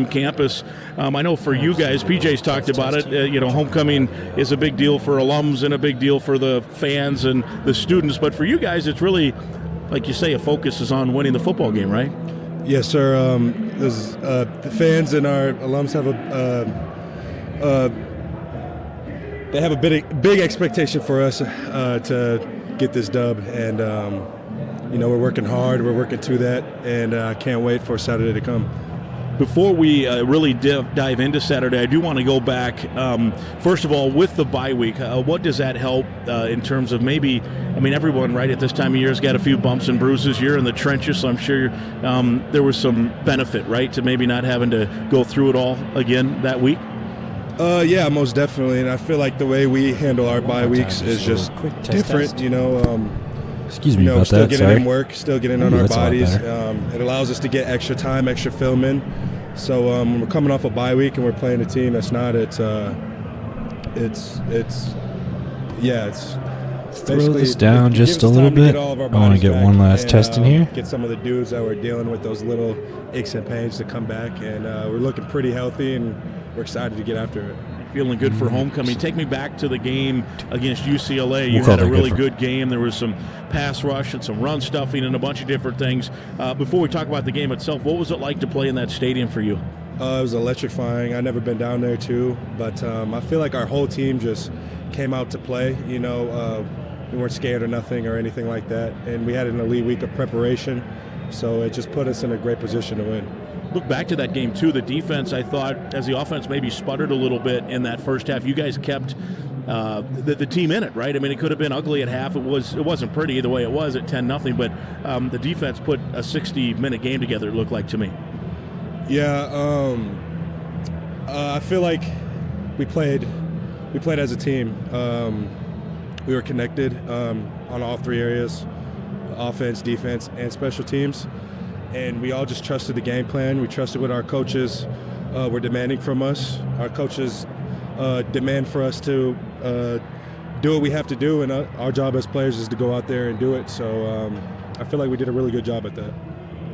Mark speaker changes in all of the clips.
Speaker 1: campus. I know for you guys, PJ's talked about it, homecoming is a big deal for alums and a big deal for the fans and the students, but for you guys, it's really, like you say, a focus is on winning the football game, right?
Speaker 2: Yes, sir. The fans and our alums have a big expectation for us to get this dub, and we're working hard. We're working to that, and I can't wait for Saturday to come.
Speaker 1: Before we really dive into Saturday, I do want to go back, first of all, with the bye week. What does that help in terms of everyone right at this time of year has got a few bumps and bruises. You're in the trenches, so I'm sure there was some benefit, right, to maybe not having to go through it all again that week?
Speaker 2: Yeah, most definitely. And I feel like the way we handle our bye weeks is just different,
Speaker 3: Excuse me about
Speaker 2: still
Speaker 3: that,
Speaker 2: getting
Speaker 3: sorry.
Speaker 2: in work, still getting on our bodies. It allows us to get extra time, extra film in. So when we're coming off a bye week and we're playing a team that's not, it's
Speaker 3: throw this down just a little bit. I want to get one last test in here.
Speaker 2: Get some of the dudes that were dealing with those little aches and pains to come back, and we're looking pretty healthy, and we're excited to get after it.
Speaker 1: Feeling good for homecoming. Take me back to the game against UCLA. You had a really good game. There was some pass rush and some run stuffing and a bunch of different things. Before we talk about the game itself, what was it like to play in that stadium for you?
Speaker 2: It was electrifying. I've never been down there too, but I feel like our whole team just came out to play. We weren't scared of nothing or anything like that, and we had an elite week of preparation, so it just put us in a great position to win.
Speaker 1: Look back to that game too. The defense, I thought, as the offense maybe sputtered a little bit in that first half, you guys kept the team in it, right? I mean, it could have been ugly at half. It wasn't pretty the way it was at 10-0, but the defense put a 60-minute game together, it looked like to me.
Speaker 2: Yeah, I feel like we played as a team. We were connected on all three areas: offense, defense, and special teams. And we all just trusted the game plan. We trusted what our coaches were demanding from us. Our coaches demand for us to do what we have to do, and our job as players is to go out there and do it. So I feel like we did a really good job at that.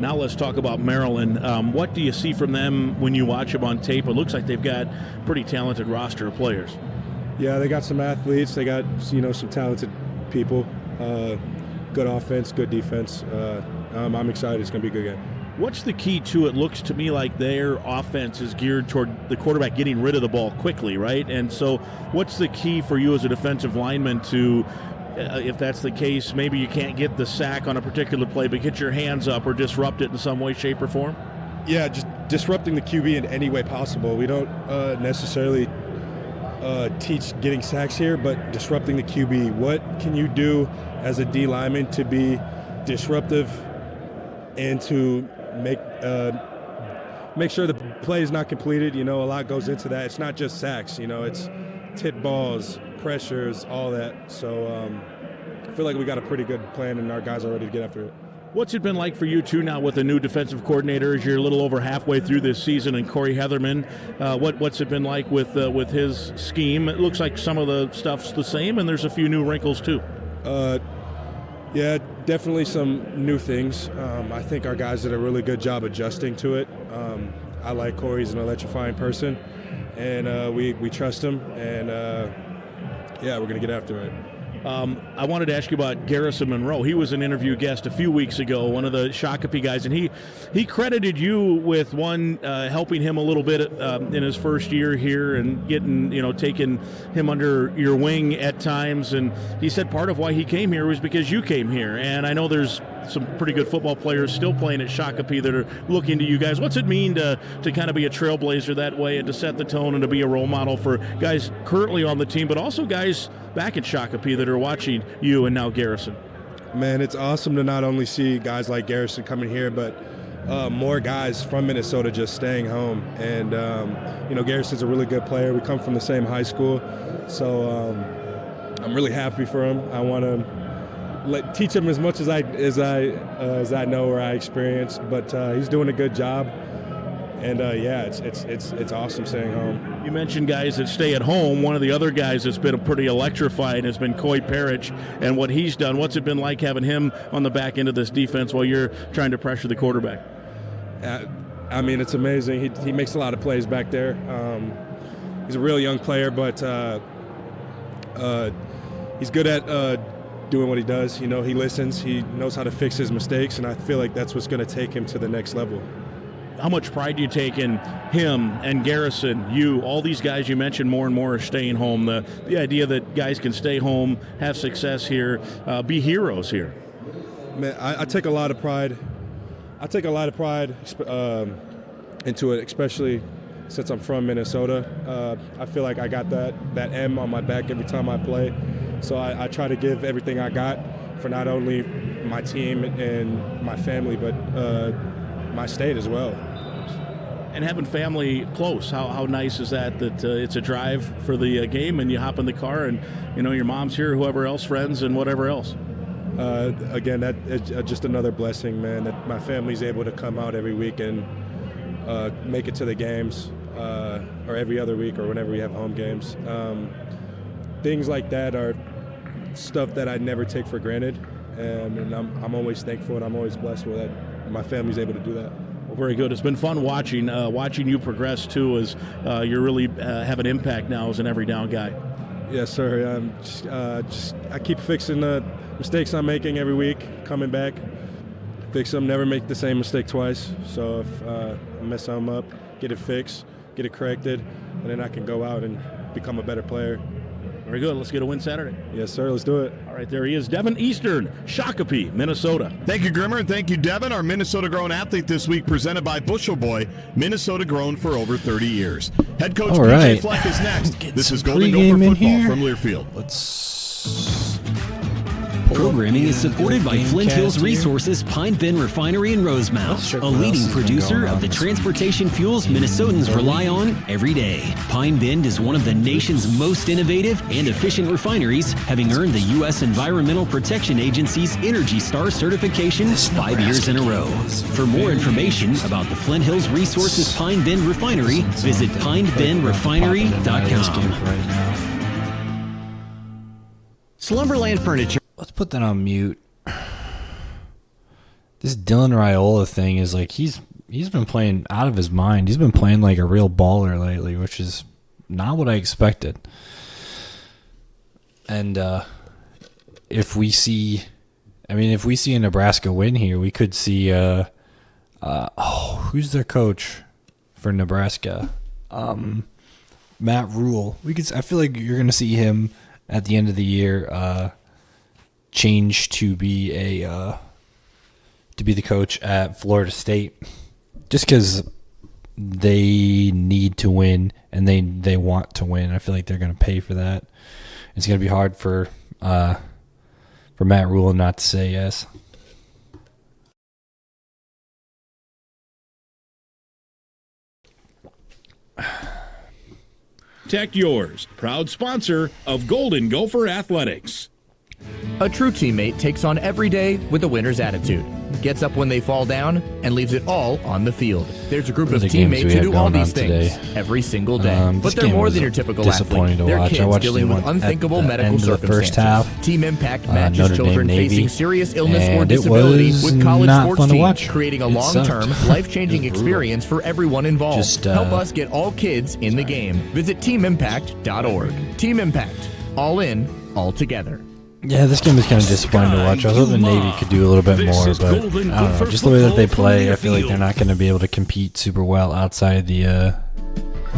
Speaker 1: Now let's talk about Maryland. What do you see from them when you watch them on tape? It looks like they've got a pretty talented roster of players.
Speaker 2: Yeah, they got some athletes. They got some talented people. Good offense, good defense. I'm excited. It's going to be a good game.
Speaker 1: What's the key to it? Looks to me like their offense is geared toward the quarterback getting rid of the ball quickly, right? And so what's the key for you as a defensive lineman to, if that's the case, maybe you can't get the sack on a particular play, but get your hands up or disrupt it in some way, shape, or form?
Speaker 2: Yeah, just disrupting the QB in any way possible. We don't necessarily teach getting sacks here, but disrupting the QB. What can you do as a D lineman to be disruptive and to make sure the play is not completed? A lot goes into that. It's not just sacks. It's tip balls, pressures, all that. So I feel like we got a pretty good plan, and our guys are ready to get after it.
Speaker 1: What's it been like for you, too, now with a new defensive coordinator as you're a little over halfway through this season, and Corey Heatherman? What's it been like with his scheme? It looks like some of the stuff's the same, and there's a few new wrinkles, too.
Speaker 2: Yeah, definitely some new things. I think our guys did a really good job adjusting to it. I like Corey's an electrifying person, and we trust him, and we're going to get after it.
Speaker 1: I wanted to ask you about Garrison Monroe. He was an interview guest a few weeks ago, one of the Shakopee guys, and he credited you with helping him a little bit in his first year here and taking him under your wing at times. And he said part of why he came here was because you came here. And I know there's some pretty good football players still playing at Shakopee that are looking to you guys. What's it mean to kind of be a trailblazer that way and to set the tone and to be a role model for guys currently on the team, but also guys back at Shakopee that are watching you and now Garrison?
Speaker 2: Man, it's awesome to not only see guys like Garrison coming here, but more guys from Minnesota just staying home. And, Garrison's a really good player. We come from the same high school, so I'm really happy for him. I want to teach him as much as I know or I experience, but he's doing a good job. And it's awesome staying home.
Speaker 1: You mentioned guys that stay at home. One of the other guys that's been pretty electrified has been Coy Parrish and what he's done. What's it been like having him on the back end of this defense while you're trying to pressure the quarterback?
Speaker 2: I mean, it's amazing. He makes a lot of plays back there. He's a real young player, but he's good at doing what he does. You know, he listens. He knows how to fix his mistakes, and I feel like that's what's going to take him to the next level.
Speaker 1: How much pride do you take in him and Garrison, you, all these guys you mentioned more and more are staying home, the idea that guys can stay home, have success here, be heroes here?
Speaker 2: Man, I take a lot of pride. I take a lot of pride into it, especially since I'm from Minnesota. I feel like I got that M on my back every time I play. So I try to give everything I got for not only my team and my family, but my state as well.
Speaker 1: And having family close, how nice is that it's a drive for the game and you hop in the car and, you know, your mom's here, whoever else, friends and whatever else?
Speaker 2: Again, that is just another blessing, man, that my family's able to come out every week and make it to the games or every other week or whenever we have home games. Things like that are stuff that I never take for granted, and I'm always thankful and I'm always blessed with that my family's able to do that.
Speaker 1: Well, very good. It's been fun watching you progress too, as you really have an impact now as an every down guy.
Speaker 2: Yes, sir. I keep fixing the mistakes I'm making every week, coming back, fix them, never make the same mistake twice. So if I mess them up, get it fixed, get it corrected, and then I can go out and become a better player.
Speaker 1: Very good. Let's get a win Saturday.
Speaker 2: Yes, sir. Let's do it.
Speaker 1: All right, there he is, Devin Eastern, Shakopee, Minnesota.
Speaker 4: Thank you, Grimmer, and thank you, Devin. Our Minnesota-grown athlete this week, presented by Bushel Boy, Minnesota-grown for over 30 years. Head coach PJ Fleck is next. This is Golden Gopher football from Learfield.
Speaker 3: Let's
Speaker 5: Programming is supported by Flint Hills Resources Pine Bend Refinery in Rosemount, a leading producer of the transportation fuels Minnesotans rely on every day. Pine Bend is one of the nation's most innovative and efficient refineries, having earned the U.S. Environmental Protection Agency's Energy Star certification 5 years in a row. For more information about the Flint Hills Resources Pine Bend Refinery, visit pinebendrefinery.com. Slumberland Furniture.
Speaker 3: Let's put that on mute. This Dylan Raiola thing is like he's been playing out of his mind. He's been playing like a real baller lately, which is not what I expected. And if we see a Nebraska win here, we could see who's their coach for Nebraska? Matt Rule. I feel like you're going to see him at the end of the year change to be the coach at Florida State, just because they need to win and they want to win. I feel like they're going to pay for that. It's going to be hard for Matt Rule not to say yes.
Speaker 1: Protect yours, proud sponsor of Golden Gopher Athletics.
Speaker 6: A true teammate takes on every day with a winner's attitude, gets up when they fall down, and leaves it all on the field. There's a group of teammates who do all these things every single day. But they're more than your typical athlete. They're kids dealing with unthinkable medical circumstances. Team Impact matches children facing serious illness or disability with college sports teams, creating a long-term, life-changing experience for everyone involved. Help us get all kids in the game. Visit teamimpact.org. Team Impact. All in, all together.
Speaker 3: Yeah, this game is kind of disappointing to watch. I was hoping Navy could do a little bit more, but I don't know. Just the way that they play, I feel like they're not going to be able to compete super well outside the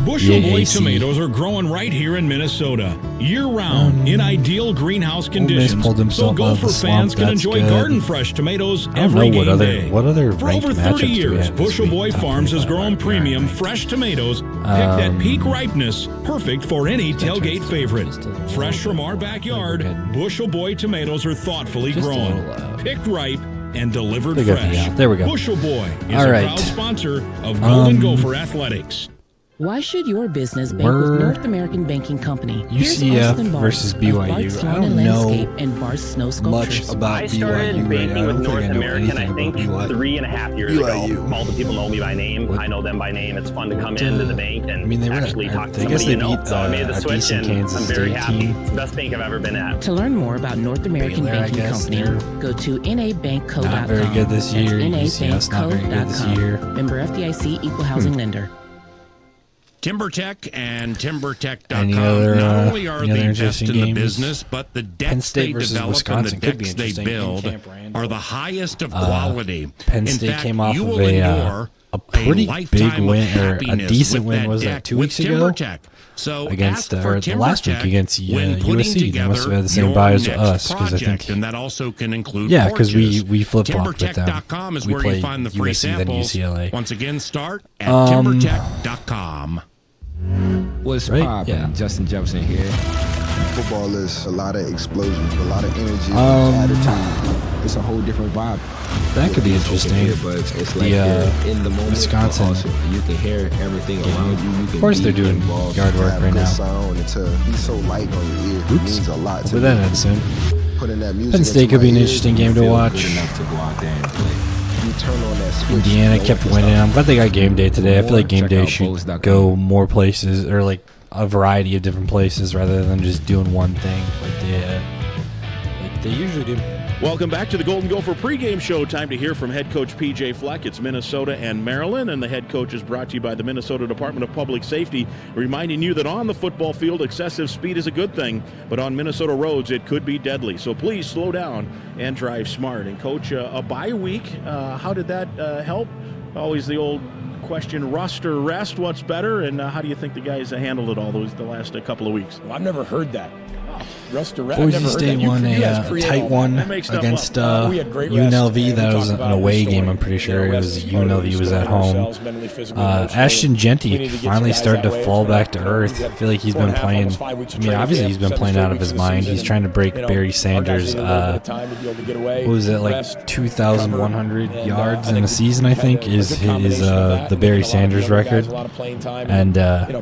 Speaker 7: Bushel Boy tomatoes are growing right here in Minnesota, year-round, in ideal greenhouse conditions, so Gopher fans can enjoy garden fresh tomatoes every game day.
Speaker 3: What other
Speaker 7: For over 30 years, Bushel Boy Farms has grown premium fresh tomatoes picked at peak ripeness, perfect for any tailgate favorite. Fresh from our backyard, Bushel Boy tomatoes are thoughtfully grown, picked ripe, and delivered fresh.
Speaker 3: There we go.
Speaker 7: Bushel Boy is a proud sponsor of Golden Gopher Athletics.
Speaker 8: Why should your business bank with North American Banking Company?
Speaker 3: UCF versus BYU. I don't know much about
Speaker 9: I started
Speaker 3: BYU.
Speaker 9: banking with North American, I think,
Speaker 3: BYU.
Speaker 9: 3.5 years ago. Multiple people know me by name. I know them by name. It's fun to come into the bank and actually talk to somebody you know. So I made the switch, and I'm very happy. It's the best bank I've ever been at.
Speaker 8: To learn more about North American Banking Company, go to nabankco.com.
Speaker 3: Not very good this year. UCF's not very good this year.
Speaker 8: Member FDIC, equal housing lender.
Speaker 10: TimberTech and TimberTech.com
Speaker 3: Any other,
Speaker 10: not only are
Speaker 3: any
Speaker 10: the
Speaker 3: other
Speaker 10: best in
Speaker 3: interesting
Speaker 10: the
Speaker 3: games?
Speaker 10: business, but the
Speaker 3: Penn
Speaker 10: decks
Speaker 3: State
Speaker 10: they
Speaker 3: versus
Speaker 10: develop
Speaker 3: Wisconsin
Speaker 10: and the
Speaker 3: could be
Speaker 10: decks they
Speaker 3: interesting in
Speaker 10: build
Speaker 3: Camp Randall.
Speaker 10: are the highest of quality.
Speaker 3: Penn
Speaker 10: in
Speaker 3: State
Speaker 10: fact,
Speaker 3: came off
Speaker 10: you
Speaker 3: of
Speaker 10: will endure
Speaker 3: a pretty big
Speaker 10: lifetime
Speaker 3: win,
Speaker 10: of
Speaker 3: or a
Speaker 10: happiness
Speaker 3: decent
Speaker 10: with
Speaker 3: win, was
Speaker 10: deck
Speaker 3: that 2
Speaker 10: with
Speaker 3: weeks ago?
Speaker 10: TimberTech. So
Speaker 3: Against,
Speaker 10: ask for
Speaker 3: or the last week
Speaker 10: TimberTech
Speaker 3: against
Speaker 10: when putting
Speaker 3: USC. They must have had the same
Speaker 10: together
Speaker 3: buy as
Speaker 10: your
Speaker 3: us,
Speaker 10: next
Speaker 3: because I
Speaker 10: project,
Speaker 3: think.
Speaker 10: and that also can include
Speaker 3: Yeah, because we
Speaker 10: porches.
Speaker 3: flip-flopped with them.
Speaker 10: TimberTech.com is
Speaker 3: We
Speaker 10: where you
Speaker 3: played
Speaker 10: find the free
Speaker 3: USC, then
Speaker 10: samples.
Speaker 3: UCLA.
Speaker 10: Once again, start at TimberTech.com.
Speaker 11: What's
Speaker 3: Right?
Speaker 11: poppin'?
Speaker 3: Yeah.
Speaker 11: Justin Jefferson here.
Speaker 12: Football is a lot of explosions, a lot of energy,
Speaker 11: Attitude. It's a whole different vibe.
Speaker 3: That could be interesting.
Speaker 11: But it's like you're in the moment.
Speaker 3: Wisconsin.
Speaker 11: Also, you can hear everything around you. You can
Speaker 3: Of course, they're doing yard work right now.
Speaker 12: sound and to be so light on your ear. It means a lot to
Speaker 3: Hopefully that ends soon.
Speaker 12: putting that music
Speaker 3: Penn State
Speaker 12: into
Speaker 3: could be
Speaker 12: my
Speaker 3: an
Speaker 12: ears.
Speaker 3: interesting game to
Speaker 11: feel
Speaker 3: watch.
Speaker 11: good enough to go out there and play.
Speaker 12: You turn on that switch,
Speaker 3: Indiana
Speaker 12: you know,
Speaker 3: kept
Speaker 12: it's
Speaker 3: winning.
Speaker 12: not-
Speaker 3: I'm glad they got game day today. I feel like game
Speaker 11: Check
Speaker 3: day
Speaker 11: out
Speaker 3: should
Speaker 11: Bulls.com.
Speaker 3: go more places, or like a variety of different places, rather than just doing one thing like they usually do.
Speaker 1: Welcome back to the Golden Gopher pregame show. Time to hear from head coach P.J. Fleck. It's Minnesota and Maryland, and the head coach is brought to you by the Minnesota Department of Public Safety, reminding you that on the football field, excessive speed is a good thing, but on Minnesota roads, it could be deadly. So please slow down and drive smart. And, Coach, a bye week, how did that help? Always the old question, rust or rest, what's better? And how do you think the guys handled it all the last couple of weeks?
Speaker 13: Well, I've never heard that. Rust or rest.
Speaker 3: Boise State won a tight one against UNLV. That was an away game, I'm pretty sure. It was UNLV was at home. Ashton Genty finally started to fall back to earth. I feel like he's been playing. I mean, obviously he's been playing out of his mind. He's trying to break Barry Sanders. What was it, like 2,100 yards in a season? I think is the Barry Sanders record. And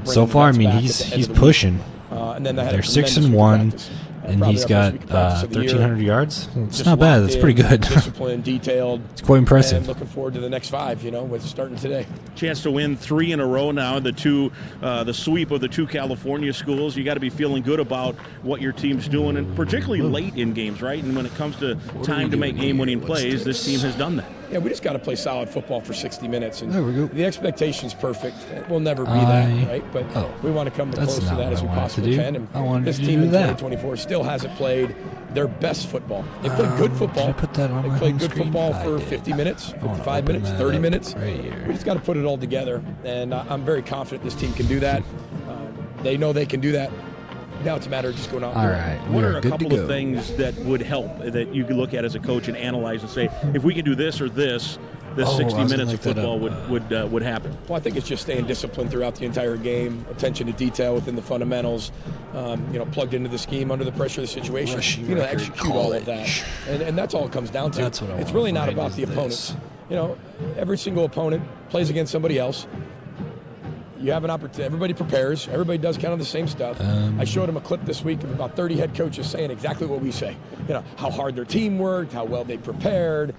Speaker 3: so far, I mean, he's pushing. They're 6-1, and he's got 1,300 yards. It's not bad. That's pretty good.
Speaker 13: Disciplined, detailed.
Speaker 3: It's quite impressive.
Speaker 13: And looking forward to the next 5. With starting today.
Speaker 1: Chance to win 3 in a row now. The sweep of the 2 California schools. You got to be feeling good about what your team's doing, and particularly late in games, right? And when it comes to time to make game-winning plays, this team has done that.
Speaker 13: Yeah, we just got to play solid football for 60 minutes. And
Speaker 3: there we go.
Speaker 13: The expectation's perfect. We'll never be that, right? But we want to come as close to that as we possibly can. And this team in 2024 still hasn't played their best football. They played good football.
Speaker 3: Should I put that on
Speaker 13: They
Speaker 3: my
Speaker 13: played
Speaker 3: home
Speaker 13: good
Speaker 3: screen?
Speaker 13: football
Speaker 3: I
Speaker 13: for
Speaker 3: did.
Speaker 13: 50 minutes,
Speaker 3: I wanna
Speaker 13: 55
Speaker 3: open
Speaker 13: minutes,
Speaker 3: that
Speaker 13: 30
Speaker 3: up
Speaker 13: minutes.
Speaker 3: right here.
Speaker 13: We just got to put it all together. And I'm very confident this team can do that. They know they can do that. Now it's a matter of just going out
Speaker 3: All
Speaker 13: and
Speaker 3: right,
Speaker 1: What are a couple of things that would help that you could look at as a coach and analyze and say, if we can do this or this 60 minutes of football would happen?
Speaker 13: Well, I think it's just staying disciplined throughout the entire game, attention to detail within the fundamentals, plugged into the scheme under the pressure of the situation. Execute all of that. And that's all it comes down to.
Speaker 3: That's what I
Speaker 13: it's
Speaker 3: wanna
Speaker 13: really not
Speaker 3: find
Speaker 13: about
Speaker 3: is
Speaker 13: the opponents. Every single opponent plays against somebody else. You have an opportunity. Everybody prepares. Everybody does kind of the same stuff. I showed him a clip this week of about 30 head coaches saying exactly what we say. How hard their team worked, how well they prepared.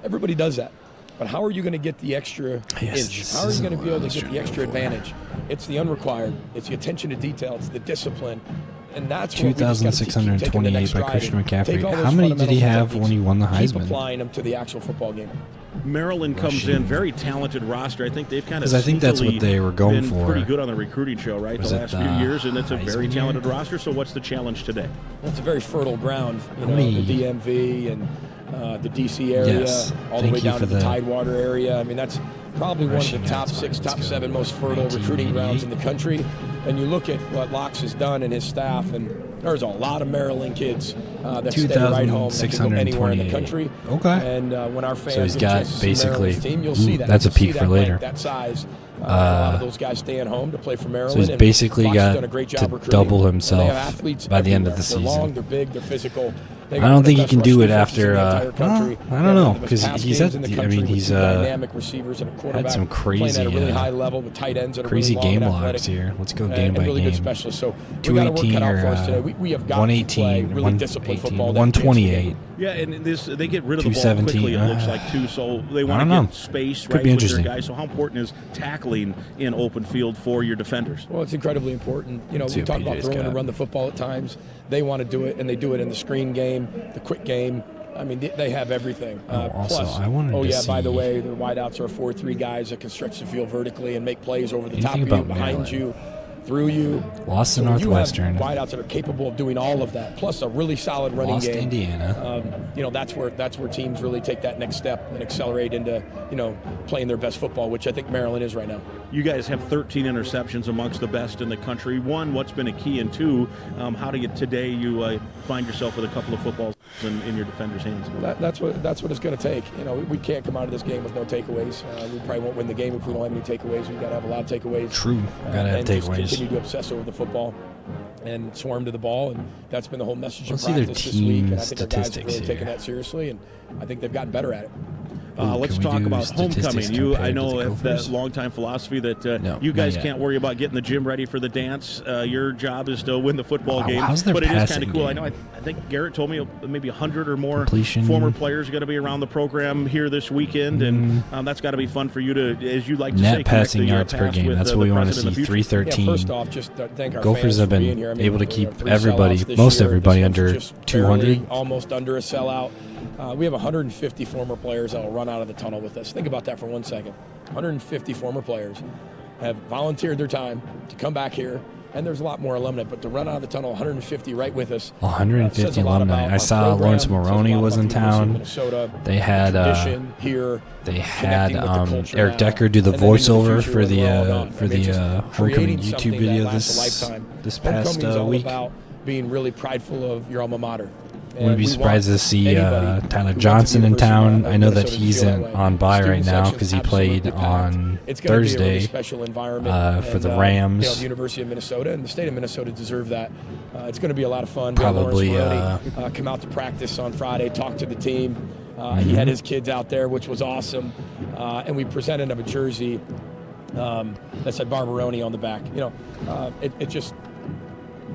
Speaker 13: Everybody does that. But how are you going to get the extra inch? How are you going to be able to get the extra advantage? It's the unrequired. It's the attention to detail. It's the discipline. And that's
Speaker 3: 2,628 by Christian McCaffrey. How many did he have when he won the Heisman?
Speaker 13: Keep applying them to the actual football game.
Speaker 1: Maryland comes in, very talented roster. I think they've kind of
Speaker 3: I think that's what they were going
Speaker 1: been
Speaker 3: for.
Speaker 1: pretty good on the recruiting show, right? The last few years, and it's a very talented roster. So what's the challenge today?
Speaker 13: Well, it's a very fertile ground. The DMV and the DC area, all the way down to the Tidewater area. I mean, that's probably one of the top 6, top 7 most fertile recruiting grounds in the country. And you look at what Locks has done and his staff, and there's a lot of Maryland kids that stay right home, that can go anywhere in the country.
Speaker 3: Okay.
Speaker 13: And when our fans
Speaker 3: so he's got basically
Speaker 13: team, you'll see that.
Speaker 3: That's a peak for later.
Speaker 13: That size. A lot of those guys staying home to play for Maryland.
Speaker 3: So he's basically got to double himself by the end of the season.
Speaker 13: They're long, they're big, they're physical.
Speaker 3: I don't think he can do it after. I don't know, because he's had. I mean, he's had some crazy, crazy game logs here. Let's go game by game. 218 or 118, 118, 128.
Speaker 1: Yeah, and they get rid of the ball quickly, it looks like, too, so they want to get space right with their guys. So how important is tackling in open field for your defenders?
Speaker 13: Well, it's incredibly important. We talk about throwing and run the football at times. They want to do it, and they do it in the screen game, the quick game. I mean, they have everything. Plus, by the way, the wideouts are 4-3 guys that can stretch the field vertically and make plays over the top of you, behind you, through you.
Speaker 3: Lost to Northwestern.
Speaker 13: You have wideouts that are capable of doing all of that, plus a really solid running game.
Speaker 3: Lost Indiana.
Speaker 13: That's where teams really take that next step and accelerate into playing their best football, which I think Maryland is right now.
Speaker 1: You guys have 13 interceptions amongst the best in the country. One, what's been a key, and two, how do you today you find yourself with a couple of footballs in your defenders' hands?
Speaker 13: That's what it's going to take. We can't come out of this game with no takeaways. We probably won't win the game if we don't have any takeaways. We've got to have a lot of takeaways.
Speaker 3: True, got to have takeaways.
Speaker 13: Continue to obsess over the football and swarm to the ball, and that's been the whole message of
Speaker 3: Let's see their
Speaker 13: practice this week. And I think
Speaker 3: statistics
Speaker 13: our guys have really taken that seriously, and I think they've gotten better at it.
Speaker 1: Let's talk about homecoming. I know have that long-time philosophy that you guys can't worry about getting the gym ready for the dance. Your job is to win the football game. But it is kind of cool.
Speaker 3: Game?
Speaker 1: I know. I think Garrett told me maybe 100 or more former players are going to be around the program here this weekend, and that's got to be fun for you to, as you like to say,
Speaker 3: net passing yards per game. That's what we want to see. 313.
Speaker 13: First off, just thank our
Speaker 3: Gophers
Speaker 13: fans
Speaker 3: have
Speaker 13: for
Speaker 3: been
Speaker 13: being here.
Speaker 3: able to keep most everybody under 200,
Speaker 13: almost under a sellout. We have 150 former players that will run out of the tunnel with us. Think about that for 1 second. 150 former players have volunteered their time to come back here, and there's a lot more alumni, but to run out of the tunnel, 150 right with us.
Speaker 3: 150 alumni. I saw Lawrence Maroney was in town. They had Eric Decker do the voiceover for the homecoming YouTube video this past week.
Speaker 13: About being really prideful of your alma mater.
Speaker 3: Wouldn't be surprised to see Tyler Johnson in town. I know that he's on bye right now because he played on Thursday for the Rams.
Speaker 13: The University of Minnesota and the state of Minnesota deserve that. It's going to be a lot of fun.
Speaker 3: Probably
Speaker 13: come out to practice on Friday, talk to the team. He had his kids out there, which was awesome, and we presented him a jersey that said Barbaroni on the back. It just.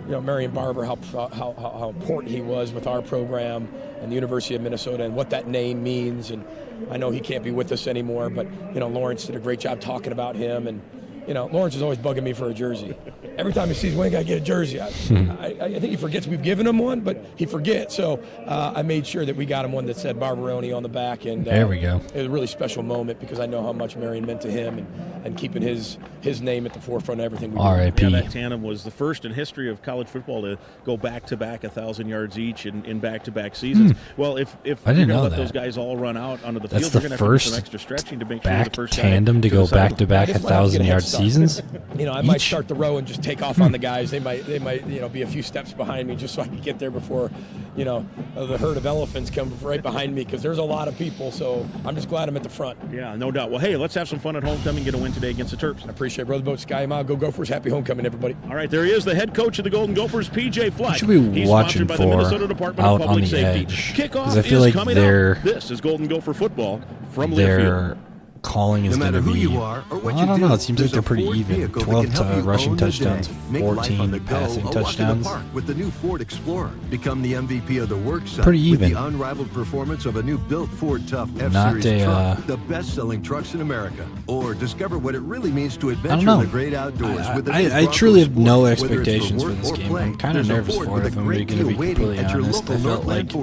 Speaker 13: Marion Barber, how important he was with our program and the University of Minnesota and what that name means. And I know he can't be with us anymore, but, Lawrence did a great job talking about him. And, Lawrence is always bugging me for a jersey. Every time he sees when I get a jersey, I think he forgets we've given him one, but he forgets. So I made sure that we got him one that said Barbaroni on the back. And
Speaker 3: there we go.
Speaker 13: It was a really special moment because I know how much Marion meant to him and keeping his name at the forefront of everything we do.
Speaker 3: R.I.P.
Speaker 1: Yeah, that tandem was the first in history of college football to go back-to-back 1,000 yards each in back-to-back seasons. Well, if you're going to let those guys all run out onto the field, you're going to have to do some extra stretching to make sure the first
Speaker 3: tandem to go back-to-back 1,000-yard seasons.
Speaker 13: I might start the row and just take off on the guys. They might be a few steps behind me just so I can get there before the herd of elephants come right behind me because there's a lot of people. So I'm just glad I'm at the front.
Speaker 1: Yeah, no doubt. Well, hey, let's have some fun at homecoming. Get a win today against the Terps.
Speaker 13: I appreciate it, Brother Boat, Sky Mile. Go Gophers. Happy homecoming, everybody.
Speaker 1: All right, there he is, the head coach of the Golden Gophers, PJ Fleck.
Speaker 3: Should be watching
Speaker 1: by the Minnesota Department
Speaker 3: out
Speaker 1: of Public
Speaker 3: on the
Speaker 1: Safety.
Speaker 3: edge.
Speaker 1: Kickoff
Speaker 3: I feel like
Speaker 1: coming up. This is Golden Gopher football from Learfield.
Speaker 3: Calling is going to be, I don't know, it seems like they're pretty even. 12 rushing touchdowns, 14 passing touchdowns.
Speaker 14: With the new Ford Explorer, become the MVP of the work site.
Speaker 3: Pretty even.
Speaker 14: With the unrivaled performance of a new built Ford Tough F-Series truck, the best-selling trucks in America. Or discover what it really means to adventure in the great outdoors.
Speaker 3: I truly have no expectations for this game. I'm kind of nervous for it, if I'm going to be completely honest. I felt like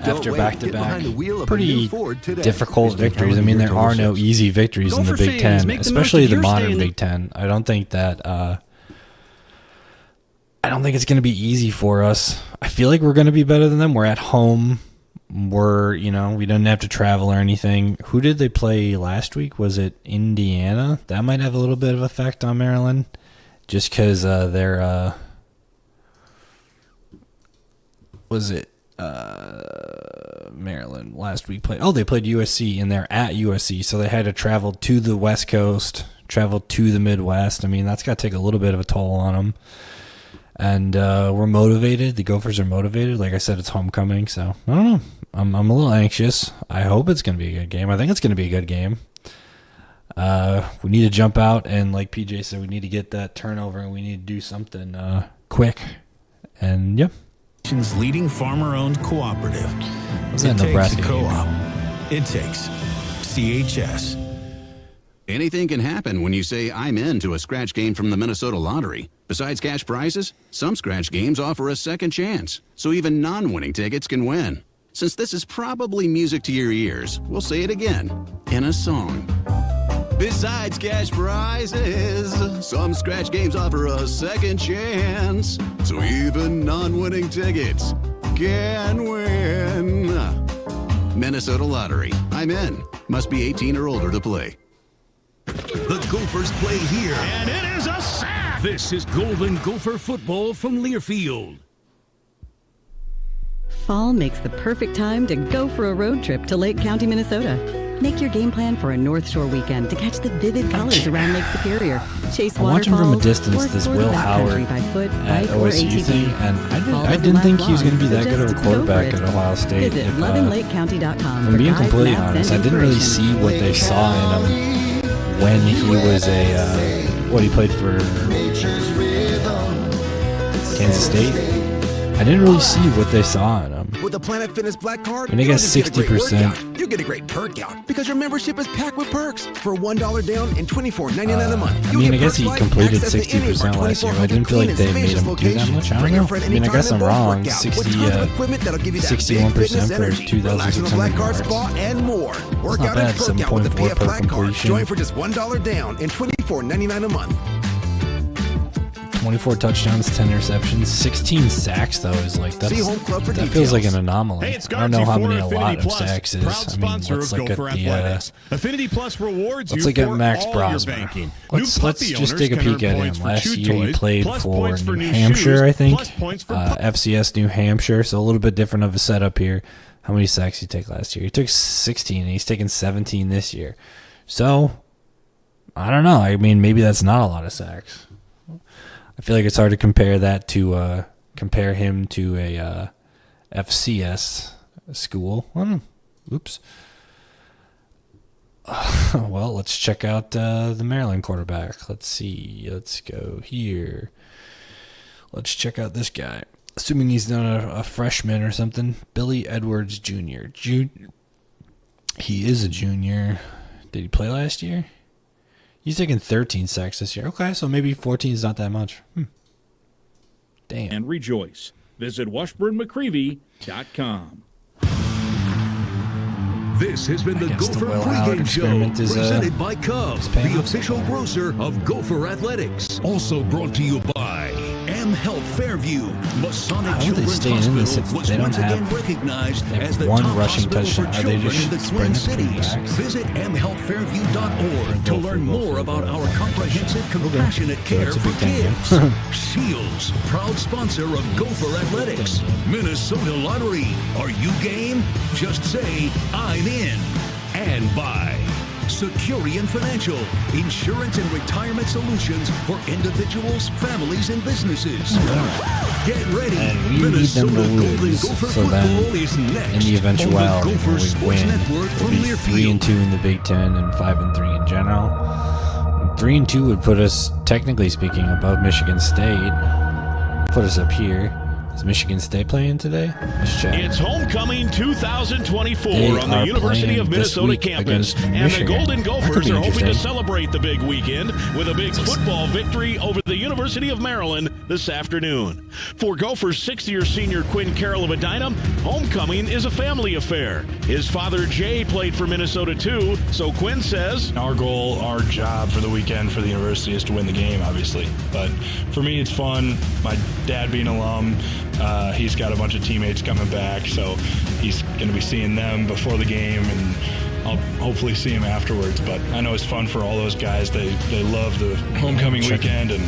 Speaker 3: after back-to-back, pretty difficult victories. I mean, there are no easy victories in the Big Ten, especially the modern Big Ten. I don't think it's going to be easy for us. I feel like we're going to be better than them. We're at home. We don't have to travel or anything. Who did they play last week? Was it Indiana? That might have a little bit of effect on Maryland, just because they're was it Maryland last week played. They played USC and they're at USC, so they had to travel to the West Coast, travel to the Midwest. I mean, that's got to take a little bit of a toll on them. And we're motivated. The Gophers are motivated. Like I said, it's homecoming, so I don't know. I'm a little anxious. I hope it's going to be a good game. I think it's going to be a good game. We need to jump out, and like PJ said, we need to get that turnover, and we need to do something quick. And yeah.
Speaker 15: Nation's leading farmer-owned cooperative.
Speaker 3: What's that Nebraska
Speaker 15: co-op. It takes CHS.
Speaker 16: Anything can happen when you say I'm in to a scratch game from the Minnesota Lottery. Besides cash prizes, some scratch games offer a second chance, so even non-winning tickets can win. Since this is probably music to your ears, we'll say it again in a song. Besides cash prizes, some scratch games offer a second chance, so even non-winning tickets can win. Minnesota Lottery. I'm in. Must be 18 or older to play.
Speaker 10: The Gophers play here.
Speaker 15: And it is a sack!
Speaker 10: This is Golden Gopher football from Learfield.
Speaker 17: Fall makes the perfect time to go for a road trip to Lake County, Minnesota. Make your game plan for a North Shore weekend to catch the vivid colors around Lake Superior. Chase
Speaker 3: I'm watching from a
Speaker 17: waterfalls,
Speaker 3: distance
Speaker 17: or
Speaker 3: this
Speaker 17: explore
Speaker 3: Will
Speaker 17: the
Speaker 3: Howard
Speaker 17: backcountry by foot,
Speaker 3: at
Speaker 17: bike, or
Speaker 3: OSU
Speaker 17: ATV.
Speaker 3: thing, and
Speaker 17: All
Speaker 3: I
Speaker 17: doesn't
Speaker 3: didn't think
Speaker 17: last
Speaker 3: he was going to be
Speaker 17: long,
Speaker 3: that
Speaker 17: so
Speaker 3: good of a
Speaker 17: just go
Speaker 3: quarterback
Speaker 17: for
Speaker 3: at
Speaker 17: it.
Speaker 3: Ohio State.
Speaker 17: Visit
Speaker 3: If
Speaker 17: lovinlakecounty.com
Speaker 3: I'm
Speaker 17: for
Speaker 3: being
Speaker 17: guides,
Speaker 3: completely
Speaker 17: maps,
Speaker 3: honest, I
Speaker 17: and
Speaker 3: didn't really
Speaker 17: inspiration.
Speaker 3: see what they saw in him when he was he played for Kansas State. I didn't really see what they saw in him.
Speaker 18: With the Planet Fitness Black Card,
Speaker 3: And they
Speaker 18: you
Speaker 3: got
Speaker 18: don't just get a great
Speaker 3: 60%.
Speaker 18: workout, you get a great perk out because your membership is packed with perks for $1 down and $24.99 a month.
Speaker 3: I mean, I guess he completed 60% last year. I didn't feel like they made him do that much. I don't know. I mean, I guess I'm wrong. 61% for 2,600 yards.
Speaker 18: And more.
Speaker 3: That's not bad. 7.4 per completion.
Speaker 18: Join for just $1 down and $24.99 a month.
Speaker 3: 24 touchdowns, 10 interceptions, 16 sacks though is like that feels like an anomaly.
Speaker 4: Hey,
Speaker 3: I don't know how many a
Speaker 4: Affinity
Speaker 3: lot of
Speaker 4: Plus,
Speaker 3: sacks is.
Speaker 4: proud
Speaker 3: I mean,
Speaker 4: sponsor
Speaker 3: let's
Speaker 4: of
Speaker 3: look at
Speaker 4: Gopher
Speaker 3: the
Speaker 4: Athletics. Affinity Plus rewards
Speaker 3: let's
Speaker 4: you
Speaker 3: look at
Speaker 4: for
Speaker 3: Max
Speaker 4: all your
Speaker 3: Brosmer.
Speaker 4: banking.
Speaker 3: Let's
Speaker 4: Puppy
Speaker 3: just
Speaker 4: owners
Speaker 3: take a
Speaker 4: can
Speaker 3: peek
Speaker 4: earn
Speaker 3: at
Speaker 4: points
Speaker 3: him.
Speaker 4: for
Speaker 3: Last
Speaker 4: chew
Speaker 3: year he
Speaker 4: toys,
Speaker 3: played
Speaker 4: plus
Speaker 3: for
Speaker 4: points for
Speaker 3: New
Speaker 4: new
Speaker 3: Hampshire,
Speaker 4: shoes,
Speaker 3: I think.
Speaker 4: plus points for
Speaker 3: FCS New Hampshire, so a little bit different of a setup here. How many sacks did he take last year? He took 16, and he's taking 17 this year. So, I don't know. I mean, maybe that's not a lot of sacks. I feel like it's hard to compare that to compare him to a FCS school. I don't know. Oops. Well, let's check out the Maryland quarterback. Let's see. Let's go here. Let's check out this guy. Assuming he's not a freshman or something. Billy Edwards Jr. He is a junior. Did he play last year? He's taking 13 sacks this year. Okay, so maybe 14 is not that much. Damn.
Speaker 7: And rejoice. Visit WashburnMcCreevy.com.
Speaker 10: This has been the Gopher Pregame Show, presented by Cub, the official grocer of Gopher Athletics. Also brought to you by M Health Fairview. Masonic Children's Hospital was once again recognized as the top hospital for children in the Twin Cities. Visit mhealthfairview.org to learn more about our comprehensive, compassionate care for kids. Shields, proud sponsor of Gopher Athletics. Minnesota Lottery. Are you game? Just say, I'm in. And by Securian Financial, insurance and retirement solutions for individuals, families, and businesses. Get ready.
Speaker 3: And we need them to lose, so then in the eventuality when we win, we'll be 3-2 in the Big Ten and 5-3 in general. 3-2 would put us, technically speaking, above Michigan State. Put us up here. Is Michigan State playing today? Let's check.
Speaker 1: It's homecoming 2024
Speaker 3: They
Speaker 1: on the
Speaker 3: are
Speaker 1: University
Speaker 3: playing
Speaker 1: of
Speaker 3: this
Speaker 1: Minnesota
Speaker 3: week
Speaker 1: campus.
Speaker 3: against
Speaker 1: And the
Speaker 3: Michigan.
Speaker 1: Golden
Speaker 3: That could
Speaker 1: Gophers
Speaker 3: be
Speaker 1: are hoping to
Speaker 3: interesting.
Speaker 1: celebrate the big weekend with a big football victory over the University of Maryland this afternoon. For Gophers' sixth-year senior Quinn Carroll of Edina, homecoming is a family affair. His father, Jay, played for Minnesota too, so Quinn says,
Speaker 19: our goal, our job for the weekend for the university is to win the game, obviously. But for me, it's fun. My dad being an alum, he's got a bunch of teammates coming back, so he's going to be seeing them before the game, and I'll hopefully see him afterwards. But I know it's fun for all those guys. They love the homecoming weekend, and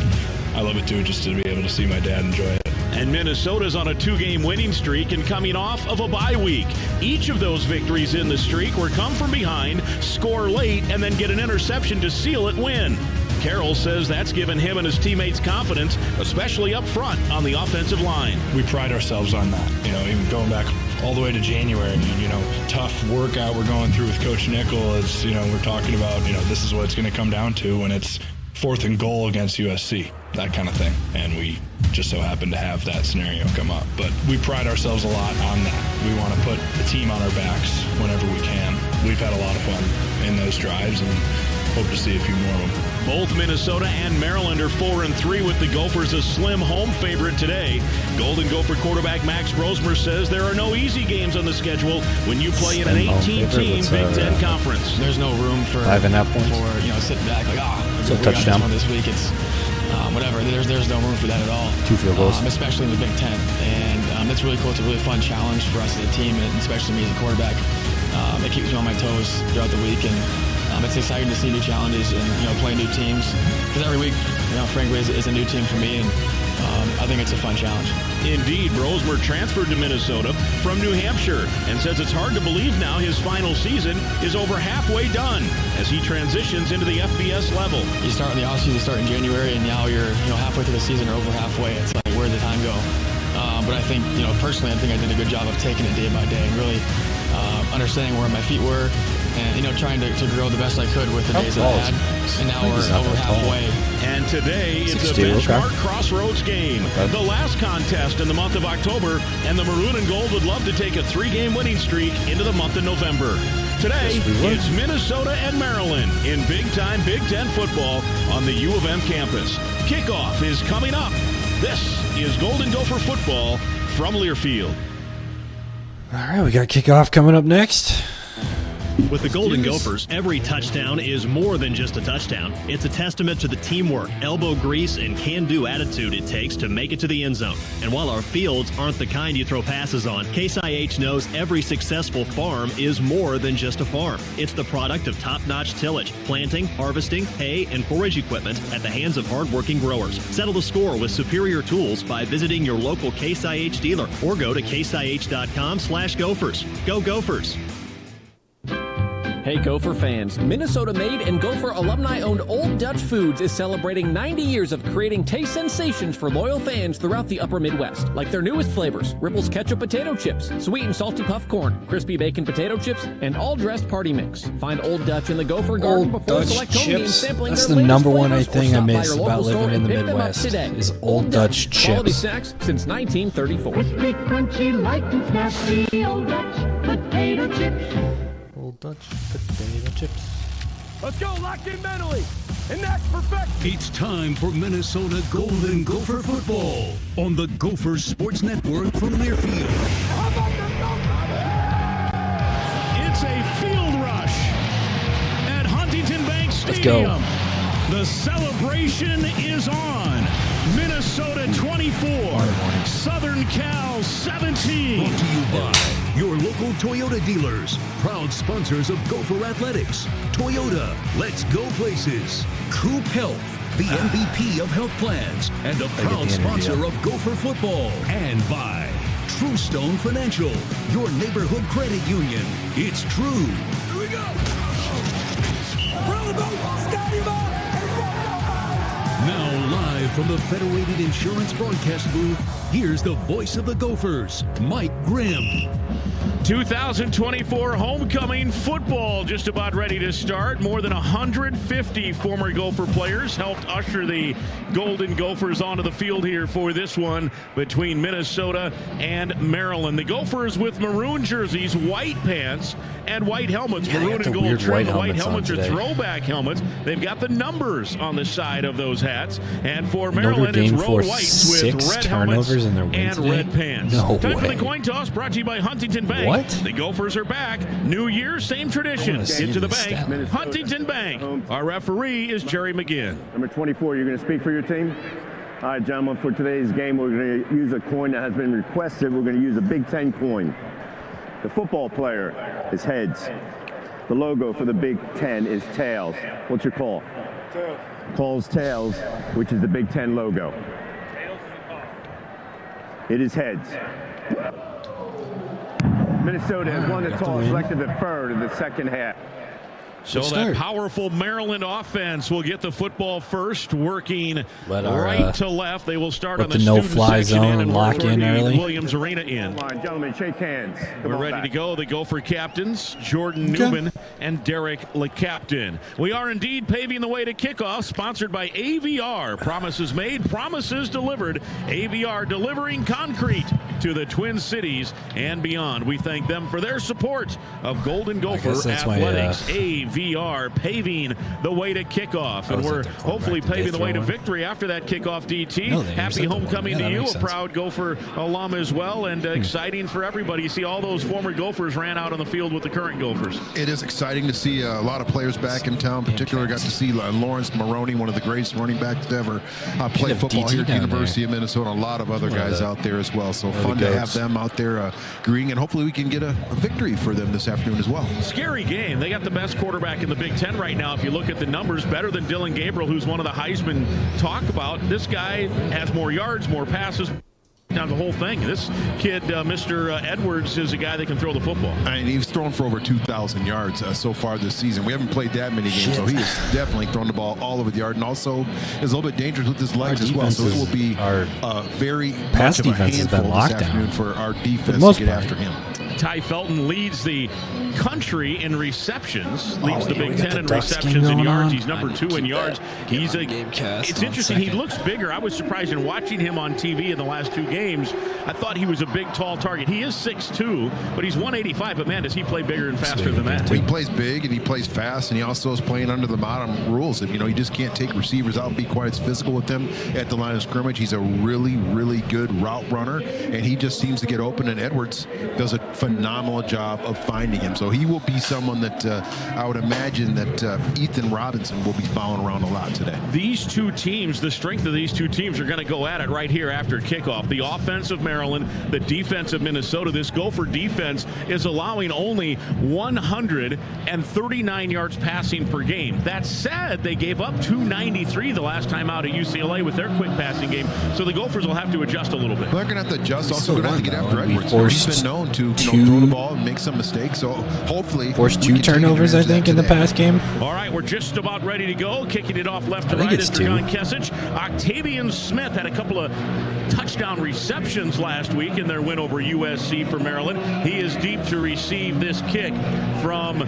Speaker 19: I love it too, just to be able to see my dad enjoy it.
Speaker 1: And Minnesota's on a 2-game winning streak and coming off of a bye week. Each of those victories in the streak were come from behind, score late, and then get an interception to seal it win. Carroll says that's given him and his teammates confidence, especially up front on the offensive line.
Speaker 19: We pride ourselves on that. Even going back all the way to January, tough workout we're going through with Coach Nickel. It's, we're talking about, this is what it's going to come down to when it's 4th and goal against USC, that kind of thing. And we just so happen to have that scenario come up. But we pride ourselves a lot on that. We want to put the team on our backs whenever we can. We've had a lot of fun in those drives and hope to see a few more of them.
Speaker 1: Both Minnesota and Maryland are 4-3 with the Gophers a slim home favorite today. Golden Gopher quarterback Max Brosmer says there are no easy games on the schedule when you play in an 18-team Big Ten conference.
Speaker 20: There's no room for
Speaker 3: 5.5 points.
Speaker 20: For sitting back like
Speaker 3: so touchdown
Speaker 20: this week. It's whatever. There's no room for that at all.
Speaker 3: 2 field goals,
Speaker 20: especially in the Big Ten, and it's really cool. It's a really fun challenge for us as a team, and especially me as a quarterback. It keeps me on my toes throughout the week, and it's exciting to see new challenges and play new teams, because every week, frankly, is a new team for me, and I think it's a fun challenge.
Speaker 1: Indeed, Brosmer transferred to Minnesota from New Hampshire and says it's hard to believe now his final season is over halfway done as he transitions into the FBS level.
Speaker 20: You start in the offseason, start in January, and now you're halfway through the season or over halfway. It's like, where did the time go? But I think, personally, I think I did a good job of taking it day by day and really understanding where my feet were and, trying to grow the best I could with the days that I had. And now we're over halfway.
Speaker 1: And today it's a benchmark crossroads game. The last contest in the month of October, and the Maroon and Gold would love to take a 3-game winning streak into the month of November. Today, it's Minnesota and Maryland in big-time Big Ten football on the U of M campus. Kickoff is coming up. This is Golden Gopher football from Learfield.
Speaker 3: All right, we got kickoff coming up next.
Speaker 21: With the Golden Gophers, every touchdown is more than just a touchdown. It's a testament to the teamwork, elbow grease, and can-do attitude it takes to make it to the end zone. And while our fields aren't the kind you throw passes on, Case IH knows every successful farm is more than just a farm. It's the product of top-notch tillage, planting, harvesting, hay, and forage equipment at the hands of hard-working growers. Settle the score with superior tools by visiting your local Case IH dealer or go to caseih.com/Gophers. Go Gophers!
Speaker 22: Hey Gopher fans, Minnesota-made and Gopher alumni-owned Old Dutch Foods is celebrating 90 years of creating taste sensations for loyal fans throughout the upper Midwest, like their newest flavors, Ripple's Ketchup Potato Chips, Sweet and Salty Puff Corn, Crispy Bacon Potato Chips, and All-Dressed Party Mix. Find Old Dutch in the Gopher Garden before select home games sampling
Speaker 3: That's
Speaker 22: their
Speaker 3: the
Speaker 22: latest
Speaker 3: number one
Speaker 22: flavors,
Speaker 3: thing I miss
Speaker 22: or
Speaker 3: about living in the Midwest is Old Dutch chips.
Speaker 22: Quality snacks since 1934.
Speaker 23: Crispy, crunchy, light and snappy, Old Dutch Potato Chips.
Speaker 3: Old Dutch Potato Chips.
Speaker 24: Let's go, locked in mentally, and that's perfect.
Speaker 10: It's time for Minnesota Golden Gopher football on the Gophers Sports Network from Learfield.
Speaker 1: It's a field rush at Huntington Bank Stadium.
Speaker 3: Let's go.
Speaker 1: The celebration is on. Minnesota 24, Southern Cal 17.
Speaker 10: Brought to you by your local Toyota dealers, proud sponsors of Gopher Athletics. Toyota, let's go places. Coop Health, the MVP of health plans, and a proud sponsor of Gopher football. And by True Stone Financial, your neighborhood credit union. It's true.
Speaker 24: Here we go.
Speaker 10: Now live from the Federated Insurance broadcast booth, here's the voice of the Gophers, Mike Grimm.
Speaker 1: 2024 homecoming football just about ready to start. More than 150 former Gopher players helped usher the Golden Gophers onto the field here for this one between Minnesota and Maryland. The Gophers with maroon jerseys, white pants, and white helmets. Maroon and gold trim. The white helmets are throwback helmets. They've got the numbers on the side of those hats. And for Maryland, it's road whites with red helmets and red pants.
Speaker 3: No
Speaker 1: Time
Speaker 3: way.
Speaker 1: for the coin toss, brought to you by Huntington Bank.
Speaker 3: What?
Speaker 1: The Gophers are back. New Year, same tradition. Into the bank. Huntington Bank. Our referee is Jerry McGinn.
Speaker 25: Number 24, you're going to speak for your team? All right, gentlemen, for today's game, we're going to use a coin that has been requested. We're going to use a Big Ten coin. The football player is heads. The logo for the Big Ten is tails. What's your call? Tails. Calls tails, which is the Big Ten logo. It is heads. Minnesota has won the toss, selected the third in the second half.
Speaker 1: So that powerful Maryland offense will get the football first, working right to left. They will start on the
Speaker 3: no-fly zone and lock in early.
Speaker 1: Williams Arena in.
Speaker 25: Come on, gentlemen, shake hands.
Speaker 1: We're ready to go. The Gopher captains, Jordan Newman and Derek LeCaptain. We are indeed paving the way to kickoff, sponsored by AVR. Promises made, promises delivered. AVR delivering concrete to the Twin Cities and beyond. We thank them for their support of Golden Gopher Athletics. AVR paving the way to kickoff. And we're hopefully paving the way to victory after that kickoff, DT. Happy homecoming to you, a proud Gopher alum as well, and exciting for everybody. You see all those former Gophers ran out on the field with the current Gophers.
Speaker 2: It is exciting to see a lot of players back in town. Particularly got to see Lawrence Maroney, one of the greatest running backs to ever play football here at the University of Minnesota. A lot of other guys out there as well. So fun to have them out there greeting, and hopefully we can get a victory for them this afternoon as well.
Speaker 1: Scary game. They got the best quarterback in the Big Ten right now. If you look at the numbers, better than Dylan Gabriel, who's one of the Heisman talk about. This guy has more yards, more passes. Now the whole thing. This kid, Mr. Edwards, is a guy that can throw the football.
Speaker 2: And he's thrown for over 2,000 yards so far this season. We haven't played that many games, so he has definitely thrown the ball all over the yard, and also is a little bit dangerous with his legs as well. So it will be very
Speaker 3: pass
Speaker 2: much of a
Speaker 3: defense has been
Speaker 2: handful
Speaker 3: locked
Speaker 2: this afternoon
Speaker 3: down
Speaker 2: for our defense to get after him.
Speaker 1: Ty Felton leads the country in receptions, leads the Big Ten in receptions and yards. He's number 2 in yards. It's interesting. He looks bigger. I was surprised in watching him on TV in the last 2 games. I thought he was a big, tall target. He is 6'2", but he's 185. But, man, does he play bigger and faster than that?
Speaker 2: He plays big, and he plays fast, and he also is playing under the modern rules. And, you just can't take receivers out and be quite as physical with them at the line of scrimmage. He's a really, really good route runner, and he just seems to get open, and Edwards does a phenomenal job of finding him. So he will be someone that I would imagine that Ethan Robinson will be following around a lot today.
Speaker 1: These two teams, the strength of these two teams are going to go at it right here after kickoff. The offense of Maryland, the defense of Minnesota. This Gopher defense is allowing only 139 yards passing per game. That said, they gave up 293 the last time out at UCLA with their quick passing game. So the Gophers will have to adjust a little bit.
Speaker 2: They're going to have to adjust. Also, going to have to get after Edwards. He's been known to throw the ball and make some mistakes. So hopefully
Speaker 3: forced 2 turnovers, I think, in the past game.
Speaker 1: All right, we're just about ready to go. Kicking it off left to right is Dragon Kesich. Octavian Smith had a couple of touchdown receptions last week in their win over USC for Maryland. He is deep to receive this kick from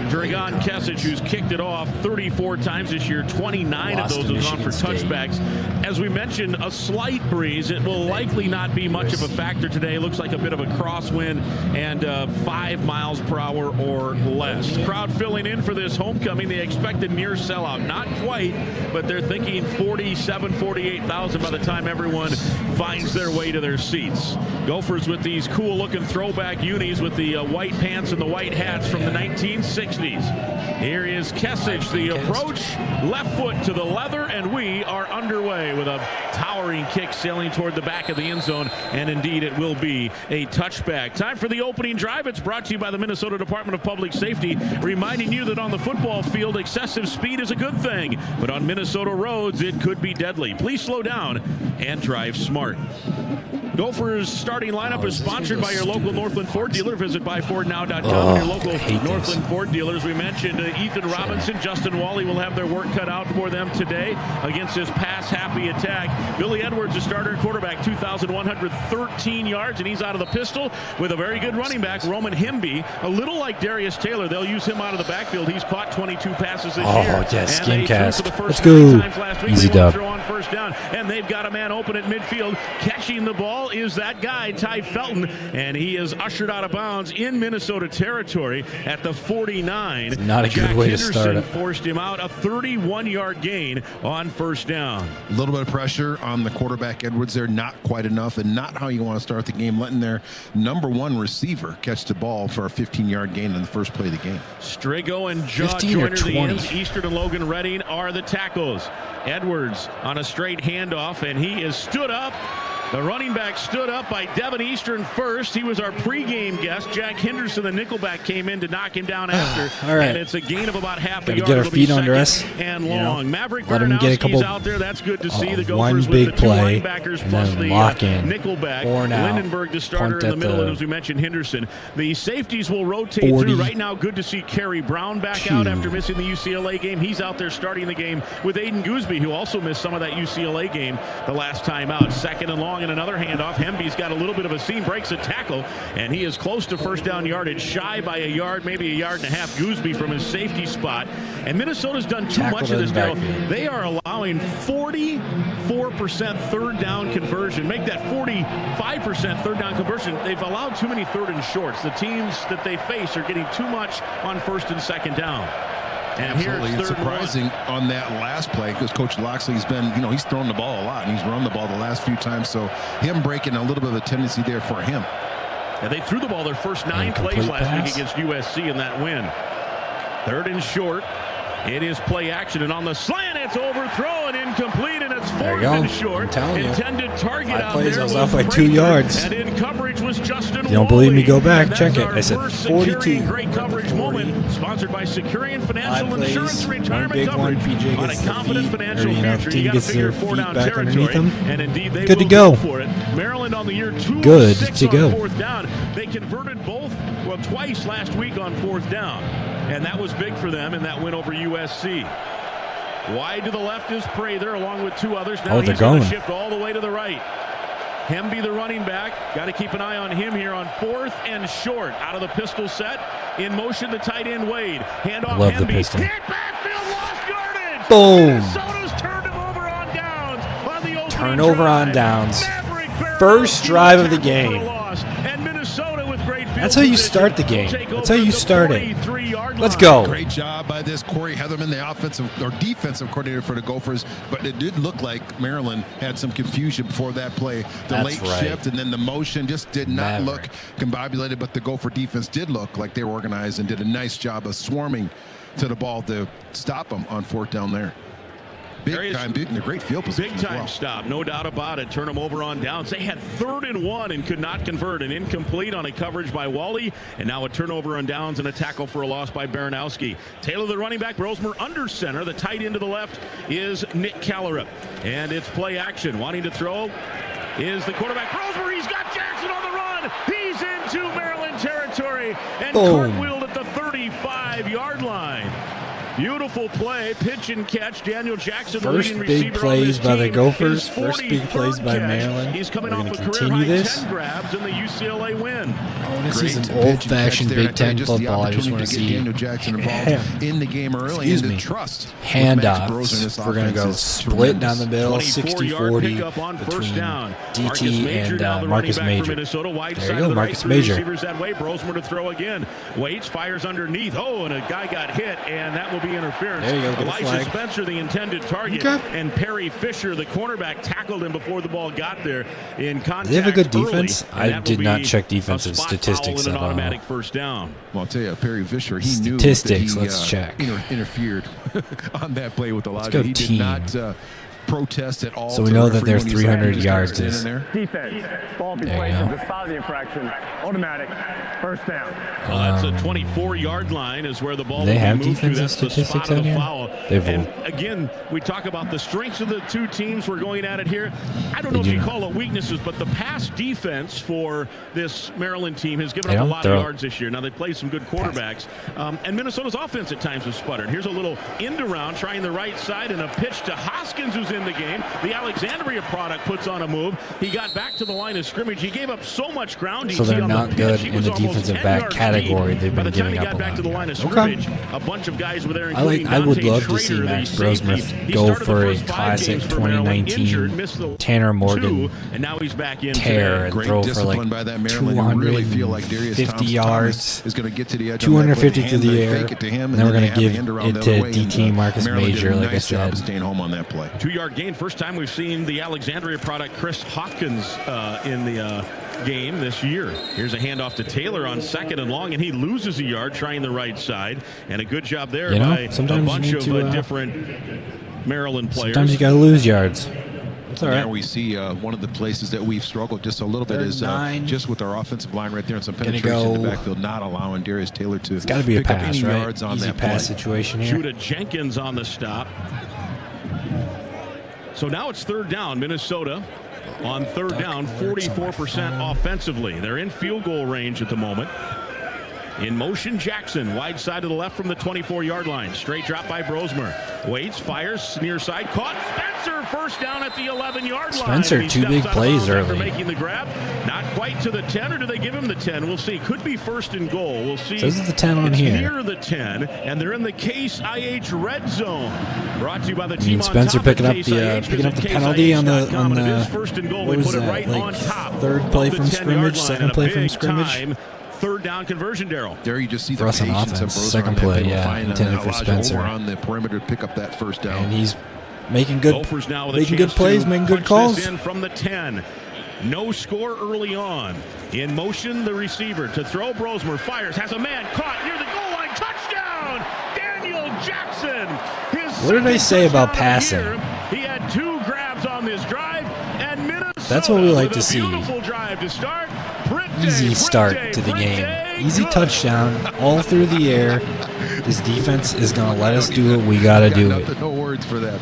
Speaker 1: Dragon Kesich, who's kicked it off 34 times this year. 29 of those have gone for touchbacks. As we mentioned, a slight breeze. It will likely not be much of a factor today. Looks like a bit of a crosswind and 5 miles per hour or less. Crowd filling in for this homecoming. They expect a near sellout. Not quite, but they're thinking 47,000, 48,000 by the time everyone finds their way to their seats. Gophers with these cool-looking throwback unis with the white pants and the white hats from the 1960s. Here is Kesich, the approach, left foot to the leather, and we are underway with a towering kick sailing toward the back of the end zone, and indeed it will be a touchback. Time for the opening drive. It's brought to you by the Minnesota Department of Public Safety, reminding you that on the football field, excessive speed is a good thing, but on Minnesota roads, it could be deadly. Please slow down and drive smart. Gophers starting lineup is sponsored by your local Northland Ford dealer. Visit buyfordnow.com and your local Northland Ford dealers. We mentioned Ethan Robinson, Justin Wally will have their work cut out for them today against this pass-happy attack. Billy Edwards, the starter quarterback, 2,113 yards, and he's out of the pistol with a very good running back, Roman Himby. A little like Darius Taylor. They'll use him out of the backfield. He's caught 22 passes this year.
Speaker 3: Oh, yes, Gamecast.
Speaker 1: Let's
Speaker 3: go. Easy dub.
Speaker 1: Throw on first down, and they've got a man open at midfield. Catching the ball is that guy, Ty Felton, and he is ushered out of bounds in Minnesota territory at the 49.
Speaker 3: Not a good way to start it.
Speaker 1: Forced him out, a 31-yard gain on first down.
Speaker 2: A little bit of pressure on the quarterback Edwards there, not quite enough, and not how you want to start the game, letting their number 1 receiver catch the ball for a 15-yard gain in the first play of the game.
Speaker 1: Strigo and Judd join the ends. Eastern and Logan Redding are the tackles. Edwards on a straight handoff, and he is stood up The running back stood up by Devin Eastern first. He was our pregame guest. Jack Henderson, the nickelback, came in to knock him down after.
Speaker 3: All right.
Speaker 1: And it's a gain of about half a yard.
Speaker 3: Get our feet under us.
Speaker 1: And long. Maverick
Speaker 3: Let him get a couple.
Speaker 1: out there. That's good to see. The
Speaker 3: one
Speaker 1: Gophers
Speaker 3: big
Speaker 1: with the two
Speaker 3: play,
Speaker 1: linebackers
Speaker 3: and
Speaker 1: plus
Speaker 3: then
Speaker 1: the
Speaker 3: lock in.
Speaker 1: nickelback. Lindenberg, the starter in the middle, and as we mentioned, Henderson. The safeties will rotate through. Right now, good to see Kerry Brown back out after missing the UCLA game. He's out there starting the game with Aiden Gooseby, who also missed some of that UCLA game the last time out. Second and long and another handoff. Hemby's got a little bit of a seam, breaks a tackle, and he is close to first down yardage, shy by a yard, maybe a yard and a half. Gooseby from his safety spot. And Minnesota's done too much of this, Daryl. They are allowing 44% third down conversion. Make that 45% third down conversion. They've allowed too many third and shorts. The teams that they face are getting too much on first and second down. And
Speaker 2: absolutely, it's surprising on that last play because Coach Loxley's been, he's thrown the ball a lot and he's run the ball the last few times. So him breaking a little bit of a tendency there for him.
Speaker 1: And they threw the ball their first 9 plays last week against USC in that win. Third and short. It is play action, and on the slant, it's overthrown, incomplete, and it's fourth and short. Intended target out there.
Speaker 3: I was off by 2 yards.
Speaker 1: And in coverage was Justin
Speaker 3: You don't believe me? Go back, check it.
Speaker 1: I
Speaker 3: said 42.
Speaker 1: Great coverage moment, sponsored by Securian Financial Insurance Retirement Coverage. On a confident financial future, you got to figure 4-down territory, and indeed they will go for it. Maryland on the year 2-6 on fourth down. They converted twice last week on fourth down. And that was big for them in that win over USC. Wide to the left is Prather along with 2 others. Now he's going to shift all the way to the right. Hemby, the running back. Got to keep an eye on him here on fourth and short. Out of the pistol set. In motion, the tight end Wade. Handoff Hemby.
Speaker 3: The pistol.
Speaker 1: Hit backfield, lost yardage.
Speaker 3: Boom.
Speaker 1: Minnesota's turned him over on downs. On the opening
Speaker 3: Turnover
Speaker 1: drive.
Speaker 3: on downs. First drive of the game. That's how you start the game. That's how you start it. Let's go.
Speaker 2: Great job by this Corey Heatherman, the offensive or defensive coordinator for the Gophers. But it did look like Maryland had some confusion before that play. The late shift and then the motion just did not look combobulated. But the Gopher defense did look like they were organized and did a nice job of swarming to the ball to stop them on fourth down there. Big time, in a great field position.
Speaker 1: Big time stop, no doubt about it. Turn them over on downs. They had 3rd and 1 and could not convert. An incomplete on a coverage by Wally, and now a turnover on downs and a tackle for a loss by Baranowski. Taylor, the running back, Rosemer under center. The tight end to the left is Nick Callerup, and it's play action. Wanting to throw is the quarterback Rosemer. He's got Jackson on the run. He's into Maryland territory and cartwheeled at the 35-yard line. Beautiful play, pitch and catch. Daniel Jackson, the leading receiver.
Speaker 3: First big plays by the Gophers.
Speaker 1: First
Speaker 3: big plays by Maryland.
Speaker 1: He's coming off a career-high 10 grabs in the UCLA win.
Speaker 3: Oh, this is an old-fashioned Big Ten football. I just want to see
Speaker 2: Daniel Jackson involved in the game early and the trust.
Speaker 3: Handoffs. We're going to go split down the middle, 60-40 between DT and Marcus Major. There you go, Marcus Major.
Speaker 1: Receivers that way. Brosmer to throw again. Waits, fires underneath. Oh, and a guy got hit, and that will be interference.
Speaker 3: There you go,
Speaker 1: Elijah Spencer, the intended target, and Perry Fisher, the cornerback, tackled him before the ball got there in contact.
Speaker 3: Do they have a good defense?
Speaker 1: Early,
Speaker 3: I did not check defensive statistics
Speaker 1: at all. Automatic first down.
Speaker 2: Well, I'll tell you, Perry Fisher, he
Speaker 3: knew
Speaker 2: that he
Speaker 3: let's check.
Speaker 2: Interfered on that play with Elijah. He did not protest at all.
Speaker 3: So we know that there's 300 yards.
Speaker 25: Defense. Ball be played for dispositive infraction. Automatic. First down.
Speaker 1: Well, that's a 24-yard line is where the ball will
Speaker 3: be
Speaker 1: moved
Speaker 3: to.
Speaker 1: That's the spot of the foul.
Speaker 3: And
Speaker 1: again, we talk about the strengths of the two teams. We're going at it here. I don't know if you call it weaknesses, but the pass defense for this Maryland team has given up a lot of yards this year. Now, they play some good quarterbacks. And Minnesota's offense at times has sputtered. Here's a little end around, trying the right side, and a pitch to Hoskins, who's in the game. The Alexandria product puts on a move. He got back to the line of scrimmage. He gave up so much ground.
Speaker 3: So they're not good in the defensive back category. They've been giving up a lot.
Speaker 1: To the line of scrimmage, a bunch of guys were there.
Speaker 3: I would love to see Max Brosmer go for a classic 2019 Tanner Morgan
Speaker 1: and now he's back in
Speaker 3: tear and throw for like 250 yards,
Speaker 2: is going to get to the edge
Speaker 3: 250 through the air, and then we're going to give it to DT Marcus Major, like I said.
Speaker 2: Staying home on that play.
Speaker 1: 2-yard gain. First time we've seen the Alexandria product Chris Hawkins in the game this year. Here's a handoff to Taylor on 2nd and long, and he loses a yard trying the right side. And a good job there by a bunch of different Maryland players.
Speaker 3: Sometimes you got to lose yards.
Speaker 2: And there we see one of the places that we've struggled just a little bit is just with our offensive line right there and some penetration in the backfield, not allowing Darius Taylor to pick up any yards on that
Speaker 3: pass
Speaker 2: play.
Speaker 3: situation here.
Speaker 1: Judah Jenkins on the stop. So now it's third down. Minnesota on third down, 44% offensively. They're in field goal range at the moment. In motion, Jackson, wide side to the left from the 24-yard line. Straight drop by Brosmer. Waits, fires, near side, caught. Spencer, first down at the 11-yard line.
Speaker 3: Spencer, two big plays early.
Speaker 1: After making the grab. Not quite to the 10, or do they give him the 10? We'll see. Could be first and goal. We'll see.
Speaker 3: Says it's the 10 on here.
Speaker 1: Near the 10, and they're in the Case IH red zone. Brought to you by the team
Speaker 3: Spencer
Speaker 1: on top
Speaker 3: picking up the penalty on the
Speaker 1: first and goal.
Speaker 3: what was
Speaker 1: Put it
Speaker 3: that,
Speaker 1: right
Speaker 3: like
Speaker 1: on top
Speaker 3: third play from scrimmage, second play from scrimmage.
Speaker 1: Third down conversion, Daryl.
Speaker 2: There you just see the
Speaker 3: Russ on
Speaker 2: patience of
Speaker 3: offense.
Speaker 2: Brosmer
Speaker 3: Second
Speaker 2: on that
Speaker 3: play,
Speaker 2: big
Speaker 3: yeah,
Speaker 2: find,
Speaker 3: intended for
Speaker 2: Elijah
Speaker 3: Spencer.
Speaker 2: Over on the perimeter to pick up that first down.
Speaker 3: And he's making good,
Speaker 1: Gophers now with
Speaker 3: making
Speaker 1: a
Speaker 3: good
Speaker 1: chance
Speaker 3: plays,
Speaker 1: to
Speaker 3: making good
Speaker 1: punch
Speaker 3: calls.
Speaker 1: this in from the 10. No score early on. In motion, the receiver to throw. Brosmer fires, has a man caught near the goal line. Touchdown, Daniel Jackson.
Speaker 3: What did I say about passing?
Speaker 1: He had 2 grabs on this drive, and Minnesota.
Speaker 3: That's what we like to see.
Speaker 1: Drive to start.
Speaker 3: Easy start to the game. Easy touchdown, all through the air. This defense is going to let us do what we got to do.
Speaker 2: No words for that.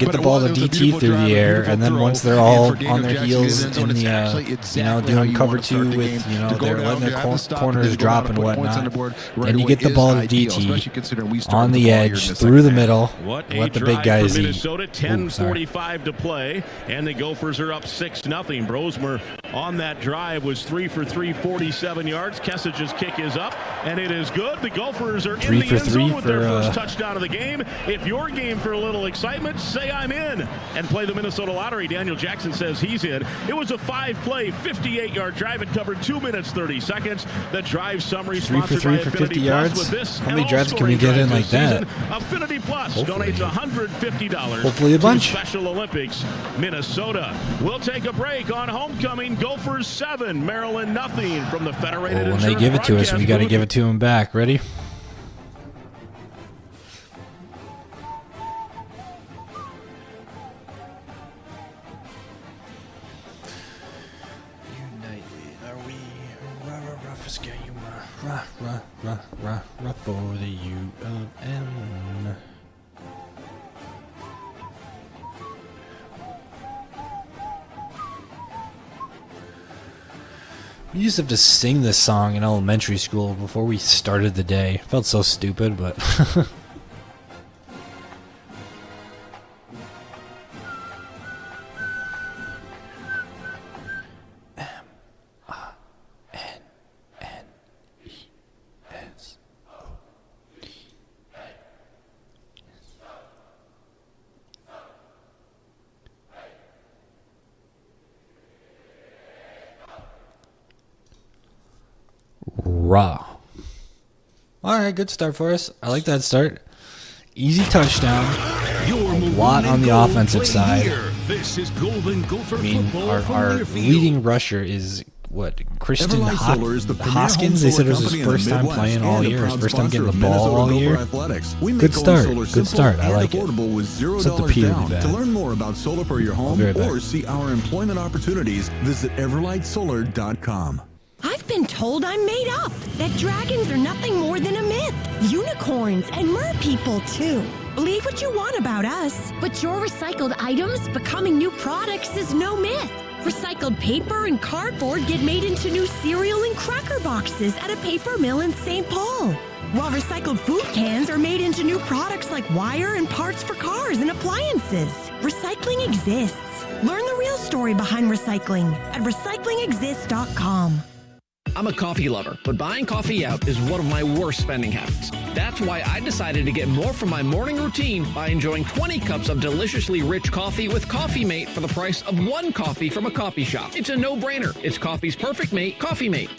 Speaker 3: Get the ball to DT through the air, and then once they're all on their heels in the, doing cover 2 with, they're letting their corners drop and whatnot, then you get the ball to DT on the edge, through the middle, let the big guys eat.
Speaker 1: Minnesota, 10:45 to play, and the Gophers are up 6-0. Brosmer on that drive was 3 for 3, 47 yards. Kessage's kick is up, and it is good. The Gophers are in the end zone with their first touchdown of the game. If your game for a little excitement, say I'm in and play the Minnesota Lottery. Daniel Jackson says he's in. It was a 5-play, 58-yard drive. It covered 2 minutes, 30 seconds. The drive summary
Speaker 3: 3 for 3 for 50 yards. How many drives can we get in like that?
Speaker 1: Affinity Plus donates $150.
Speaker 3: Hopefully a bunch.
Speaker 1: To Special Olympics. Minnesota. We'll take a break on homecoming. Gophers 7, Maryland nothing from the Federated.
Speaker 3: When they give it to us, we got to give it to them back. Ready? For the U of M. We used to have to sing this song in elementary school before we started the day. It felt so stupid, but raw. All right, good start for us. I like that start. Easy touchdown. A lot on the offensive side.
Speaker 10: This is Golden Gopher
Speaker 3: I mean, our leading rusher is what? Christian Hoskins. They said it was his first time playing all year. His first time getting the ball all year. Good start. Good start. I like it. Except the P would be bad.
Speaker 14: To learn more about solar for your home or see our employment opportunities, visit everlightsolar.com.
Speaker 5: I've been told I'm made up, that dragons are nothing more than a myth. Unicorns and merpeople, too. Believe what you want about us.
Speaker 6: But your recycled items becoming new products is no myth. Recycled paper and cardboard get made into new cereal and cracker boxes at a paper mill in St. Paul.
Speaker 5: While recycled food cans are made into new products like wire and parts for cars and appliances. Recycling exists. Learn the real story behind recycling at recyclingexist.com.
Speaker 22: I'm a coffee lover, but buying coffee out is one of my worst spending habits. That's why I decided to get more from my morning routine by enjoying 20 cups of deliciously rich coffee with Coffee Mate for the price of 1 coffee from a coffee shop. It's a no-brainer. It's coffee's perfect mate, Coffee Mate.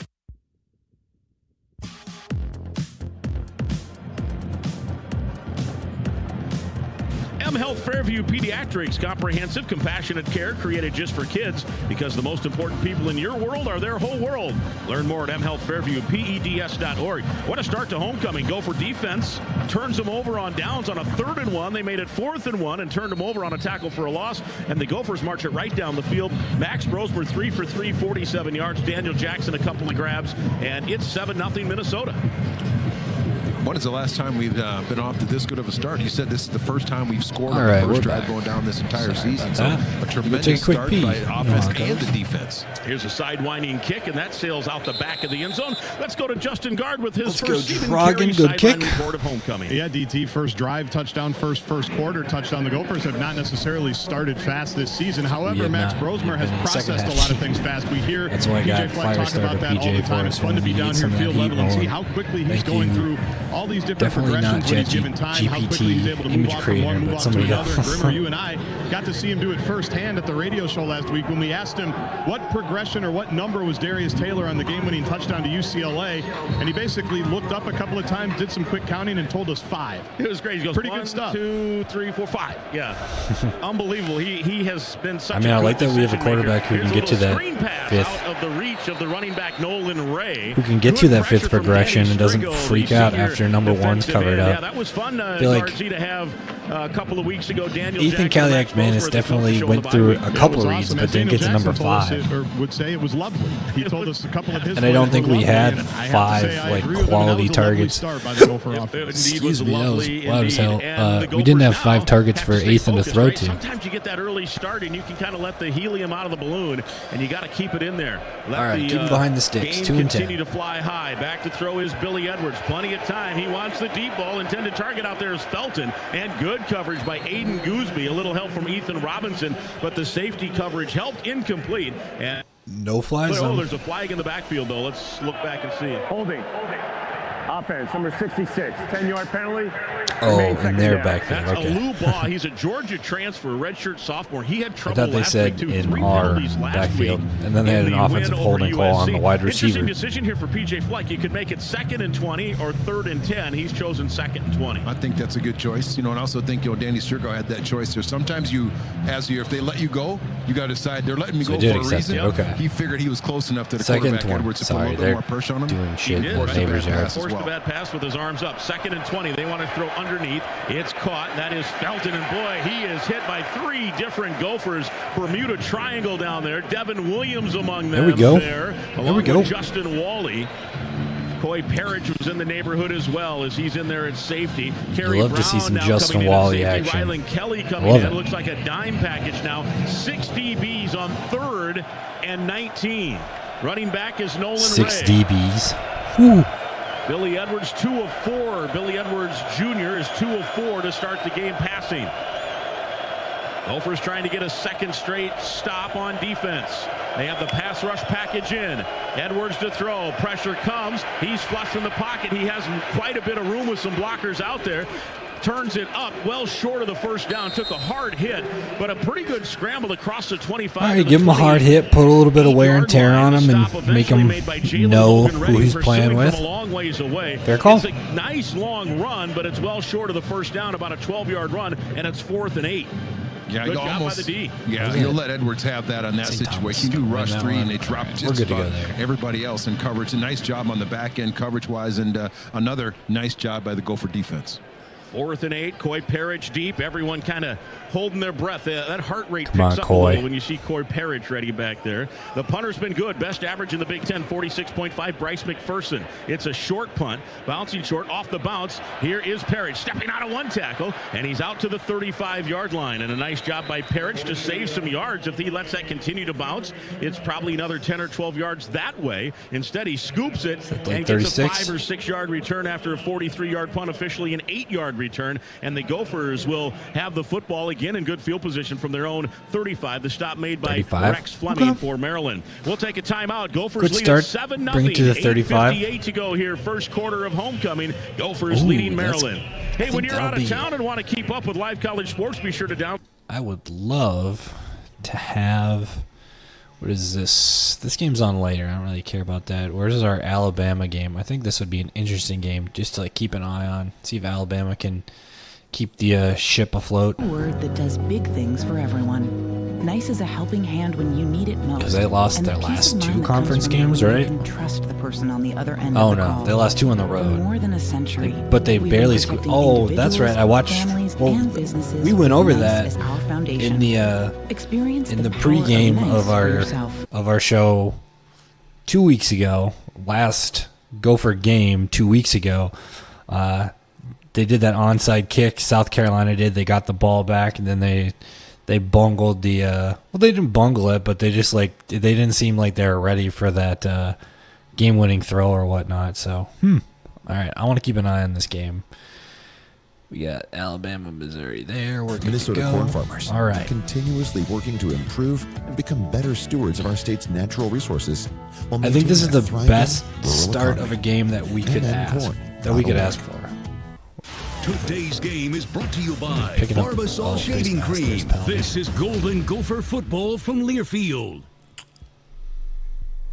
Speaker 1: Health Fairview Pediatrics, comprehensive, compassionate care created just for kids, because the most important people in your world are their whole world. Learn more at mhealthfairviewpeds.org. What a start to homecoming. Gopher defense turns them over on downs on a 3rd and 1. They made it 4th and 1 and turned them over on a tackle for a loss. And the Gophers march it right down the field. Max Brosmer 3 for 3, 47 yards. Daniel Jackson a couple of grabs. And it's 7-0 Minnesota.
Speaker 2: When is the last time we've been off to this good of a start? You said this is the first time we've scored
Speaker 3: All
Speaker 2: on
Speaker 3: right,
Speaker 2: the first
Speaker 3: we're
Speaker 2: drive
Speaker 3: back.
Speaker 2: going down this entire season. So
Speaker 3: that.
Speaker 2: a tremendous
Speaker 3: quick
Speaker 2: start
Speaker 3: pee.
Speaker 2: by
Speaker 3: You know
Speaker 2: offense
Speaker 3: how it
Speaker 2: and
Speaker 3: goes.
Speaker 2: the defense.
Speaker 1: Here's a sidewinding kick, and that sails out the back of the end zone. Let's go to Justin Guard with his
Speaker 3: Let's
Speaker 1: first
Speaker 3: go,
Speaker 1: Stephen
Speaker 3: Dragon.
Speaker 1: Carey
Speaker 3: Good
Speaker 1: sideline
Speaker 3: kick.
Speaker 1: report of homecoming.
Speaker 8: Yeah, DT, first drive, touchdown, first quarter, touchdown. The Gophers have not necessarily started fast this season. However, Max Brosmer has processed a lot of things fast. We hear
Speaker 3: That's why I got
Speaker 8: PJ Fleck talk
Speaker 3: Firestarter
Speaker 8: about that all the
Speaker 3: PJ
Speaker 8: time.
Speaker 3: for
Speaker 8: It's
Speaker 3: us
Speaker 8: fun to
Speaker 3: when
Speaker 8: be
Speaker 3: we
Speaker 8: down
Speaker 3: need
Speaker 8: here
Speaker 3: some of that
Speaker 8: field
Speaker 3: heat
Speaker 8: level and see
Speaker 3: rolling.
Speaker 8: how quickly he's
Speaker 3: Thank
Speaker 8: going
Speaker 3: you.
Speaker 8: through all these different
Speaker 3: Definitely not
Speaker 8: progressions when he's given time, how quickly he's able to move
Speaker 3: image
Speaker 8: off from
Speaker 3: creator,
Speaker 8: one, move
Speaker 3: but
Speaker 8: off to
Speaker 3: somebody
Speaker 8: another. And
Speaker 3: else.
Speaker 8: Grimmer, you and I got to see him do it firsthand at the radio show last week when we asked him what progression or what number was Darius Taylor on the game-winning touchdown to UCLA, and he basically looked up a couple of times, did some quick counting, and told us 5.
Speaker 1: It was great. He goes,
Speaker 8: pretty
Speaker 1: 1,
Speaker 8: good stuff.
Speaker 1: 2, 3, 4, 5. Yeah. Unbelievable. He has been such
Speaker 3: I mean,
Speaker 1: a
Speaker 3: I
Speaker 1: good
Speaker 3: like that we have a
Speaker 1: decision
Speaker 3: quarterback
Speaker 1: maker.
Speaker 3: who can
Speaker 1: Here's a
Speaker 3: get to
Speaker 1: little
Speaker 3: that
Speaker 1: screen pass
Speaker 3: 5th.
Speaker 1: out of the reach of the running back Nolan Ray.
Speaker 3: Who can get
Speaker 1: Good
Speaker 3: to that
Speaker 1: pressure
Speaker 3: 5th
Speaker 1: from
Speaker 3: progression
Speaker 1: Danny
Speaker 3: and doesn't
Speaker 1: Strigo,
Speaker 3: freak
Speaker 1: the
Speaker 3: out
Speaker 1: senior
Speaker 3: after number 1's
Speaker 1: defensive
Speaker 3: covered
Speaker 1: end.
Speaker 3: up.
Speaker 1: Yeah, that was fun,
Speaker 3: I feel like
Speaker 1: Garzi, to have a couple of weeks ago. Daniel
Speaker 3: Ethan
Speaker 1: Jackson, Max
Speaker 3: Kaliak, man,
Speaker 1: Brosmer
Speaker 3: has
Speaker 1: at the
Speaker 3: definitely
Speaker 1: show
Speaker 3: went
Speaker 1: the
Speaker 3: through
Speaker 1: bye
Speaker 3: a
Speaker 1: week.
Speaker 3: couple
Speaker 8: It
Speaker 3: of
Speaker 8: was
Speaker 3: reads,
Speaker 8: awesome.
Speaker 3: but
Speaker 8: As
Speaker 3: didn't
Speaker 8: Daniel
Speaker 3: get to number
Speaker 8: Jackson told us
Speaker 3: 5.
Speaker 8: or would say it was lovely. He told us a couple of his
Speaker 3: And I don't
Speaker 8: plays
Speaker 3: think
Speaker 8: were
Speaker 3: we
Speaker 8: lovely,
Speaker 3: had
Speaker 8: and I have to
Speaker 3: 5
Speaker 8: say I
Speaker 3: like
Speaker 8: agree with him.
Speaker 3: quality
Speaker 8: That was a lovely
Speaker 3: targets.
Speaker 8: start by the Gopher offense.
Speaker 3: Excuse me, that was loud as hell.
Speaker 1: indeed. And the
Speaker 3: We didn't have
Speaker 1: Gophers
Speaker 3: 5
Speaker 1: now
Speaker 3: targets
Speaker 1: have
Speaker 3: for
Speaker 1: to stay
Speaker 3: Ethan to
Speaker 1: focused,
Speaker 3: throw
Speaker 1: right?
Speaker 3: to.
Speaker 1: Sometimes you get that early start and you can kind of let the helium out of the balloon, and you got to keep it in there. Let
Speaker 3: All right,
Speaker 1: the,
Speaker 3: keep him behind the sticks.
Speaker 1: game
Speaker 3: 2 and 10.
Speaker 1: continue to fly high. Back to throw is Billy Edwards. Plenty of time. He wants the deep ball. Intended target out there is Felton, and good coverage by Aiden Gooseby. A little help from Ethan Robinson, but the safety coverage helped incomplete. And
Speaker 3: no fly zone.
Speaker 1: there's a flag in the backfield, though. Let's look back and see it.
Speaker 25: Holding. Offense, number 66, 10-yard penalty.
Speaker 3: Oh,
Speaker 25: Remain
Speaker 3: and
Speaker 25: second
Speaker 3: they're
Speaker 25: down.
Speaker 3: back there.
Speaker 1: That's
Speaker 3: Okay.
Speaker 1: Alou Baugh. He's a Georgia transfer, redshirt sophomore. He had
Speaker 3: I
Speaker 1: trouble
Speaker 3: thought they
Speaker 1: last
Speaker 3: said
Speaker 1: week, too.
Speaker 3: in
Speaker 1: 3
Speaker 3: our
Speaker 1: penalties last
Speaker 3: backfield,
Speaker 1: week
Speaker 3: and then they had
Speaker 1: in
Speaker 3: an
Speaker 1: the
Speaker 3: offensive
Speaker 1: win
Speaker 3: holding
Speaker 1: over
Speaker 3: call on the
Speaker 1: USC.
Speaker 3: wide receiver.
Speaker 1: Interesting decision here for PJ Fleck. You could make it 2nd and 20 or 3rd and 10. He's chosen 2nd and 20.
Speaker 2: I think that's a good choice, and I also think Danny Strigo had that choice there. Sometimes if they let you go, you got to decide they're letting me
Speaker 3: So
Speaker 2: go
Speaker 3: he did
Speaker 2: for a
Speaker 3: accept
Speaker 2: reason.
Speaker 3: it, okay.
Speaker 2: He figured he was close enough to the
Speaker 3: 2nd and
Speaker 2: quarterback
Speaker 3: 20.
Speaker 2: Edwards to put a
Speaker 3: Sorry,
Speaker 2: little bit
Speaker 3: they're
Speaker 2: more pressure on him.
Speaker 3: doing shit
Speaker 1: did.
Speaker 3: in
Speaker 1: Forced a
Speaker 3: neighbors'
Speaker 1: bad
Speaker 3: yard.
Speaker 1: pass, forced a bad pass with his arms up. 2nd and 20. They want to throw underneath. It's caught. That is Felton, and boy, he is hit by 3 different Gophers. Bermuda Triangle down there. Devin Williams among them.
Speaker 3: There we go.
Speaker 1: Along
Speaker 3: we go.
Speaker 1: with Justin Wally. Coy Parrish was in the neighborhood as well as he's in there at safety. Kerry
Speaker 3: love
Speaker 1: Brown
Speaker 3: to see some
Speaker 1: now
Speaker 3: Justin
Speaker 1: coming in at
Speaker 3: Wally
Speaker 1: safety.
Speaker 3: action.
Speaker 1: Rylan Kelly coming
Speaker 3: Love
Speaker 1: in.
Speaker 3: it.
Speaker 1: Looks like a dime package now. 6 DBs on 3rd and 19. Running back is Nolan
Speaker 3: 6
Speaker 1: Ray.
Speaker 3: DBs. Whew.
Speaker 1: Billy Edwards 2 of 4. Billy Edwards Jr. is 2 of 4 to start the game passing. Gophers trying to get a 2nd straight stop on defense. They have the pass rush package in. Edwards to throw. Pressure comes. He's flush from the pocket. He has quite a bit of room with some blockers out there. Turns it up well short of the first down. Took a hard hit, but a pretty good scramble across the 25.
Speaker 3: All right, give him a hard hit, put a little bit of wear and tear on him, and make him know who he's playing with.
Speaker 1: A long ways away.
Speaker 3: Fair call.
Speaker 1: It's a nice long run, but it's well short of the first down, about a 12-yard run, and it's 4th and 8.
Speaker 2: Yeah,
Speaker 1: Good
Speaker 2: you
Speaker 1: job
Speaker 2: almost,
Speaker 1: by the D.
Speaker 2: Yeah, you'll let Edwards have that on that situation. You do rush 3 and they drop just about everybody else in coverage. A nice job on the back end coverage-wise, and another nice job by the Gopher defense.
Speaker 1: 4th and 8. Coy Parrish deep. Everyone kind of holding their breath. That heart rate
Speaker 3: Come
Speaker 1: picks
Speaker 3: on,
Speaker 1: up
Speaker 3: Coy.
Speaker 1: a little when you see Coy Parrish ready back there. The punter's been good. Best average in the Big Ten, 46.5. Bryce McPherson. It's a short punt. Bouncing short off the bounce. Here is Parrish stepping out of one tackle, and he's out to the 35-yard line. And a nice job by Parrish to save some yards. If he lets that continue to bounce, it's probably another 10 or 12 yards that way. Instead, he scoops it and gets a 5 or 6 yard return after a 43-yard punt, officially an 8-yard return. And the Gophers will have the football again in good field position from their own 35. The stop made by
Speaker 3: 35.
Speaker 1: Rex Fleming for Maryland. We'll take a timeout. Gophers
Speaker 3: Good
Speaker 1: lead
Speaker 3: start.
Speaker 1: at 7-0.
Speaker 3: Bring it to the 35.
Speaker 1: 8:58 to go here. First quarter of homecoming. Gophers leading Maryland. Hey, when you're out of town and want to keep up with live college sports, be sure to download.
Speaker 3: I would love to have. What is this? This game's on later. I don't really care about that. Where's our Alabama game? I think this would be an interesting game just to keep an eye on. See if Alabama can keep the ship afloat.
Speaker 9: A word that does big things for everyone. Nice is a helping hand when you need it most.
Speaker 3: Because they lost their last 2 conference games, right?
Speaker 9: Trust the person on the other end
Speaker 3: Oh
Speaker 9: of the
Speaker 3: no,
Speaker 9: call.
Speaker 3: they lost 2 on the road.
Speaker 9: For more than a century.
Speaker 3: But they barely scored. Oh, that's right. I watched. Well, we went over that in the pregame of our show 2 weeks ago. Last Gopher game 2 weeks ago. They did that onside kick. South Carolina did. They got the ball back, and then they bungled the well, they didn't bungle it, but they just they didn't seem like they were ready for that game-winning throw or whatnot. So all right, I want to keep an eye on this game. We got Alabama, Missouri there. We're good
Speaker 11: Minnesota
Speaker 3: to go.
Speaker 11: corn farmers
Speaker 3: All right,
Speaker 11: continuously working to improve and become better stewards of our state's natural resources.
Speaker 3: I think this is the best start of a game that we could ask for.
Speaker 10: Today's game is brought to you by
Speaker 3: Picking up
Speaker 10: Barbasol
Speaker 3: all
Speaker 10: Shaving
Speaker 3: face masters
Speaker 10: Cream.
Speaker 3: penalty.
Speaker 10: This is Golden Gopher football from Learfield.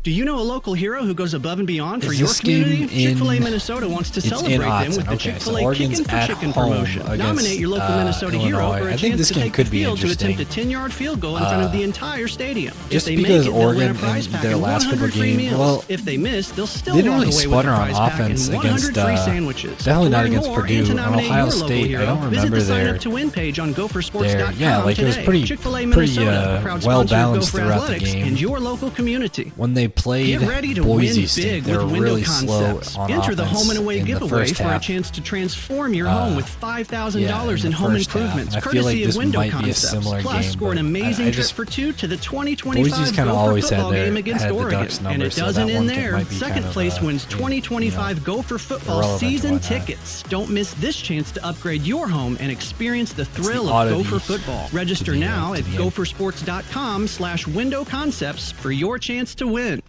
Speaker 12: Do you know a local hero who goes above and beyond for
Speaker 3: Is
Speaker 12: your
Speaker 3: this game
Speaker 12: community?
Speaker 3: in-
Speaker 12: Chick-fil-A Minnesota wants to
Speaker 3: it's in
Speaker 12: celebrate them
Speaker 3: Autzen.
Speaker 12: with the
Speaker 3: Okay, so
Speaker 12: Chick-fil-A
Speaker 3: Oregon's
Speaker 12: Kickin' for
Speaker 3: at
Speaker 12: Chicken
Speaker 3: home
Speaker 12: promotion.
Speaker 3: against,
Speaker 12: Nominate your local Minnesota hero
Speaker 3: Illinois.
Speaker 12: for a
Speaker 3: I think
Speaker 12: chance
Speaker 3: this
Speaker 12: to
Speaker 3: game
Speaker 12: take
Speaker 3: could
Speaker 12: the
Speaker 3: be
Speaker 12: field to
Speaker 3: interesting.
Speaker 12: attempt a 10-yard field goal in front of the entire stadium.
Speaker 3: Just
Speaker 12: if they
Speaker 3: because
Speaker 12: make it, they'll win a
Speaker 3: Oregon
Speaker 12: prize
Speaker 3: in
Speaker 12: pack
Speaker 3: their
Speaker 12: and
Speaker 3: last
Speaker 12: 100
Speaker 3: couple
Speaker 12: free
Speaker 3: games,
Speaker 12: meals.
Speaker 3: well,
Speaker 12: If they miss, they'll still
Speaker 3: they didn't
Speaker 12: walk
Speaker 3: really
Speaker 12: away with
Speaker 3: sputter
Speaker 12: a
Speaker 3: on
Speaker 12: prize pack
Speaker 3: offense
Speaker 12: and 100
Speaker 3: against
Speaker 12: free sandwiches.
Speaker 3: definitely
Speaker 12: To
Speaker 3: not
Speaker 12: learn
Speaker 3: against
Speaker 12: more
Speaker 3: Purdue.
Speaker 12: and to
Speaker 3: On
Speaker 12: nominate
Speaker 3: Ohio
Speaker 12: your local
Speaker 3: State, I
Speaker 12: hero,
Speaker 3: don't
Speaker 12: visit
Speaker 3: remember
Speaker 12: the sign
Speaker 3: their
Speaker 12: up to win page on gophersports.com
Speaker 3: yeah, like it was
Speaker 12: today.
Speaker 3: pretty
Speaker 12: Chick-fil-A Minnesota, proud
Speaker 3: well
Speaker 12: sponsor of
Speaker 3: balanced
Speaker 12: Gopher
Speaker 3: throughout the
Speaker 12: Athletics
Speaker 3: game.
Speaker 12: and your local community.
Speaker 3: When they played
Speaker 12: Get ready to
Speaker 3: Boise
Speaker 12: win
Speaker 3: State,
Speaker 12: big
Speaker 3: they were
Speaker 12: with window
Speaker 3: really slow
Speaker 12: concepts.
Speaker 3: on
Speaker 12: Enter
Speaker 3: offense
Speaker 12: the home and away
Speaker 3: in the
Speaker 12: giveaway
Speaker 3: first
Speaker 12: for a
Speaker 3: half.
Speaker 12: chance to transform your home with $5,000
Speaker 3: in
Speaker 12: in
Speaker 3: the
Speaker 12: home
Speaker 3: first half.
Speaker 12: improvements,
Speaker 3: I feel
Speaker 12: courtesy
Speaker 3: like this
Speaker 12: of Window
Speaker 3: might be a
Speaker 12: Concepts.
Speaker 3: similar
Speaker 12: Plus,
Speaker 3: game,
Speaker 12: score an
Speaker 3: but
Speaker 12: amazing
Speaker 3: I
Speaker 12: trip
Speaker 3: just-
Speaker 12: for 2 to the 2025
Speaker 3: Boise's kinda
Speaker 12: Gopher
Speaker 3: always had
Speaker 12: football
Speaker 3: their-
Speaker 12: game against
Speaker 3: had the
Speaker 12: Oregon.
Speaker 3: Ducks
Speaker 12: And
Speaker 3: number,
Speaker 12: it
Speaker 3: so
Speaker 12: doesn't
Speaker 3: that
Speaker 12: end
Speaker 3: one
Speaker 12: there.
Speaker 3: might be
Speaker 12: Second
Speaker 3: kind of,
Speaker 12: place wins 2025 Gopher football
Speaker 3: irrelevant to
Speaker 12: season
Speaker 3: whatnot.
Speaker 12: tickets. Don't miss this chance to upgrade your home and experience the thrill of
Speaker 3: oddity
Speaker 12: Gopher football. Register now at gophersports.com/window concepts for your chance to win.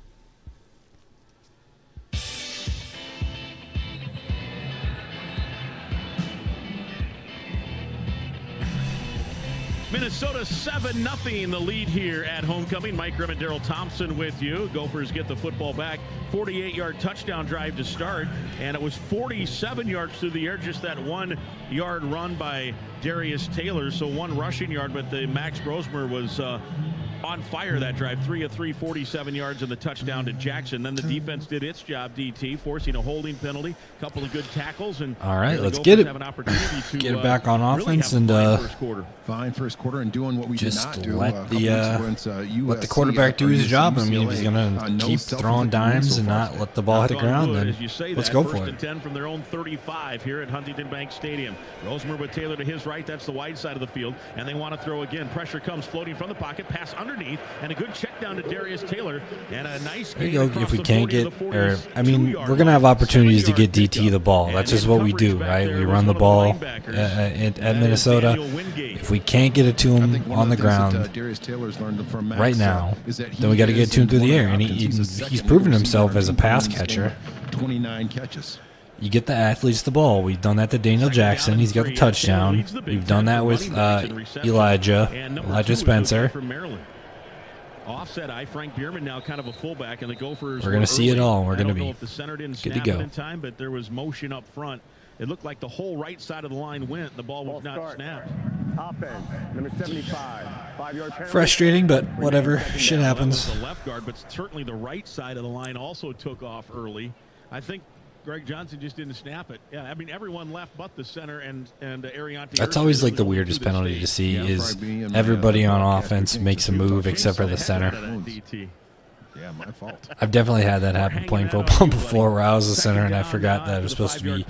Speaker 1: Minnesota 7-0 the lead here at homecoming. Mike Grimm and Daryl Thompson with you. Gophers get the football back. 48-yard touchdown drive to start, and it was 47 yards through the air, just that 1 yard run by Darius Taylor, so 1 rushing yard, but the Max Brosmer was on fire that drive. 3 of 3, 47 yards, and the touchdown to Jackson. Then the defense did its job, DT, forcing a holding penalty, a couple of good tackles, and
Speaker 3: all right, let's
Speaker 1: Gophers
Speaker 3: get it.
Speaker 1: have an opportunity to,
Speaker 3: get it back on
Speaker 1: really
Speaker 3: offense
Speaker 1: have a
Speaker 3: and
Speaker 1: fine first quarter.
Speaker 2: Fine first quarter and doing what we
Speaker 3: just
Speaker 2: did not do.
Speaker 3: let
Speaker 2: let
Speaker 3: the quarterback do his job. I mean, he's gonna keep throwing dimes and not let the ball hit the ground. Then let's go for it.
Speaker 1: 1st and 10 from their own 35 here at Huntington Bank Stadium. Rosemer with Taylor to his right. That's the wide side of the field, and they want to throw again. Pressure comes floating from the pocket. Pass underneath, and a good check down to Darius Taylor, and a nice
Speaker 3: There
Speaker 1: gain
Speaker 3: you go.
Speaker 1: across
Speaker 3: If we
Speaker 1: the
Speaker 3: can't
Speaker 1: 40
Speaker 3: get,
Speaker 1: of the 40,
Speaker 3: or I mean, we're gonna have opportunities to get DT the ball. That's just what we do, right? We run the ball at Minnesota. If we can't get it to him on the ground right now, then we got to get it to him through the air, and he's proven himself as a pass catcher.
Speaker 2: 29 catches.
Speaker 3: You get the athletes the ball. We've done that to Daniel Jackson. He's got the touchdown. We've done that with Elijah Spencer.
Speaker 1: Offset eye, Frank Bierman now kind of a fullback, and the Gophers.
Speaker 3: We're going to see it all. We're going to be
Speaker 1: if the center didn't
Speaker 3: good to
Speaker 1: snap it
Speaker 3: go.
Speaker 1: in time, but there was motion up front. It looked like the whole right side of the line went. The ball was not snapped.
Speaker 25: Offense, number 75, 5-yard penalty.
Speaker 3: Frustrating, but whatever. Shit happens.
Speaker 1: That was the left guard, but certainly the right side of the line also took off early. I think Greg Johnson just didn't snap it. Yeah, I mean, everyone left but the center and Ariante.
Speaker 3: That's always like the weirdest penalty to see is everybody on offense makes a move except for the center.
Speaker 2: Yeah, my fault.
Speaker 3: I've definitely had that happen playing football before where I was the center and I forgot that it was supposed to be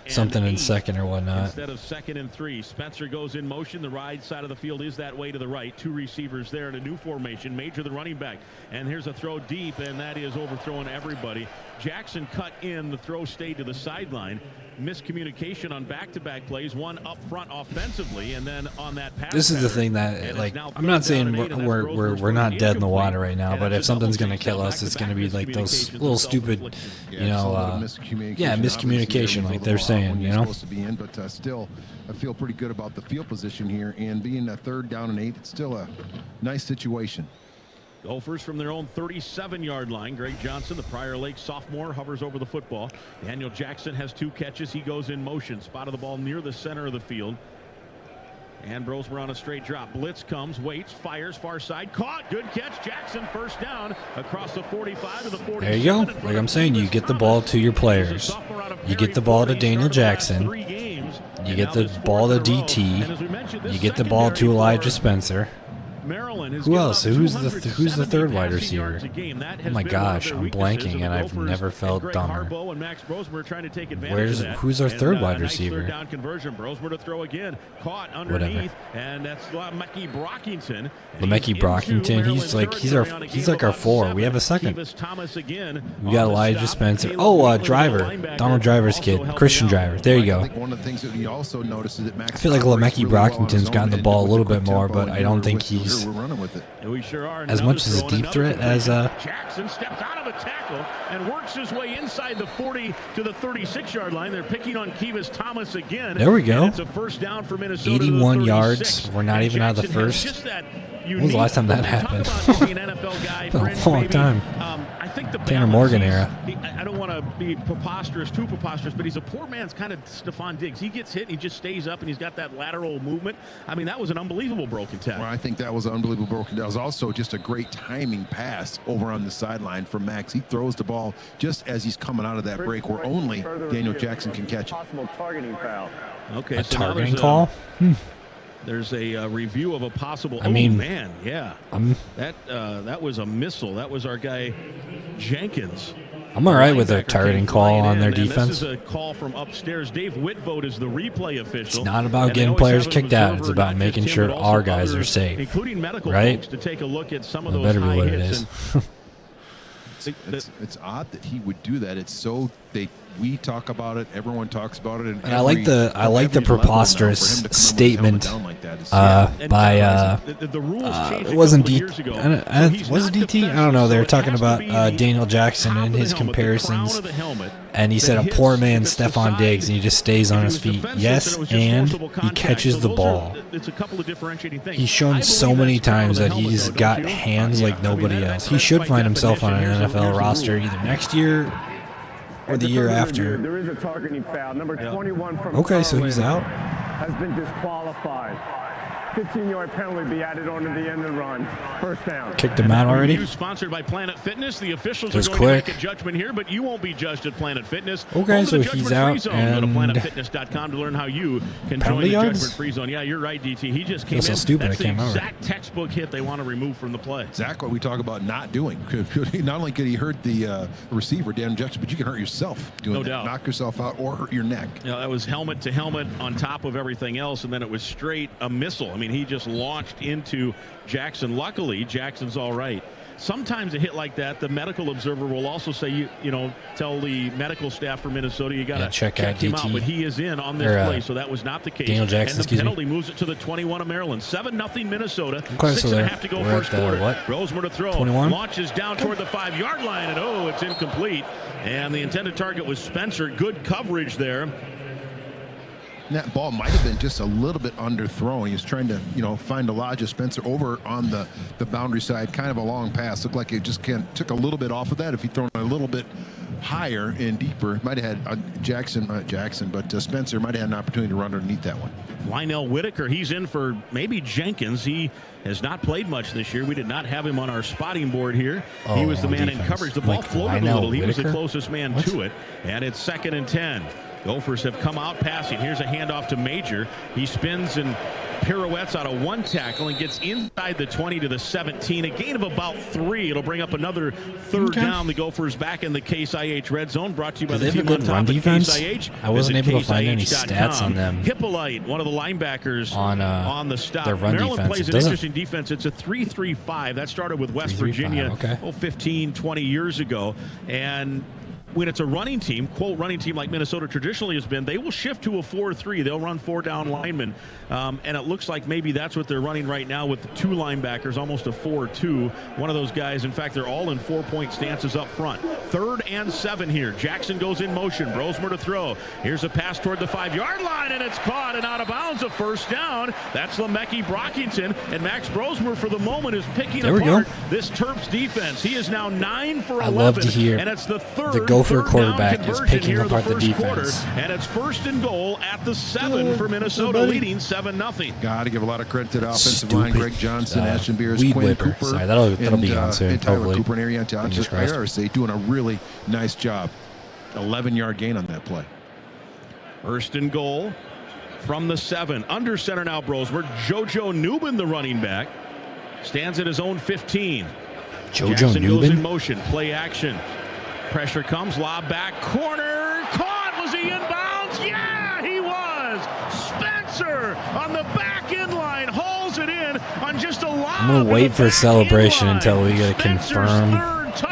Speaker 3: something in second or whatnot.
Speaker 1: Instead of 2nd and 3, Spencer goes in motion. The right side of the field is that way to the right. 2 receivers there in a new formation. Major the running back. And here's a throw deep, and that is overthrowing everybody. Jackson cut in. The throw stayed to the sideline. Miscommunication on back-to-back plays, one up front offensively, and then on that pass.
Speaker 3: This is the thing that, like, I'm not saying we're not dead in the water right now, but if something's going to kill us, it's going to be like those little stupid, miscommunication, like they're saying, you know.
Speaker 2: Supposed to be in, but still, I feel pretty good about the field position here, and being a 3rd down and 8, it's still a nice situation.
Speaker 1: Gophers from their own 37-yard line. Greg Johnson, the Prior Lake sophomore, hovers over the football. Daniel Jackson has 2 catches. He goes in motion. Spotted the ball near the center of the field. And Brosmer on a straight drop. Blitz comes, waits, fires, far side. Caught. Good catch. Jackson first down across the 45 to the 47.
Speaker 3: There you go. Like I'm saying, you get the ball to your players. You get the ball to Daniel Jackson. You get the ball to DT. You get the ball to Elijah Spencer. Who else? Who's the third wide receiver? Oh my gosh, I'm blanking, and I've never felt dumber. Who's our third wide receiver? Whatever. Le'Meke Brockington. He's like our 4. We have a second. We got Elijah Spencer. Oh, Driver. Donald Driver's kid. Christian Driver. There you go. I feel like Le'Meke Brockington's gotten the ball a little bit more, but I don't think he's as much as a deep threat as
Speaker 1: Jackson steps out of a tackle and works his way inside the 40 to the 36-yard line. They're picking on Kevis Thomas again.
Speaker 3: There we go.
Speaker 1: It's a first down for Minnesota.
Speaker 3: 81 yards. We're not even out of the first. When was the last time that happened? A long time.
Speaker 1: I think the
Speaker 3: Tanner Morgan era.
Speaker 1: I don't want to be too preposterous, but he's a poor man's kind of Stephon Diggs. He gets hit and he just stays up, and he's got that lateral movement. I mean, that was an unbelievable broken tackle.
Speaker 2: Well, I think that was an unbelievable broken. That was also just a great timing pass over on the sideline from Max. He throws the ball just as he's coming out of that break, where only Daniel Jackson can catch it.
Speaker 25: Possible targeting foul.
Speaker 1: Okay,
Speaker 3: a
Speaker 1: so
Speaker 3: targeting call?
Speaker 1: There's a review of a possible. That was a missile. That was our guy Jenkins.
Speaker 3: I'm all right with a targeting call on their defense.
Speaker 1: This is a call from upstairs. Dave Whitvote is the replay official.
Speaker 3: It's not about getting players kicked out. It's about making sure our guys are safe,
Speaker 1: including medical
Speaker 3: right?
Speaker 1: folks, to take a look at some of
Speaker 3: that
Speaker 1: those
Speaker 3: better be
Speaker 1: high
Speaker 3: what it
Speaker 1: hits.
Speaker 3: is.
Speaker 2: It's odd that he would do that. It's so we talk about it, everyone talks about it, and
Speaker 3: I like the preposterous statement by it wasn't was it DT? I don't know. They were talking about Daniel Jackson and his comparisons, and he said a poor man's Stephon Diggs, and he just stays on his feet. Yes, and he catches the ball. He's shown so many times that he's got hands like nobody else. He should find himself on an NFL roster either next year or the year after.
Speaker 25: There is a targeting foul. Number 21 from
Speaker 3: Okay, so he's out.
Speaker 25: Has been disqualified. 15-yard penalty be added on to the end of the run. First down.
Speaker 3: Kicked him out already.
Speaker 1: Sponsored by Planet Fitness. The officials
Speaker 3: are
Speaker 1: going to make a judgment here, but you won't be judged at Planet Fitness.
Speaker 3: Okay, so he's out. And
Speaker 1: go to planetfitness.com to learn how you can join the judgment-free zone. Yeah, you're right, DT. He just came in.
Speaker 3: So stupid.
Speaker 1: That's the exact textbook hit they want to remove from the play.
Speaker 2: Exactly what we talk about not doing. Not only could he hurt the receiver, Daniel Jackson, but you can hurt yourself doing that.
Speaker 1: Doubt.
Speaker 2: Knock yourself out or hurt your neck.
Speaker 1: Yeah, that was helmet to helmet on top of everything else, and then it was straight a missile. I mean, he just launched into Jackson. Luckily, Jackson's all right. Sometimes a hit like that, the medical observer will also say, tell the medical staff for Minnesota, you got to check him out. But he is in on this play, so that was not the case.
Speaker 3: Daniel Jackson,
Speaker 1: and the penalty moves it to the 21 of Maryland. 7-0 Minnesota.
Speaker 3: Okay,
Speaker 1: 6.5 to go first quarter. Rosemer to throw.
Speaker 3: 21?
Speaker 1: Launches down toward the 5-yard line, and it's incomplete. And the intended target was Spencer. Good coverage there.
Speaker 2: And that ball might have been just a little bit underthrown. He was trying to, find Elijah Spencer over on the boundary side. Kind of a long pass. Looked like it just took a little bit off of that. If he'd thrown a little bit higher and deeper, might have had Spencer might have had an opportunity to run underneath that one.
Speaker 1: Lionel Whitaker, he's in for maybe Jenkins. He has not played much this year. We did not have him on our spotting board here. He was the man in coverage. The ball floated a little. He was the closest man to it. And it's 2nd and 10. Gophers have come out passing. Here's a handoff to Major. He spins and pirouettes out of one tackle and gets inside the 20 to the 17. A gain of about 3. It'll bring up another third down. The Gophers back in the Case IH red zone. Brought to you by the team on top of Case IH.
Speaker 3: I wasn't able to find any stats on them.
Speaker 1: Hippolyte, one of the linebackers on the stop.
Speaker 3: Their run
Speaker 1: Maryland
Speaker 3: defense.
Speaker 1: plays an interesting defense. It's a 3-3-5. That started with West Virginia 15, 20 years ago. And when it's a running team, quote running team like Minnesota traditionally has been, they will shift to a 4-3. They'll run 4 down linemen. And it looks like maybe that's what they're running right now with the 2 linebackers, almost a 4-2. One of those guys, in fact, they're all in 4-point stances up front. 3rd and 7 here. Jackson goes in motion. Brosmer to throw. Here's a pass toward the 5-yard line, and it's caught and out of bounds. A first down. That's Le'Meke Brockington. And Max Brosmer, for the moment, is picking apart this Terps defense. He is now 9 for 11.
Speaker 3: I love to hear
Speaker 1: and it's the 3rd.
Speaker 3: The Gopher quarterback is picking apart the defense.
Speaker 1: And it's 1st and goal at the 7 for Minnesota, leading 7-0
Speaker 2: Got to give a lot of credit to the offensive line. Greg Johnson, Ashton Beers,
Speaker 3: Weed
Speaker 2: Quinn
Speaker 3: Whipper.
Speaker 2: Cooper.
Speaker 3: Sorry, that'll be on soon,
Speaker 2: and Tyler
Speaker 3: hopefully.
Speaker 2: Cooper and Ariante doing a really nice job. 11-yard gain on that play.
Speaker 1: 1st and goal from the 7. Under center now, Brosmer. JoJo Newman, the running back, stands at his own 15. Jackson goes in motion. Play action. Pressure comes. Lob back. Corner. Caught. Was he inbounds? Yeah, he was. Spencer on the back end line hauls it in on just a lob.
Speaker 3: I'm going to wait for a celebration until we get it confirmed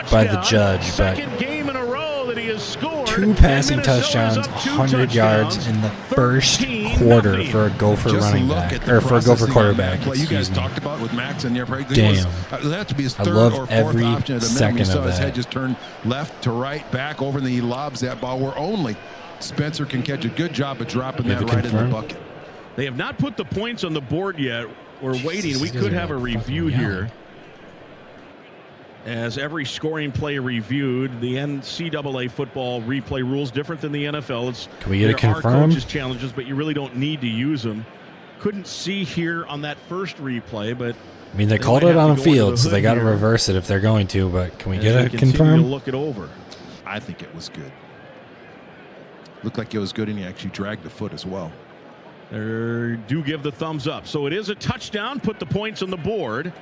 Speaker 3: by the judge. But
Speaker 1: game in a row that he has scored.
Speaker 3: 2 passing touchdowns, 100 yards in the first quarter for a Gopher running back, or for a Gopher quarterback.
Speaker 2: You guys talked about with Max and
Speaker 3: Damn.
Speaker 2: That to be his
Speaker 3: I
Speaker 2: third
Speaker 3: love
Speaker 2: or fourth
Speaker 3: every
Speaker 2: option at the minimum.
Speaker 3: second
Speaker 2: You saw
Speaker 3: of
Speaker 2: his
Speaker 3: that.
Speaker 2: head just turn left to right, back over, and then he lobs that ball where only Spencer can catch a good job of dropping that right in the bucket.
Speaker 1: They have not put the points on the board yet. We're waiting. We could have a review here. As every scoring play reviewed, the NCAA football replay rules different than the NFL.
Speaker 3: Can we get it confirmed?
Speaker 1: There are coaches challenges, but you really don't need to use them. Couldn't see here on that first replay, but
Speaker 3: I mean, they called it on the field, so they got to reverse it if they're going to. But can we get it confirmed?
Speaker 1: Look it over.
Speaker 2: I think it was good. Looked like it was good, and he actually dragged the foot as well.
Speaker 1: They do give the thumbs up. So it is a touchdown. Put the points on the board.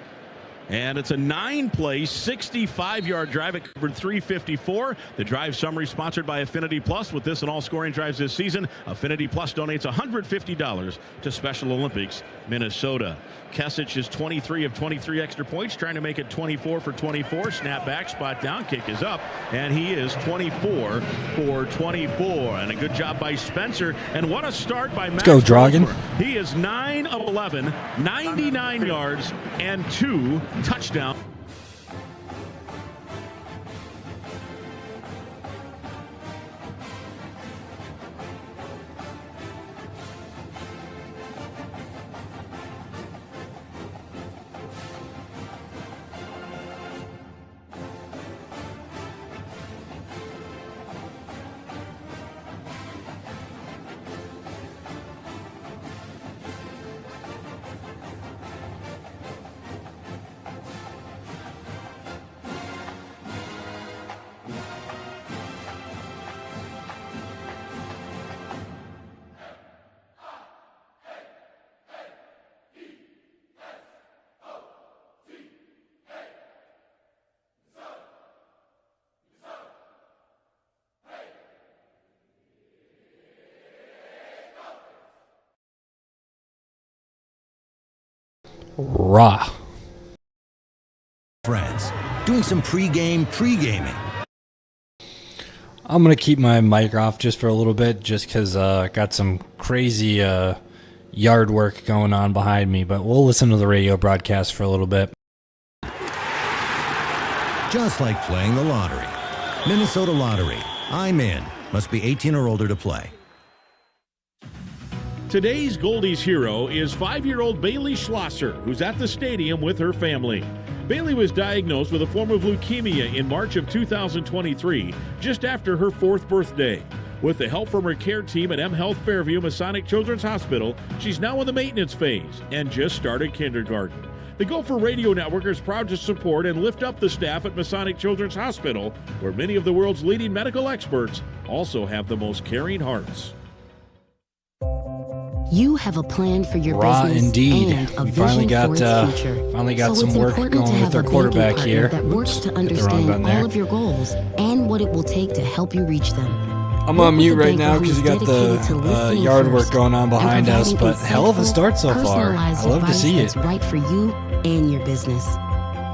Speaker 1: And it's a 9-play, 65-yard drive at covered 354. The drive summary sponsored by Affinity Plus. With this and all scoring drives this season, Affinity Plus donates $150 to Special Olympics Minnesota. Kesich is 23 of 23 extra points, trying to make it 24 for 24. Snap back, spot down, kick is up, and he is 24 for 24. And a good job by Spencer. And what a start by Max.
Speaker 3: Let's go, Dragon.
Speaker 1: He is 9 of 11, 99 yards, and 2 touchdowns.
Speaker 3: Raw.
Speaker 10: Friends, doing some pre-gaming.
Speaker 3: I'm going to keep my mic off just for a little bit, just because I got some crazy yard work going on behind me, but we'll listen to the radio broadcast for a little bit.
Speaker 10: Just like playing the lottery. Minnesota Lottery. I'm in. Must be 18 or older to play.
Speaker 1: Today's Goldie's hero is 5-year-old Bailey Schlosser, who's at the stadium with her family. Bailey was diagnosed with a form of leukemia in March of 2023, just after her 4th birthday. With the help from her care team at M Health Fairview Masonic Children's Hospital, she's now in the maintenance phase and just started kindergarten. The Gopher Radio Network is proud to support and lift up the staff at Masonic Children's Hospital, where many of the world's leading medical experts also have the most caring hearts.
Speaker 6: You have a plan for your
Speaker 3: Raw
Speaker 6: business
Speaker 3: indeed.
Speaker 6: and a
Speaker 3: We finally
Speaker 6: vision
Speaker 3: got
Speaker 6: for its future.
Speaker 3: finally got
Speaker 6: So
Speaker 3: some
Speaker 6: it's
Speaker 3: work
Speaker 6: important
Speaker 3: going
Speaker 6: to
Speaker 3: with
Speaker 6: have
Speaker 3: our
Speaker 6: a
Speaker 3: quarterback
Speaker 6: banking
Speaker 3: here.
Speaker 6: partner that works to
Speaker 3: Get the wrong
Speaker 6: understand
Speaker 3: button there.
Speaker 6: all of your goals and what it will take to help you reach them.
Speaker 3: I'm
Speaker 6: Work
Speaker 3: on
Speaker 6: with
Speaker 3: mute
Speaker 6: a
Speaker 3: right
Speaker 6: banker
Speaker 3: now
Speaker 6: who's
Speaker 3: because we got
Speaker 6: dedicated to
Speaker 3: the
Speaker 6: listening
Speaker 3: yard
Speaker 6: first
Speaker 3: work going on
Speaker 6: and
Speaker 3: behind us,
Speaker 6: providing
Speaker 3: but hell of a
Speaker 6: insightful,
Speaker 3: start so far. I
Speaker 6: personalized
Speaker 3: love to
Speaker 6: advice
Speaker 3: see it.
Speaker 6: that's right for you and your business.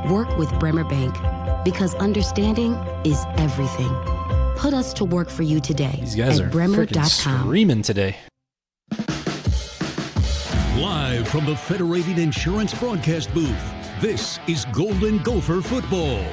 Speaker 6: Work with Bremer Bank because understanding is everything. Put us to work for you today
Speaker 3: These guys
Speaker 6: at
Speaker 3: are
Speaker 6: bremer.com.
Speaker 3: freaking screaming today.
Speaker 10: Live from the Federated Insurance broadcast booth, this is Golden Gopher Football.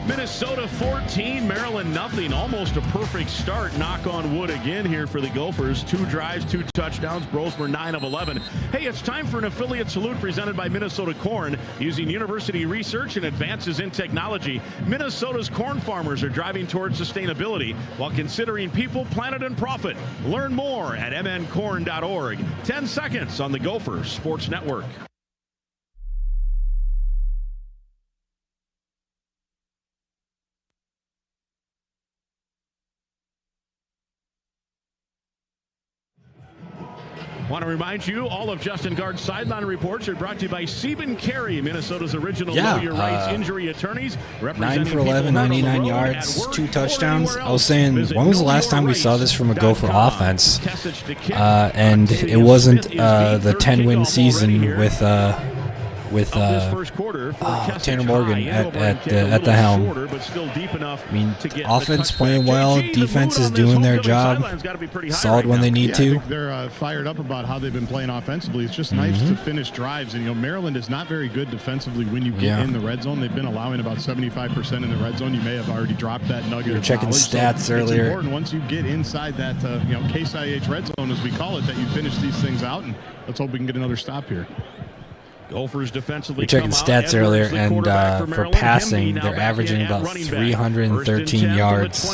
Speaker 1: Minnesota 14, Maryland nothing. Almost a perfect start. Knock on wood again here for the Gophers. 2 drives, 2 touchdowns. Brosmer 9 of 11. Hey, it's time for an affiliate salute presented by Minnesota Corn. Using university research and advances in technology, Minnesota's corn farmers are driving towards sustainability while considering people, planet, and profit. Learn more at mncorn.org. 10 seconds on the Gophers Sports Network. Want to remind you, all of Justin Gard's sideline reports are brought to you by Sieben Carey, Minnesota's original Know Your Rights injury attorneys.
Speaker 3: 9 for 11, 99 yards, 2 touchdowns. I was saying, when was the last time we saw this from a Gopher offense? And it wasn't the 10-win season with Tanner Morgan at the helm. I mean, offense playing well, defense is doing their job, solid when they need to.
Speaker 8: They're fired up about how they've been playing offensively. It's just nice to finish drives. And, Maryland is not very good defensively when you get in the red zone. They've been allowing about 75% in the red zone. You may have already dropped that nugget.
Speaker 3: You're checking stats earlier.
Speaker 8: It's important once you get inside that, Case IH red zone, as we call it, that you finish these things out. And let's hope we can get another stop here.
Speaker 1: Gophers defensively.
Speaker 3: We're checking stats earlier, and for passing, they're averaging about 313 yards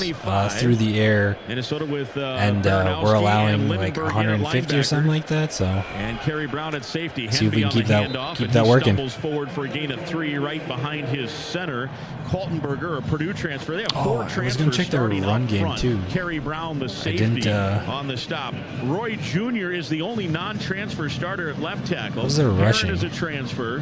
Speaker 3: through the air, and we're allowing like 150 or something like that. So,
Speaker 1: and Kerry Brown at safety.
Speaker 3: See if we can keep that working.
Speaker 1: Stumbles forward for a gain of 3 right behind his center. Kaltenberger, a Purdue transfer. They have 4 transfers.
Speaker 3: I was going to check their run game too.
Speaker 1: Kerry Brown, the safety, on the stop. Roy Jr. is the only non-transfer starter at left tackle.
Speaker 3: What was their rushing?
Speaker 1: Is a transfer.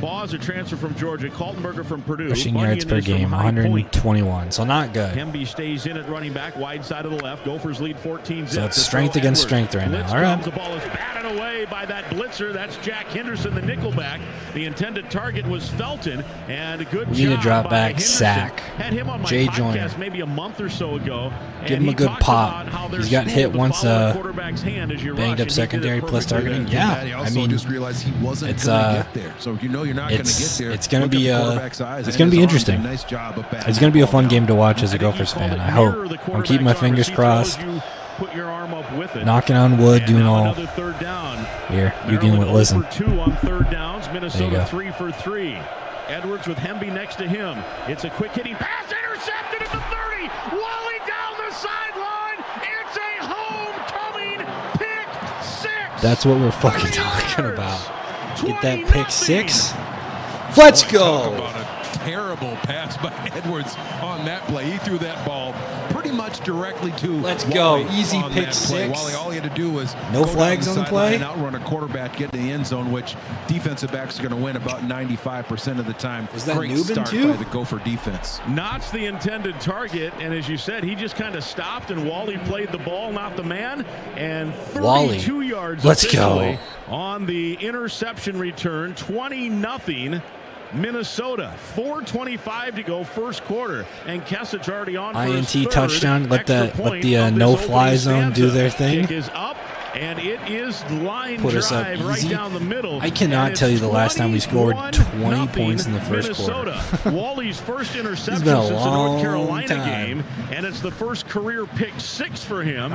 Speaker 1: Baugh is a transfer from Georgia. Kaltenberger from Purdue.
Speaker 3: Rushing yards per game, 121. So not good.
Speaker 1: Hemby stays in at running back, wide side of the left. Gophers lead 14-0.
Speaker 3: So it's strength against strength right now. All right.
Speaker 1: The ball is batted away by that blitzer. That's Jack Henderson, the nickelback. The intended target was Felton, and a good job.
Speaker 3: We need a drop back
Speaker 1: Henderson.
Speaker 3: sack.
Speaker 1: Had him on my
Speaker 3: Jay
Speaker 1: podcast
Speaker 3: Joyner.
Speaker 1: maybe a month or so ago.
Speaker 3: Give him a good pop. He's got hit once. Banged up secondary plus targeting. Yeah,
Speaker 2: I mean, just realized he wasn't going to get there. So you're not going to get there.
Speaker 3: It's going to be interesting.
Speaker 2: Nice job of
Speaker 3: it's going to be a fun game to watch as a Gophers fan. I hope. I'm keeping my fingers crossed. Knocking on wood, doing all. Here, you can listen.
Speaker 1: 2 on third downs. Minnesota
Speaker 3: there you go.
Speaker 1: 3 for 3. Edwards with Hemby next to him. It's a quick hitting pass, intercepted at the 30. Wally down the sideline. It's a homecoming pick 6.
Speaker 3: That's what we're fucking talking about. Get that pick 6. Let's go.
Speaker 2: Talk about a terrible pass by Edwards on that play. He threw that ball pretty much directly to
Speaker 3: Let's
Speaker 2: Wally
Speaker 3: go. Easy
Speaker 2: on
Speaker 3: pick
Speaker 2: that play.
Speaker 3: 6.
Speaker 2: Wally, all he had to do was
Speaker 3: no flags on the play
Speaker 2: and outrun a quarterback, get in the end zone, which defensive backs are going to win about 95% of the time.
Speaker 3: Was that
Speaker 2: Great
Speaker 3: Newman
Speaker 2: start
Speaker 3: too?
Speaker 2: by the Gopher defense.
Speaker 1: Knott's the intended target, and as you said, he just kind of stopped, and Wally played the ball, not the man, and 32 yards.
Speaker 3: Let's go.
Speaker 1: On the interception return, 20-0. Minnesota, 4:25 to go, first quarter, and Kessich already on for his
Speaker 3: INT
Speaker 1: third
Speaker 3: touchdown. Let the
Speaker 1: of
Speaker 3: no-fly
Speaker 1: this
Speaker 3: zone
Speaker 1: opening
Speaker 3: do their
Speaker 1: stanza.
Speaker 3: thing.
Speaker 1: Kick is up, and it is line
Speaker 3: Put us up
Speaker 1: drive right
Speaker 3: easy.
Speaker 1: down the middle.
Speaker 3: I cannot tell you the last time we scored 20 points in the first
Speaker 1: Minnesota.
Speaker 3: quarter.
Speaker 1: Wally's first interception
Speaker 3: been a
Speaker 1: since the North
Speaker 3: long
Speaker 1: Carolina
Speaker 3: time.
Speaker 1: game, and it's the first career pick 6 for him.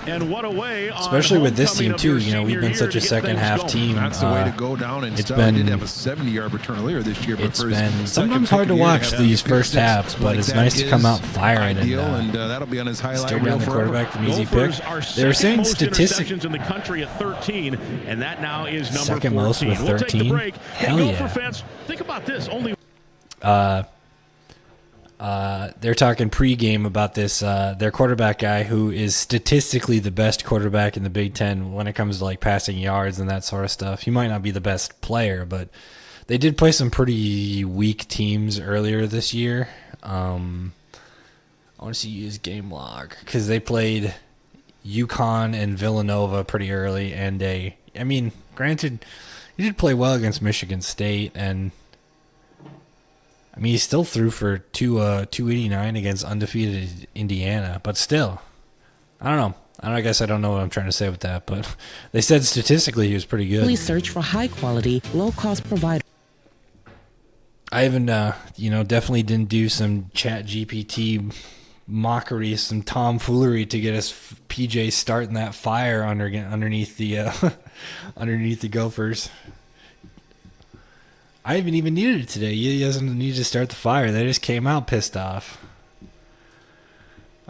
Speaker 1: And what a way,
Speaker 3: especially with this team too.
Speaker 1: You know,
Speaker 3: we've been such a second half team.
Speaker 2: That's the way to go down. And
Speaker 3: it's
Speaker 2: been.
Speaker 3: been.
Speaker 2: Did have a 70-yard return earlier this year. But
Speaker 3: It's been sometimes hard to watch these first halves, but it's nice to come out firing
Speaker 2: and that'll be on his highlight
Speaker 3: stare
Speaker 2: reel
Speaker 3: down the quarterback from easy pick. They were saying statistics
Speaker 1: in the country at 13, and that now is number
Speaker 3: second
Speaker 1: 14.
Speaker 3: most with 13.
Speaker 1: We'll take the break.
Speaker 3: Hell
Speaker 1: hey,
Speaker 3: yeah!
Speaker 1: Gopher fans, think about this. Only.
Speaker 3: They're talking pregame about this. Their quarterback guy, who is statistically the best quarterback in the Big Ten when it comes to like passing yards and that sort of stuff. He might not be the best player, but they did play some pretty weak teams earlier this year. I want to see his game log because they played UConn and Villanova pretty early, and I mean, granted, he did play well against Michigan State, and I mean, he still threw for 289 against undefeated Indiana, but still, I don't know. I guess I don't know what I'm trying to say with that, but they said statistically he was pretty good.
Speaker 13: Please search for high-quality, low-cost provider.
Speaker 3: I even, definitely didn't do some Chat GPT mockery, some tomfoolery to get us PJ starting that fire underneath the underneath the Gophers. I haven't even needed it today. He doesn't need to start the fire. They just came out pissed off.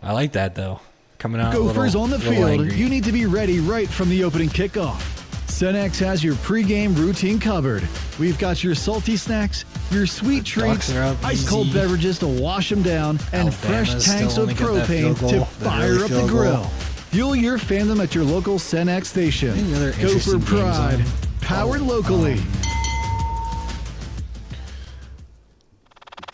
Speaker 3: I like that though. Coming out
Speaker 13: Gophers on the field.
Speaker 3: Angry.
Speaker 13: You need to be ready right from the opening kickoff. Cenex has your pregame routine covered. We've got your salty snacks, your sweet treats, ice cold beverages to wash them down, and fresh tanks of propane to fire up the grill. Fuel your fandom at your local Cenex station. Gopher Pride, powered locally.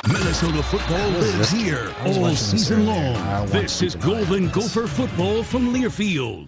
Speaker 10: Minnesota football lives here all season long. This is Golden Gopher football from Learfield.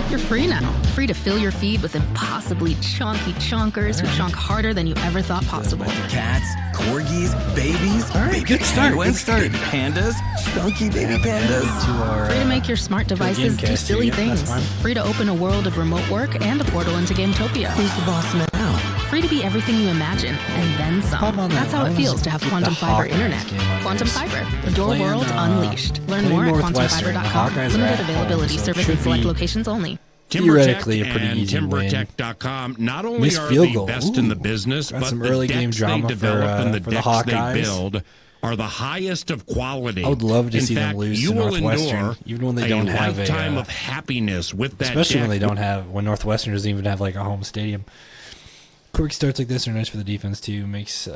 Speaker 15: You're free now. Free to fill your feed with impossibly chonky chonkers who chonk harder than you ever thought possible.
Speaker 16: Cats, corgis, babies, baby penguins, pandas, chunky baby pandas.
Speaker 15: Free to make your smart devices do silly things. Free to open a world of remote work and a portal into Gametopia.
Speaker 16: Who's the boss now?
Speaker 15: Free to be everything you imagine, and then some. That's how it feels to have Quantum Fiber Internet. Quantum Fiber, your world unleashed. Learn more at quantumfiber.com. Limited availability, service in select locations only.
Speaker 3: Theoretically, a pretty easy win.
Speaker 17: TimberTech.com not only are the best in the business, but
Speaker 3: some
Speaker 17: the
Speaker 3: early game
Speaker 17: decks they
Speaker 3: drama
Speaker 17: develop and the
Speaker 3: for the
Speaker 17: decks
Speaker 3: Hawkeyes.
Speaker 17: they build are the highest of quality.
Speaker 3: I would love to
Speaker 17: in
Speaker 3: see
Speaker 17: fact,
Speaker 3: them lose
Speaker 17: you
Speaker 3: to
Speaker 17: will
Speaker 3: Northwestern,
Speaker 17: endure
Speaker 3: even when they don't have a
Speaker 17: lifetime of happiness with that.
Speaker 3: Especially when
Speaker 17: deck.
Speaker 3: they don't have, when Northwestern doesn't even have like a home stadium. Quick starts like this are nice for the defense too. Makes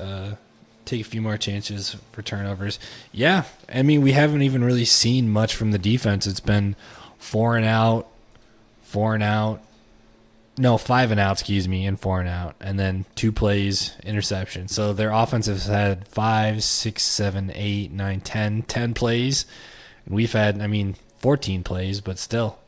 Speaker 3: take a few more chances for turnovers. Yeah, I mean we haven't even really seen much from the defense. It's been 4 and out. No, 5 and out, and 4 and out, and then 2 plays, interception. So their offense has had 5, 6, 7, 8, 9, 10 plays. And we've had, 14 plays, but still.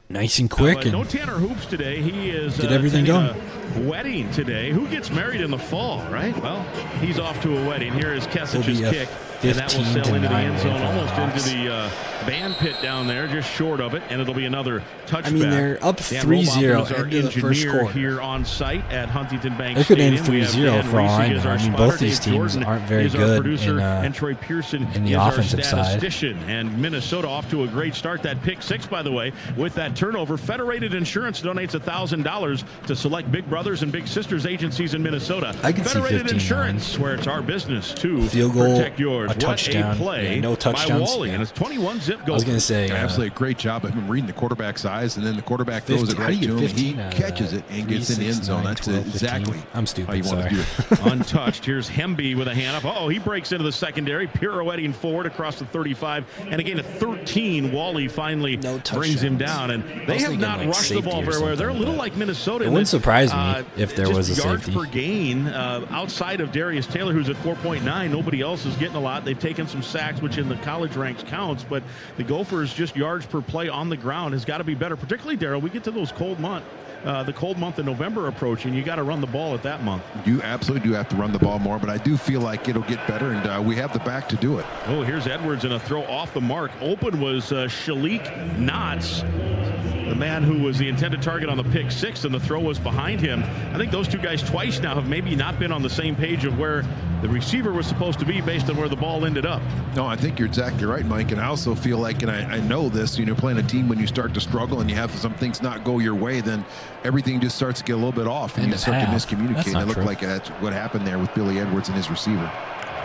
Speaker 3: Nice and quick.
Speaker 1: No Tanner Hoops today. He is
Speaker 3: get everything going.
Speaker 1: A wedding today. Who gets married in the fall, right? Well, he's off to a wedding. Here is Kesich's kick. And that will sail into the end zone, almost into the band pit down there, just short of it, and it'll be another touchback.
Speaker 3: They're up 3-0 into the first quarter.
Speaker 1: Here on site at Huntington Bank
Speaker 3: They could end
Speaker 1: Stadium.
Speaker 3: 3-0 for all I know. Both these teams aren't very good
Speaker 1: and Troy Pearson
Speaker 3: in the offensive side.
Speaker 1: And Minnesota off to a great start. That pick 6, by the way, with that turnover. Federated Insurance donates $1,000 to select Big Brothers and Big Sisters agencies in Minnesota.
Speaker 3: I can
Speaker 1: Federated
Speaker 3: see 15-9.
Speaker 1: Insurance, where it's our business to
Speaker 3: field goal,
Speaker 1: protect yours.
Speaker 3: a touchdown,
Speaker 1: play
Speaker 3: no touchdowns.
Speaker 1: by Wally, and it's 21 zip goals.
Speaker 3: I was going to say,
Speaker 2: absolutely a great job of him reading the quarterback's eyes, and then the quarterback throws it right to him. He catches it and gets in the end zone. That's
Speaker 3: 12,
Speaker 2: exactly
Speaker 3: 15. I'm stupid.
Speaker 2: How you want to do it.
Speaker 1: Untouched. Here's Hemby with a handoff. Oh, he breaks into the secondary, pirouetting forward across the 35, and again at 13, Wally finally brings him down. And they have not rushed the ball very well. They're a little like Minnesota.
Speaker 3: It wouldn't surprise me if there was a
Speaker 1: yards
Speaker 3: safety.
Speaker 1: Per gain outside of Darius Taylor, who's at 4.9. Nobody else is getting a lot. They've taken some sacks, which in the college ranks counts, but the Gophers just yards per play on the ground has got to be better. Particularly, Darryl, we get to those cold month. The cold month of November approaching, you got to run the ball at that month.
Speaker 2: You absolutely do have to run the ball more, but I do feel like it'll get better, and we have the back to do it.
Speaker 1: Oh, here's Edwards in a throw off the mark. Open was Shalik Knotts, the man who was the intended target on the pick 6, and the throw was behind him. I think those two guys twice now have maybe not been on the same page of where the receiver was supposed to be based on where the ball ended up.
Speaker 2: No, I think you're exactly right, Mike, and I also feel like, and I know this, playing a team when you start to struggle and you have some things not go your way, then everything just starts to get a little bit off and you start to miscommunicate. It looked like that's what happened there with Billy Edwards and his receiver.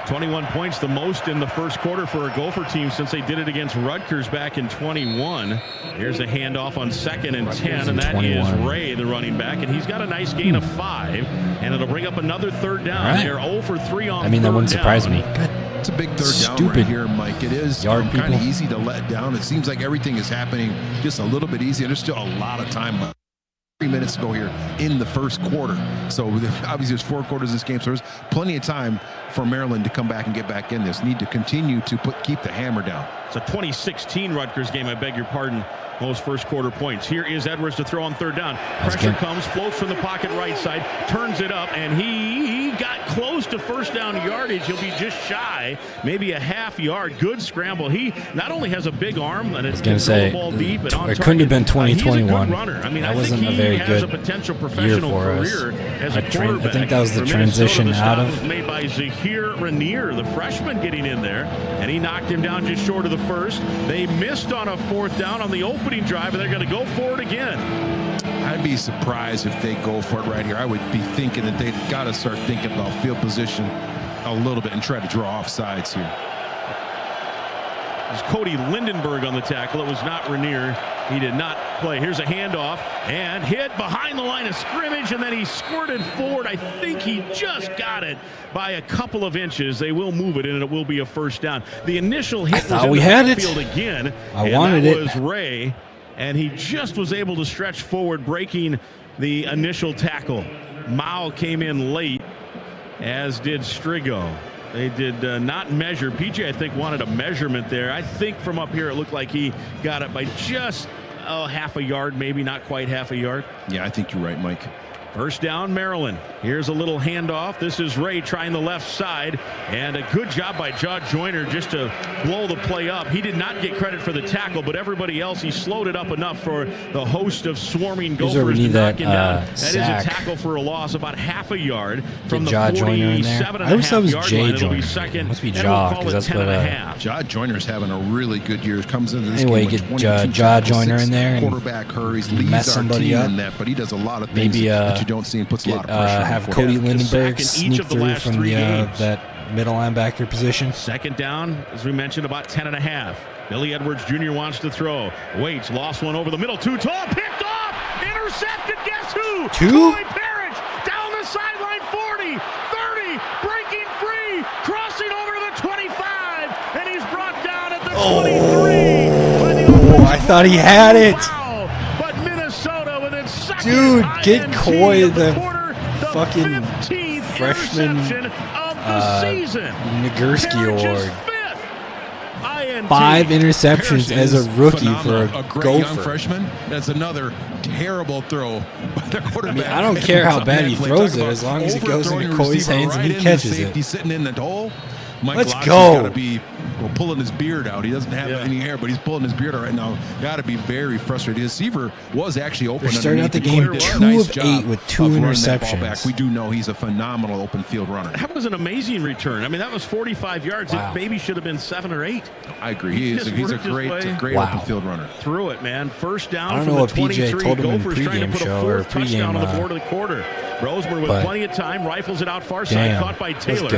Speaker 1: 21 points, the most in the first quarter for a Gopher team since they did it against Rutgers back in 21. Here's a handoff on 2nd and 10, and that 21. Is Ray, the running back, and he's got a nice gain of 5, and it'll bring up another third down.
Speaker 3: Right.
Speaker 1: They're 0 for 3 on
Speaker 3: that wouldn't surprise me.
Speaker 2: God, it's a big third down right here, Mike. It is kind of easy to let down. It seems like everything is happening just a little bit easier. There's still a lot of time left. 3 minutes to go here in the first quarter. So obviously there's 4 quarters of this game, so there's plenty of time for Maryland to come back and get back in this. Need to continue to keep the hammer down.
Speaker 1: It's a 2016 Rutgers game, I beg your pardon. Most first quarter points. Here is Edwards to throw on third down. Pressure comes, floats from the pocket right side, turns it up, and he got close to first down yardage. He'll be just shy, maybe a half half yard. Good scramble. He not only has a big arm and
Speaker 3: it's going to say it couldn't have been 2021. That wasn't a very good year for us. I think that was the transition out of.
Speaker 1: Made by Zahir Rainier, the freshman, getting in there, and he knocked him down just short of the first. They missed on a 4th down on the opening drive, and they're going to go for it again.
Speaker 2: I'd be surprised if they go for it right here. I would be thinking that they've got to start thinking about field position a little bit and try to draw off sides here.
Speaker 1: It's Cody Lindenberg on the tackle. It was not Rainier. He did not play. Here's a handoff and hit behind the line of scrimmage, and then he squirted forward. I think he just got it by a couple of inches. They will move it, and it will be a first down. The initial hit was in the backfield again.
Speaker 3: I wanted it.
Speaker 1: That was Ray, and he just was able to stretch forward, breaking the initial tackle. Mao came in late, as did Strigo. They did not measure. PJ, I think, wanted a measurement there. I think from up here it looked like he got it by just half a yard, maybe not quite half a yard.
Speaker 2: Yeah, I think you're right, Mike.
Speaker 1: First down, Maryland. Here's a little handoff. This is Ray trying the left side, and a good job by Jaw Joyner just to blow the play up. He did not get credit for the tackle, but everybody else, he slowed it up enough for the host of swarming Gophers to knock him down. That is a tackle for a loss, about half a yard from the 47.5
Speaker 3: I wish that was Jay
Speaker 1: Joyner.
Speaker 3: It must be Jaw, because that's what.
Speaker 2: Jaw Joyner's having a really good year. Comes into this
Speaker 3: anyway,
Speaker 2: game with
Speaker 3: get Jaw Joyner in there and
Speaker 2: quarterback hurries, leads
Speaker 3: mess somebody up.
Speaker 2: In that, but he does a lot of things that you don't see and puts a lot of pressure.
Speaker 3: Have Cody Lindenberg sneak through from that middle linebacker position.
Speaker 1: Second down, as we mentioned, about 10.5. Billy Edwards Jr. wants to throw. Waits, lost one over the middle. Too tall, picked off, intercepted. Guess who? Troy Parrish down the sideline. 40, 30, breaking free, crossing over to the 25, and he's brought down at the 23.
Speaker 3: Oh, I thought he had it.
Speaker 1: But Minnesota with its second.
Speaker 3: Dude, get Coy the fucking freshman Nagurski Award. 5 interceptions as a rookie for a
Speaker 2: great young freshman. That's another terrible throw by the quarterback.
Speaker 3: I don't care how bad he throws it, as long as it goes into Coy's hands and he catches it.
Speaker 2: He's sitting in the hole.
Speaker 3: Let's go.
Speaker 2: Got to be pulling his beard out. He doesn't have any hair, but he's pulling his beard out right now. Got to be very frustrated. His receiver was actually open.
Speaker 3: They're starting out the game 2 of 8 with 2 interceptions.
Speaker 2: We do know he's a phenomenal open field runner.
Speaker 1: That was an amazing return. I mean, that was 45 yards. Wow. It maybe should have been 7 or 8.
Speaker 2: I agree. He's a great open field runner.
Speaker 1: Through it, man. First down.
Speaker 3: I don't know what PJ told him in the pregame show or
Speaker 1: pregame on the board of the quarter. Roseman with plenty of time, rifles it out far side, caught by Taylor.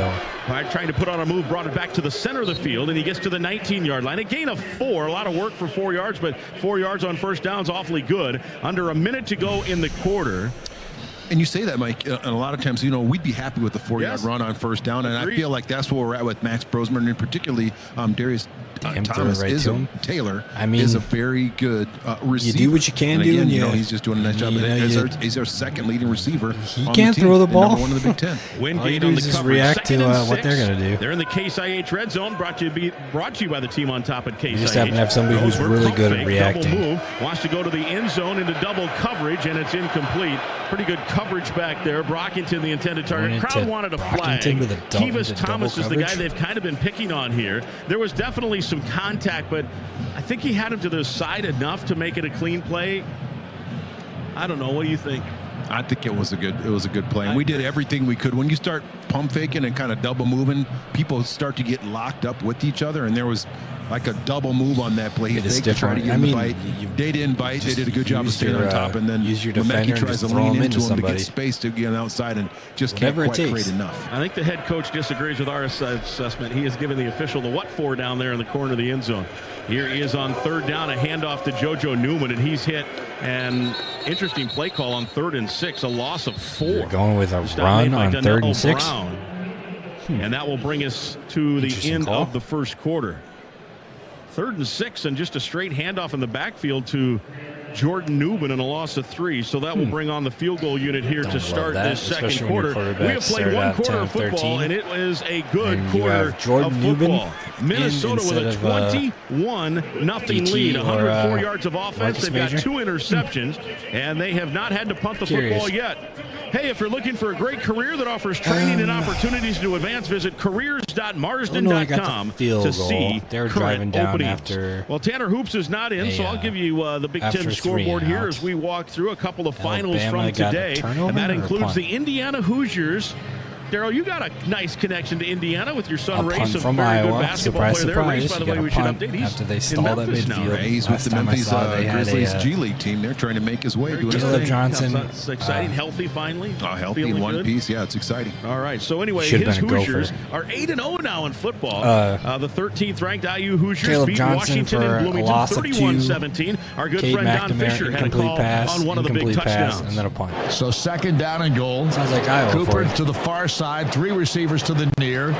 Speaker 1: Trying to put on a move, brought it back to the center of the field, and he gets to the 19-yard line. A gain of 4, a lot of work for 4 yards, but 4 yards on first down is awfully good. Under a minute to go in the quarter.
Speaker 2: And you say that, Mike, and a lot of times, we'd be happy with the 4-yard run on first down, and I feel like that's where we're at with Max Brosman, and particularly Darius Thomas Taylor is a very good receiver.
Speaker 3: You do what you can do, and
Speaker 2: he's just doing a nice job. He's our second leading receiver.
Speaker 3: He can't throw the ball.
Speaker 2: One of the Big Ten.
Speaker 3: All you do is just react to what they're going to do.
Speaker 1: They're in the Case IH Red Zone, brought to you by the team on top at Case IH.
Speaker 3: You just happen to have somebody who's really good at reacting.
Speaker 1: Double move, wants to go to the end zone into double coverage, and it's incomplete. Pretty good coverage back there. Brockington, the intended target. Crowd wanted a flag. Kivas Thomas is the guy they've kind of been picking on here. There was definitely some contact, but I think he had him to the side enough to make it a clean play. I don't know. What do you think?
Speaker 2: I think it was a good play. And we did everything we could. When you start pump faking and kind of double moving, people start to get locked up with each other, and there was like a double move on that play.
Speaker 3: It is different. They
Speaker 2: didn't bite. They did a good job of staying on top, and then
Speaker 3: use your defender
Speaker 2: tries to lean into him to get space to get outside and just can't quite create enough.
Speaker 1: I think the head coach disagrees with our assessment. He has given the official the what for down there in the corner of the end zone. Here he is on third down, a handoff to JoJo Newman, and he's hit. And interesting play call on 3rd and 6, a loss of 4.
Speaker 3: You're going with a run on 3rd and 6.
Speaker 1: And that will bring us to the end of the first quarter. 3rd and 6, and just a straight handoff in the backfield to Jordan Newman in a loss of 3. So that will bring on the field goal unit here to start this second quarter. We have played one quarter of football, and it is a good quarter of football. Minnesota with a 21-0 lead, 104 yards of offense. They've got 2 interceptions, and they have not had to punt the football yet. Hey, if you're looking for a great career that offers training and opportunities to advance, visit careers.marsden.com to see current openings. Well, Tanner Hoops is not in, so I'll give you the Big Ten scoreboard here as we walk through a couple of finals from today, and that includes the Indiana Hoosiers. Daryl, you got a nice connection to Indiana with your son Race, a very good basketball player there. Race, by the way, we should update. He's in Memphis now.
Speaker 2: Yeah, he's with the Memphis Grizzlies G League team. They're trying to make his way.
Speaker 3: Caleb Johnson.
Speaker 1: It's exciting, healthy finally.
Speaker 2: Healthy in one piece. Yeah, it's exciting.
Speaker 1: All right. So anyway, his Hoosiers are 8-0 now in football. The 13th ranked IU Hoosiers
Speaker 3: Caleb
Speaker 1: beat
Speaker 3: Johnson
Speaker 1: Washington and Bloomington 31-17. Our good friend Don Fisher had a call on one of the big touchdowns.
Speaker 3: And then a punt.
Speaker 4: So 2nd down and goal.
Speaker 3: Sounds like Iowa.
Speaker 4: Cooper to the far side. 3 receivers to the near.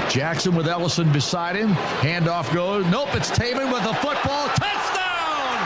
Speaker 4: Jackson with Ellison beside him. Handoff goes. Nope, it's Taven with the football. Touchdown!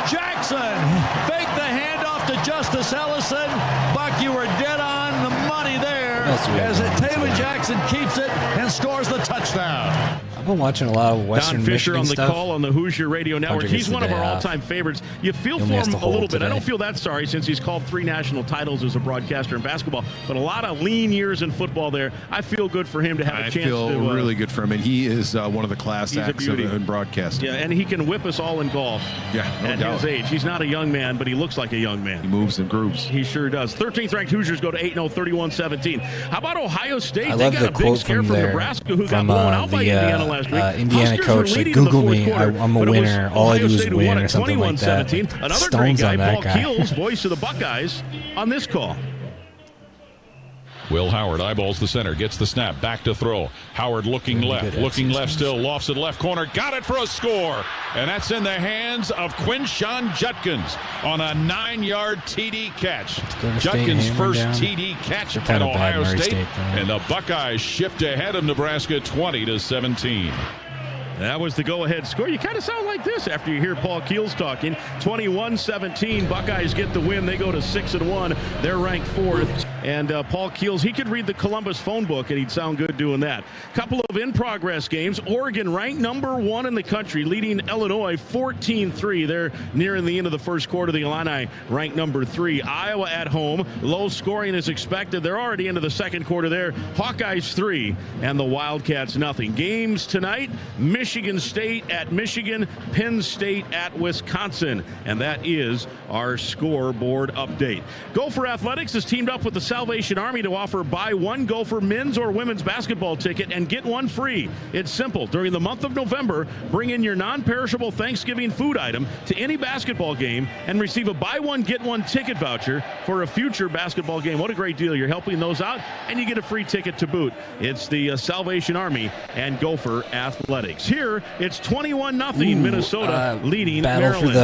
Speaker 4: Jackson faked the handoff to Justice Ellison. Buck, you were dead on the money there. As Taven Jackson keeps it and scores the touchdown.
Speaker 3: I've been watching a lot of Western
Speaker 1: Don Fisher
Speaker 3: Michigan
Speaker 1: on the
Speaker 3: stuff.
Speaker 1: call on the Hoosier Radio Network. He's one of our all-time favorites. You feel for him a little bit. I don't feel that sorry since he's called 3 national titles as a broadcaster in basketball, but a lot of lean years in football there. I feel good for him to have a chance to.
Speaker 2: I feel really good for him, and he is one of the class acts in broadcasting.
Speaker 1: Yeah, and he can whip us all in golf.
Speaker 2: Yeah,
Speaker 1: at his age. He's not a young man, but he looks like a young man.
Speaker 2: He moves in groups.
Speaker 1: He sure does. 13th ranked Hoosiers go to 8-0, 31-17. How about Ohio State?
Speaker 3: They
Speaker 1: got a big scare from Nebraska, who got blown out by Indiana last week.
Speaker 3: Indiana coach, like, Google me. I'm a winner. All I do is win, or something like that.
Speaker 1: Another
Speaker 3: Stones
Speaker 1: great guy,
Speaker 3: on that
Speaker 1: Paul
Speaker 3: guy.
Speaker 1: Keels, voice of the Buckeyes, on this call.
Speaker 7: Will Howard eyeballs the center, gets the snap, back to throw. Howard looking left still, lofts it left corner, got it for a score. And that's in the hands of Quinshon Judkins on a 9-yard TD catch. Judkins' first TD catch at Ohio State. And the Buckeyes shift ahead of Nebraska 20-17.
Speaker 1: That was the go-ahead score. You kind of sound like this after you hear Paul Keels talking. 21-17, Buckeyes get the win. They go to 6-1. They're ranked 4th. And Paul Keels, he could read the Columbus phone book, and he'd sound good doing that. Couple of in-progress games. Oregon ranked number 1 in the country, leading Illinois 14-3. They're nearing the end of the first quarter. The Illini ranked number 3. Iowa at home. Low scoring is expected. They're already into the second quarter there. Hawkeyes 3, and the Wildcats nothing. Games tonight, Michigan State at Michigan, Penn State at Wisconsin. And that is our scoreboard update. Gopher Athletics has teamed up with the Salvation Army to offer buy one Gopher men's or women's basketball ticket and get one free. It's simple. During the month of November, bring in your non-perishable Thanksgiving food item to any basketball game and receive a buy one, get one ticket voucher for a future basketball game. What a great deal. You're helping those out, and you get a free ticket to boot. It's the Salvation Army and Gopher Athletics. Here, it's 21-0 Minnesota leading Maryland.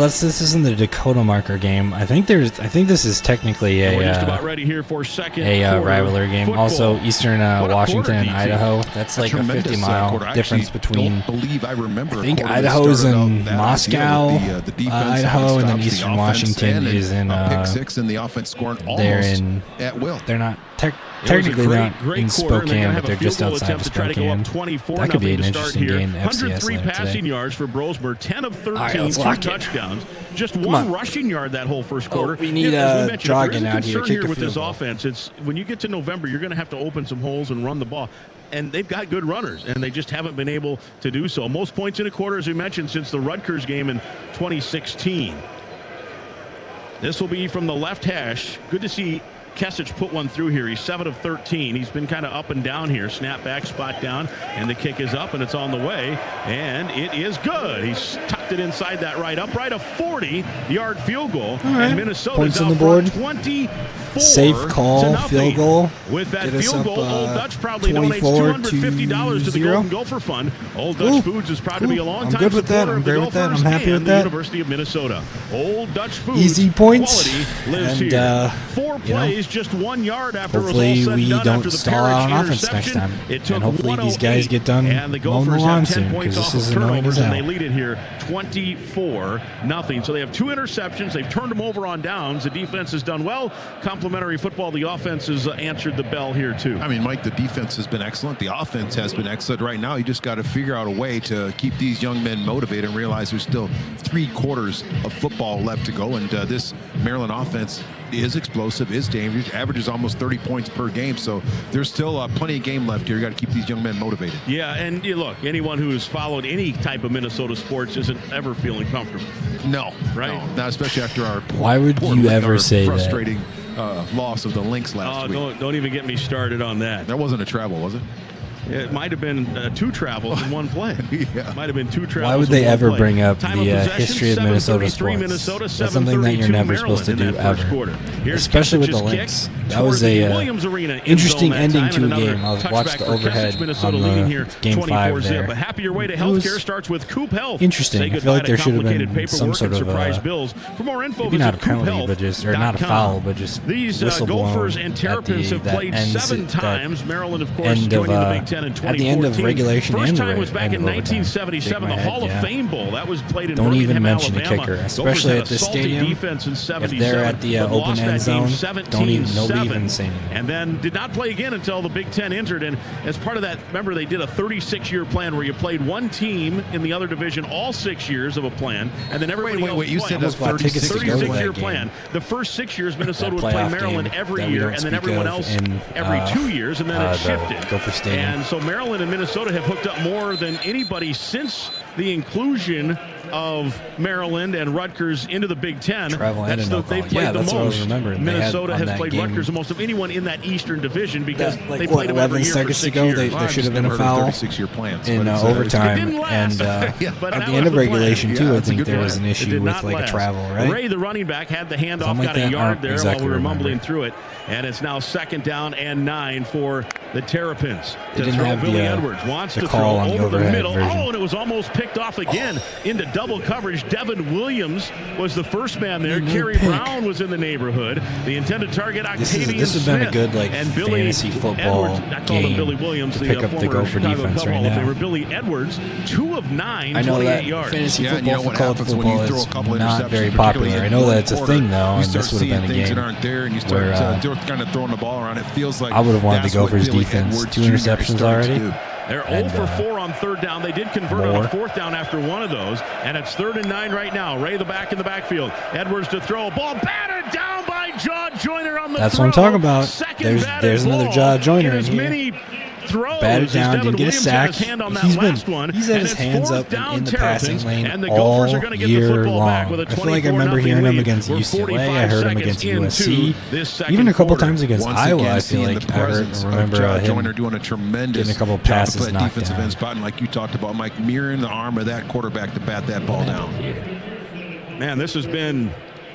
Speaker 3: This isn't the Dakota Marker game. I think this is technically
Speaker 1: we're just about ready here for second
Speaker 3: rivalry game.
Speaker 1: Football.
Speaker 3: Also, Eastern Washington and Idaho. That's like a 50-mile difference between.
Speaker 2: I remember.
Speaker 3: I think Idaho's in Moscow, Idaho, and then Eastern Washington is in.
Speaker 2: Pick 6 and the offense scoring almost at will.
Speaker 3: They're not technically not in Spokane, but they're just outside of Spokane. That could be an interesting game.
Speaker 1: 103 passing yards for Brosmer, 10 of 13, 2 touchdowns. Just one rushing yard that whole first quarter.
Speaker 3: We need Drogon out here.
Speaker 1: Kick here with this offense. It's when you get to November, you're going to have to open some holes and run the ball. And they've got good runners, and they just haven't been able to do so. Most points in a quarter, as we mentioned, since the Rutgers game in 2016. This will be from the left hash. Good to see Kesich put one through here. He's 7 of 13. He's been kind of up and down here. Snap back, spot down, and the kick is up, and it's on the way, and it is good. He's tucked it inside that right upright. A 40-yard field goal, and Minnesota's out front 24.
Speaker 3: Safe call, field goal.
Speaker 1: With that field goal, Old Dutch proudly donates $250 to the Golden Gopher Fund. Old Dutch Foods is proud to be a long-time supporter of the Gophers and the University of Minnesota. Old Dutch Foods.
Speaker 3: Easy points.
Speaker 1: Quality lives
Speaker 3: and,
Speaker 1: here. 4 plays, just 1 yard after it was all
Speaker 3: hopefully
Speaker 1: said and
Speaker 3: we
Speaker 1: done
Speaker 3: don't
Speaker 1: after the
Speaker 3: stall out
Speaker 1: Parrish
Speaker 3: on offense next
Speaker 1: interception.
Speaker 3: time.
Speaker 1: It took
Speaker 3: And hopefully these
Speaker 1: 108,
Speaker 3: guys get done
Speaker 1: and the
Speaker 3: mowing
Speaker 1: Gophers
Speaker 3: the lawn
Speaker 1: have 10
Speaker 3: soon,
Speaker 1: points
Speaker 3: because
Speaker 1: off
Speaker 3: this
Speaker 1: of
Speaker 3: is annoying
Speaker 1: turnovers,
Speaker 3: as
Speaker 1: and
Speaker 3: hell.
Speaker 1: they lead it here 24-0. So they have 2 interceptions. They've turned them over on downs. The defense has done well. Complimentary football. The offense has answered the bell here, too.
Speaker 2: I mean, Mike, the defense has been excellent. The offense has been excellent. Right now, you just got to figure out a way to keep these young men motivated and realize there's still 3 quarters of football left to go. And this Maryland offense is explosive, is dangerous, averages almost 30 points per game. So there's still plenty of game left here. You got to keep these young men motivated.
Speaker 1: Yeah, and look, anyone who has followed any type of Minnesota sports isn't ever feeling comfortable.
Speaker 2: No,
Speaker 1: right?
Speaker 2: No, not especially after our
Speaker 3: Why would you ever say
Speaker 2: frustrating loss of the Lynx last week.
Speaker 1: Don't even get me started on that.
Speaker 2: That wasn't a travel, was it?
Speaker 1: It might have been 2 travels in one play.
Speaker 2: Yeah.
Speaker 1: Might have been 2 travels.
Speaker 3: Why would they ever
Speaker 1: play.
Speaker 3: bring up
Speaker 1: Time
Speaker 3: the
Speaker 1: history
Speaker 3: of Minnesota sports?
Speaker 1: Minnesota,
Speaker 3: That's something that you're never supposed to do ever. Especially with the Lynx. That was a interesting ending to a game. I was watching the overhead on the Game 5 there.
Speaker 1: But happier way to healthcare starts with Coop Health.
Speaker 3: Interesting. I feel like there should have been some sort of
Speaker 1: For more info,
Speaker 3: maybe not a penalty, but just, or not a foul, but just
Speaker 1: these Gophers and Terrapins have played 7 times. Maryland, of course,
Speaker 3: joining
Speaker 1: the Big Ten in 2014.
Speaker 3: At the end of regulation
Speaker 1: First
Speaker 3: and
Speaker 1: time was back in 1977, the Hall of Fame Bowl. That was played in
Speaker 3: Don't even mention
Speaker 1: Alabama.
Speaker 3: the kicker, especially at this stadium. If they're at the open end zone, nobody even say anything.
Speaker 1: And then did not play again until the Big Ten entered. And as part of that, remember they did a 36-year plan where you played one team in the other division all 6 years of a plan, and then everybody else
Speaker 2: you said that's
Speaker 1: 36-year plan. The first 6 years Minnesota would play Maryland every year, and then everyone else every 2 years, and then it shifted. And so Maryland and Minnesota have hooked up more than anybody since the inclusion of Maryland and Rutgers into the Big Ten. They've played the most. Minnesota has played Rutgers the most of anyone in that Eastern Division because they played them every year for 6 years.
Speaker 3: There should have been a foul
Speaker 2: 36-year plans
Speaker 3: in overtime, and at the end of regulation too. I think there was an issue with a travel, right?
Speaker 1: Ray, the running back, had the handoff, got a yard there while we were mumbling through it, and it's now 2nd down and 9 for the Terrapins. To throw, Billy Edwards wants to throw over the middle. Oh, and it was almost picked off again into double coverage. Devin Williams was the first man there. Kerry Brown was in the neighborhood. The intended target, Octavian
Speaker 3: This has been a good
Speaker 1: and Billy
Speaker 3: fantasy football
Speaker 1: Edwards. I called him Billy Williams,
Speaker 3: to pick up the Gopher defense right now.
Speaker 1: They were Billy Edwards, 2 of 9,
Speaker 3: I know
Speaker 1: 28
Speaker 3: that
Speaker 1: yards.
Speaker 3: fantasy football for college football is not very popular. I know that it's a thing though, and this would have been a game
Speaker 2: that aren't there, and you start kind of throwing the ball around. It feels like
Speaker 3: I would have wanted the Gophers defense. 2 interceptions already.
Speaker 1: They're 0 for 4 on 3rd down. They did convert on a 4th down after one of those, and it's 3rd and 9 right now. Ray the back in the backfield. Edwards to throw. Ball batted down by Jaw Joyner on the
Speaker 3: That's
Speaker 1: throw.
Speaker 3: what I'm talking about. There's another Jaw Joyner in here. Batted down, didn't get a sack. He's had his hands up in the passing lane all year long. I feel like I remember hearing him against UCLA. I heard him against USC. Even a couple times against Iowa, I feel like I remember him
Speaker 2: doing a tremendous
Speaker 3: getting a couple passes knocked
Speaker 2: defensive
Speaker 3: down.
Speaker 2: end spot, and like you talked about, Mike, mirroring the arm of that quarterback to bat that ball down.
Speaker 1: Man, this has been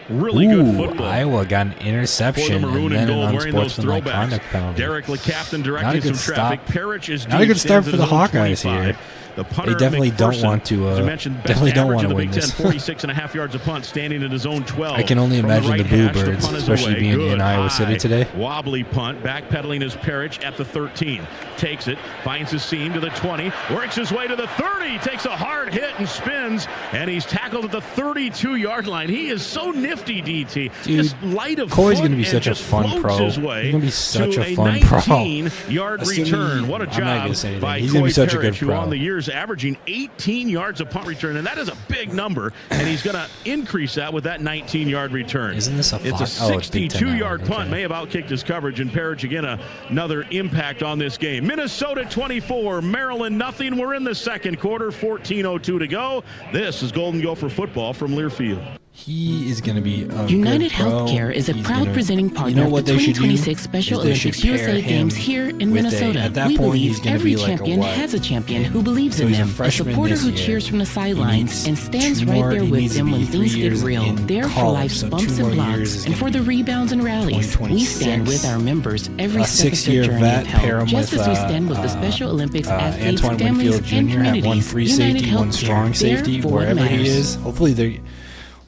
Speaker 1: really good football.
Speaker 3: Iowa got an interception and then an unsportsmanlike conduct penalty.
Speaker 1: Derek LeCaptain directing some traffic. Parrish is
Speaker 3: not a good start for the Hawkeyes here.
Speaker 1: The punter,
Speaker 3: they definitely don't want to.
Speaker 1: As I mentioned,
Speaker 3: definitely don't want to win
Speaker 1: Big Ten,
Speaker 3: this.
Speaker 1: 46.5 yards a punt, standing in his own 12.
Speaker 3: I can only imagine the Boo Birds, especially being in Iowa City today.
Speaker 1: Wobbly punt, backpedaling is Parrish at the 13. Takes it, finds his seam to the 20, works his way to the 30, takes a hard hit and spins, and he's tackled at the 32-yard line. He is so nifty, DT.
Speaker 3: Dude,
Speaker 1: just light of
Speaker 3: Corey's
Speaker 1: going
Speaker 3: to be such a fun pro. He's going to be such a fun pro.
Speaker 1: 19-yard return. What a job by
Speaker 3: He's going to be such a good
Speaker 1: who
Speaker 3: pro.
Speaker 1: on the years averaging 18 yards of punt return, and that is a big number, and he's going to increase that with that 19-yard return.
Speaker 3: Isn't this a
Speaker 1: It's a 62-yard punt, may have outkicked his coverage, and Parrish again another impact on this game. Minnesota 24, Maryland nothing. We're in the second quarter, 14:02 to go. This is Golden Gopher football from Learfield.
Speaker 3: He is going to be a
Speaker 9: United
Speaker 3: good pro.
Speaker 9: Healthcare is a
Speaker 3: He's
Speaker 9: proud
Speaker 3: gonna,
Speaker 9: presenting partner of the 2026 Special Olympics USA Games here in Minnesota. We believe every champion has a champion who believes in them, a supporter who cheers from the sidelines and stands right there with them when things get real. There for life's bumps and blocks and for the rebounds and rallies. We stand with our members every step of their journey of health, just as we stand with the Special Olympics athletes, families, and communities.
Speaker 3: One free
Speaker 9: United
Speaker 3: safety, one strong
Speaker 9: Healthcare,
Speaker 3: safety,
Speaker 9: there for what
Speaker 3: wherever he
Speaker 9: matters.
Speaker 3: is.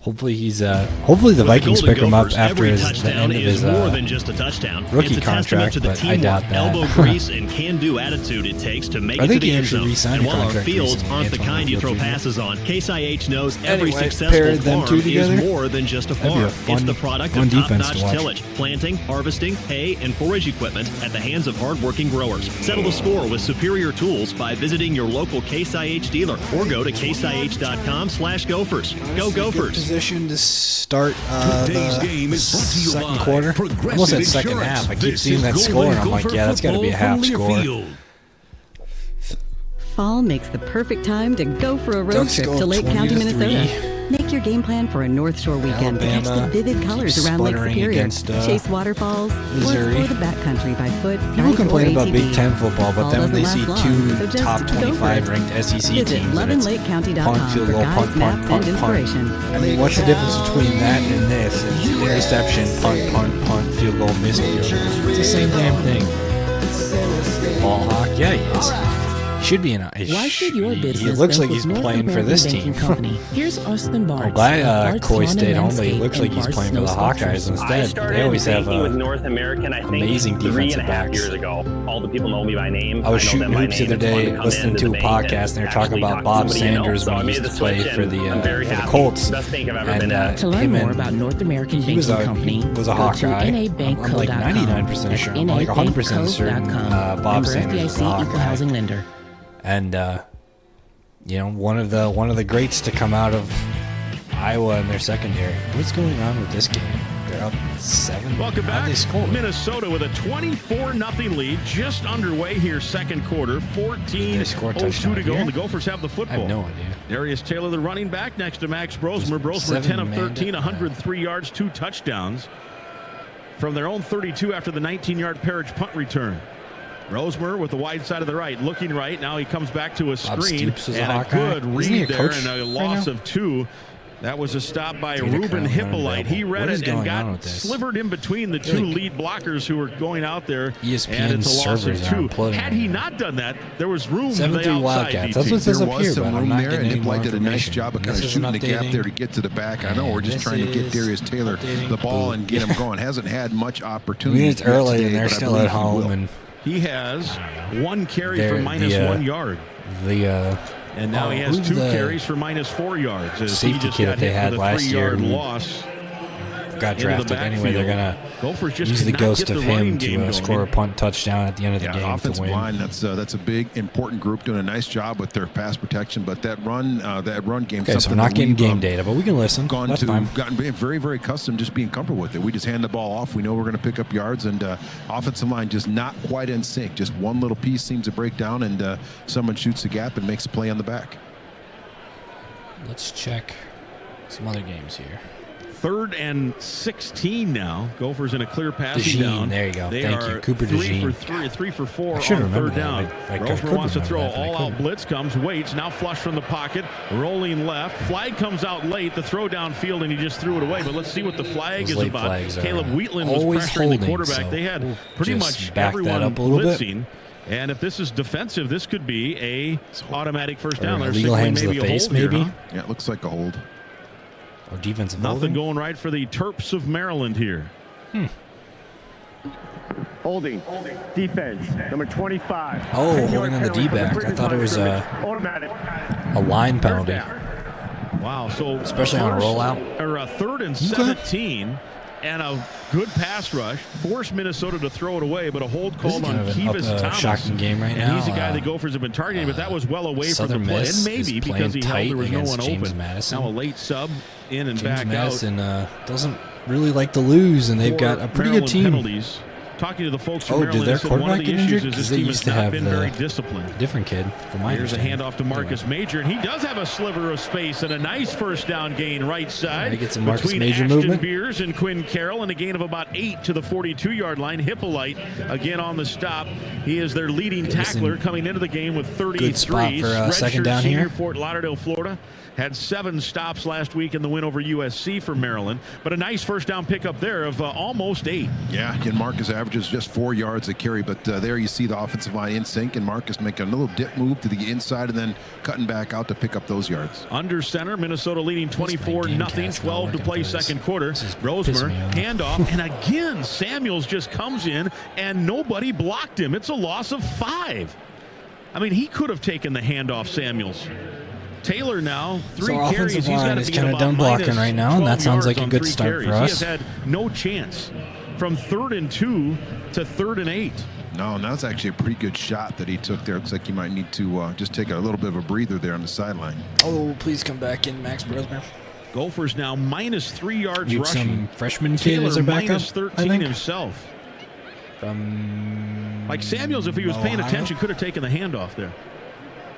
Speaker 3: Hopefully the Vikings pick him up after the end of his
Speaker 18: more than just a touchdown.
Speaker 3: rookie
Speaker 18: it's a
Speaker 3: contract,
Speaker 18: to the
Speaker 3: but I doubt that.
Speaker 18: Elbow grease and can-do attitude it takes to make it to the end zone. And while our fields aren't the kind you throw passes on, Case IH knows every successful farm is more than just a farm. It's the product of top-notch tillage, planting, harvesting, hay, and forage equipment at the hands of hard-working growers. Settle the score with superior tools by visiting your local Case IH dealer or go to caseih.com/Gophers. Go Gophers!
Speaker 3: To start the second quarter. Almost at second half. I keep seeing that score, and I'm like, yeah, that's got to be a half score.
Speaker 19: Fall makes the perfect time to go for a road trip to Lake County, Minnesota. Make your game plan for a North Shore weekend to catch the vivid colors around Lake Superior, chase waterfalls, or explore the backcountry by foot.
Speaker 3: People complain about Big Ten football, but then when they see two top 25 ranked SEC teams, punt, field goal, punt. I mean, what's the difference between that and this? It's interception, punt, field goal, missed field goal. It's the same damn thing. Ball hawk, yeah, he is. Should be
Speaker 9: Why should your business
Speaker 3: he looks like he's playing for this team.
Speaker 9: Here's Austin Barnes.
Speaker 3: I'm glad Coy stayed home, but he looks like he's playing for the Hawkeyes instead. They always have amazing defensive backs.
Speaker 20: Years ago. All the people know me by name.
Speaker 3: I was shooting hoops the other day, listening to a podcast, and they were talking about Bob Sanders when he used to play for the Colts.
Speaker 9: And to learn more about North American Banking Company,
Speaker 3: he was a Hawkeye. I'm like 99% sure. I'm like 100% certain Bob Sanders was a Hawkeye. And one of the greats to come out of Iowa in their secondary. What's going on with this game? They're up 7.
Speaker 1: Welcome back. Minnesota with a 24-0 lead, just underway here, second quarter. 14:02 to go, and the Gophers have the football.
Speaker 3: I have no idea.
Speaker 1: Darius Taylor, the running back, next to Max Brosmer. Brosmer 10 of 13, 103 yards, 2 touchdowns from their own 32 after the 19-yard Parrish punt return. Rosemer with the wide side of the right, looking right. Now he comes back to a screen, and a good read there, and a loss of 2. That was a stop by Ruben Hippolyte. He read it and got slivered in between the two lead blockers who were going out there, and it's a loss of 2. Had he not done that, there was room for the outside.
Speaker 3: Wildcats. That's what says up here, but I'm not getting any more
Speaker 2: Hippolyte did a nice job of kind of shooting the gap there to get to the back. I know we're just trying to get Darius Taylor the ball and get him going. Hasn't had much opportunity.
Speaker 3: It's early, and they're still at home, and
Speaker 1: he has 1 carry for -1 yard. And now he has 2 carries for -4 yards. As
Speaker 3: safety
Speaker 1: he just
Speaker 3: kid
Speaker 1: got
Speaker 3: that they had last year
Speaker 1: loss.
Speaker 3: Got drafted anyway. They're gonna use the ghost of him to score a punt touchdown at the end of the game
Speaker 2: offensive
Speaker 3: to win.
Speaker 2: Line, that's a big important group doing a nice job with their pass protection. But that run game.
Speaker 3: Okay, so we're not getting game data, but we can listen. That's fine.
Speaker 2: Gotten very, very accustomed just being comfortable with it. We just hand the ball off. We know we're going to pick up yards, and offensive line just not quite in sync. Just one little piece seems to break down, and someone shoots the gap and makes a play on the back.
Speaker 3: Let's check some other games here.
Speaker 1: 3rd and 16 now. Gophers in a clear passing down.
Speaker 3: There you go.
Speaker 1: They
Speaker 3: Thank you. Cooper DeJean.
Speaker 1: 3 for 4 on 3rd down. Rosemer wants to throw all-out blitz. Comes, waits. Now flush from the pocket. Rolling left. Flag comes out late. The throw downfield, and he just threw it away. But let's see what the flag is about. Caleb Wheatland was pressuring the quarterback. They had pretty much everyone blitzing. And if this is defensive, this could be a automatic first down. There's maybe a hold here, huh?
Speaker 2: Yeah, it looks like a hold.
Speaker 3: Or defensive
Speaker 1: Nothing going right for the Terps of Maryland here.
Speaker 25: Holding. Defense. Number 25.
Speaker 3: Oh, holding on the D-back. I thought it was a line penalty.
Speaker 1: Wow. So
Speaker 3: especially on a rollout.
Speaker 1: Or a 3rd and 17. And a good pass rush forced Minnesota to throw it away, but a hold called on Kivas Thomas.
Speaker 3: Shocking game right now.
Speaker 1: And he's a guy the Gophers have been targeting, but that was well away from the play. And maybe because he held there was no one open.
Speaker 3: Madison.
Speaker 1: Now a late sub in and
Speaker 3: James
Speaker 1: back
Speaker 3: Madison,
Speaker 1: out.
Speaker 3: Doesn't really like to lose, and they've got a pretty good team.
Speaker 1: Penalties. Talking to the folks from Maryland,
Speaker 3: did their quarterback get injured?
Speaker 1: Because they used to have been very disciplined.
Speaker 3: Different kid, from my
Speaker 1: Here's a handoff to Marcus Major, and he does have a sliver of space and a nice first down gain right side.
Speaker 3: He gets some Marcus
Speaker 1: between
Speaker 3: Major
Speaker 1: Ashton
Speaker 3: movement.
Speaker 1: Beers and Quinn Carroll, and a gain of about 8 to the 42-yard line. Hippolyte again on the stop. He is their leading tackler coming into the game with 33.
Speaker 3: Good spot for second down here.
Speaker 1: Fort Lauderdale, Florida. had 7 stops last week in the win over USC for Maryland, but a nice first down pickup there of almost 8.
Speaker 2: Yeah, and Marcus averages just 4 yards a carry, but there you see the offensive line in sync, and Marcus making a little dip move to the inside and then cutting back out to pick up those yards.
Speaker 1: Under center, Minnesota leading 24-0, 12 to play second quarter. Rosemer, handoff, and again, Samuels just comes in, and nobody blocked him. It's a loss of 5. I mean, he could have taken the handoff, Samuels. Taylor now, 3 carries. He's got to be
Speaker 3: kind of done blocking right now, and that sounds like a good start for us.
Speaker 1: He has had no chance from 3rd and 2 to 3rd and 8.
Speaker 2: No, that's actually a pretty good shot that he took there. Looks like he might need to just take a little bit of a breather there on the sideline.
Speaker 3: Oh, please come back in, Max Brosmer.
Speaker 1: Gophers now minus 3 yards
Speaker 3: you
Speaker 1: rushing.
Speaker 3: Some freshman kid as a backup,
Speaker 1: minus 13 himself.
Speaker 3: From
Speaker 1: like Samuels, if he was paying attention, could have taken the handoff there.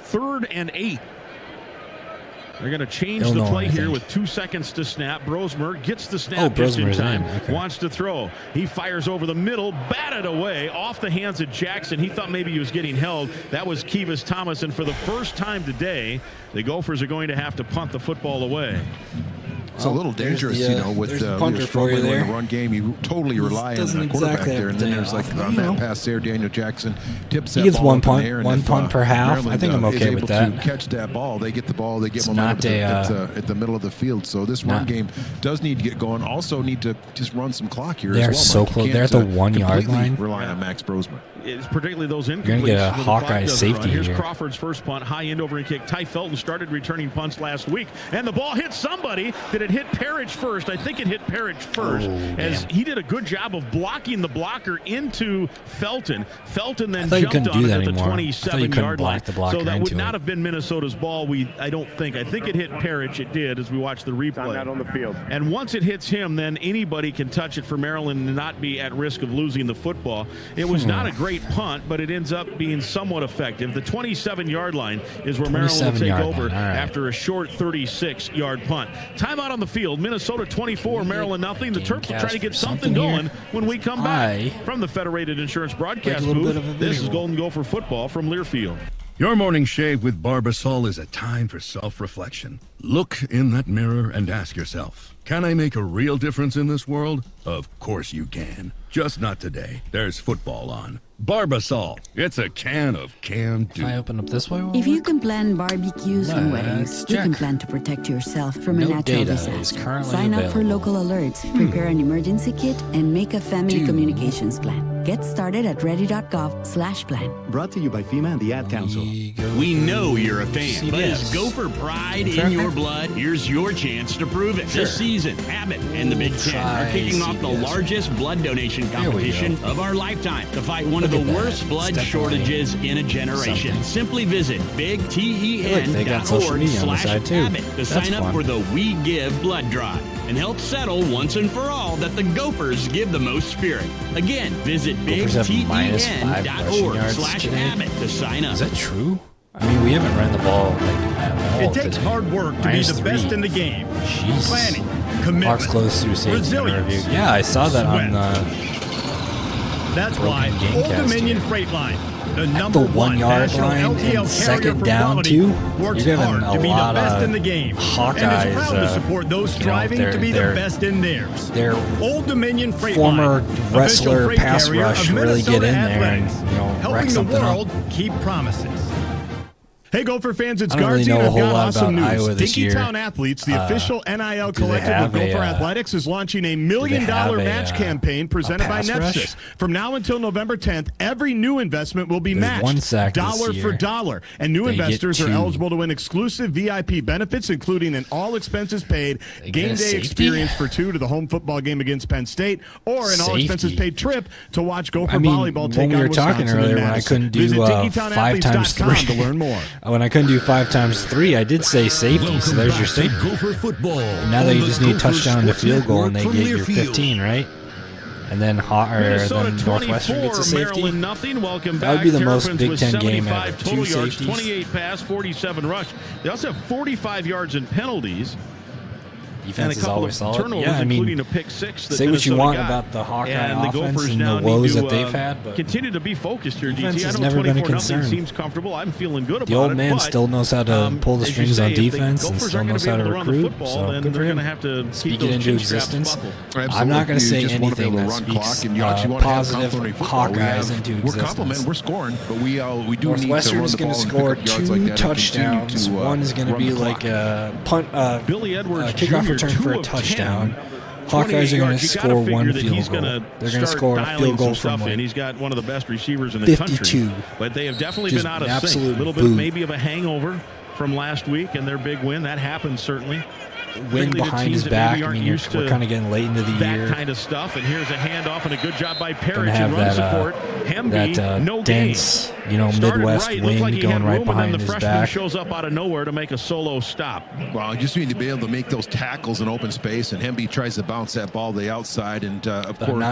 Speaker 1: 3rd and 8. They're going to change the play here with 2 seconds to snap. Brosmer gets the snap just in time. Wants to throw. He fires over the middle, batted away off the hands of Jackson. He thought maybe he was getting held. That was Kivas Thomas, and for the first time today, the Gophers are going to have to punt the football away.
Speaker 2: It's a little dangerous, with struggling in the run game. You totally rely on the quarterback there, and then there's like on that pass there, Daniel Jackson tips that ball up in the air.
Speaker 3: One punt per half. Maryland, I think I'm okay with that.
Speaker 2: To catch that ball, they get the ball, they get momentum at the middle of the field. So this run game does need to get going. Also need to just run some clock here.
Speaker 3: They're
Speaker 2: as well.
Speaker 3: so close. They're at the 1 yard line.
Speaker 2: Relying on Max Brosmer.
Speaker 1: It's particularly those incompletes.
Speaker 3: You're going to get a Hawkeye safety here.
Speaker 1: Here's Crawford's first punt, high end over and kick. Ty Felton started returning punts last week, and the ball hit somebody. Did it hit Parrish first? I think it hit Parrish first, as he did a good job of blocking the blocker into Felton. Felton then jumped on it at the 27-yard line. So that would not have been Minnesota's ball. I don't think. I think it hit Parrish. It did, as we watched the replay.
Speaker 25: Out on the field.
Speaker 1: And once it hits him, then anybody can touch it for Maryland and not be at risk of losing the football. It was not a great punt, but it ends up being somewhat effective. The 27-yard line is where Maryland will take over after a short 36-yard punt. Timeout on the field. Minnesota 24, Maryland nothing. The Terps will try to get something going when we come back. From the Federated Insurance broadcast booth, this is Golden Gopher football from Learfield.
Speaker 10: Your morning shave with Barbasol is a time for self-reflection. Look in that mirror and ask yourself, can I make a real difference in this world? Of course you can. Just not today. There's football on. Barbasol. It's a can of can-do.
Speaker 3: Can I open up this way?
Speaker 5: If you can plan barbecues and weddings, you can plan to protect yourself from a natural disaster. Sign up for local alerts, prepare an emergency kit, and make a family communications plan. Get started at ready.gov/plan.
Speaker 14: Brought to you by FEMA and the Ad Council.
Speaker 18: We know you're a fan, but is Gopher pride in your blood? Here's your chance to prove it. This season, Abbott and the Big Ten are kicking off the largest blood donation competition of our lifetime to fight one of the worst blood shortages in a generation. Simply visit bigten.org/Abbott to sign up for the We Give Blood Drive and help settle once and for all that the Gophers give the most spirit. Again, visit bigten.org/Abbott to sign up.
Speaker 3: Is that true? I mean, we haven't ran the ball at all.
Speaker 21: It takes hard work to be the best in the game.
Speaker 3: Jeez.
Speaker 21: Planning, commitment,
Speaker 3: Mark's close through safety interview. Yeah, I saw that on
Speaker 21: That's why Old Dominion Freight Line, the number
Speaker 3: 1 yard line and second down too. You're giving a lot of Hawkeyes.
Speaker 21: Proud to support those striving to be the best in theirs.
Speaker 3: Their
Speaker 21: Old Dominion Freight
Speaker 3: former
Speaker 21: Line,
Speaker 3: wrestler pass rush really get in there and wreck something up.
Speaker 21: Keep promises. Hey, Gopher fans, it's
Speaker 3: Guardsy,
Speaker 21: and I've got
Speaker 3: awesome
Speaker 21: news.
Speaker 3: Dinky
Speaker 21: Town Athletes, the official NIL collective of Gopher Athletics, is launching a $1 million match campaign presented by Nepsis. From now until November 10th, every new investment will be matched dollar for dollar. And new investors are eligible to win exclusive VIP benefits, including an all-expenses-paid game day experience for 2 to the home football game against Penn State, or an all-expenses-paid trip to watch Gopher volleyball take on Wisconsin
Speaker 3: earlier
Speaker 21: and
Speaker 3: when I couldn't do
Speaker 21: Visit
Speaker 3: 5x3
Speaker 21: to learn more.
Speaker 3: When I couldn't do 5x3, I did say safety, so there's your safety. Now that you just need touchdown to field goal, and they get your 15, right? And then Northwestern gets a safety.
Speaker 1: Welcome
Speaker 3: that would be the most Big Ten game ever. 2
Speaker 1: yards,
Speaker 3: safeties.
Speaker 1: 28 pass, 47 rush. They also have 45 yards in penalties.
Speaker 3: Defense is always solid.
Speaker 1: Turnovers,
Speaker 3: yeah, I mean,
Speaker 1: including a pick six. That
Speaker 3: say what you want
Speaker 1: got.
Speaker 3: about the Hawkeye
Speaker 1: and the
Speaker 3: offense
Speaker 1: Gophers
Speaker 3: and
Speaker 1: now
Speaker 3: the woes
Speaker 1: to,
Speaker 3: that they've had, but
Speaker 1: continue to be focused here,
Speaker 3: defense
Speaker 1: DT.
Speaker 3: has
Speaker 1: I know
Speaker 3: never been a
Speaker 1: 24-0
Speaker 3: concern.
Speaker 1: seems comfortable. I'm feeling good about it.
Speaker 3: The old man still knows how to pull the strings on defense and still knows how to recruit. So good for him.
Speaker 1: Have to
Speaker 3: speak it into existence. I'm not going to say anything that speaks positive Hawkeyes into existence.
Speaker 2: We're scoring, but we do
Speaker 3: Northwestern
Speaker 2: need
Speaker 3: is
Speaker 2: to
Speaker 3: going to score 2 touchdowns. One is going to be like a punt, kickoff return for a touchdown. Hawkeyes are going to score 1 field goal. They're going to score a field goal from like
Speaker 1: he's got one of the best receivers in the
Speaker 3: 52.
Speaker 1: country. But they have definitely been out of sync. A little bit maybe of a hangover from last week and their big win. That happens certainly.
Speaker 3: Wind behind his back. I mean, we're kind of getting late into the year.
Speaker 1: That kind of stuff. And here's a handoff and a good job by Parrish
Speaker 3: and
Speaker 1: run support.
Speaker 3: Hemby, no dense, Midwest wind like going right behind his back.
Speaker 1: The freshman shows up out of nowhere to make a solo stop.
Speaker 2: Well, you just need to be able to make those tackles in open space, and Hemby tries to bounce that ball to the outside, and of course,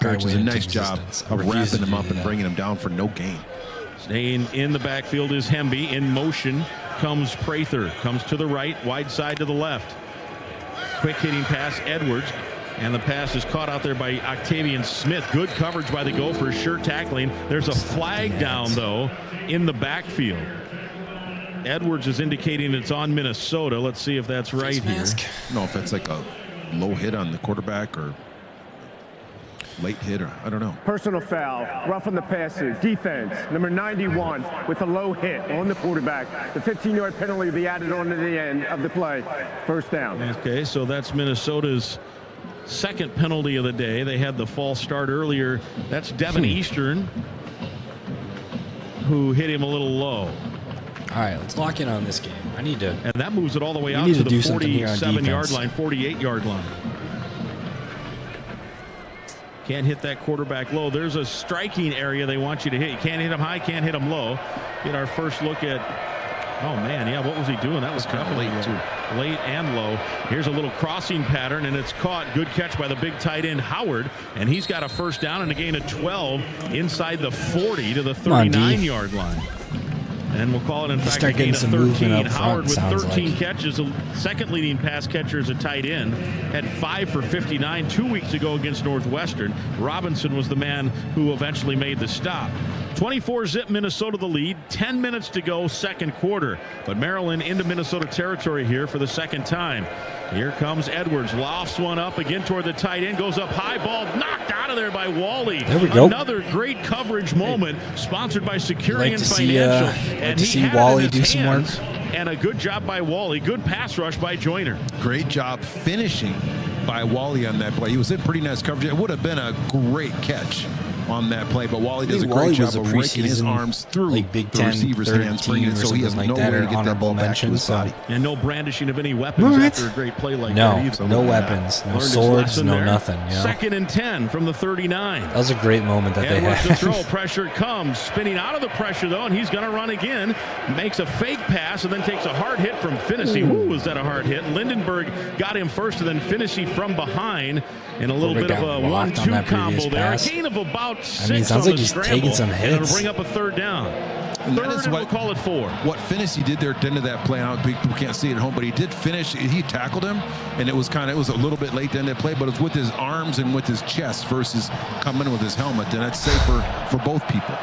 Speaker 2: Parrish does a nice job of wrapping him up and bringing him down for no gain.
Speaker 1: Staying in the backfield is Hemby. In motion comes Prather. Comes to the right, wide side to the left. Quick hitting pass, Edwards. And the pass is caught out there by Octavian Smith. Good coverage by the Gophers, sure tackling. There's a flag down, though, in the backfield. Edwards is indicating it's on Minnesota. Let's see if that's right here.
Speaker 2: I don't know if that's like a low hit on the quarterback or late hit, or I don't know.
Speaker 25: Personal foul, roughing the passer, defense, number 91 with a low hit on the quarterback. The 15-yard penalty will be added on to the end of the play. First down.
Speaker 1: Okay, so that's Minnesota's second penalty of the day. They had the false start earlier. That's Devin Eastern, who hit him a little low.
Speaker 3: All right, let's lock in on this game. I need to.
Speaker 1: And that moves it all the way out to the 47-yard line, 48-yard line. Can't hit that quarterback low. There's a striking area they want you to hit. You can't hit him high, can't hit him low. Get our first look at, oh man, yeah, what was he doing? That was definitely late and low. Here's a little crossing pattern, and it's caught. Good catch by the big tight end, Howard. And he's got a first down and a gain of 12 inside the 40 to the 39-yard line. And we'll call it, in fact, a gain of 13. Howard with 13 catches, the second leading pass catcher as a tight end, had 5 for 59 2 weeks ago against Northwestern. Robinson was the man who eventually made the stop. 24-zip Minnesota the lead, 10 minutes to go, second quarter. But Maryland into Minnesota territory here for the second time. Here comes Edwards, lofts one up again toward the tight end, goes up high, ball knocked out of there by Wally.
Speaker 3: There we go.
Speaker 1: Another great coverage moment, sponsored by Securian Financial.
Speaker 3: And to see Wally do some work.
Speaker 1: And a good job by Wally. Good pass rush by Joyner.
Speaker 2: Great job finishing by Wally on that play. He was in pretty nice coverage. It would have been a great catch on that play, but Wally does a great job of raking his arms through
Speaker 3: like Big
Speaker 2: the
Speaker 3: Ten,
Speaker 2: receiver's hands, bringing it so he has
Speaker 3: like
Speaker 2: no
Speaker 3: that,
Speaker 2: way
Speaker 3: or
Speaker 2: to get
Speaker 3: honorable
Speaker 2: that ball back to his body.
Speaker 1: And no brandishing of any weapons after a great play like that either.
Speaker 3: No weapons, no swords, no nothing. You know?
Speaker 1: Second and 10 from the 39.
Speaker 3: That was a great moment that they had.
Speaker 1: The throw, pressure comes, spinning out of the pressure though, and he's going to run again. Makes a fake pass and then takes a hard hit from Finney. Ooh, was that a hard hit? Lindenberg got him first, and then Finney from behind in a little bit of a 1-2 combo there. A gain of about 6 on the
Speaker 3: he's
Speaker 1: scramble,
Speaker 3: taking some hits.
Speaker 1: And it'll bring up a third down. We'll call it 4.
Speaker 2: What Finney did there at the end of that play, I don't think people can't see it at home, but he did finish. He tackled him, and it was a little bit late to end that play, but it's with his arms and with his chest versus coming with his helmet, and that's safer for both people.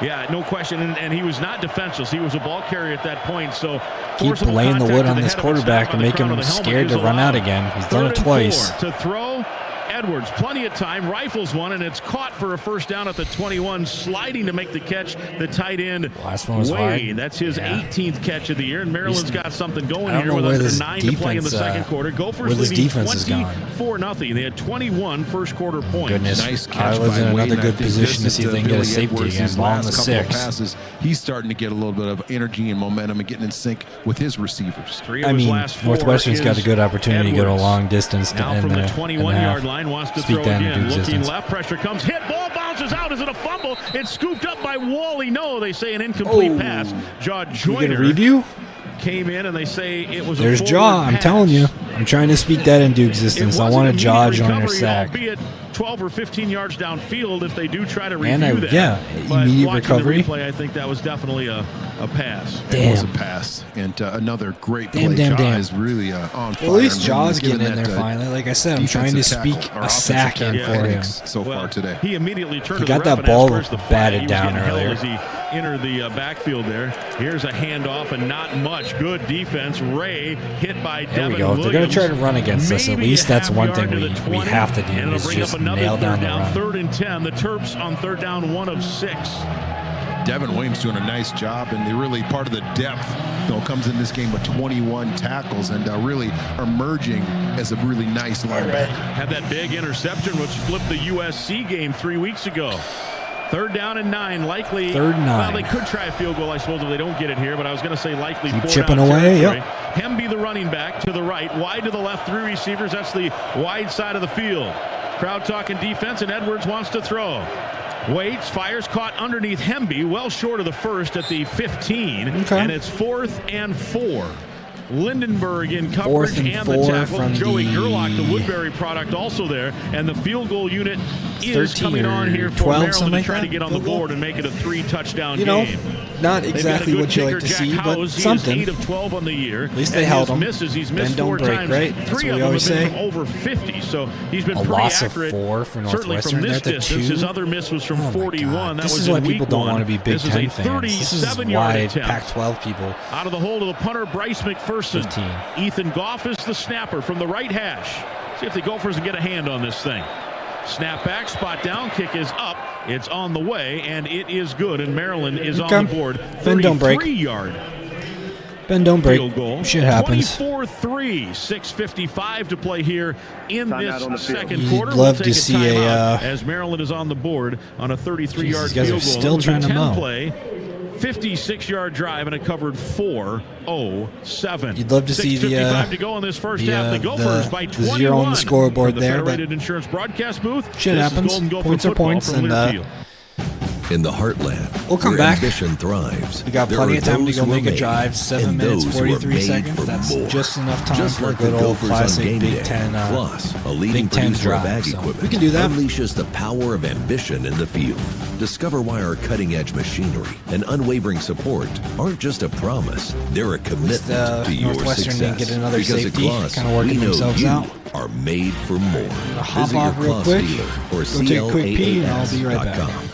Speaker 1: Yeah, no question, and he was not defenseless. He was a ball carrier at that point, so
Speaker 3: keep laying the wood on this quarterback and make him scared to run out again. He's done it twice.
Speaker 1: To throw, Edwards, plenty of time, rifles one, and it's caught for a first down at the 21, sliding to make the catch, the tight end,
Speaker 3: last one was
Speaker 1: Wade. That's his 18th catch of the year, and Maryland's got something going here with under 9 to play in the second quarter. Gophers leading 24-0. They had 21 first quarter points.
Speaker 3: Goodness,
Speaker 2: nice catch
Speaker 3: was in
Speaker 2: Wade,
Speaker 3: another good position to see if they can get a safety again. Ball in the 6.
Speaker 2: Passes, he's starting to get a little bit of energy and momentum and getting in sync with his receivers.
Speaker 3: I mean, Northwestern's got a good opportunity to go a long distance.
Speaker 1: Now from the 21-yard line, wants to throw again. Looking left, pressure comes, hit, ball bounces out. Is it a fumble? It's scooped up by Wally. No, they say an incomplete pass. Jaw Joyner
Speaker 3: review?
Speaker 1: Came in and they say it was
Speaker 3: There's
Speaker 1: a
Speaker 3: Jaw,
Speaker 1: pass.
Speaker 3: I'm telling you. I'm trying to speak that into existence. I want a Judge on your sack.
Speaker 1: Albeit 12 or 15 yards downfield if they do try to review that.
Speaker 3: Yeah, immediate recovery.
Speaker 1: The replay, I think that was definitely a pass.
Speaker 2: It was a pass. And another great play. Jaw is really on fire.
Speaker 3: Well, at least Jaw's getting in there finally. Like I said, I'm trying to speak a sack in for him.
Speaker 2: So far today.
Speaker 1: He immediately turned
Speaker 3: he
Speaker 1: to the
Speaker 3: got that
Speaker 1: ref
Speaker 3: ball
Speaker 1: and asked, "Where's the
Speaker 3: batted down earlier.
Speaker 1: As he entered the backfield there. Here's a handoff and not much. Good defense. Ray hit by Devin
Speaker 3: There we go. If they're going to try to run against us, at least that's one thing we have to do is just nail down the run.
Speaker 1: 3rd and 10. The Terps on 3rd down, 1 of 6.
Speaker 2: Devin Williams doing a nice job, and they're really part of the depth. Comes in this game with 21 tackles and really emerging as a really nice linebacker.
Speaker 1: Had that big interception which flipped the USC game 3 weeks ago. 3rd down and 9, likely.
Speaker 3: 3rd and 9.
Speaker 1: Well, they could try a field goal, I suppose, if they don't get it here, but I was going to say likely.
Speaker 3: Keep
Speaker 1: 4
Speaker 3: chipping
Speaker 1: down
Speaker 3: away.
Speaker 1: territory.
Speaker 3: Yep.
Speaker 1: Hemby, the running back, to the right, wide to the left, 3 receivers. That's the wide side of the field. Crowd talking defense, and Edwards wants to throw. Waits, fires, caught underneath Hemby, well short of the first at the 15, and it's 4th and 4. Lindenberg in coverage and the tackle. Joey Gerlach, the Woodbury product, also there, and the field goal unit is coming on here for Maryland to try to get on the board and make it a 3-touchdown game.
Speaker 3: Not exactly what you like to see, but something.
Speaker 1: He is 8 of 12 on the year.
Speaker 3: At least they held him.
Speaker 1: He's missed 4 times.
Speaker 3: Right? That's
Speaker 1: 3
Speaker 3: what we
Speaker 1: of
Speaker 3: always
Speaker 1: them have
Speaker 3: say.
Speaker 1: been from over 50, so he's been
Speaker 3: a
Speaker 1: pretty
Speaker 3: loss
Speaker 1: accurate.
Speaker 3: Of 4 for
Speaker 1: Certainly
Speaker 3: Northwestern.
Speaker 1: from this
Speaker 3: They're at the 2.
Speaker 1: distance. His other miss was from 41. That
Speaker 3: this
Speaker 1: was
Speaker 3: is why
Speaker 1: in
Speaker 3: people
Speaker 1: week
Speaker 3: don't
Speaker 1: 1.
Speaker 3: want to be Big Ten fans. This is why
Speaker 1: attempt.
Speaker 3: Pac-12 people.
Speaker 1: Out of the hold of the punter, Bryce McPherson.
Speaker 3: 15.
Speaker 1: Ethan Goff is the snapper from the right hash. See if the Gophers can get a hand on this thing. Snap back, spot down, kick is up. It's on the way, and it is good. And Maryland is on the board. 33-yard.
Speaker 3: Ben, don't break.
Speaker 1: Field goal.
Speaker 3: Shit happens.
Speaker 1: 24-3, 6:55 to play here in this second quarter.
Speaker 3: You'd love to see
Speaker 1: as Maryland is on the board on a 33-yard field goal.
Speaker 3: Still trying to mow.
Speaker 1: Play, 56-yard drive, and it covered 4:07.
Speaker 3: You'd love to see the
Speaker 1: 6:55 to go in this first half. The Gophers by 21.
Speaker 3: 0 on the scoreboard there, but
Speaker 1: Federated Insurance broadcast booth.
Speaker 3: Shit happens. Points are points, and
Speaker 10: in the heartland,
Speaker 3: we'll come back.
Speaker 10: Ambition thrives.
Speaker 3: We got plenty of time to go make a drive. 7 minutes, 43 seconds. That's just enough time for a good old classic Big Ten.
Speaker 10: Plus, a leading
Speaker 3: Big Ten
Speaker 10: producer of
Speaker 3: drive.
Speaker 10: ag equipment
Speaker 3: we can do that.
Speaker 10: Unleashes the power of ambition in the field. Discover why our cutting-edge machinery and unwavering support aren't just a promise; they're a commitment to your
Speaker 3: Northwestern
Speaker 10: success.
Speaker 3: didn't get another
Speaker 10: because
Speaker 3: safety.
Speaker 10: at Gloss,
Speaker 3: Kind of working
Speaker 10: we know
Speaker 3: themselves
Speaker 10: you
Speaker 3: out.
Speaker 10: are made for more.
Speaker 3: Hop
Speaker 10: Visit
Speaker 3: off
Speaker 10: your
Speaker 3: real
Speaker 10: Gloss
Speaker 3: quick.
Speaker 10: dealer or
Speaker 3: Go take a quick pee, and I'll be right back.
Speaker 10: CLAAS.com.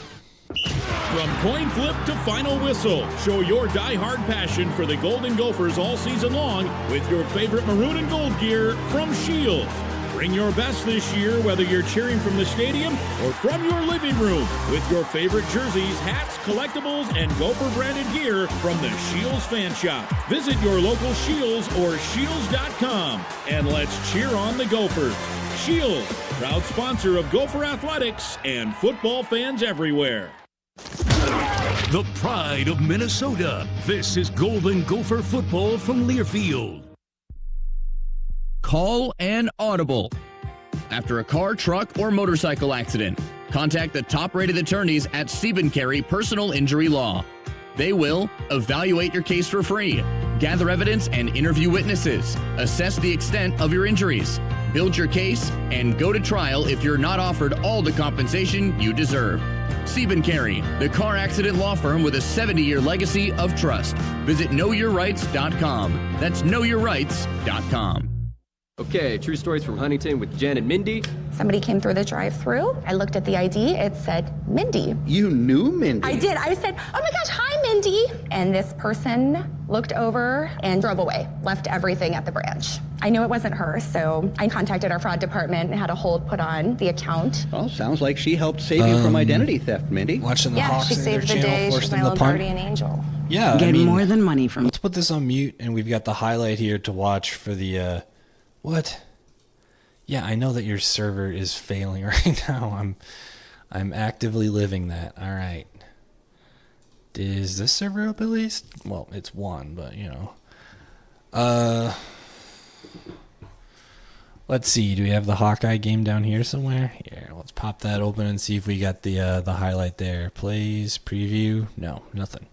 Speaker 1: From coin flip to final whistle, show your die-hard passion for the Golden Gophers all season long with your favorite maroon and gold gear from Shields. Bring your best this year, whether you're cheering from the stadium or from your living room, with your favorite jerseys, hats, collectibles, and Gopher-branded gear from the Shields Fan Shop. Visit your local Shields or Shields.com, and let's cheer on the Gophers. Shields, proud sponsor of Gopher Athletics and football fans everywhere.
Speaker 10: The pride of Minnesota. This is Golden Gopher football from Learfield.
Speaker 11: Call an audible. After a car, truck, or motorcycle accident, contact the top-rated attorneys at Siebenkerry Personal Injury Law. They will evaluate your case for free, gather evidence and interview witnesses, assess the extent of your injuries, build your case, and go to trial if you're not offered all the compensation you deserve. Siebenkerry, the car accident law firm with a 70-year legacy of trust. Visit knowyourrights.com. That's knowyourrights.com.
Speaker 12: Okay, true stories from Huntington with Jen and Mindy.
Speaker 22: Somebody came through the drive-thru. I looked at the ID. It said Mindy.
Speaker 12: You knew Mindy?
Speaker 22: I did. I said, oh my gosh, hi, Mindy. And this person looked over and drove away, left everything at the branch. I knew it wasn't her, so I contacted our fraud department and had a hold put on the account.
Speaker 12: Well, sounds like she helped save you from identity theft, Mindy.
Speaker 3: Watching the
Speaker 22: Yeah,
Speaker 3: Hawks
Speaker 22: she
Speaker 3: in
Speaker 22: saved
Speaker 3: their
Speaker 22: the
Speaker 3: channel,
Speaker 22: day.
Speaker 3: forced
Speaker 22: She's
Speaker 3: them
Speaker 22: my
Speaker 3: to
Speaker 22: little
Speaker 3: punt.
Speaker 22: guardian angel.
Speaker 3: Yeah,
Speaker 19: Get more than money from.
Speaker 3: Let's put this on mute, and we've got the highlight here to watch for the what? Yeah, I know that your server is failing right now. I'm actively living that. All right. Is this server up at least? Well, it's one, but you know. Let's see. Do we have the Hawkeye game down here somewhere? Here, let's pop that open and see if we got the highlight there. Plays, preview. No, nothing.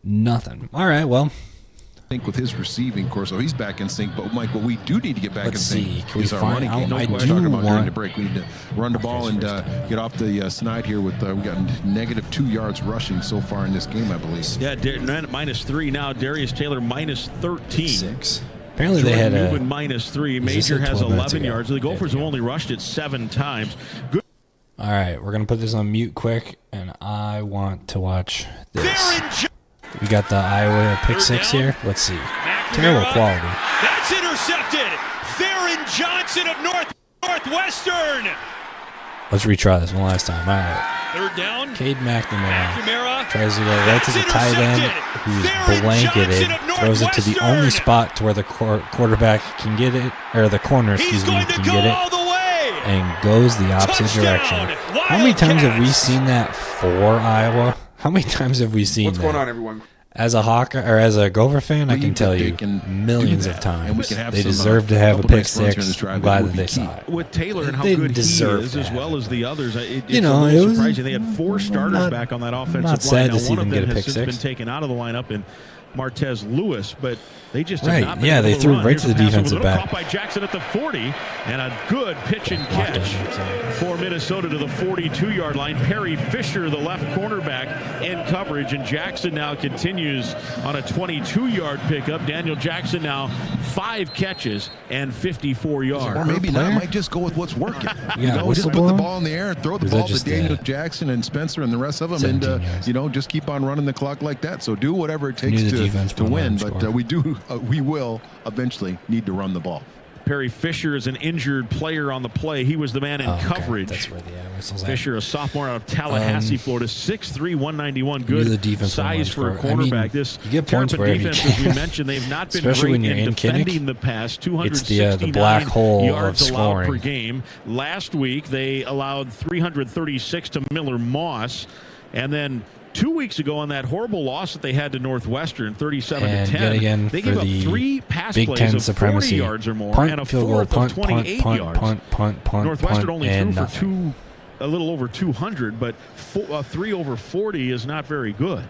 Speaker 3: Nothing. All right, well.
Speaker 2: Think with his receiving course, so he's back in sync. But Mike, what we do need to get back in sync is our running game.
Speaker 3: I
Speaker 2: was talking about during the break. We need to run the ball and get off the snide here. With we got -2 yards rushing so far in this game, I believe.
Speaker 1: Yeah, -3 now. Darius Taylor -13.
Speaker 3: 6. Apparently they had a
Speaker 1: -3. Major has 11 yards. The Gophers have only rushed it 7 times. Good.
Speaker 3: All right, we're gonna put this on mute quick, and I want to watch this. We got the Iowa pick 6 here. Let's see. Terrible quality.
Speaker 6: That's intercepted. Theron Johnson of Northwestern.
Speaker 3: Let's retry this one last time. All right.
Speaker 6: 3rd down.
Speaker 3: Cade McNamara tries to go right to the tight end, who's blanketed, throws it to the only spot to where the quarterback can get it, or the corner, excuse me, can get it, and goes the opposite direction. How many times have we seen that for Iowa? How many times have we seen that?
Speaker 8: What's going on, everyone?
Speaker 3: As a Hawker or as a Gopher fan, I can tell you millions of times they deserve to have a pick 6. I'm glad that they saw it.
Speaker 1: With Taylor and how good he is, as well as the others, it's
Speaker 3: you know,
Speaker 1: a little
Speaker 3: it was
Speaker 1: surprising. They had 4 starters back on that offensive line.
Speaker 3: Not sad to see
Speaker 1: one
Speaker 3: them
Speaker 1: of them
Speaker 3: get a
Speaker 1: has
Speaker 3: pick
Speaker 1: since
Speaker 3: 6.
Speaker 1: been taken out of the lineup, and Martez Lewis, but they just have not been
Speaker 3: yeah,
Speaker 1: able
Speaker 3: they
Speaker 1: to
Speaker 3: threw
Speaker 1: run.
Speaker 3: right to the defensive back.
Speaker 1: Caught by Jackson at the 40, and a good pitch and catch for Minnesota to the 42-yard line. Perry Fisher, the left cornerback, in coverage, and Jackson now continues on a 22-yard pickup. Daniel Jackson now 5 catches and 54 yards.
Speaker 2: Or maybe not. Might just go with what's working. Just put the ball in the air, throw the ball to Daniel Jackson and Spencer and the rest of them, and just keep on running the clock like that. So do whatever it takes to win. But we will eventually need to run the ball.
Speaker 1: Perry Fisher is an injured player on the play. He was the man in coverage.
Speaker 3: That's where the whistle's
Speaker 1: Fisher, a sophomore out of Tallahassee, Florida, 6'3", 191. Good size for a cornerback.
Speaker 3: I mean,
Speaker 1: this
Speaker 3: Terrapin
Speaker 1: defense, as we mentioned, they've not been
Speaker 3: especially
Speaker 1: great
Speaker 3: when you're in
Speaker 1: defending the pass. 269
Speaker 3: the black hole
Speaker 1: yards
Speaker 3: of
Speaker 1: allowed
Speaker 3: scoring
Speaker 1: per game. Last week, they allowed 336 to Miller Moss. And then 2 weeks ago, on that horrible loss that they had to Northwestern, 37-10, they gave up 3 pass plays of 40 yards or more, and a fourth of 28 yards. Northwestern only threw for a little over 200, but 3 over 40 is not very good.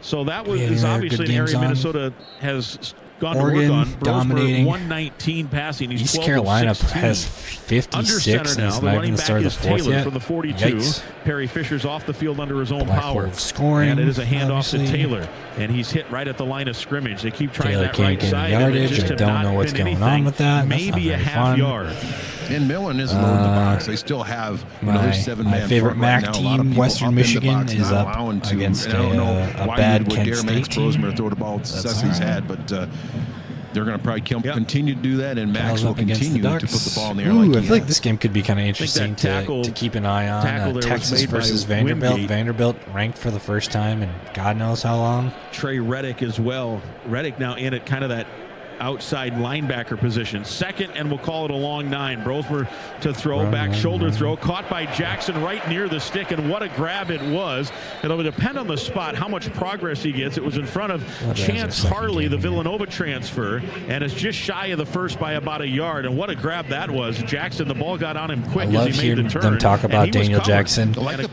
Speaker 1: So that is obviously an area Minnesota has gone to work on.
Speaker 3: Dominating.
Speaker 1: 119 passing. He's
Speaker 3: East Carolina has 56 and it's not even the start of the fourth yet.
Speaker 1: From the 42.
Speaker 3: Yikes.
Speaker 1: Perry Fisher's off the field under his own
Speaker 3: black
Speaker 1: power.
Speaker 3: Scoring,
Speaker 1: and it is a handoff
Speaker 3: obviously.
Speaker 1: to Taylor, and he's hit right at the line of scrimmage. They keep trying
Speaker 3: Taylor
Speaker 1: that
Speaker 3: can't
Speaker 1: right
Speaker 3: get
Speaker 1: side.
Speaker 3: Yardage. I don't know what's going on with that.
Speaker 1: Maybe a half yard.
Speaker 2: And Millen is low in the box. They still have
Speaker 3: my
Speaker 2: 7-man
Speaker 3: favorite MAC
Speaker 2: right
Speaker 3: team, Western Michigan, is up against a bad Kent State team.
Speaker 2: Throw the ball Cecily's had, but they're going to probably continue to do that, and Max will continue to put the ball in the air.
Speaker 3: I feel like this game could be kind of interesting to keep an eye on. Texas versus Vanderbilt. Vanderbilt ranked for the first time in God knows how long.
Speaker 1: Trey Reddick as well. Reddick now in at kind of that outside linebacker position. Second, and we'll call it a long 9. Brosmer to throw, back shoulder throw, caught by Jackson right near the stick, and what a grab it was. It'll depend on the spot how much progress he gets. It was in front of Chance Harley, the Villanova transfer, and it's just shy of the first by about a yard, and what a grab that was. Jackson, the ball got on him quick as he made the turn.
Speaker 3: Them talk about Daniel Jackson.
Speaker 2: I like the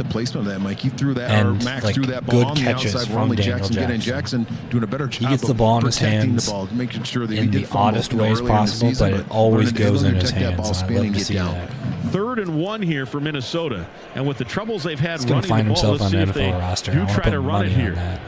Speaker 2: placement of that, Mike. He threw that, or Max threw that ball on the outside for only Jackson getting Jackson doing a better job.
Speaker 3: He gets the ball in his hands
Speaker 2: making sure that
Speaker 3: in the oddest ways possible, but it always goes in his hands. I love to see that.
Speaker 1: 3rd and 1 here for Minnesota, and with the troubles they've had
Speaker 3: running
Speaker 1: the ball,
Speaker 3: himself on the NFL roster.
Speaker 1: do try to run it here.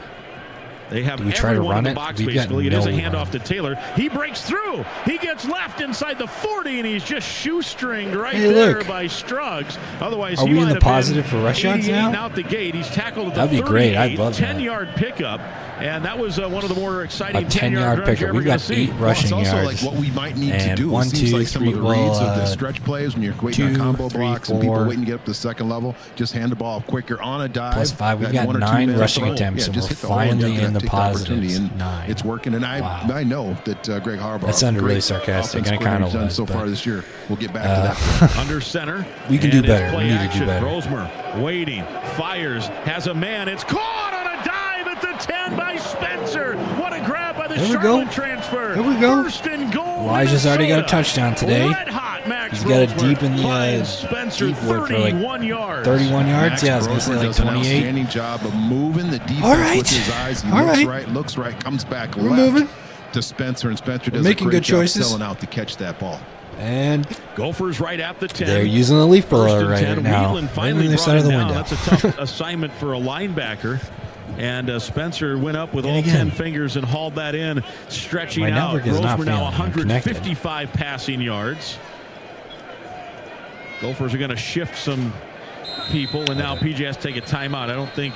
Speaker 1: They have everyone in the box, basically. It is a handoff to Taylor. He breaks through. He gets left inside the 40, and he's just shoestringed right there by Struggs. Otherwise,
Speaker 3: are we in the positive for rush yards now?
Speaker 1: Out the gate. He's tackled at the
Speaker 3: That'd be great. I'd love that.
Speaker 1: 10-yard pickup, and that was one of the more exciting
Speaker 3: 10-yard pickup. We've got 8 rushing yards.
Speaker 2: It's also like what we might need to do.
Speaker 3: One,
Speaker 2: it seems
Speaker 3: two,
Speaker 2: like some
Speaker 3: three,
Speaker 2: of the reads of the stretch plays when you're waiting on combo blocks and people waiting to get up to the second level. Just hand the ball quicker on a dive.
Speaker 3: Plus 5. We've got 9 rushing attempts, and we're finally in the positives. 9.
Speaker 2: It's working, and I know that Greg Harbaugh.
Speaker 3: That sounded really sarcastic. I kind of was
Speaker 2: so far this year. We'll get back to that.
Speaker 1: Under center.
Speaker 3: We can do better. We need to do better.
Speaker 1: Brosmer waiting, fires, has a man. It's caught on a dive at the 10 by Spencer. What a grab by the Charlotte transfer.
Speaker 3: There we go.
Speaker 1: First and goal.
Speaker 3: Elijah's already got a touchdown today.
Speaker 1: Red hot Max
Speaker 3: He's got it deep in the deep wood for like 31 yards. Yeah, I was going to say like 28.
Speaker 2: Outstanding job of moving the defense with his eyes. He looks right, comes back left
Speaker 3: moving
Speaker 2: to Spencer, and Spencer does
Speaker 3: making
Speaker 2: a great
Speaker 3: good choices.
Speaker 2: job selling out to catch that ball.
Speaker 3: And
Speaker 6: Gophers right at the 10.
Speaker 3: They're using the leaf blower right now. Right on the side of the window.
Speaker 6: That's a tough assignment for a linebacker. And Spencer went up with all 10 fingers and hauled that in, stretching out. Rosemer now 155 passing yards. Gophers are going to shift some people, and now PJ has to take a timeout. I don't think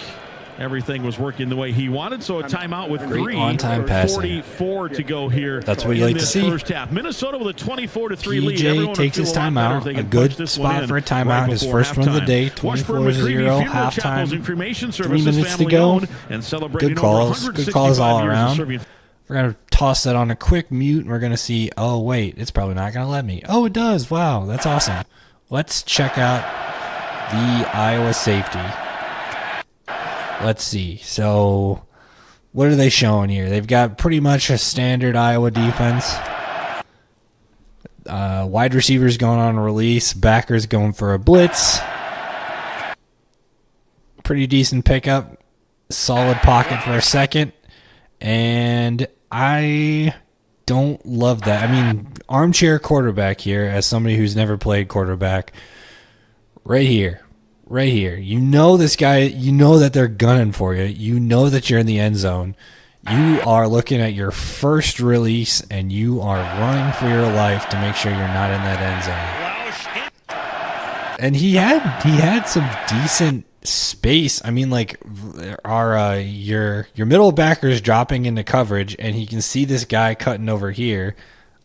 Speaker 6: everything was working the way he wanted, so a timeout with
Speaker 3: great on-time passing.
Speaker 6: 44 to go here.
Speaker 3: That's what you like to see.
Speaker 6: First half. Minnesota with a 24-3 lead.
Speaker 3: PJ takes his timeout. A good spot for a timeout. His first one of the day. 24-0 halftime. 3 minutes to go. Good calls. Good calls all around. We're going to toss that on a quick mute, and we're going to see, oh, wait, it's probably not going to let me. Oh, it does. Wow, that's awesome. Let's check out the Iowa safety. Let's see. So, what are they showing here? They've got pretty much a standard Iowa defense. Wide receivers going on a release. Backers going for a blitz. Pretty decent pickup. Solid pocket for a second. And I don't love that. I mean, armchair quarterback here, as somebody who's never played quarterback. Right here. You know this guy, you know that they're gunning for you. You know that you're in the end zone. You are looking at your first release, and you are running for your life to make sure you're not in that end zone. And he had some decent space. I mean, like, your middle backer is dropping into coverage, and he can see this guy cutting over here.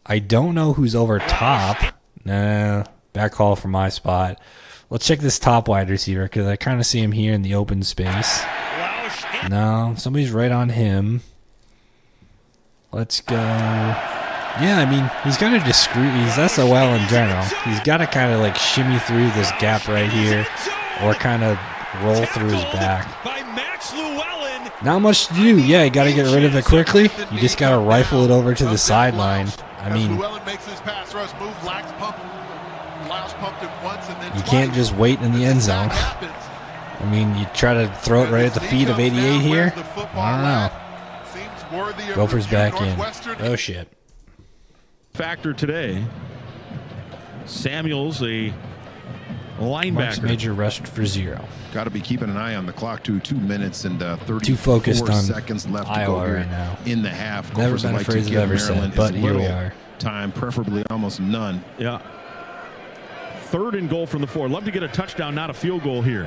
Speaker 3: I don't know who's over top. Nah, back call from my spot. Let's check this top wide receiver because I kind of see him here in the open space. No, somebody's right on him. Let's go. Yeah, I mean, he's kind of discreet. He's SOL in general. He's got to kind of like shimmy through this gap right here or kind of roll through his back. Not much to do. Yeah, you got to get rid of it quickly. You just got to rifle it over to the sideline. I mean, you can't just wait in the end zone. I mean, you try to throw it right at the feet of 88 here? I don't know. Gophers back in. Oh, shit.
Speaker 6: Factor today. Samuels, a linebacker.
Speaker 3: Marks Major rushed for 0.
Speaker 2: Got to be keeping an eye on the clock, too. 2 minutes and 34
Speaker 3: focused on
Speaker 2: seconds left
Speaker 3: Iowa
Speaker 2: to go
Speaker 3: right now.
Speaker 2: In the half.
Speaker 3: Never been a phrase I've ever said, but here we are.
Speaker 2: Time, preferably almost none.
Speaker 6: Yeah. 3rd and goal from the 4. Love to get a touchdown, not a field goal here.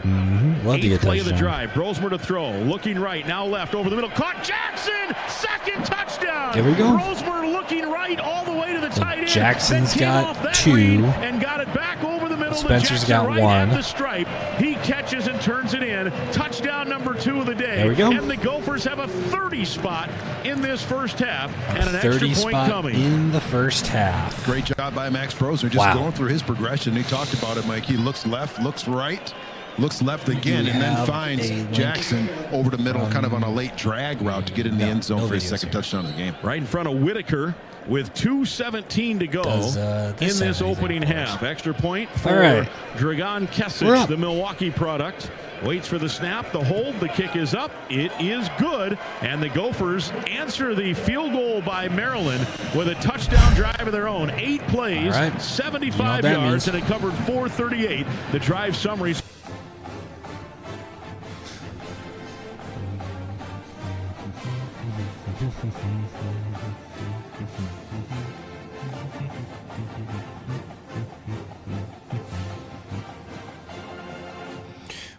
Speaker 3: Love to get
Speaker 6: play of the drive. Rosemer to throw. Looking right, now left, over the middle. Caught Jackson! Second touchdown!
Speaker 3: There we go.
Speaker 6: Rosemer looking right all the way to the tight end.
Speaker 3: Jackson's got 2.
Speaker 6: And got it back over the middle.
Speaker 3: Spencer's got
Speaker 6: right
Speaker 3: 1.
Speaker 6: At the stripe. He catches and turns it in. Touchdown number 2 of the day.
Speaker 3: There we go.
Speaker 6: And the Gophers have a 30 spot in this first half. And an
Speaker 3: 30
Speaker 6: extra point
Speaker 3: spot
Speaker 6: coming.
Speaker 3: In the first half.
Speaker 2: Great job by Max Proser. Just going through his progression. He talked about it, Mike. He looks left, looks right, looks left again, and then finds Jackson over the middle, kind of on a late drag route to get in the end zone for his second touchdown of the game.
Speaker 6: Right in front of Whitaker with 2:17 to go in this opening half. Extra point for Dragan Kesic, the Milwaukee product. Waits for the snap, the hold, the kick is up. It is good, and the Gophers answer the field goal by Maryland with a touchdown drive of their own. 8 plays, 75 yards, and it covered 438. The drive summaries.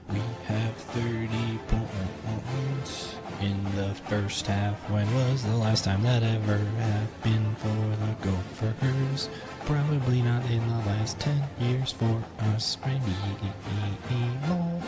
Speaker 3: We have 30 points in the first half. When was the last time that ever happened for the Gophers? Probably not in the last 10 years for us. Maybe more.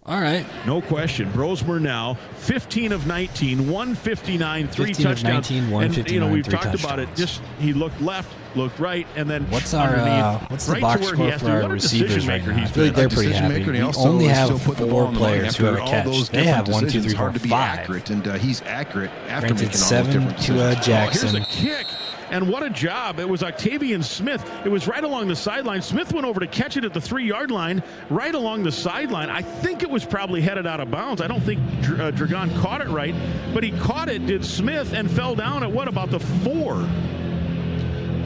Speaker 3: All right.
Speaker 6: No question. Brosmer now 15 of 19, 159, 3 touchdowns.
Speaker 3: 19, 159,
Speaker 6: and, we've
Speaker 3: three
Speaker 6: talked
Speaker 3: touchdowns.
Speaker 6: about it. Just he looked left, looked right, and then
Speaker 3: what's
Speaker 6: underneath.
Speaker 3: The box score for our receivers right now? I feel like they're pretty happy. We
Speaker 2: only
Speaker 3: have 4 players who have a catch. They have 1, 2, 3, 4, 5.
Speaker 2: Accurate, and he's accurate after
Speaker 3: Granted,
Speaker 2: making all
Speaker 3: 7
Speaker 2: those different
Speaker 3: to Jackson.
Speaker 6: Here's a kick. And what a job. It was Octavian Smith. It was right along the sideline. Smith went over to catch it at the 3-yard line, right along the sideline. I think it was probably headed out of bounds. I don't think Dragon caught it right, but he caught it, did Smith, and fell down at about the 4.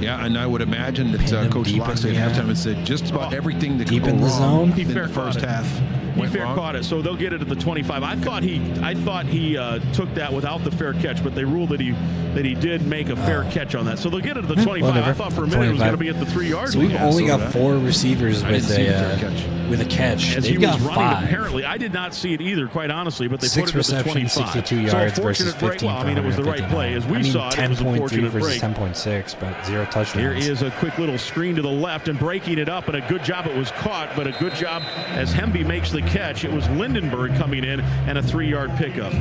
Speaker 2: Yeah, and I would imagine that Coach Locke at halftime had said just about everything that
Speaker 3: deep
Speaker 2: could
Speaker 3: in
Speaker 2: go
Speaker 3: the
Speaker 2: wrong
Speaker 3: zone.
Speaker 2: in the first half.
Speaker 6: He fair caught it, so they'll get it at the 25. I thought he took that without the fair catch, but they ruled that he did make a fair catch on that. So they'll get it at the 25.
Speaker 3: Whatever.
Speaker 6: I thought for a minute it was going to be at the 3-yard line.
Speaker 3: So we've only got 4 receivers with a catch.
Speaker 6: As
Speaker 3: They've
Speaker 6: he was
Speaker 3: got
Speaker 6: running,
Speaker 3: 5.
Speaker 6: Apparently, I did not see it either, quite honestly, but they
Speaker 3: 6
Speaker 6: put it at the 25.
Speaker 3: 62 yards
Speaker 6: so
Speaker 3: versus 15.
Speaker 6: Well, I mean, it was the right play. As we saw it, it was a
Speaker 3: 10.3
Speaker 6: fortunate
Speaker 3: versus
Speaker 6: break.
Speaker 3: 10.6, but 0 touchdowns.
Speaker 6: Here is a quick little screen to the left and breaking it up, and a good job. It was caught, but a good job as Hemby makes the catch. It was Lindenberg coming in and a 3-yard pickup.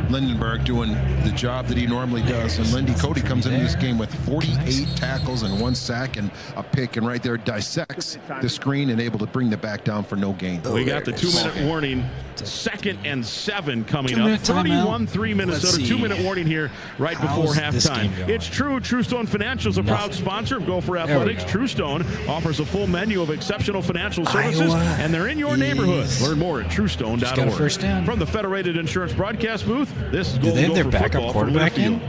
Speaker 2: Lindenberg doing the job that he normally does, and Lindy Cody comes into this game with 48 tackles and 1 sack and a pick, and right there dissects the screen and able to bring the back down for no gain.
Speaker 6: We got the 2-minute warning. 2nd and 7 coming up. 31-3 Minnesota. 2-minute warning here right before halftime. It's true. Truestone Financial is a proud sponsor of Gopher Athletics. Truestone offers a full menu of exceptional financial services, and they're in your neighborhood. Learn more at truestone.org. From the Federated Insurance broadcast booth, this is Golden Gopher football from Learfield.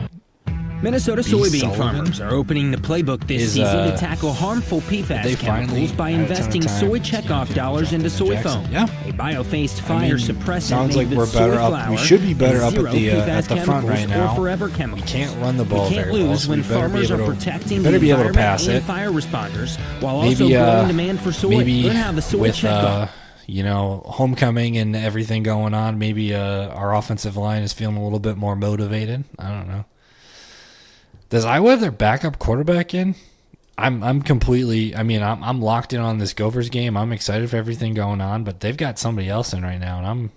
Speaker 8: Minnesota soybean farmers are opening the playbook this season to tackle harmful PFAS chemicals by investing soy checkoff dollars into soy foam.
Speaker 3: Yeah.
Speaker 8: A bio-phased fire suppressant
Speaker 3: sounds like we're better up. We should be better up at the front right now. We can't run the ball very well, so we better be able to pass it.
Speaker 8: Fire responders while also growing demand for soy. Learn how the soy checkoff.
Speaker 3: Homecoming and everything going on, maybe our offensive line is feeling a little bit more motivated. I don't know. Does Iowa have their backup quarterback in? I'm completely. I mean, I'm locked in on this Gophers game. I'm excited for everything going on, but they've got somebody else in right now, and I'm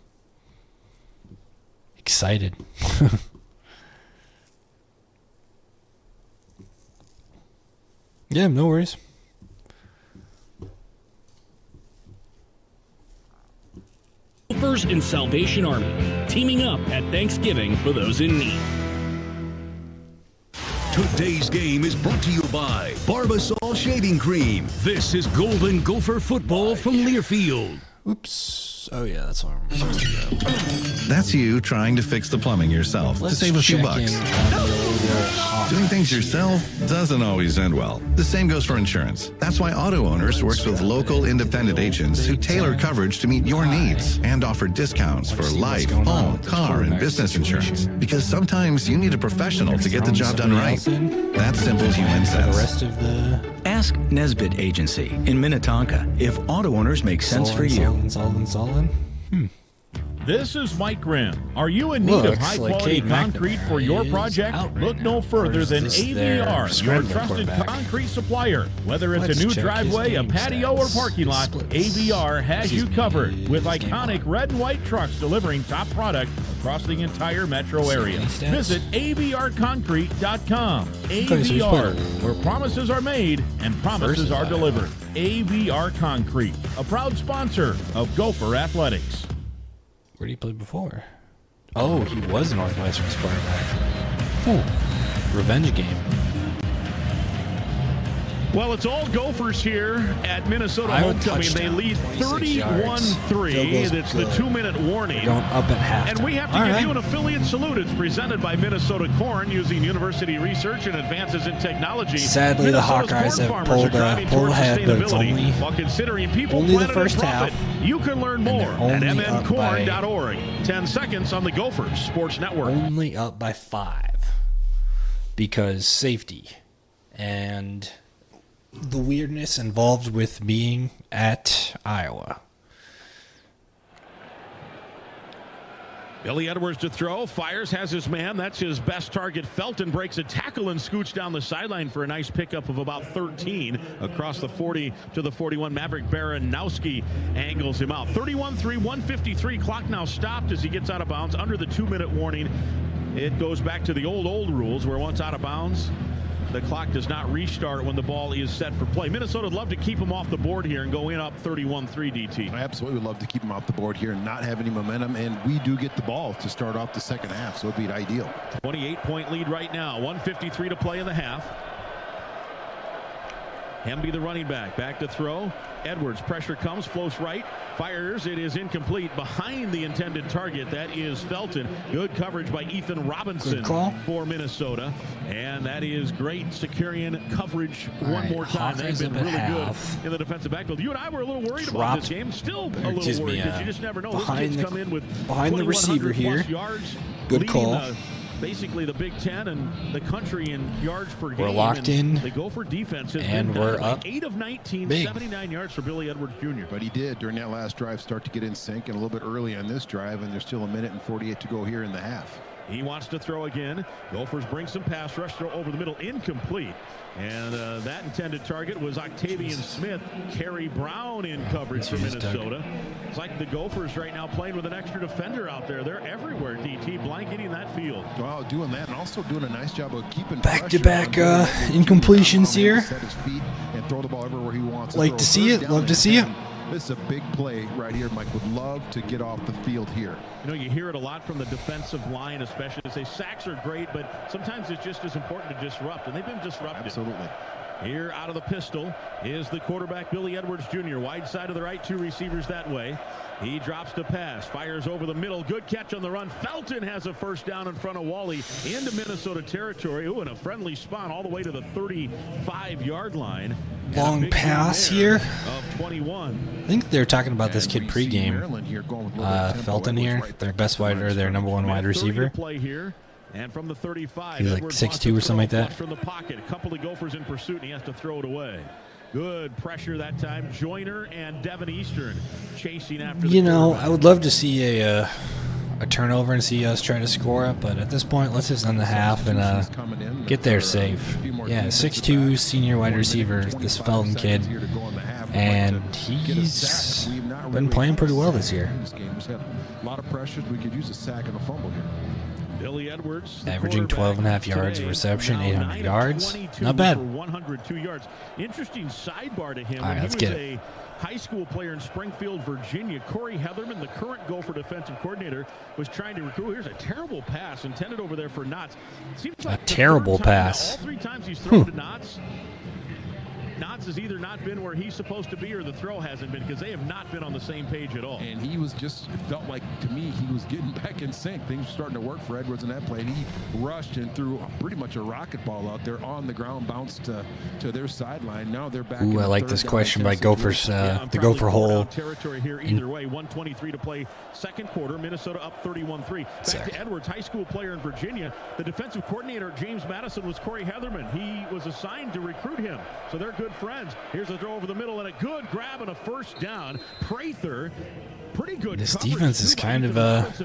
Speaker 3: excited. Yeah, no worries.
Speaker 13: Gophers and Salvation Army, teaming up at Thanksgiving for those in need.
Speaker 10: Today's game is brought to you by Barbasol Shaving Cream. This is Golden Gopher football from Learfield.
Speaker 3: Oops. Oh, yeah, that's what I'm supposed to go.
Speaker 16: That's you trying to fix the plumbing yourself to save a few bucks. Doing things yourself doesn't always end well. The same goes for insurance. That's why Auto Owners works with local independent agents who tailor coverage to meet your needs and offer discounts for life, home, car, and business insurance. Because sometimes you need a professional to get the job done right. That's simple human sense.
Speaker 23: Ask Nesbitt Agency in Minnetonka if Auto Owners make sense for you.
Speaker 6: This is Mike Grimm. Are you in need of high-quality concrete for your project? Look no further than ABR, your trusted concrete supplier. Whether it's a new driveway, a patio, or parking lot, ABR has you covered with iconic red and white trucks delivering top product across the entire metro area. Visit abrconcrete.com. ABR, where promises are made and promises are delivered. ABR Concrete, a proud sponsor of Gopher Athletics.
Speaker 3: Where did he play before? Oh, he was Northwestern's quarterback. Revenge game.
Speaker 6: Well, it's all Gophers here at Minnesota homecoming. They lead 31-3. It's the 2-minute warning.
Speaker 3: Going up at halftime.
Speaker 6: And we have to give you an affiliate salute. It's presented by Minnesota Corn using university research and advances in technology.
Speaker 3: Sadly, the Hawkeyes have pulled ahead, but it's only,
Speaker 6: while considering people,
Speaker 3: only the first half.
Speaker 6: You can learn more at mncorn.org. 10 seconds on the Gophers Sports Network.
Speaker 3: Only up by 5 because safety and the weirdness involved with being at Iowa.
Speaker 6: Billy Edwards to throw, fires, has his man. That's his best target. Felton breaks a tackle and scoots down the sideline for a nice pickup of about 13 across the 40 to the 41. Maverick Baranowski angles him out. 31-3, 153. Clock now stopped as he gets out of bounds under the 2-minute warning. It goes back to the old rules where once out of bounds, the clock does not restart when the ball is set for play. Minnesota would love to keep him off the board here and go in up 31-3, DT.
Speaker 2: I absolutely would love to keep him off the board here and not have any momentum, and we do get the ball to start off the second half, so it would be ideal.
Speaker 6: 28-point lead right now, 1:53 to play in the half. Hemby, the running back to throw. Edwards, pressure comes, floats right, fires, it is incomplete behind the intended target. That is Felton. Good coverage by Ethan Robinson for Minnesota, and that is great Securian coverage one more time. They've been really good in the defensive backfield. You and I were a little worried about this game, still a little worried because you just never know. This kid's come in with
Speaker 3: behind the receiver here.
Speaker 6: Yards,
Speaker 3: good call.
Speaker 6: Basically the Big Ten and the country in yards per game.
Speaker 3: We're locked in.
Speaker 6: The Gopher defense has
Speaker 3: and
Speaker 6: been
Speaker 3: we're up.
Speaker 6: 8 of 19,
Speaker 3: big.
Speaker 6: 79 yards for Billy Edwards Jr.
Speaker 2: But he did during that last drive start to get in sync, and a little bit early on this drive, and there's still 1:48 to go here in the half.
Speaker 6: He wants to throw again. Gophers bring some pass rush, throw over the middle, incomplete. And that intended target was Octavian Smith. Kerry Brown in coverage for Minnesota. It's like the Gophers right now playing with an extra defender out there. They're everywhere, DT, blanketing that field.
Speaker 2: Well, doing that and also doing a nice job of keeping
Speaker 3: back-to-back incompletions here.
Speaker 2: Set his feet and throw the ball everywhere he wants.
Speaker 3: Like to see it. Love to see it.
Speaker 2: This is a big play right here. Mike would love to get off the field here.
Speaker 6: You know, you hear it a lot from the defensive line, especially. They say sacks are great, but sometimes it's just as important to disrupt, and they've been disrupted.
Speaker 2: Absolutely.
Speaker 6: Here out of the pistol is the quarterback, Billy Edwards Jr. Wide side of the right, 2 receivers that way. He drops to pass, fires over the middle. Good catch on the run. Felton has a first down in front of Wally into Minnesota territory. Ooh, and a friendly spot all the way to the 35-yard line.
Speaker 3: Long pass here.
Speaker 6: Of 21.
Speaker 3: I think they're talking about this kid pregame. Felton here, their best wide or their number 1 wide receiver.
Speaker 6: Play here. And from the 35,
Speaker 3: he's like 6'2" or something like that.
Speaker 6: From the pocket, a couple of Gophers in pursuit, and he has to throw it away. Good pressure that time. Joyner and Devin Eastern chasing after.
Speaker 3: You know, I would love to see a turnover and see us try to score it, but at this point, let's just end the half and get there safe. Yeah, 6'2" senior wide receiver, this Felton kid, and he's been playing pretty well this year.
Speaker 2: A lot of pressures. We could use a sack and a fumble here.
Speaker 6: Billy Edwards,
Speaker 3: averaging 12.5 yards of reception, 800 yards. Not bad.
Speaker 6: 102 yards. Interesting sidebar to him.
Speaker 3: All right, let's get it.
Speaker 6: High school player in Springfield, Virginia, Corey Heatherman, the current Gopher defensive coordinator, was trying to recruit. Here's a terrible pass intended over there for Knotts. Seems like
Speaker 3: a terrible pass.
Speaker 6: All 3 times he's thrown to Knotts. Knotts has either not been where he's supposed to be or the throw hasn't been, because they have not been on the same page at all.
Speaker 2: And he was just, it felt like to me he was getting back in sync. Things were starting to work for Edwards in that play, and he rushed and threw pretty much a rocket ball out there on the ground, bounced to their sideline. Now they're back.
Speaker 3: Ooh, I like this question by Gophers, the Gopher hole.
Speaker 6: Territory here either way. 1:23 to play second quarter. Minnesota up 31-3. Back to Edwards, high school player in Virginia. The defensive coordinator, James Madison, was Corey Heatherman. He was assigned to recruit him, so they're good friends. Here's a throw over the middle and a good grab and a first down. Prather, pretty good.
Speaker 3: This defense is kind of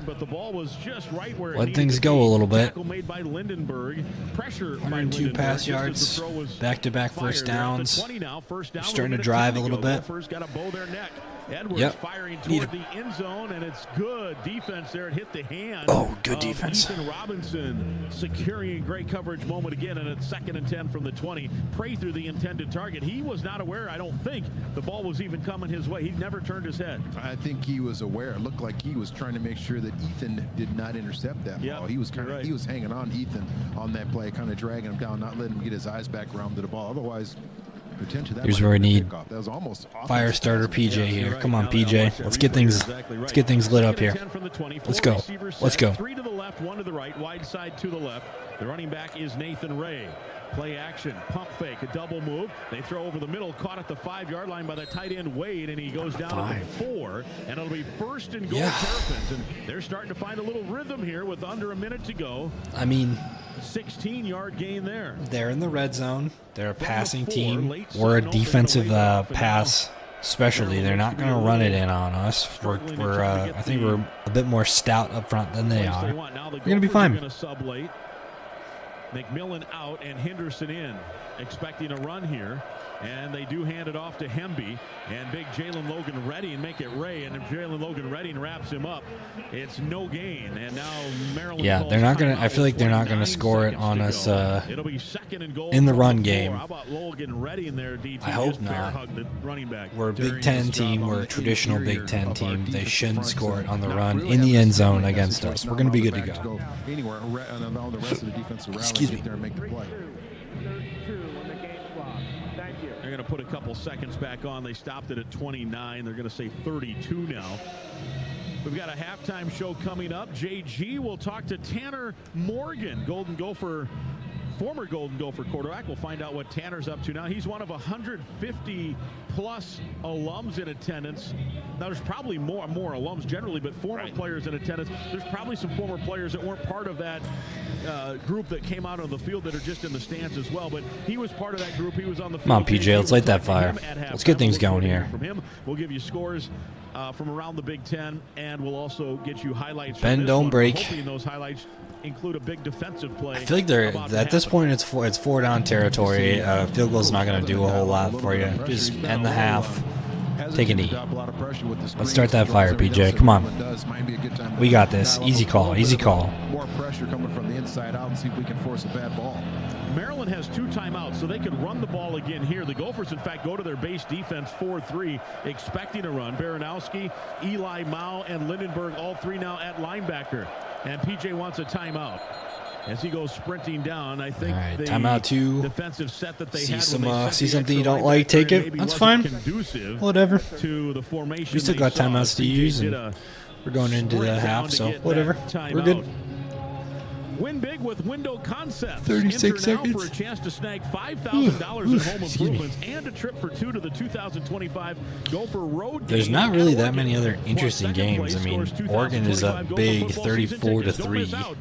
Speaker 6: but the ball was just right where
Speaker 3: let things go a little bit.
Speaker 6: Tackle made by Lindenberg. Pressure
Speaker 3: 102 pass yards, back-to-back first downs. Starting to drive a little bit.
Speaker 6: Got a bow their neck. Edwards firing toward the end zone, and it's good defense there. It hit the hand.
Speaker 3: Oh, good defense.
Speaker 6: Ethan Robinson securing great coverage moment again, and it's 2nd and 10 from the 20. Prather, the intended target. He was not aware, I don't think, the ball was even coming his way. He never turned his head.
Speaker 2: I think he was aware. It looked like he was trying to make sure that Ethan did not intercept that ball. He was he was hanging on Ethan on that play, kind of dragging him down, not letting him get his eyes back around to the ball. Otherwise,
Speaker 3: here's where we need fire starter PJ here. Come on, PJ. Let's get things lit up here. Let's go. Let's go.
Speaker 6: 3 to the left, 1 to the right, wide side to the left. The running back is Nathan Ray. Play action, pump fake, a double move. They throw over the middle, caught at the 5-yard line by the tight end Wade, and he goes down at the 4. And it'll be 1st and goal Terrapins. And they're starting to find a little rhythm here with under a minute to go.
Speaker 3: I mean,
Speaker 6: 16-yard gain there.
Speaker 3: They're in the red zone. They're a passing team. We're a defensive pass Especially, they're not going to run it in on us. I think we're a bit more stout up front than they are. We're going to be fine.
Speaker 6: McMillan out and Henderson in, expecting a run here. And they do hand it off to Hemby, and big Jalen Logan ready and make it Ray. And if Jalen Logan Redding wraps him up, it's no gain. And now Maryland.
Speaker 3: Yeah, they're not gonna. I feel like they're not gonna score it on us in the run game.
Speaker 6: How about Logan Redding there, DT?
Speaker 3: I hope not. We're a Big Ten team. We're a traditional Big Ten team. They shouldn't score it on the run in the end zone against us. We're gonna be good to go. Excuse me.
Speaker 6: They're going to put a couple seconds back on. They stopped it at 29. They're going to say 32 now. We've got a halftime show coming up. JG will talk to Tanner Morgan, former Golden Gopher quarterback. We'll find out what Tanner's up to now. He's one of 150 plus alums in attendance. Now there's probably more alums generally, but former players in attendance. There's probably some former players that weren't part of that group that came out on the field that are just in the stands as well. But he was part of that group. He was on the field.
Speaker 3: Come on, PJ, let's light that fire. Let's get things going here.
Speaker 6: From him, we'll give you scores from around the Big Ten, and we'll also get you highlights.
Speaker 3: Bend, don't break.
Speaker 6: Hoping those highlights include a big defensive play.
Speaker 3: I feel like they're at this point. It's four down territory. Field goal's not going to do a whole lot for you. Just end the half. Take a knee. Let's start that fire, PJ. Come on. We got this. Easy call. Easy call.
Speaker 2: More pressure coming from the inside out and see if we can force a bad ball.
Speaker 6: Maryland has 2 timeouts, so they could run the ball again here. The Gophers, in fact, go to their base defense 4-3, expecting a run. Baranowski, Eli Mao, and Lindenberg, all 3 now at linebacker. And PJ wants a timeout. As he goes sprinting down, I think the
Speaker 3: timeout 2.
Speaker 6: Defensive set that they
Speaker 3: see
Speaker 6: had
Speaker 3: see something you don't like, take it. That's fine. Whatever.
Speaker 6: To the formation
Speaker 3: we still got timeouts to use, and we're going into the half, so whatever. We're good.
Speaker 6: Win big with Window Concepts.
Speaker 3: 36
Speaker 6: Enter
Speaker 3: seconds.
Speaker 6: now for a chance to snag $5,000 in home improvements and a trip for 2 to the 2025 Gopher Road.
Speaker 3: There's not really that many other interesting games. I mean, Oregon is up big, 34-3.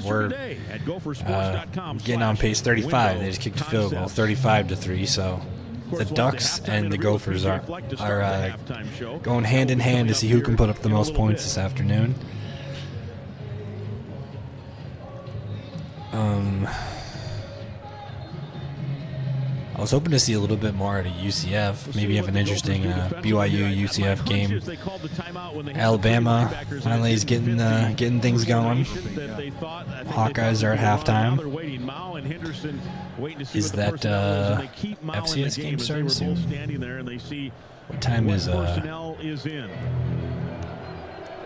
Speaker 3: We're getting on pace 35. They just kicked a field goal, 35-3. So the Ducks and the Gophers are going hand in hand to see who can put up the most points this afternoon. I was hoping to see a little bit more at a UCF. Maybe have an interesting BYU-UCF game. Alabama finally is getting things going. Hawkeyes are at halftime. Is that FCS game starting soon? What time is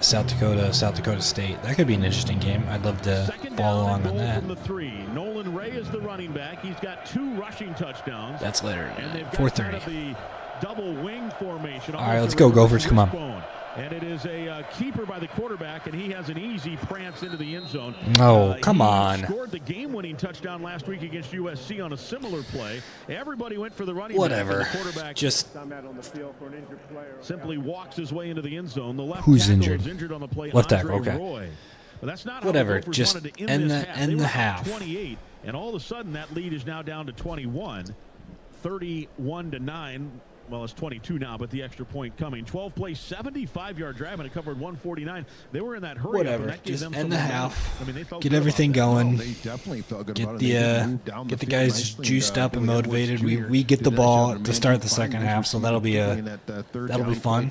Speaker 3: South Dakota State? That could be an interesting game. I'd love to follow along on that.
Speaker 6: Nolan Ray is the running back. He's got 2 rushing touchdowns.
Speaker 3: That's later. 4:30.
Speaker 6: Double wing formation.
Speaker 3: All right, let's go Gophers. Come on.
Speaker 6: And it is a keeper by the quarterback, and he has an easy prance into the end zone.
Speaker 3: Oh, come on.
Speaker 6: He scored the game-winning touchdown last week against USC on a similar play. Everybody went for the running
Speaker 3: Whatever.
Speaker 6: back. The quarterback
Speaker 3: just
Speaker 6: simply walks his way into the end zone. The left
Speaker 3: who's
Speaker 6: tackle
Speaker 3: injured?
Speaker 6: is injured on the play.
Speaker 3: Left tackle,
Speaker 6: Andre
Speaker 3: okay.
Speaker 6: Roy. But that's not
Speaker 3: whatever.
Speaker 6: How the
Speaker 3: just
Speaker 6: wanted to
Speaker 3: end the
Speaker 6: half.
Speaker 3: half.
Speaker 6: 28, and all of a sudden that lead is now down to 21. 31-9. Well, it's 22 now, but the extra point coming. 12 plays, 75-yard drive, and it covered 149. They were in that hurry.
Speaker 3: Whatever.
Speaker 6: That
Speaker 3: just
Speaker 6: them
Speaker 3: end the half.
Speaker 6: I mean, they felt
Speaker 3: get everything going.
Speaker 2: They definitely felt good
Speaker 3: get
Speaker 2: about
Speaker 3: the get the guys juiced up and motivated. We get the ball to start the second half, so that'll be fun.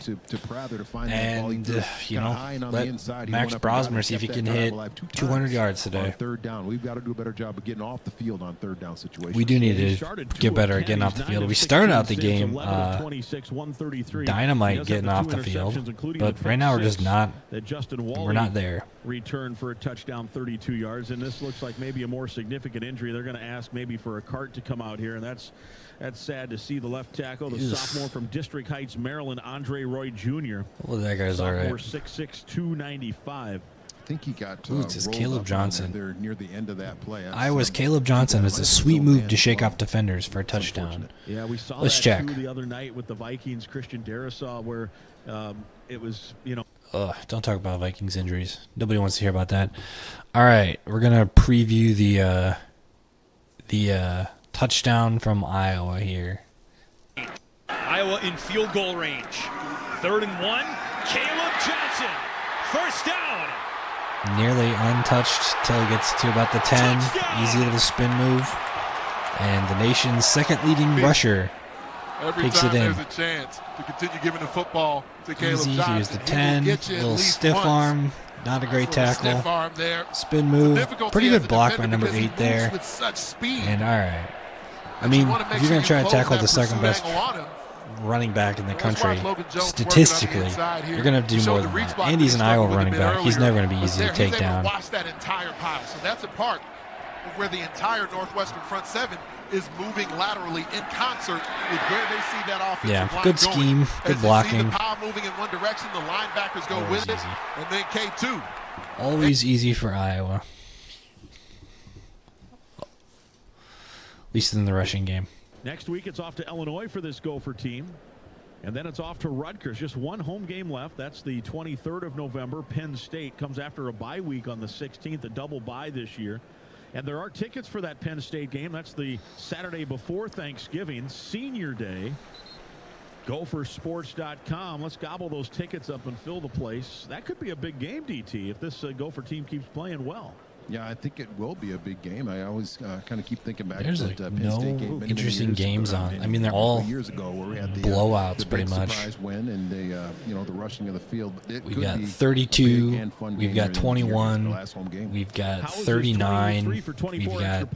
Speaker 3: And you know, let Max Brosmer see if he can hit 200 yards today.
Speaker 2: Third down, we've got to do a better job of getting off the field on third down situations.
Speaker 3: We do need to get better at getting off the field. We started out the game dynamite getting off the field, but right now we're just not. We're not there.
Speaker 6: Return for a touchdown, 32 yards, and this looks like maybe a more significant injury. They're going to ask maybe for a cart to come out here, and that's sad to see. The left tackle, the sophomore from District Heights, Maryland, Andre Roy Jr.
Speaker 3: Well, that guy's all right.
Speaker 6: 6'6", 295.
Speaker 2: I think he got
Speaker 3: it's Caleb Johnson.
Speaker 2: There near the end of that play.
Speaker 3: Iowa's Caleb Johnson is a sweet move to shake off defenders for a touchdown.
Speaker 6: Yeah, we saw
Speaker 3: Let's
Speaker 6: that
Speaker 3: check.
Speaker 6: the other night with the Vikings, Christian Darrisaw, where it was, you know.
Speaker 3: Ugh, don't talk about Vikings injuries. Nobody wants to hear about that. All right, we're gonna preview the touchdown from Iowa here.
Speaker 4: Iowa in field goal range. 3rd and 1. Caleb Johnson. First down.
Speaker 3: Nearly untouched till he gets to about the 10.
Speaker 4: Touchdown.
Speaker 3: Easy little spin move. And the nation's second leading rusher takes it in.
Speaker 7: There's a chance to continue giving the football to Caleb
Speaker 3: Easy.
Speaker 7: Johnson.
Speaker 3: Here's the 10. Little stiff arm. Not a great tackle.
Speaker 7: Stiff arm there.
Speaker 3: Spin move. Pretty good block by number 8 there.
Speaker 7: With such speed.
Speaker 3: And all right. I mean, if you're going to try to tackle the second best running back in the country, statistically, you're going to do more than that. Andy's an Iowa running back. He's never going to be easy to take down.
Speaker 7: Watch that entire pile. So that's a part of where the entire Northwestern front seven is moving laterally in concert with where they see that offensive line
Speaker 3: Yeah, good scheme, good blocking.
Speaker 7: As they see the pile moving in one direction, the linebackers go with it, and then K2.
Speaker 3: Always easy for Iowa. At least in the rushing game.
Speaker 6: Next week, it's off to Illinois for this Gopher team. And then it's off to Rutgers. Just one home game left. That's the 23rd of November. Penn State comes after a bye week on the 16th, a double bye this year. And there are tickets for that Penn State game. That's the Saturday before Thanksgiving, Senior Day. Gophersports.com. Let's gobble those tickets up and fill the place. That could be a big game, DT, if this Gopher team keeps playing well.
Speaker 2: Yeah, I think it will be a big game. I always kind of keep thinking back
Speaker 3: There's
Speaker 2: to
Speaker 3: like
Speaker 2: that Penn
Speaker 3: no
Speaker 2: State game.
Speaker 3: interesting games on. I mean, they're all
Speaker 2: years ago where we had the
Speaker 3: blowouts pretty much.
Speaker 2: Surprise win and the rushing of the field.
Speaker 3: We've got 32. We've got 21. We've got 39. We've got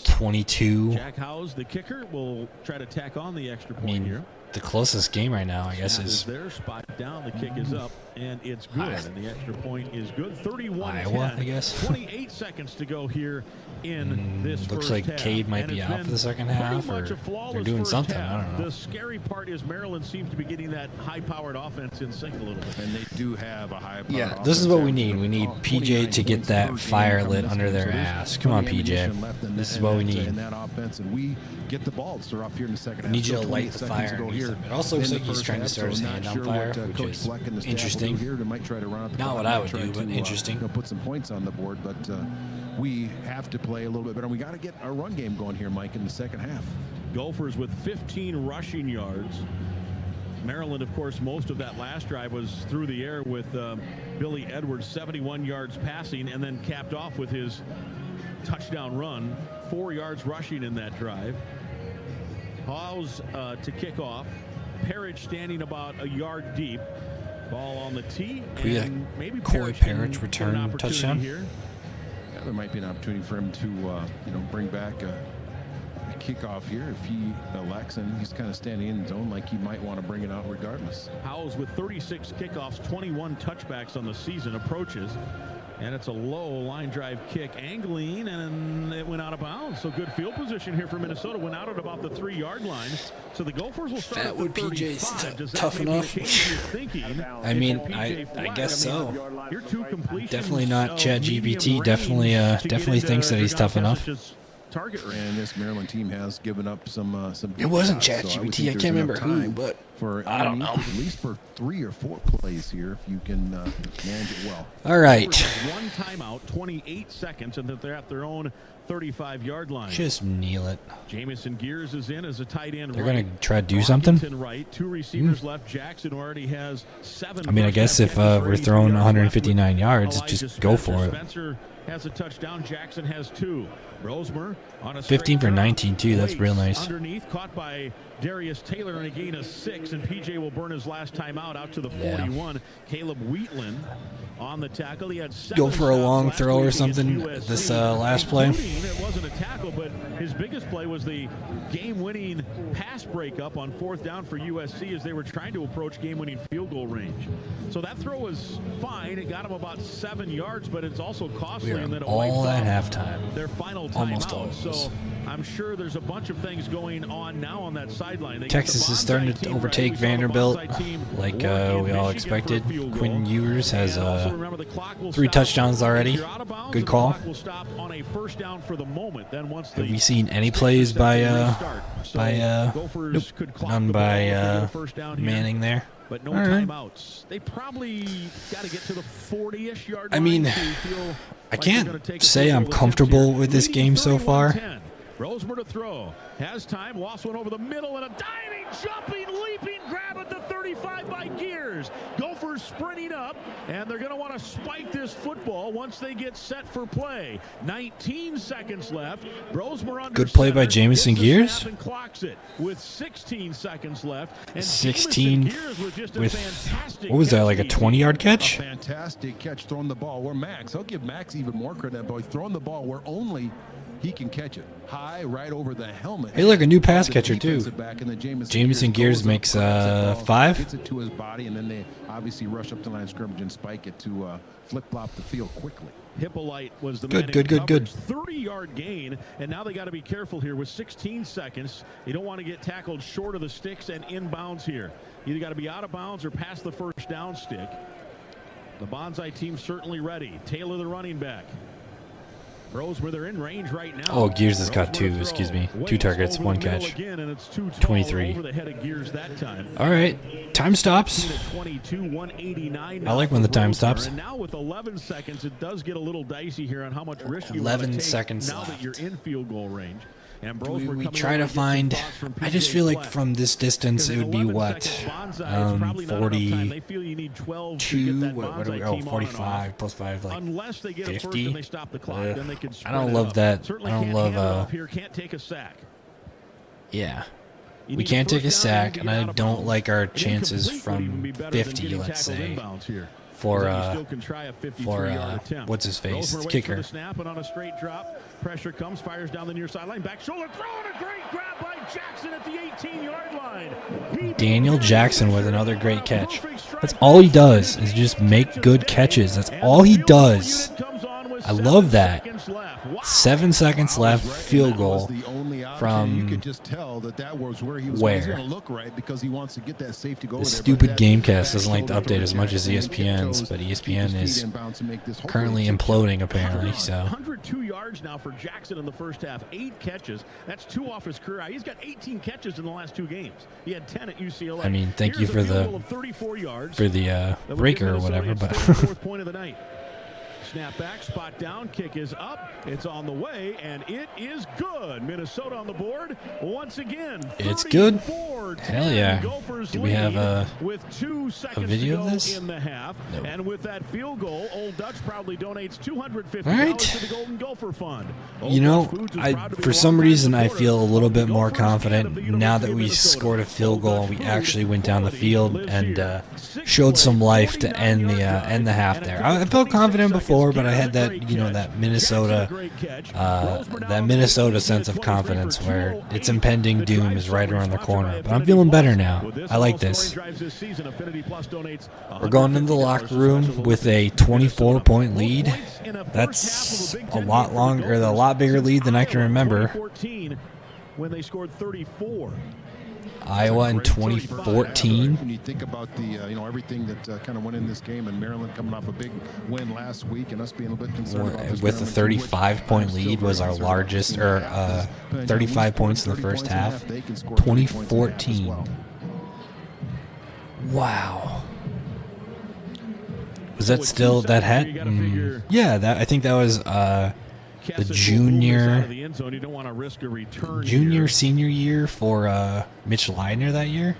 Speaker 3: 22.
Speaker 6: Jack Howes, the kicker, will try to tack on the extra point here.
Speaker 3: The closest game right now, I guess, is
Speaker 6: their spot down. The kick is up, and it's good. And the extra point is good. 31-10.
Speaker 3: Iowa, I guess.
Speaker 6: 28 seconds to go here in this
Speaker 3: looks
Speaker 6: first
Speaker 3: like
Speaker 6: half.
Speaker 3: Cade might be out for the second half, or they're doing something. I don't know.
Speaker 6: The scary part is Maryland seems to be getting that high-powered offense in sync a little bit.
Speaker 2: And they do have a high-powered offense.
Speaker 3: This is what we need. We need PJ to get that fire lit under their ass. Come on, PJ. This is what we need.
Speaker 2: In that offense, and we get the ball to start off here in the second half.
Speaker 3: We need you to light the fire. It also looks like he's trying to start his hand on fire, which is interesting. Not what I would do, but interesting.
Speaker 2: Put some points on the board, but we have to play a little bit better. We got to get our run game going here, Mike, in the second half.
Speaker 6: Gophers with 15 rushing yards. Maryland, of course, most of that last drive was through the air with Billy Edwards, 71 yards passing, and then capped off with his touchdown run, 4 yards rushing in that drive. Hawes to kick off. Parrish standing about a yard deep. Ball on the tee. And maybe
Speaker 3: Parrish return touchdown
Speaker 6: here.
Speaker 2: Yeah, there might be an opportunity for him to bring back a kickoff here if he elects, and he's kind of standing in zone like he might want to bring it out regardless.
Speaker 6: Howes with 36 kickoffs, 21 touchbacks on the season approaches. And it's a low line drive kick, angling, and it went out of bounds. So good field position here for Minnesota. Went out at about the 3-yard line. So the Gophers will start at the 35. Does that
Speaker 3: tough enough? I mean, I guess so. Definitely not ChatGPT. Definitely thinks that he's tough enough.
Speaker 2: And this Maryland team has given up some.
Speaker 3: It wasn't ChatGPT. I can't remember who, but I don't know.
Speaker 2: At least for 3 or 4 plays here, if you can manage it well.
Speaker 3: All right.
Speaker 6: One timeout, 28 seconds, and that they're at their own 35-yard line.
Speaker 3: Just kneel it.
Speaker 6: Jamison Gears is in as a tight end.
Speaker 3: They're going to try to do something.
Speaker 6: Right, 2 receivers left. Jackson already has 7.
Speaker 3: I mean, I guess if we're throwing 159 yards, just go for it.
Speaker 6: Spencer has a touchdown. Jackson has 2. Rosemer on a
Speaker 3: 15 for 19 too. That's real nice.
Speaker 6: Underneath, caught by Darius Taylor, and a gain of 6, and PJ will burn his last time out to the 41. Caleb Wheatland on the tackle. He had 7
Speaker 3: go for a long throw or something this last play.
Speaker 6: It wasn't a tackle, but his biggest play was the game-winning pass breakup on 4th down for USC as they were trying to approach game-winning field goal range. So that throw was fine. It got him about 7 yards, but it's also costly.
Speaker 3: We
Speaker 6: and then
Speaker 3: are all at halftime.
Speaker 6: Their final timeout. So I'm sure there's a bunch of things going on now on that sideline.
Speaker 3: Texas is starting to overtake Vanderbilt like we all expected. Quinn Ewers has 3 touchdowns already. Good call. Have we seen any plays by none by Manning there?
Speaker 6: But no timeouts. They probably got to get to the 40-ish yard line.
Speaker 3: I mean, I can't say I'm comfortable with this game so far.
Speaker 6: Rosemer to throw. Has time. Lost one over the middle and a diving, jumping, leaping grab at the 35 by Gears. Gophers sprinting up, and they're going to want to spike this football once they get set for play. 19 seconds left. Rosemer under
Speaker 3: good play by Jamison Gears.
Speaker 6: And clocks it with 16 seconds left. And
Speaker 3: 16 with, what was that, like a 20-yard catch?
Speaker 2: A fantastic catch throwing the ball where Max, I'll give Max even more credit, but throwing the ball where only he can catch it high right over the helmet.
Speaker 3: Hey, look, a new pass catcher too. Jamison Gears makes 5.
Speaker 2: Gets it to his body, and then they obviously rush up the line of scrimmage and spike it to flip-flop the field quickly.
Speaker 6: Hippolyte was the
Speaker 3: good
Speaker 6: 30-yard gain, and now they got to be careful here with 16 seconds. You don't want to get tackled short of the sticks and inbounds here. You either got to be out of bounds or past the first down stick. The Bonsai team certainly ready. Taylor, the running back. Rosemer, they're in range right now.
Speaker 3: Oh, Gears has got 2, excuse me. 2 targets, 1 catch. 23. All right, time stops. I like when the time stops.
Speaker 6: And now with 11 seconds, it does get a little dicey here on how much risk you
Speaker 3: 11
Speaker 6: want to take
Speaker 3: seconds
Speaker 6: now
Speaker 3: left.
Speaker 6: that you're in field goal range. And
Speaker 3: we try to find, I just feel like from this distance it would be what, 42, what are we, 45 plus 5, like 50? I don't love that. I don't love, yeah. We can't take a sack, and I don't like our chances from 50, let's say. For what's his face, the kicker.
Speaker 6: Snap and on a straight drop, pressure comes, fires down the near sideline, back shoulder throw, and a great grab by Jackson at the 18-yard line.
Speaker 3: Daniel Jackson with another great catch. That's all he does is just make good catches. That's all he does. I love that. 7 seconds left, field goal from where? The stupid Gamecast doesn't like to update as much as ESPN's, but ESPN is currently imploding apparently. So
Speaker 6: 102 yards now for Jackson in the first half, 8 catches. That's 2 off his career. He's got 18 catches in the last 2 games. He had 10 at UCLA.
Speaker 3: I mean, thank you for the breaker or whatever, but.
Speaker 6: Fourth point of the night. Snap back, spot down, kick is up, it's on the way, and it is good. Minnesota on the board once again.
Speaker 3: It's good. Hell yeah. Do we have a video of this?
Speaker 6: In the half.
Speaker 3: Nope.
Speaker 6: And with that field goal, Old Dutch proudly donates $250
Speaker 3: right.
Speaker 6: to the Golden Gopher Fund.
Speaker 3: You know, for some reason I feel a little bit more confident now that we scored a field goal and we actually went down the field and showed some life to end the half there. I felt confident before, but I had that, you know, that Minnesota sense of confidence where its impending doom is right around the corner. But I'm feeling better now. I like this. We're going into the locker room with a 24-point lead. That's a lot bigger lead than I can remember.
Speaker 6: When they scored 34.
Speaker 3: Iowa in 2014.
Speaker 2: When you think about the, everything that kind of went in this game, and Maryland coming off a big win last week, and us being a bit concerned about this.
Speaker 3: With a 35-point lead was our largest, 35 points in the first half. 2014. Wow. Was that still that hat? Yeah, I think that was the senior year for Mitch Leidner that year.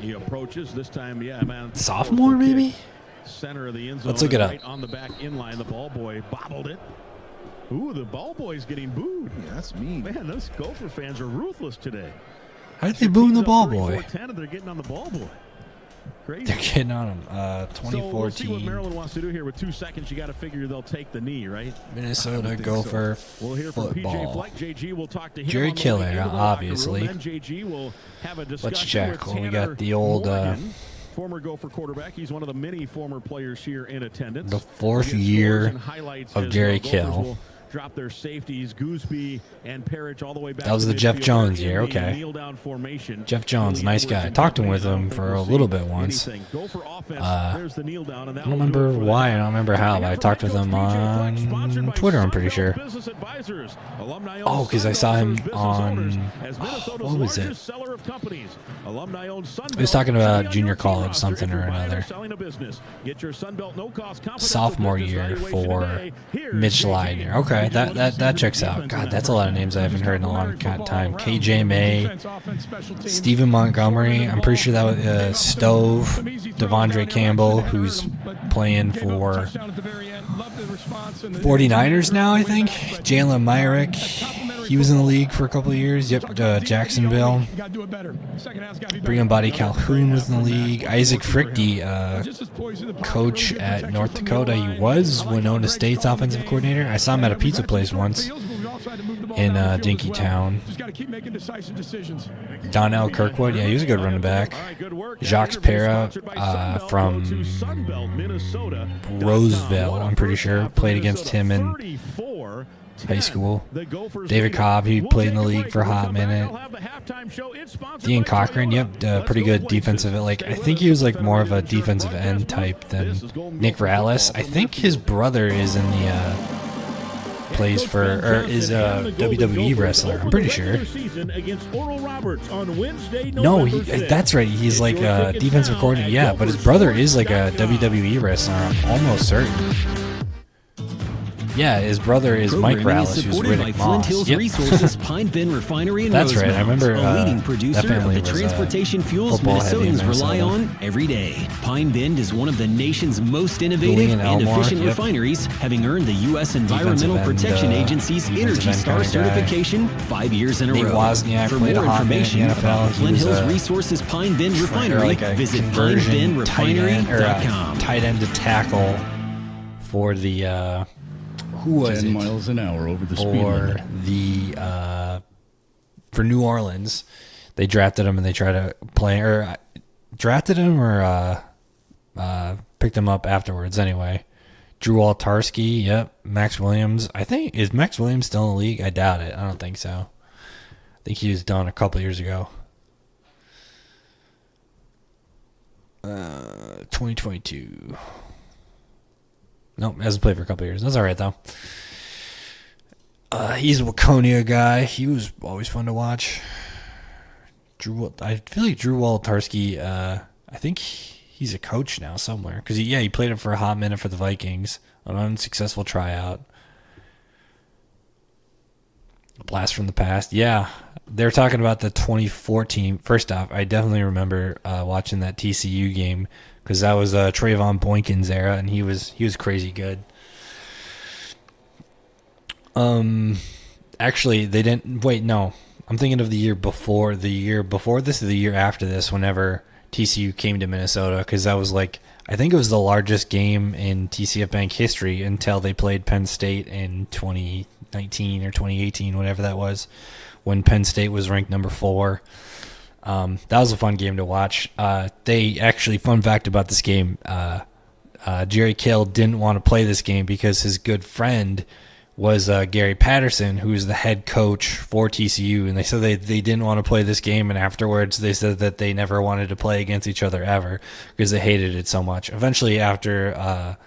Speaker 6: He approaches this time, yeah, man.
Speaker 3: Sophomore, maybe?
Speaker 6: Center of the end zone.
Speaker 3: Let's look it up.
Speaker 6: Right on the back inline, the ball boy bobbled it. Ooh, the ball boy's getting booed.
Speaker 2: Yeah, that's mean.
Speaker 6: Man, those Gopher fans are ruthless today.
Speaker 3: How did they boo the ball boy?
Speaker 6: They're getting on the ball boy. Crazy.
Speaker 3: They're getting on him. 2014.
Speaker 6: So we'll see what Maryland wants to do here with 2 seconds. You got to figure they'll take the knee, right?
Speaker 3: Minnesota Gopher
Speaker 6: We'll hear from
Speaker 3: football.
Speaker 6: PJ Fleck. JG will talk to him.
Speaker 3: Jerry Killer, obviously.
Speaker 6: JG will have a discussion.
Speaker 3: Let's check.
Speaker 6: With
Speaker 3: we got the old
Speaker 6: former Gopher quarterback. He's one of the many former players here in attendance.
Speaker 3: The 4th year of Jerry Kill.
Speaker 6: Drop their safeties, Gooseby and Parrish all the way back.
Speaker 3: That was the Jeff Jones year, okay. Jeff Jones, nice guy. I talked with him for a little bit once. I don't remember why, I don't remember how, but I talked with him on Twitter, I'm pretty sure. Oh, because I saw him on, what was it? He was talking about junior college, something or another. Sophomore year for Mitch Leidner, okay. Okay, that checks out. God, that's a lot of names I haven't heard in a long time. KJ May, Stephen Montgomery. I'm pretty sure that was Stove, Devondre Campbell, who's playing for 49ers now, I think. Jalen Myrick, he was in the league for a couple of years. Yep, Jacksonville. Brian Body Calhoun was in the league. Isaac Frickty, coach at North Dakota. He was Winona State's offensive coordinator. I saw him at a pizza place once in Dinkytown. Donnell Kirkwood, yeah, he was a good running back. Jacques Pera from Roseville, I'm pretty sure, played against him in high school. David Cobb, he played in the league for a hot minute. Ian Cochran, yep, pretty good defensive. Like, I think he was like more of a defensive end type than Nick Rallis. I think his brother is in the plays for, or is a WWE wrestler. I'm pretty sure. No, that's right. He's like a defensive coordinator. Yeah, but his brother is like a WWE wrestler. I'm almost certain. Yeah, his brother is Mike Rallis, who's Riddick Moss.
Speaker 8: Flint Hills Resources, Pine Bend Refinery in
Speaker 3: That's right. I remember
Speaker 8: a leading producer
Speaker 3: that family
Speaker 8: of the
Speaker 3: was,
Speaker 8: transportation fuels Minnesotans rely on every day. Pine Bend is one of the nation's most innovative and efficient refineries, having earned the U.S. Environmental Protection Agency's Energy Star certification 5 years in a row.
Speaker 3: Wozniak
Speaker 8: For more information about Flint Hills Resources Pine Bend Refinery, visit pinebendrefinery.com.
Speaker 3: Tight end to tackle for the who was
Speaker 10: 10 miles an hour over the speed
Speaker 3: limit. For New Orleans, they drafted him and they tried to play, or drafted him or picked him up afterwards. Anyway, Drew Altarski, yep, Max Williams. I think, is Max Williams still in the league? I doubt it. I don't think so. I think he was done a couple years ago. 2022. Nope, hasn't played for a couple years. That's all right, though. He's a Waconia guy. He was always fun to watch. I feel like Drew Waltarski, I think he's a coach now somewhere. Because, he played him for a hot minute for the Vikings. An unsuccessful tryout. A blast from the past. Yeah, they're talking about the 2014. First off, I definitely remember watching that TCU game. Because that was Trayvon Boykin's era, and he was crazy good. Actually, they didn't. Wait, no. I'm thinking of the year before. The year before this, or the year after this. Whenever TCU came to Minnesota, because that was like, I think it was the largest game in TCF Bank history until they played Penn State in 2019 or 2018, whatever that was, when Penn State was ranked number 4. That was a fun game to watch. They actually, fun fact about this game, Jerry Kill didn't want to play this game because his good friend was Gary Patterson, who's the head coach for TCU, and they said they didn't want to play this game, and afterwards they said that they never wanted to play against each other ever because they hated it so much. Eventually, after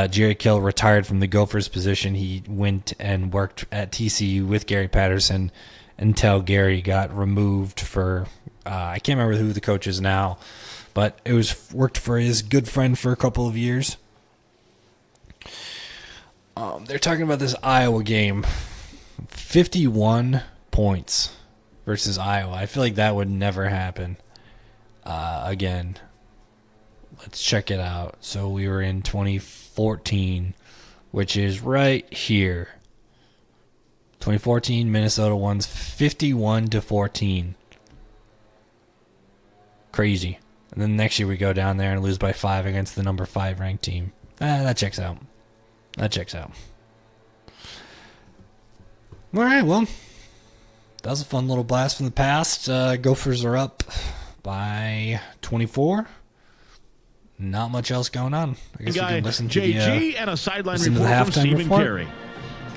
Speaker 3: Jerry Kill retired from the Gophers position, he went and worked at TCU with Gary Patterson until Gary got removed for, I can't remember who the coach is now, but it was worked for his good friend for a couple of years. They're talking about this Iowa game. 51 points versus Iowa. I feel like that would never happen again. Let's check it out. So we were in 2014, which is right here. 2014, Minnesota won 51-14. Crazy. And then next year we go down there and lose by 5 against the number 5 ranked team. That checks out. That checks out. All right, well, that was a fun little blast from the past. Gophers are up by 24. Not much else going on. I guess we can listen to
Speaker 6: JG and a sideline report from Stephen Carey.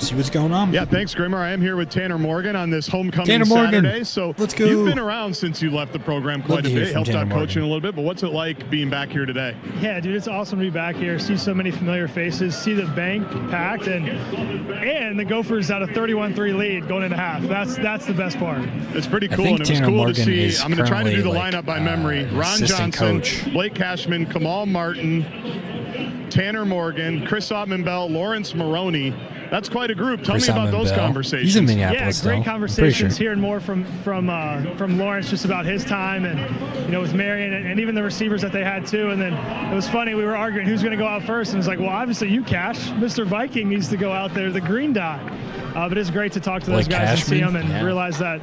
Speaker 3: See what's going on.
Speaker 21: Yeah, thanks, Grimmer. I am here with Tanner Morgan on this homecoming Saturday. So
Speaker 3: let's go.
Speaker 21: You've been around since you left the program quite a bit, helped out coaching a little bit, but what's it like being back here today?
Speaker 9: Yeah, dude, it's awesome to be back here. See so many familiar faces, see the bank packed, and the Gophers out a 31-3 lead going into half. That's the best part.
Speaker 21: It's pretty cool, and it was cool to see. I'm going to try to do the lineup by memory. Ron Johnson, coach. Blake Cashman, Kamal Martin, Tanner Morgan, Chris Ottman-Bell, Lawrence Maroney, That's quite a group. Tell me about those conversations.
Speaker 3: He's in Minneapolis,
Speaker 9: great conversations. Hearing more from Lawrence just about his time, and with Marion and even the receivers that they had too. And then it was funny. We were arguing who's going to go out first, and it's like, well, obviously you, Cash. Mr. Viking needs to go out there, the green dot. But it's great to talk to those guys and see them and realize that.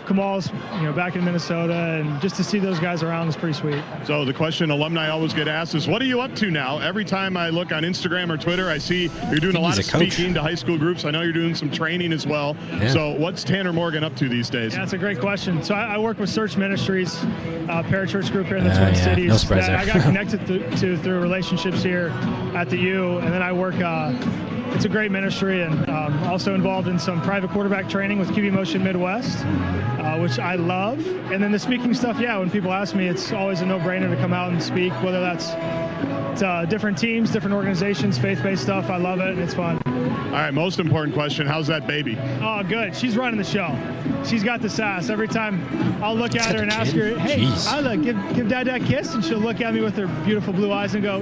Speaker 9: Kamal's, back in Minnesota, and just to see those guys around is pretty sweet.
Speaker 21: So the question alumni always get asked is, what are you up to now? Every time I look on Instagram or Twitter, I see you're doing a lot of speaking to high school groups. I know you're doing some training as well. Yeah. So what's Tanner Morgan up to these days?
Speaker 9: Yeah, that's a great question. So I work with Search Ministries, parachurch group here in the Twin Cities.
Speaker 3: No surprise there.
Speaker 9: I got connected to through relationships here at the U, and then I work it's a great ministry, and also involved in some private quarterback training with QB Motion Midwest, which I love. And then the speaking stuff, when people ask me, it's always a no-brainer to come out and speak, whether that's different teams, different organizations, faith-based stuff. I love it, and it's fun.
Speaker 21: All right, most important question, how's that baby?
Speaker 9: Oh, good. She's running the show. She's got the sass. Every time I'll look at her and ask her, hey, Isla, give Dad that kiss, and she'll look at me with her beautiful blue eyes and go,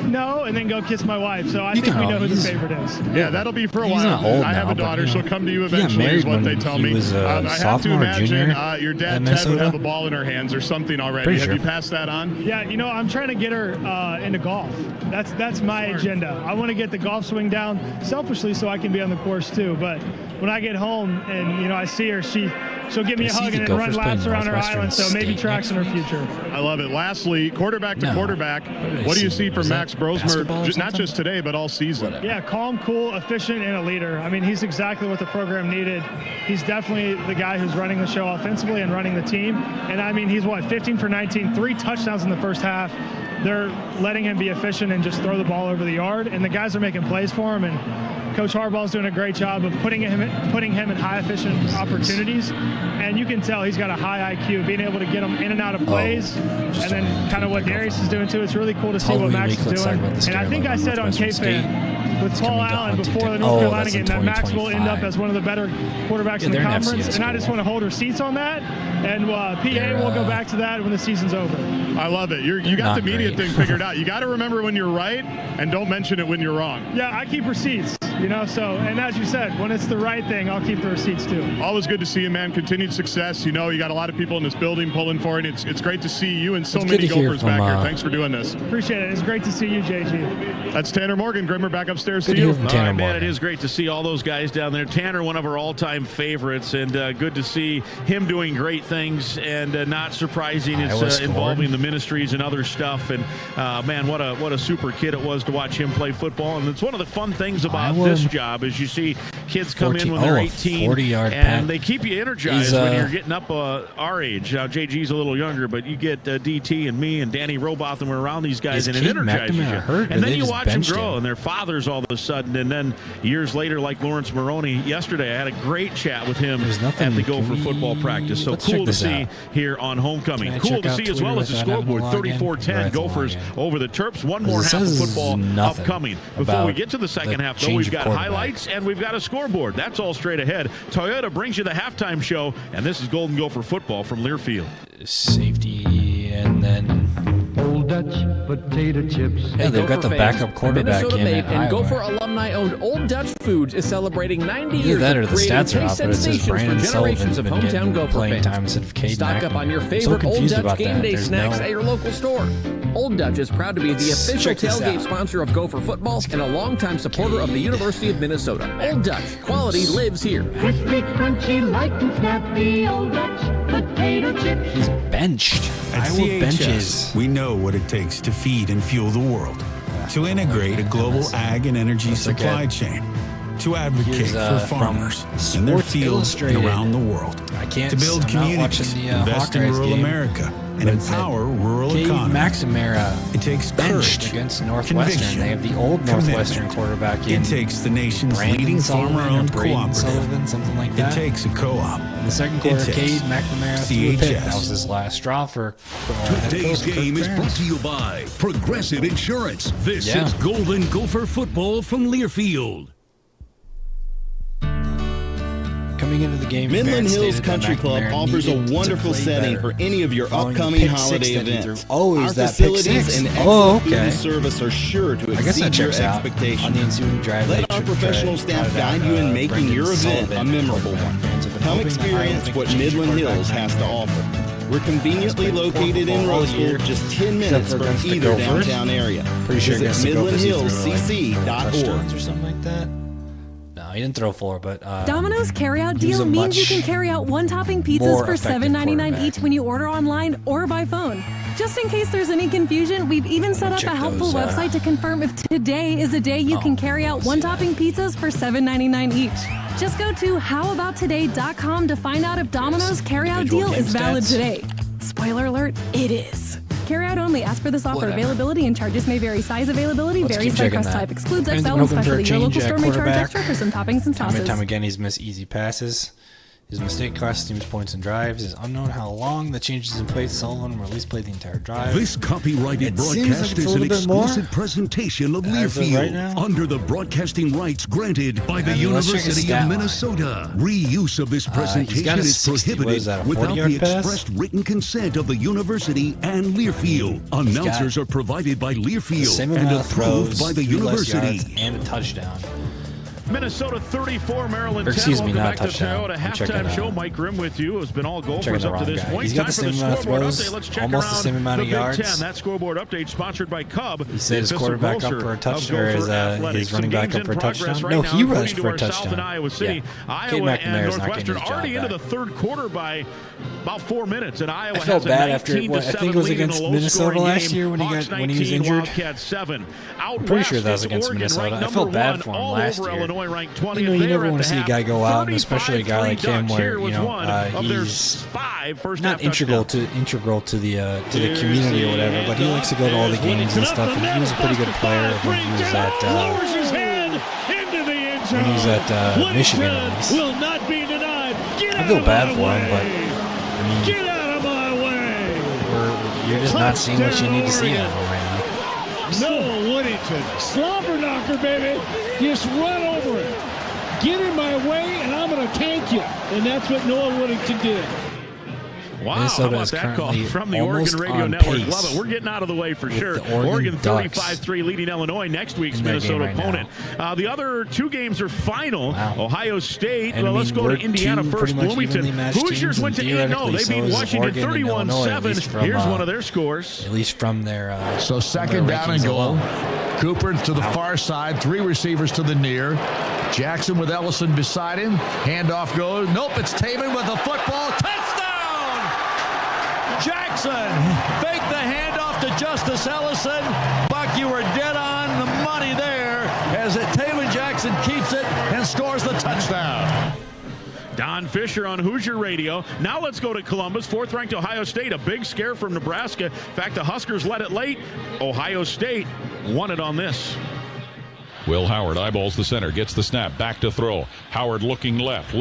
Speaker 9: no, and then go kiss my wife. So I think we know who the favorite is.
Speaker 21: Yeah, that'll be for a while. I have a daughter. She'll come to you eventually, is what they tell me.
Speaker 3: I
Speaker 21: have to imagine your dad, Ted, would have a ball in her hands or something already. Have you passed that on?
Speaker 9: Yeah, I'm trying to get her into golf. That's my agenda. I want to get the golf swing down selfishly so I can be on the course too. But when I get home and I see her, she'll give me a hug and then run laps around her island. So maybe tracks in her future.
Speaker 21: I love it. Lastly, quarterback to quarterback. What do you see from Max Brosmer, not just today, but all season?
Speaker 9: Yeah, calm, cool, efficient, and a leader. I mean, he's exactly what the program needed. He's definitely the guy who's running the show offensively and running the team. And I mean, he's 15 for 19, 3 touchdowns in the first half. They're letting him be efficient and just throw the ball over the yard, and the guys are making plays for him. And Coach Harbaugh's doing a great job of putting him in high efficient opportunities. And you can tell he's got a high IQ, being able to get him in and out of plays. And then kind of what Darius is doing too. It's really cool to see what Max is doing. And I think I said on K-Fan with Paul Allen before the North Carolina game that Max will end up as one of the better quarterbacks in the conference. And I just want to hold receipts on that. And PA will go back to that when the season's over.
Speaker 21: I love it. You got the media thing figured out. You got to remember when you're right and don't mention it when you're wrong.
Speaker 9: Yeah, I keep receipts, so, and as you said, when it's the right thing, I'll keep the receipts too.
Speaker 21: Always good to see you, man. Continued success. You got a lot of people in this building pulling for it. It's great to see you and so many Gophers back here. Thanks for doing this.
Speaker 9: Appreciate it. It's great to see you, JG.
Speaker 21: That's Tanner Morgan. Grimmer, back upstairs to you.
Speaker 6: All right, man, it is great to see all those guys down there. Tanner, one of our all-time favorites, and good to see him doing great things, and not surprising. It's involving the ministries and other stuff. And man, what a super kid it was to watch him play football. And it's one of the fun things about this job is you see kids come in when they're 18, and they keep you energized when you're getting up our age. Now JG's a little younger, but you get DT and me and Danny Roboth, and we're around these guys, and it energizes you. And then you watch them grow, and they're fathers all of a sudden. And then years later, like Lawrence Maroney, yesterday I had a great chat with him at the Gopher football practice. So cool to see here on homecoming. Cool to see as well as the scoreboard, 34-10 Gophers over the Terps. One more half of football upcoming. Before we get to the second half, though, we've got highlights and we've got a scoreboard. That's all straight ahead. Toyota brings you the halftime show, and this is Golden Gopher football from Learfield.
Speaker 3: Safety, and then
Speaker 5: Old Dutch potato chips.
Speaker 3: Yeah, they've got the backup quarterback
Speaker 15: Minnesota
Speaker 3: in
Speaker 15: made
Speaker 3: at
Speaker 15: and Gopher alumni-owned Old Dutch Foods is celebrating 90 years
Speaker 3: that, or
Speaker 15: of
Speaker 3: the
Speaker 15: creating
Speaker 3: stats are
Speaker 15: taste
Speaker 3: up, but it says
Speaker 15: sensations
Speaker 3: Brandon
Speaker 15: for generations
Speaker 3: Sullivan's
Speaker 15: of
Speaker 3: been
Speaker 15: hometown
Speaker 3: getting
Speaker 15: Gopher
Speaker 3: playing
Speaker 15: fans.
Speaker 3: time instead of Cade
Speaker 15: Stock up on your
Speaker 3: I'm
Speaker 15: favorite
Speaker 3: so
Speaker 15: Old
Speaker 3: confused
Speaker 15: Dutch
Speaker 3: about
Speaker 15: game
Speaker 3: that.
Speaker 15: day
Speaker 3: There's
Speaker 15: snacks
Speaker 3: no-
Speaker 15: at your local store. Old Dutch is proud to be the official
Speaker 3: check this
Speaker 15: tailgate
Speaker 3: out.
Speaker 15: sponsor of Gopher football and a longtime supporter of the University of Minnesota. Old Dutch, quality lives here.
Speaker 5: Crispy, crunchy, light and snappy. Old Dutch potato chips.
Speaker 3: He's benched.
Speaker 17: At
Speaker 3: Iowa
Speaker 17: CHS,
Speaker 3: benches.
Speaker 17: we know what it takes to feed and fuel the world, to integrate a global ag and energy supply chain, to advocate
Speaker 3: Here's,
Speaker 17: for
Speaker 3: from
Speaker 17: farmers in their
Speaker 3: Sports
Speaker 17: fields and
Speaker 3: Illustrated.
Speaker 17: around the world,
Speaker 3: I can't.
Speaker 17: to build
Speaker 3: I'm not
Speaker 17: communities,
Speaker 3: watching the
Speaker 17: invest in
Speaker 3: Hawkeyes
Speaker 17: rural
Speaker 3: game,
Speaker 17: America, and
Speaker 3: but it's
Speaker 17: empower rural
Speaker 3: Cade
Speaker 17: economies.
Speaker 3: McNamara
Speaker 17: It takes
Speaker 3: benched
Speaker 17: courage,
Speaker 3: against Northwestern.
Speaker 17: conviction,
Speaker 3: They have the old Northwestern
Speaker 17: commitment.
Speaker 3: quarterback in.
Speaker 17: It takes the nation's
Speaker 3: Brandon
Speaker 17: leading
Speaker 3: Sullivan or
Speaker 17: farmer-owned
Speaker 3: Braden
Speaker 17: cooperative.
Speaker 3: Sullivan, something like that.
Speaker 17: It takes a co-op.
Speaker 3: In the second
Speaker 17: It
Speaker 3: quarter,
Speaker 17: takes
Speaker 3: Cade McNamara threw a pick.
Speaker 17: CHS.
Speaker 3: That was his last straw for
Speaker 10: Today's game is brought to you by Progressive Insurance. This is Golden Gopher football from Learfield.
Speaker 3: coming into the game.
Speaker 14: Midland Hills Country Club offers a wonderful setting for any of your upcoming holiday events. Our facilities and excellent food and service are sure to exceed your expectations. Let our professional staff guide you in making your event a memorable one. Come experience what Midland Hills has to offer. We're conveniently located in Roseville, just 10 minutes from either downtown area.
Speaker 3: Pretty sure
Speaker 14: visit MidlandHillsCC.org
Speaker 3: or something like that. No, he didn't throw 4, but
Speaker 18: Domino's carryout deal means you can carry out one-topping pizzas for $7.99 each when you order online or by phone. Just in case there's any confusion, we've even set up a helpful website to confirm if today is a day you can carry out one-topping pizzas for $7.99 each. Just go to howaboutoday.com to find out if Domino's carryout deal is valid today. Spoiler alert, it is. Carryout only. Ask for this offer. Availability and charges may vary. Size availability varies by crust type. Excludes XL and specialty. Your local store may charge extra for some toppings and sauces.
Speaker 3: Time again, he's missed easy passes. His mistake cost teams points and drives. It's unknown how long the changes in play. Sullivan will at least play the entire drive.
Speaker 10: This copyrighted broadcast is an exclusive presentation of Learfield under the broadcasting rights granted by the University of Minnesota. Reuse of this presentation is prohibited without the expressed written consent of the university and Learfield. Announcers are provided by Learfield and approved by the university.
Speaker 3: And a touchdown.
Speaker 6: Minnesota 34, Maryland 10.
Speaker 3: Excuse me,
Speaker 6: Welcome
Speaker 3: not
Speaker 6: back to
Speaker 3: touchdown.
Speaker 6: Toyota Halftime Show. Mike Grimm with you. It's been all Gophers up to this point.
Speaker 3: He's got the same amount of throws, almost the same amount of yards.
Speaker 6: That scoreboard update sponsored by Cub.
Speaker 3: He set his quarterback up for a touchdown, or his running back up for a touchdown. No, he rushed for a touchdown.
Speaker 6: Iowa City. Iowa and Northwestern already into the third quarter by about 4 minutes, and Iowa
Speaker 3: has a 19-7
Speaker 6: lead.
Speaker 3: I think it was against Minnesota last year when he was injured. I'm pretty sure that was against Minnesota. I felt bad for him last year. You never want to see a guy go out, and especially a guy like him, where he's not integral to the community or whatever, but he likes to go to all the games and stuff. And he was a pretty good player when he was at Michigan. At least. I feel bad for him, but I mean, you're just not seeing what you need to see out of him right now.
Speaker 20: Noah Woodington, slobber knocker, baby. Just run over it. Get in my way, and I'm going to tank you. And that's what Noah Woodington did.
Speaker 6: Wow,
Speaker 3: Minnesota
Speaker 6: how about that call from the Oregon Radio Network? Love it. We're getting out of the way for sure. Oregon 35-3 leading Illinois, next week's Minnesota opponent. The other two games are final. Ohio State. Well, let's go to Indiana first. Bloomington. Hoosiers went to 8-0. They beat Washington 31-7. Here's one of their scores.
Speaker 3: At least from their
Speaker 24: So second down and goal. Cooper to the far side. 3 receivers to the near. Jackson with Ellison beside him. Handoff goes. Nope, it's Taven with the football. Touchdown! Jackson faked the handoff to Justice Ellison. Buck, you were dead on the money there as Taven Jackson keeps it and scores the touchdown.
Speaker 6: Don Fisher on Hoosier Radio. Now let's go to Columbus. 4th-ranked Ohio State. A big scare from Nebraska. In fact, the Huskers led it late. Ohio State won it on this.
Speaker 25: Will Howard eyeballs the center, gets the snap, back to throw. Howard looking left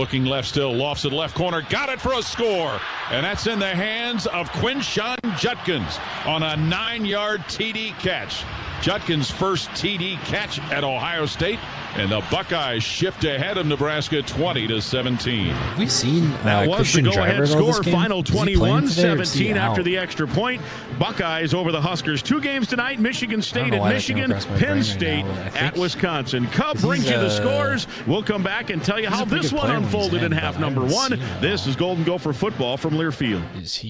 Speaker 25: still, lofts it left corner, got it for a score. And that's in the hands of Quinshon Judkins on a 9-yard TD catch. Judkins' first TD catch at Ohio State, and the Buckeyes shift ahead of Nebraska 20-17.
Speaker 3: Have we seen
Speaker 6: that was
Speaker 3: Christian
Speaker 6: the go-ahead score, final
Speaker 3: 21-17
Speaker 6: after the extra point. Buckeyes over the Huskers. 2 games tonight, Michigan State at Michigan, Penn State at Wisconsin. Cub brings you the scores. We'll come back and tell you how this one unfolded in half number 1. This is Golden Gopher football from Learfield.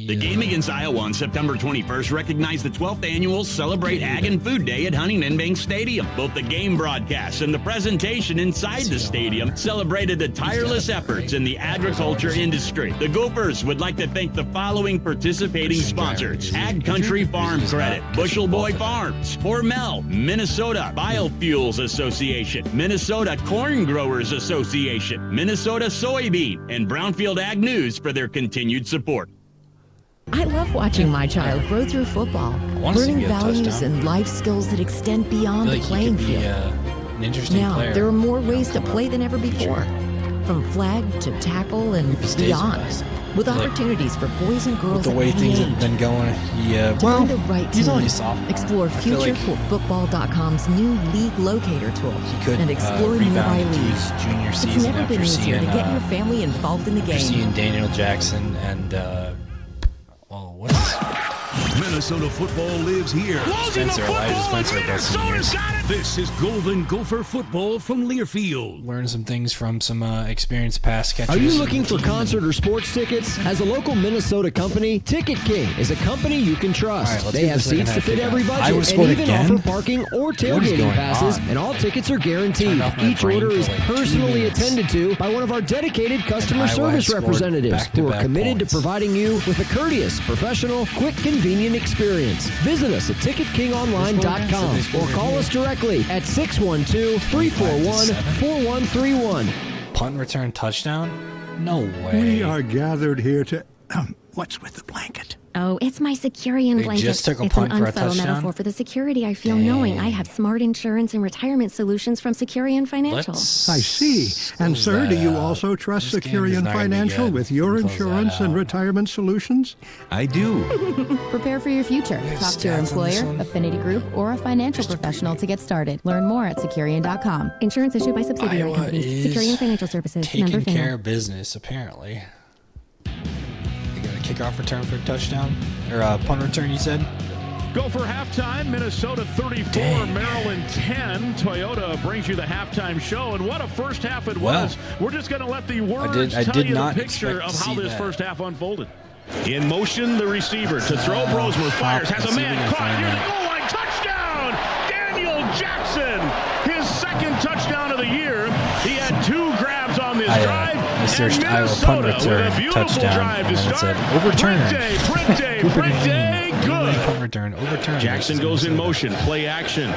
Speaker 8: The game against Iowa on September 21st recognized the 12th annual Celebrate Ag and Food Day at Huntington Bank Stadium. Both the game broadcasts and the presentation inside the stadium celebrated the tireless efforts in the agriculture industry. The Gophers would like to thank the following participating sponsors: Ag Country Farm Credit, Bushel Boy Farms, Hormel, Minnesota Biofuels Association, Minnesota Corn Growers Association, Minnesota Soybean, and Brownfield Ag News for their continued support.
Speaker 26: I love watching my child grow through football, learning values and life skills that extend beyond the playing field. Now, there are more ways to play than ever before, from flag to tackle and beyond. with opportunities for boys and girls
Speaker 3: the way things have been going,
Speaker 26: find the right
Speaker 3: he's
Speaker 26: team.
Speaker 3: only sophomore.
Speaker 26: Explore futurefootball.com's new league locator tool and explore nearby leagues.
Speaker 3: Junior
Speaker 26: It's
Speaker 3: season
Speaker 26: never been
Speaker 3: after
Speaker 26: easier
Speaker 3: seeing
Speaker 26: to get your family involved in the game.
Speaker 3: seeing Daniel Jackson and what's
Speaker 10: Minnesota football lives here.
Speaker 3: Elijah Spencer both seniors.
Speaker 10: This is Golden Gopher football from Learfield.
Speaker 3: Learn some things from some experienced pass catchers.
Speaker 1: Are you looking for concert or sports tickets? As a local Minnesota company, Ticket King is a company you can trust.
Speaker 3: Right,
Speaker 1: they have seats to fit every budget and even offer parking or tailgating passes, and all tickets are guaranteed. Each order is personally attended to by one of our dedicated customer service representatives who are committed to providing you with a courteous, professional, quick, convenient experience. Visit us at ticketkingonline.com or call us directly at 612-341-4131.
Speaker 3: Punt and return touchdown? No way.
Speaker 11: We are gathered here to... what's with the blanket?
Speaker 12: Oh, it's my Securian blanket.
Speaker 3: Just took a
Speaker 12: it's
Speaker 3: punt
Speaker 12: an
Speaker 3: for a
Speaker 12: unsubtle
Speaker 3: touchdown?
Speaker 12: metaphor for the security I feel knowing I have smart insurance and retirement solutions from Securian Financial.
Speaker 11: I see. And sir, do you also trust Securian Financial with your insurance and retirement solutions? I do.
Speaker 13: Prepare for your future. Talk to your employer, affinity group, or a financial professional to get started. Learn more at Securian.com.
Speaker 12: Insurance issued by subsidiary
Speaker 3: Iowa
Speaker 12: companies.
Speaker 3: is
Speaker 12: Securian Financial Services.
Speaker 3: Taking
Speaker 12: Member
Speaker 3: care
Speaker 12: FINRA.
Speaker 3: of business, apparently. They got a kickoff return for a touchdown? Or a punt return, you said?
Speaker 6: Go for halftime. Minnesota 34, Maryland 10. Toyota brings you the halftime show, and what a first half it was. We're just going to let the words tell you the picture of how this first half unfolded. In motion, the receiver to throw. Brosmer fires, has a man caught near the goal line. Touchdown! Daniel Jackson, his second touchdown of the year. He had 2 grabs on this drive.
Speaker 3: I searched Iowa punt return touchdown, and then it said overturned.
Speaker 6: Good.
Speaker 3: Punt return overturned.
Speaker 6: Jackson goes in motion. Play action.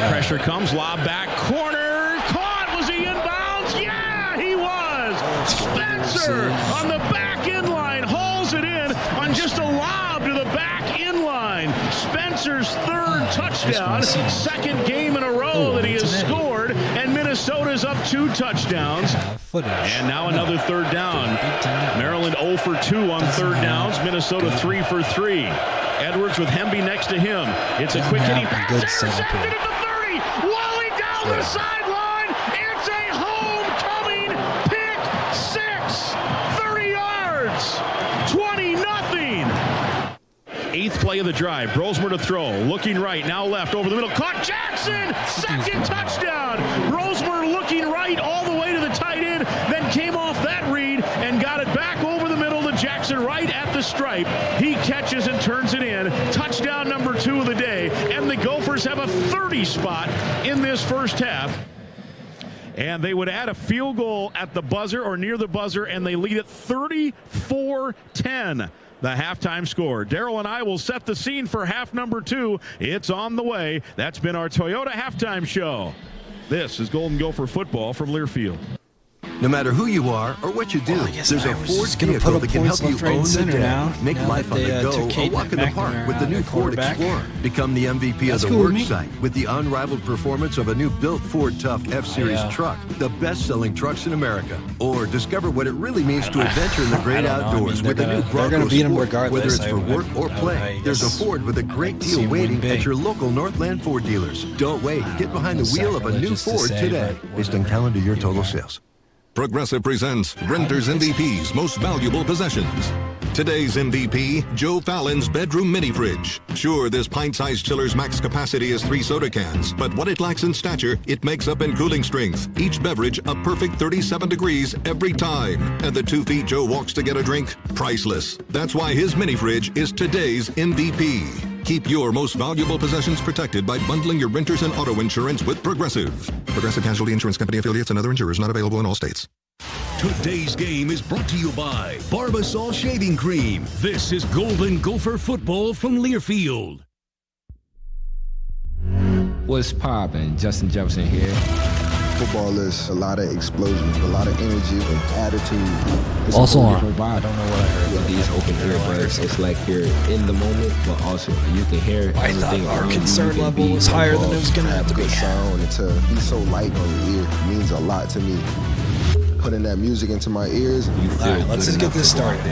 Speaker 6: Pressure comes. Lob back. Corner. Caught. Was he inbounds? Yeah, he was. Spencer on the back end line hauls it in on just a lob to the back end line. Spencer's third touchdown. Second game in a row that he has scored. And Minnesota's up 2 touchdowns. And now another third down. Maryland 0 for 2 on third downs. Minnesota 3 for 3. Edwards with Hemby next to him. It's a quick hitting pass. Intercepted at the 30. Wally down the sideline. It's a homecoming pick 6. 30 yards. 20-0. 8th play of the drive. Brosmer to throw. Looking right. Now left over the middle. Caught Jackson. Second touchdown. Brosmer looking right all the way to the tight end. Then came off that read and got it back over the middle to Jackson right at the stripe. He catches and turns it in. Touchdown number 2 of the day. And the Gophers have a 30 spot in this first half. And they would add a field goal at the buzzer or near the buzzer, and they lead it 34-10. The halftime score. Darryl and I will set the scene for half number 2. It's on the way. That's been our Toyota halftime show. This is Golden Gopher football from Learfield.
Speaker 19: No matter who you are or what you do, there's a Ford vehicle that can help you own the day, make life on the go, or walk in the park with the new Ford Explorer. Become the MVP of the work site with the unrivaled performance of a new built Ford Tough F-Series truck, the best-selling trucks in America. Or discover what it really means to adventure in the great outdoors with a new Bronco Sport. Whether it's for work or play, there's a Ford with a great deal waiting at your local Northland Ford dealers. Don't wait. Get behind the wheel of a new Ford today. Based on calendar year total sales.
Speaker 22: Progressive presents Renter's MVP's Most Valuable Possessions. Today's MVP, Joe Fallon's bedroom mini fridge. Sure, this pint-sized chiller's max capacity is 3 soda cans, but what it lacks in stature, it makes up in cooling strength. Each beverage a perfect 37 degrees every time. And the 2 feet Joe walks to get a drink, priceless. That's why his mini fridge is today's MVP. Keep your most valuable possessions protected by bundling your renters and auto insurance with Progressive. Progressive Casualty Insurance Company affiliates and other insurers not available in all states.
Speaker 10: Today's game is brought to you by Barbasol Shaving Cream. This is Golden Gopher football from Learfield.
Speaker 27: What's poppin'? Justin Jefferson here.
Speaker 28: Football is a lot of explosions, a lot of energy and attitude.
Speaker 27: It's
Speaker 3: also
Speaker 27: a
Speaker 3: on.
Speaker 27: different vibe. I don't know what I heard. With these open earbuds, it's like you're in the moment, but also you can hear everything.
Speaker 3: I thought our concern level was higher than it was going to have to be.
Speaker 28: Good sound, and to be so light on your ear means a lot to me. putting that music into my ears.
Speaker 3: All right, let's just get this started.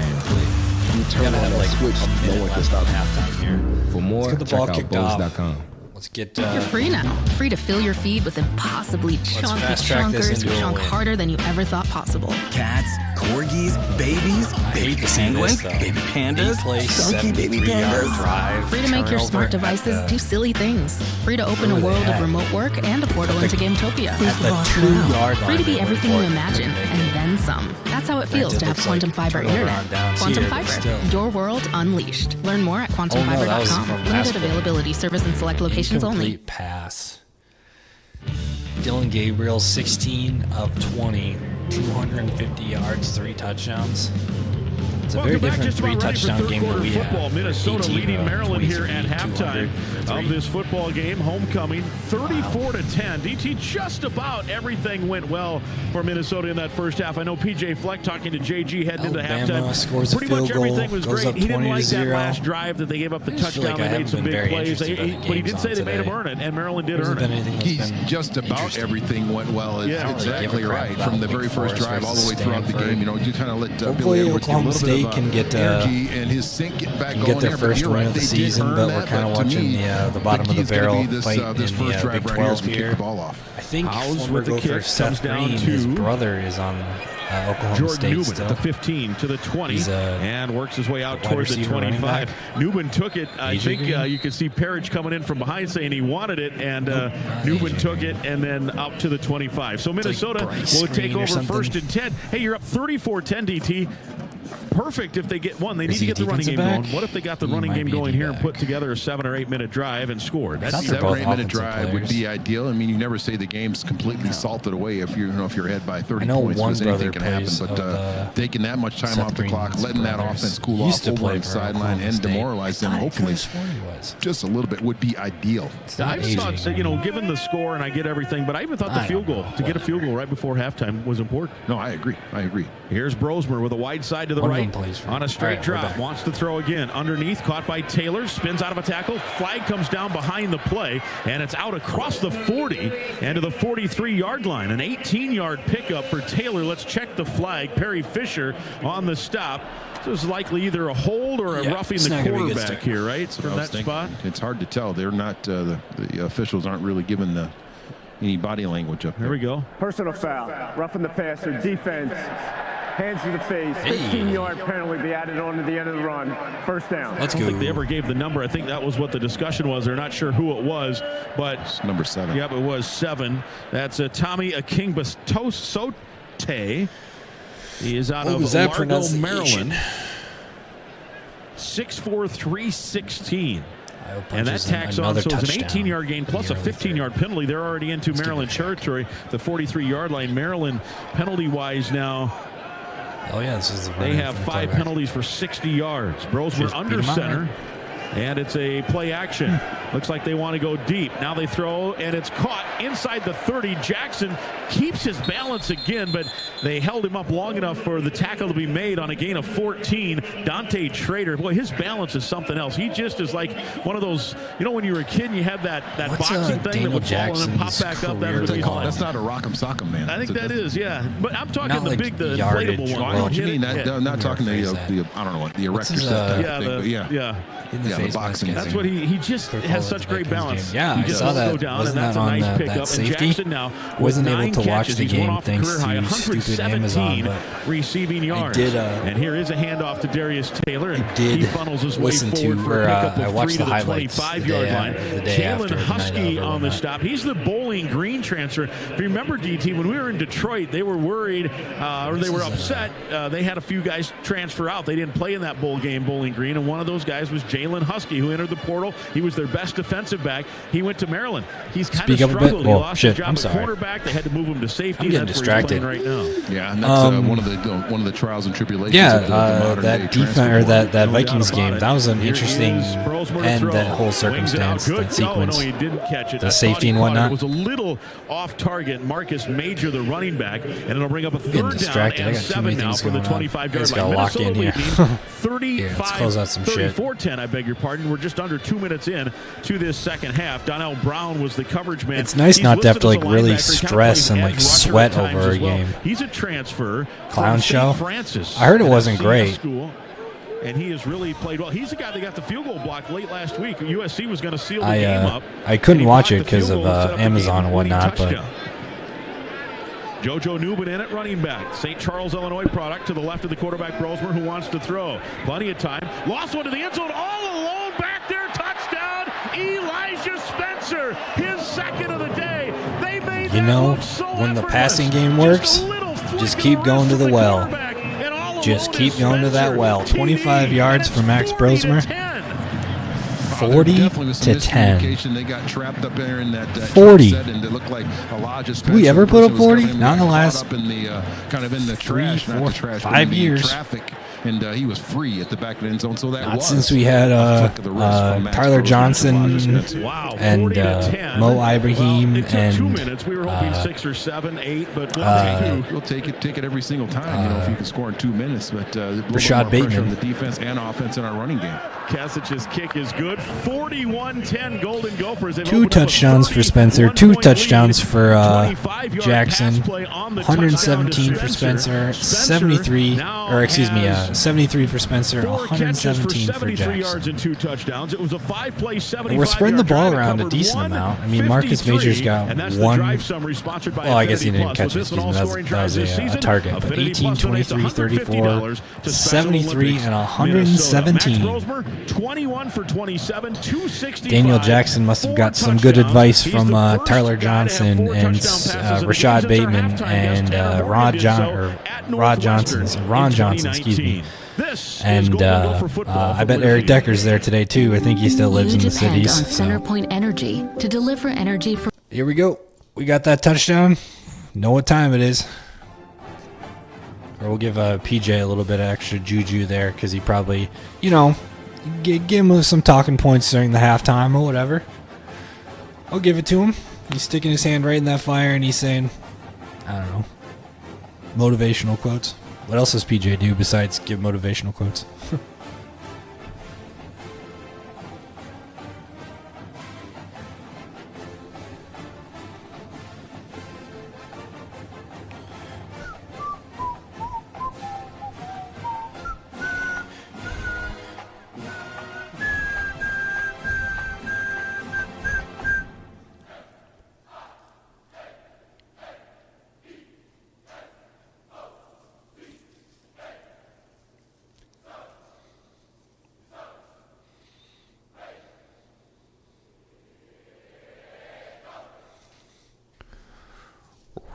Speaker 28: You turn on that switch, no one can stop
Speaker 3: halftime here.
Speaker 28: For more,
Speaker 3: let's get the ball kicked off. Let's get.
Speaker 13: You're free now. Free to fill your feed with impossibly chunky chunkers who chunk harder than you ever thought possible.
Speaker 2: Cats, corgis, babies, baby penguins, baby pandas, chunky baby pandas.
Speaker 13: Free to make your smart devices do silly things. Free to open a world of remote work and a portal into Gametopia. Free to be everything you imagine and then some. That's how it feels to have Quantum Fiber Internet. Quantum Fiber, your world unleashed. Learn more at quantumfiber.com. Limited availability, service in select locations only.
Speaker 3: Complete pass. Dylan Gabriel, 16 of 20, 250 yards, 3 touchdowns. It's a very different 3-touchdown game that we have.
Speaker 6: Minnesota leading Maryland here at halftime of this football game. Homecoming 34-10. DT, just about everything went well for Minnesota in that first half. I know PJ Fleck talking to JG heading into halftime.
Speaker 3: Scores
Speaker 6: pretty much everything was great. He didn't like that
Speaker 3: 20-0.
Speaker 6: last drive that they gave up the touchdown. They made some big plays. But he did say they made him earn it, and Maryland did earn it.
Speaker 4: Just about everything went well. Exactly right. From the very first drive all the way throughout the game. You know, you kind of let Billy Edwards get a little bit of
Speaker 3: can get
Speaker 4: energy and his sink get back
Speaker 3: get their first win of the season, but we're kind of watching the bottom of the barrel fight in the Big 12 here. I think former Gopher Seth Green, his brother, is on Oklahoma
Speaker 6: Jordan
Speaker 3: State
Speaker 6: Newman
Speaker 3: still.
Speaker 6: at the 15 to the 20 and works his way out toward the 25. Newman took it. I think you could see Parrish coming in from behind saying he wanted it, and Newman took it and then up to the 25. So Minnesota will take over first and 10. Hey, you're up 34-10, DT. Perfect if they get one. They need to get the running game going. What if they got the running game going here and put together a 7 or 8 minute drive and scored?
Speaker 4: That 7 or 8 minute drive would be ideal. I mean, you never say the game's completely salted away if you're ahead by 30 points, because anything can happen. But taking that much time off the clock, letting that offense cool off over on the sideline and demoralize them, hopefully just a little bit, would be ideal.
Speaker 6: I just thought, given the score, and I get everything, but I even thought the field goal, to get a field goal right before halftime was important.
Speaker 4: No, I agree.
Speaker 6: Here's Brosmer with a wide side to the right. On a straight drop, wants to throw again. Underneath, caught by Taylor, spins out of a tackle. Flag comes down behind the play, and it's out across the 40 and to the 43-yard line. An 18-yard pickup for Taylor. Let's check the flag. Perry Fisher on the stop. So it's likely either a hold or a roughing the quarterback here, right? From that spot.
Speaker 4: It's hard to tell. They're not, the officials aren't really giving any body language up there.
Speaker 6: Here we go.
Speaker 7: Personal foul, roughing the passer, defense. Hands to the face, 15-yard penalty be added on to the end of the run. First down.
Speaker 6: I don't think they ever gave the number. I think that was what the discussion was. They're not sure who it was, but
Speaker 4: it's number 7.
Speaker 6: Yep, it was 7. That's Tommy Akingbasote. He is out of Largo, Maryland. 6'4", 316. And that tacks on, so it's an 18-yard gain plus a 15-yard penalty. They're already into Maryland territory, the 43-yard line. Maryland, penalty-wise now,
Speaker 3: this is
Speaker 6: they have 5 penalties for 60 yards. Brosmer under center, and it's a play action. Looks like they want to go deep. Now they throw, and it's caught inside the 30. Jackson keeps his balance again, but they held him up long enough for the tackle to be made on a gain of 14. Dante Trader, boy, his balance is something else. He just is like one of those, when you were a kid and you had that boxing thing that would fall and then pop back up.
Speaker 4: That's not a rock'em sock'em, man.
Speaker 6: I think that is, yeah. But I'm talking the inflatable one.
Speaker 4: I know what you mean. I'm not talking the I don't know what, the erector stuff. The boxing.
Speaker 6: That's what he just has such great balance.
Speaker 3: Yeah,
Speaker 6: he just
Speaker 3: I saw that.
Speaker 6: Go down,
Speaker 3: Wasn't
Speaker 6: and that's
Speaker 3: that
Speaker 6: a
Speaker 3: on
Speaker 6: nice pickup.
Speaker 3: that safety?
Speaker 6: And Jackson now
Speaker 3: Wasn't able to watch
Speaker 6: catches.
Speaker 3: the game thanks to
Speaker 6: high,
Speaker 3: stupid Amazon.
Speaker 6: Receiving yards. And here is a handoff to Darius Taylor, and he funnels his way forward for a pickup of 3 to the 25-yard line. Jalen Husky on the stop. He's the Bowling Green transfer. If you remember, DT, when we were in Detroit, they were worried or they were upset. They had a few guys transfer out. They didn't play in that bowl game, Bowling Green, and one of those guys was Jalen Husky, who entered the portal. He was their best defensive back. He went to Maryland. He's kind of struggled. He lost his job at cornerback. They had to move him to safety.
Speaker 3: I'm getting distracted
Speaker 6: right now.
Speaker 4: Yeah, and that's one of the trials and tribulations.
Speaker 3: Yeah, that defense or that Vikings game, that was an interesting and that whole circumstance, that sequence.
Speaker 6: No, he didn't catch it.
Speaker 3: The safety and whatnot.
Speaker 6: It was a little off target. Marcus Major, the running back, and it'll bring up a third down and 7 now for the 25-yard line.
Speaker 3: Got locked in here.
Speaker 6: 34-10, I beg your your pardon. We're just under 2 minutes in to this second half. Donnell Brown was the coverage man.
Speaker 3: It's nice not to have to like really stress and like sweat over a game.
Speaker 6: He's a transfer.
Speaker 3: Clown show.
Speaker 6: Francis.
Speaker 3: I heard it wasn't great.
Speaker 6: And he has really played well. He's the guy that got the field goal block late last week. USC was going to seal the game up.
Speaker 3: I couldn't watch it because of Amazon and whatnot, but.
Speaker 6: JoJo Newman in at running back. St. Charles, Illinois product to the left of the quarterback, Brosmer, who wants to throw. Plenty of time. Lost one to the end zone. All alone back there. Touchdown. Elijah Spencer. His second of the day. They made
Speaker 3: when the passing game works, just keep going to the well. Just keep going to that well. 25 yards for Max Brosmer. 40 to 10.
Speaker 4: They got trapped up there in that
Speaker 3: 40.
Speaker 4: And it looked like Elijah
Speaker 3: Did we ever put up 40? Not in the last
Speaker 4: kind of in the
Speaker 3: 3,
Speaker 4: trash,
Speaker 3: 4, 5 years.
Speaker 4: Traffic, and he was free at the back of the end zone. So that
Speaker 3: not since we had Tyler Johnson and Mo Ibrahim and
Speaker 6: 2 minutes. We were hoping 6 or 7, 8, but
Speaker 4: we'll take it every single time. If you can score in 2 minutes, but
Speaker 3: Rashad Bateman
Speaker 4: on the defense and offense in our running game.
Speaker 6: Kasic's kick is good. 41-10 Golden Gophers.
Speaker 3: 2 touchdowns for Spencer. 2 touchdowns for Jackson. 117 for Spencer. 73 for Spencer. 117 for Jackson.
Speaker 6: And 2 touchdowns. It was a 5-play 75.
Speaker 3: And we're spreading the ball around a decent amount. I mean, Marcus Majors got one. Well, I guess he didn't catch it. That was a target. But 18, 23, 34, 73, and 117.
Speaker 6: 21 for 27, 265.
Speaker 3: Daniel Jackson must have got some good advice from Tyler Johnson and Rashad Bateman and Ron Johnson, excuse me. And I bet Eric Decker's there today too. I think he still lives in the cities.
Speaker 26: CenterPoint Energy to deliver energy for.
Speaker 3: Here we go. We got that touchdown. Know what time it is. Or we'll give PJ a little bit of extra juju there because he probably, give him some talking points during the halftime or whatever. I'll give it to him. He's sticking his hand right in that fire and he's saying, I don't know, motivational quotes. What else does PJ do besides give motivational quotes?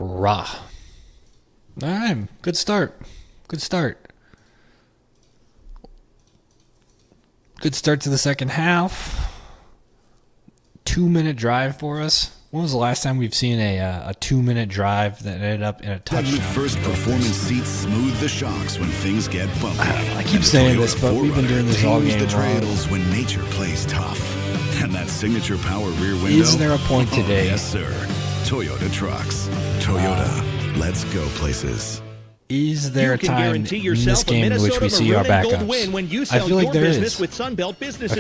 Speaker 3: Rah. All right, good start. Good start to the second half. 2-minute drive for us. When was the last time we've seen a 2-minute drive that ended up in a touchdown?
Speaker 10: First performance seats smooth the shocks when things get bumpy.
Speaker 3: I keep saying this, but we've been doing this all game
Speaker 10: the
Speaker 3: long.
Speaker 10: trails when nature plays tough. And that signature power rear window.
Speaker 3: Is there a point today?
Speaker 10: Yes, sir. Toyota trucks. Toyota. Let's go places.
Speaker 3: Is there a time in this game in which we see our backups? I feel like there is. I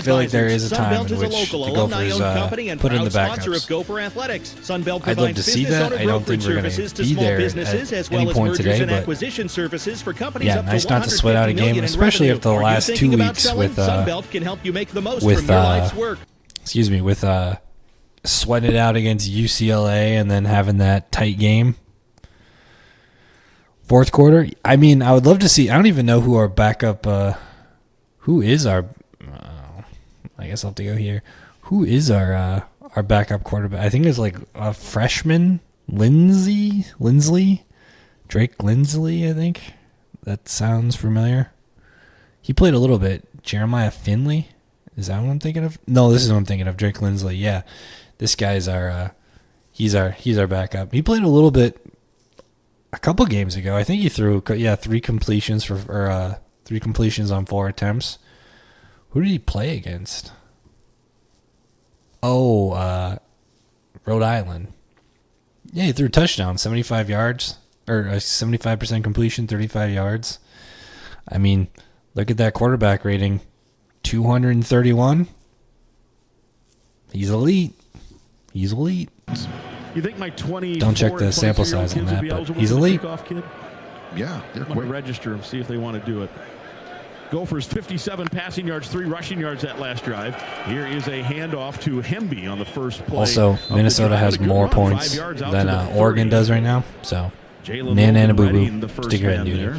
Speaker 3: feel like there is a time in which the Gophers put in the backups. I'd love to see that. I don't think we're going to be there at any point today, but yeah, nice not to sweat out a game, especially after the last 2 weeks with sweating it out against UCLA and then having that tight game. Fourth quarter, I mean, I would love to see. I don't even know who our backup. Who is our? I guess I'll have to go here. Who is our backup quarterback? I think it's like a freshman, Lindsley, Drake Lindsley. I think that sounds familiar. He played a little bit. Jeremiah Finley, is that what I'm thinking of? No, this is what I'm thinking of. Drake Lindsley. Yeah, this guy's our. He's our backup. He played a little bit. A couple games ago, I think he threw 3 completions for 3 completions on 4 attempts. Who did he play against? Rhode Island. Yeah, he threw a touchdown, 75 yards or a 75% completion, 35 yards. I mean, look at that quarterback rating, 231. He's elite. He's elite.
Speaker 6: You think my 20?
Speaker 3: Don't check the sample size on that, but he's elite.
Speaker 4: Yeah,
Speaker 6: I'm going to register them, see if they want to do it. Gophers 57 passing yards, 3 rushing yards that last drive. Here is a handoff to Hemby on the first play.
Speaker 3: Also, Minnesota has more points than Oregon does right now. So, Nana boo-boo. Stick your head in there.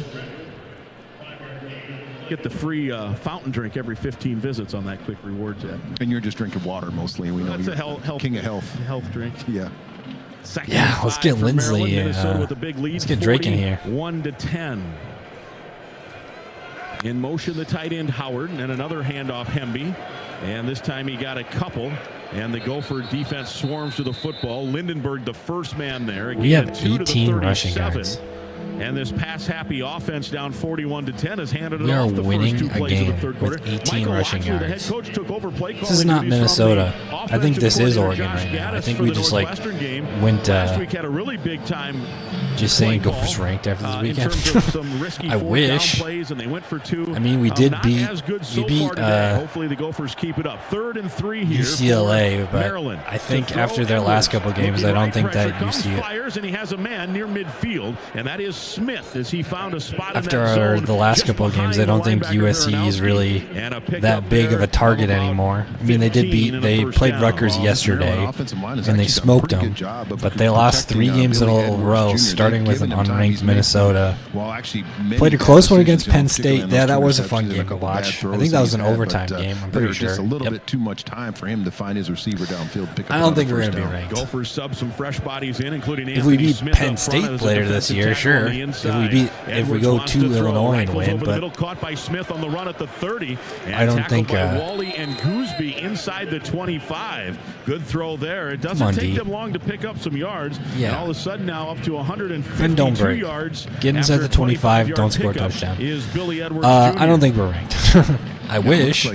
Speaker 6: Get the free fountain drink every 15 visits on that Quick Rewards app.
Speaker 4: And you're just drinking water mostly. We know you're king of health.
Speaker 6: Health drink.
Speaker 4: Yeah.
Speaker 3: Let's get Lindsley. Let's get Drake in here.
Speaker 6: 1-10. In motion, the tight end Howard, and another handoff Hemby. And this time he got a couple. And the Gopher defense swarms to the football. Lindenberg, the first man there. Again,
Speaker 3: we have 18 rushing yards.
Speaker 6: And this pass-happy offense down 41-10 has handed it
Speaker 3: we
Speaker 6: off
Speaker 3: are
Speaker 6: the
Speaker 3: winning
Speaker 6: first 2
Speaker 3: a
Speaker 6: plays
Speaker 3: game
Speaker 6: of the third quarter.
Speaker 3: with 18 rushing yards.
Speaker 6: The head coach took over play
Speaker 3: this is not Minnesota. I think this is Oregon right now. I think we just went
Speaker 6: last week had a really big time
Speaker 3: just saying Gophers ranked after this weekend. I wish.
Speaker 6: And they went for 2.
Speaker 3: I mean, we did beat
Speaker 6: hopefully the Gophers keep it up. 3rd and 3 here.
Speaker 3: UCLA, but
Speaker 6: Maryland.
Speaker 3: I think after their last couple of games, I don't think that UCLA
Speaker 6: fires, and he has a man near midfield, and that is Smith as he found a spot
Speaker 3: after the last couple of games. I don't think USC is really that big of a target anymore. I mean, they played Rutgers yesterday, and they smoked them, but they lost 3 games in a row, starting with an unranked Minnesota. Played a close one against Penn State. Yeah, that was a fun game to watch. I think that was an overtime game. I'm pretty sure.
Speaker 4: Just a little bit too much time for him to find his receiver downfield.
Speaker 3: I don't think we're going to be ranked.
Speaker 6: Gophers sub some fresh bodies in, including
Speaker 3: if we beat Penn State later this year, sure. If we go to Illinois and win, but
Speaker 6: caught by Smith on the run at the 30.
Speaker 3: I don't think
Speaker 6: Wally and Gooseby inside the 25. Good throw there. It doesn't take them long to pick up some yards.
Speaker 3: Yeah.
Speaker 6: And all of a sudden now up to 152
Speaker 3: and don't break.
Speaker 6: yards.
Speaker 3: Get inside the 25. Don't score a touchdown.
Speaker 6: Is Billy Edwards
Speaker 3: I don't think we're ranked. I wish.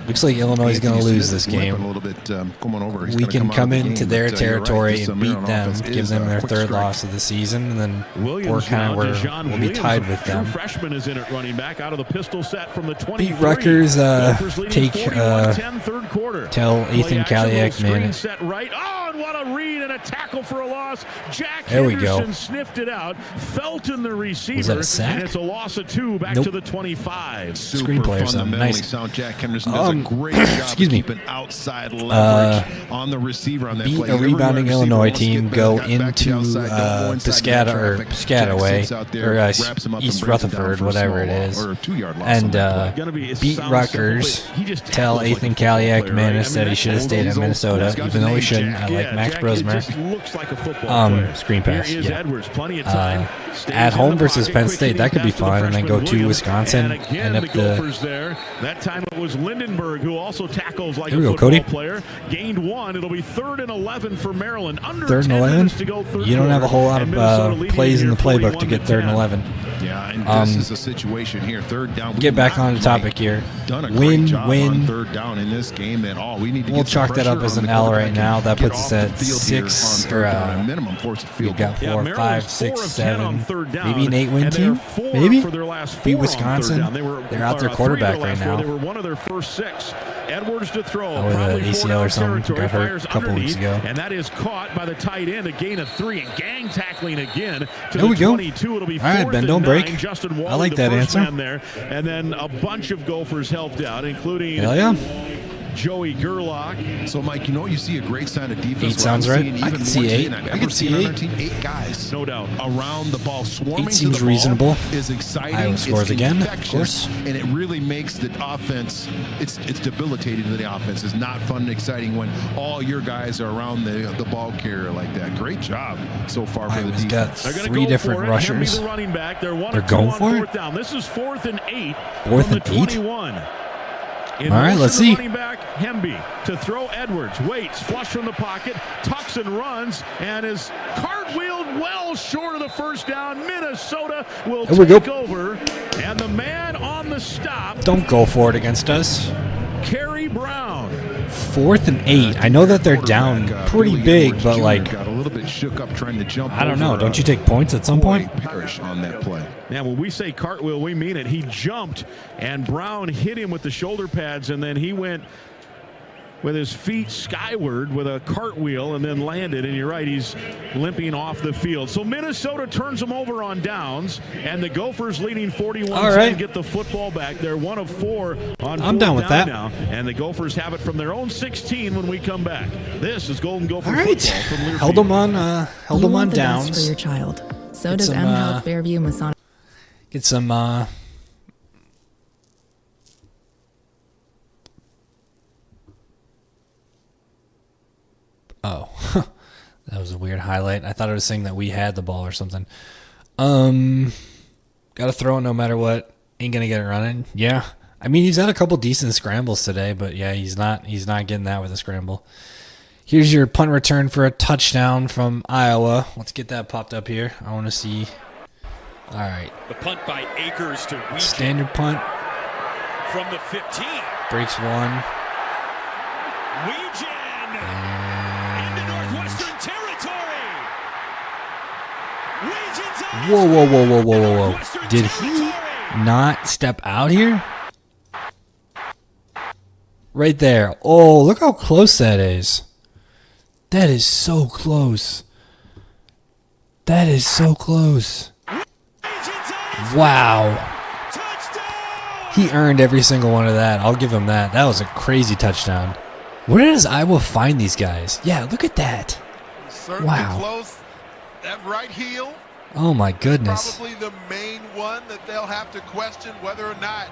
Speaker 3: Looks like Illinois is going to lose this game. We can come into their territory and beat them, give them their 3rd loss of the season, and then we'll be tied with them.
Speaker 6: Freshman is in at running back out of the pistol set from the 23.
Speaker 3: Beat Rutgers. Take tell Ethan Kaliak, man.
Speaker 6: Set right. Oh, and what a read and a tackle for a loss. Jack
Speaker 3: Henderson
Speaker 6: sniffed it out. Felton the receiver.
Speaker 3: Was that a sack?
Speaker 6: And it's a loss of 2 back to the 25.
Speaker 3: Screenplay or something. Nice.
Speaker 4: Jack Henderson does a great job keeping outside leverage on the receiver on that
Speaker 3: beat
Speaker 4: play.
Speaker 3: A rebounding Illinois team, go into Piscataway or East Rutherford, whatever it is, and beat Rutgers. Tell Ethan Kaliak, Manis that he should have stayed in Minnesota, even though he shouldn't. I like Max Brosmer. Screen pass. Yeah. At home versus Penn State, that could be fun, and then go to Wisconsin and up the.
Speaker 6: That time it was Lindenberg who also tackles like
Speaker 3: a
Speaker 6: football player. Gained 1. It'll be 3rd and 11 for Maryland. Under
Speaker 3: 3rd and 11. You don't have a whole lot of plays in the playbook to get 3rd and 11.
Speaker 4: Yeah, and this is a situation here. 3rd down.
Speaker 3: Get back on the topic here. Win.
Speaker 4: On 3rd down in this game, and all we need to.
Speaker 3: We'll chalk that up as an L right now. That puts us at 6 or
Speaker 4: minimum force of field.
Speaker 3: We've got 4, 5, 6, 7, maybe an 8-win team. Maybe beat Wisconsin. They're out their quarterback right now.
Speaker 6: They were one of their first 6. Edwards to throw.
Speaker 3: With an ACL or something. Got hurt a couple weeks ago.
Speaker 6: And that is caught by the tight end. A gain of 3 and gang tackling again.
Speaker 3: There we go.
Speaker 6: 22. It'll be
Speaker 3: all right, Ben, don't break.
Speaker 6: Justin Wally,
Speaker 3: I like that answer.
Speaker 6: There. And then a bunch of Gophers helped out, including Joey Gerlach.
Speaker 4: So, Mike, you see a great sign of defense.
Speaker 3: 8 sounds right. I can see 8. I can see 8.
Speaker 4: 8 guys.
Speaker 6: No doubt.
Speaker 4: Around the ball. Swarming
Speaker 3: 8 seems reasonable.
Speaker 4: Is exciting.
Speaker 3: Iowa scores again, of course.
Speaker 4: And it really makes the offense, it's debilitating to the offense. It's not fun and exciting when all your guys are around the ball carrier like that. Great job so far for the defense.
Speaker 3: Got 3 different rushers.
Speaker 6: They're
Speaker 3: going for it.
Speaker 6: Down. This is 4th and 8.
Speaker 3: 4th and 8?
Speaker 6: 21.
Speaker 3: All right, let's see.
Speaker 6: Running back Hemby to throw Edwards. Waits, flush from the pocket, tucks and runs, and is cartwheeled well short of the first down. Minnesota will take over, and the man on the stop.
Speaker 3: Don't go for it against us.
Speaker 6: Kerry Brown.
Speaker 3: 4th and 8. I know that they're down pretty big, but like,
Speaker 4: got a little bit shook up trying to jump.
Speaker 3: I don't know. Don't you take points at some point?
Speaker 4: Parrish on that play.
Speaker 6: Now, when we say cartwheel, we mean it. He jumped, and Brown hit him with the shoulder pads, and then he went with his feet skyward with a cartwheel and then landed. And you're right, he's limping off the field. So Minnesota turns them over on downs, and the Gophers leading 41-10 get the football back. They're 1 of 4 on
Speaker 3: I'm down with that
Speaker 6: now, and the Gophers have it from their own 16 when we come back. This is Golden Gopher
Speaker 3: football
Speaker 6: from Learfield.
Speaker 3: Held them on downs
Speaker 5: for your child. So does M Health Fairview Masonic.
Speaker 3: Get some oh, that was a weird highlight. I thought it was saying that we had the ball or something. Got to throw it no matter what. Ain't gonna get it running. Yeah, I mean he's had a couple decent scrambles today, but yeah, he's not getting that with a scramble. Here's your punt return for a touchdown from Iowa. Let's get that popped up here. I want to see. All right.
Speaker 9: The punt by Akers to Weegan.
Speaker 3: Standard punt.
Speaker 9: From the 15.
Speaker 3: Breaks one.
Speaker 9: Weegan. Into Northwestern territory.
Speaker 3: Whoa. Did he not step out here? Right there. Oh, look how close that is. That is so close. That is so close. Wow. He earned every single one of that. I'll give him that. That was a crazy touchdown. Where does Iowa find these guys? Yeah, look at that. Wow.
Speaker 14: Close. That right heel.
Speaker 3: Oh my goodness.
Speaker 14: Probably the main one that they'll have to question whether or not.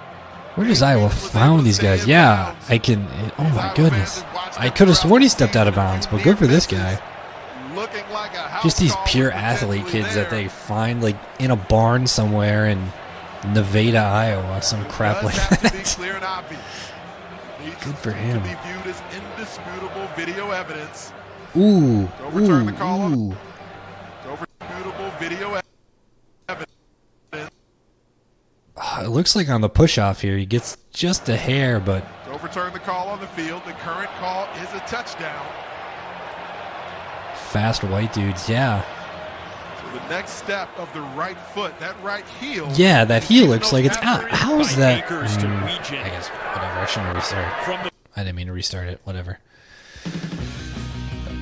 Speaker 3: Where does Iowa find these guys? Yeah, I can. Oh my goodness. I could have sworn he stepped out of bounds, but good for this guy. Just these pure athlete kids that they find like in a barn somewhere in Nevada, Iowa, some crap like that. Good for him. Ooh. It looks like on the push-off here, he gets just a hair, but...
Speaker 14: To overturn the call on the field, the current call is a touchdown.
Speaker 3: Fast white dudes, yeah.
Speaker 14: So the next step of the right foot, that right heel...
Speaker 3: Yeah, that heel looks like it's out. How is that... I guess, whatever, I shouldn't restart. I didn't mean to restart it, whatever.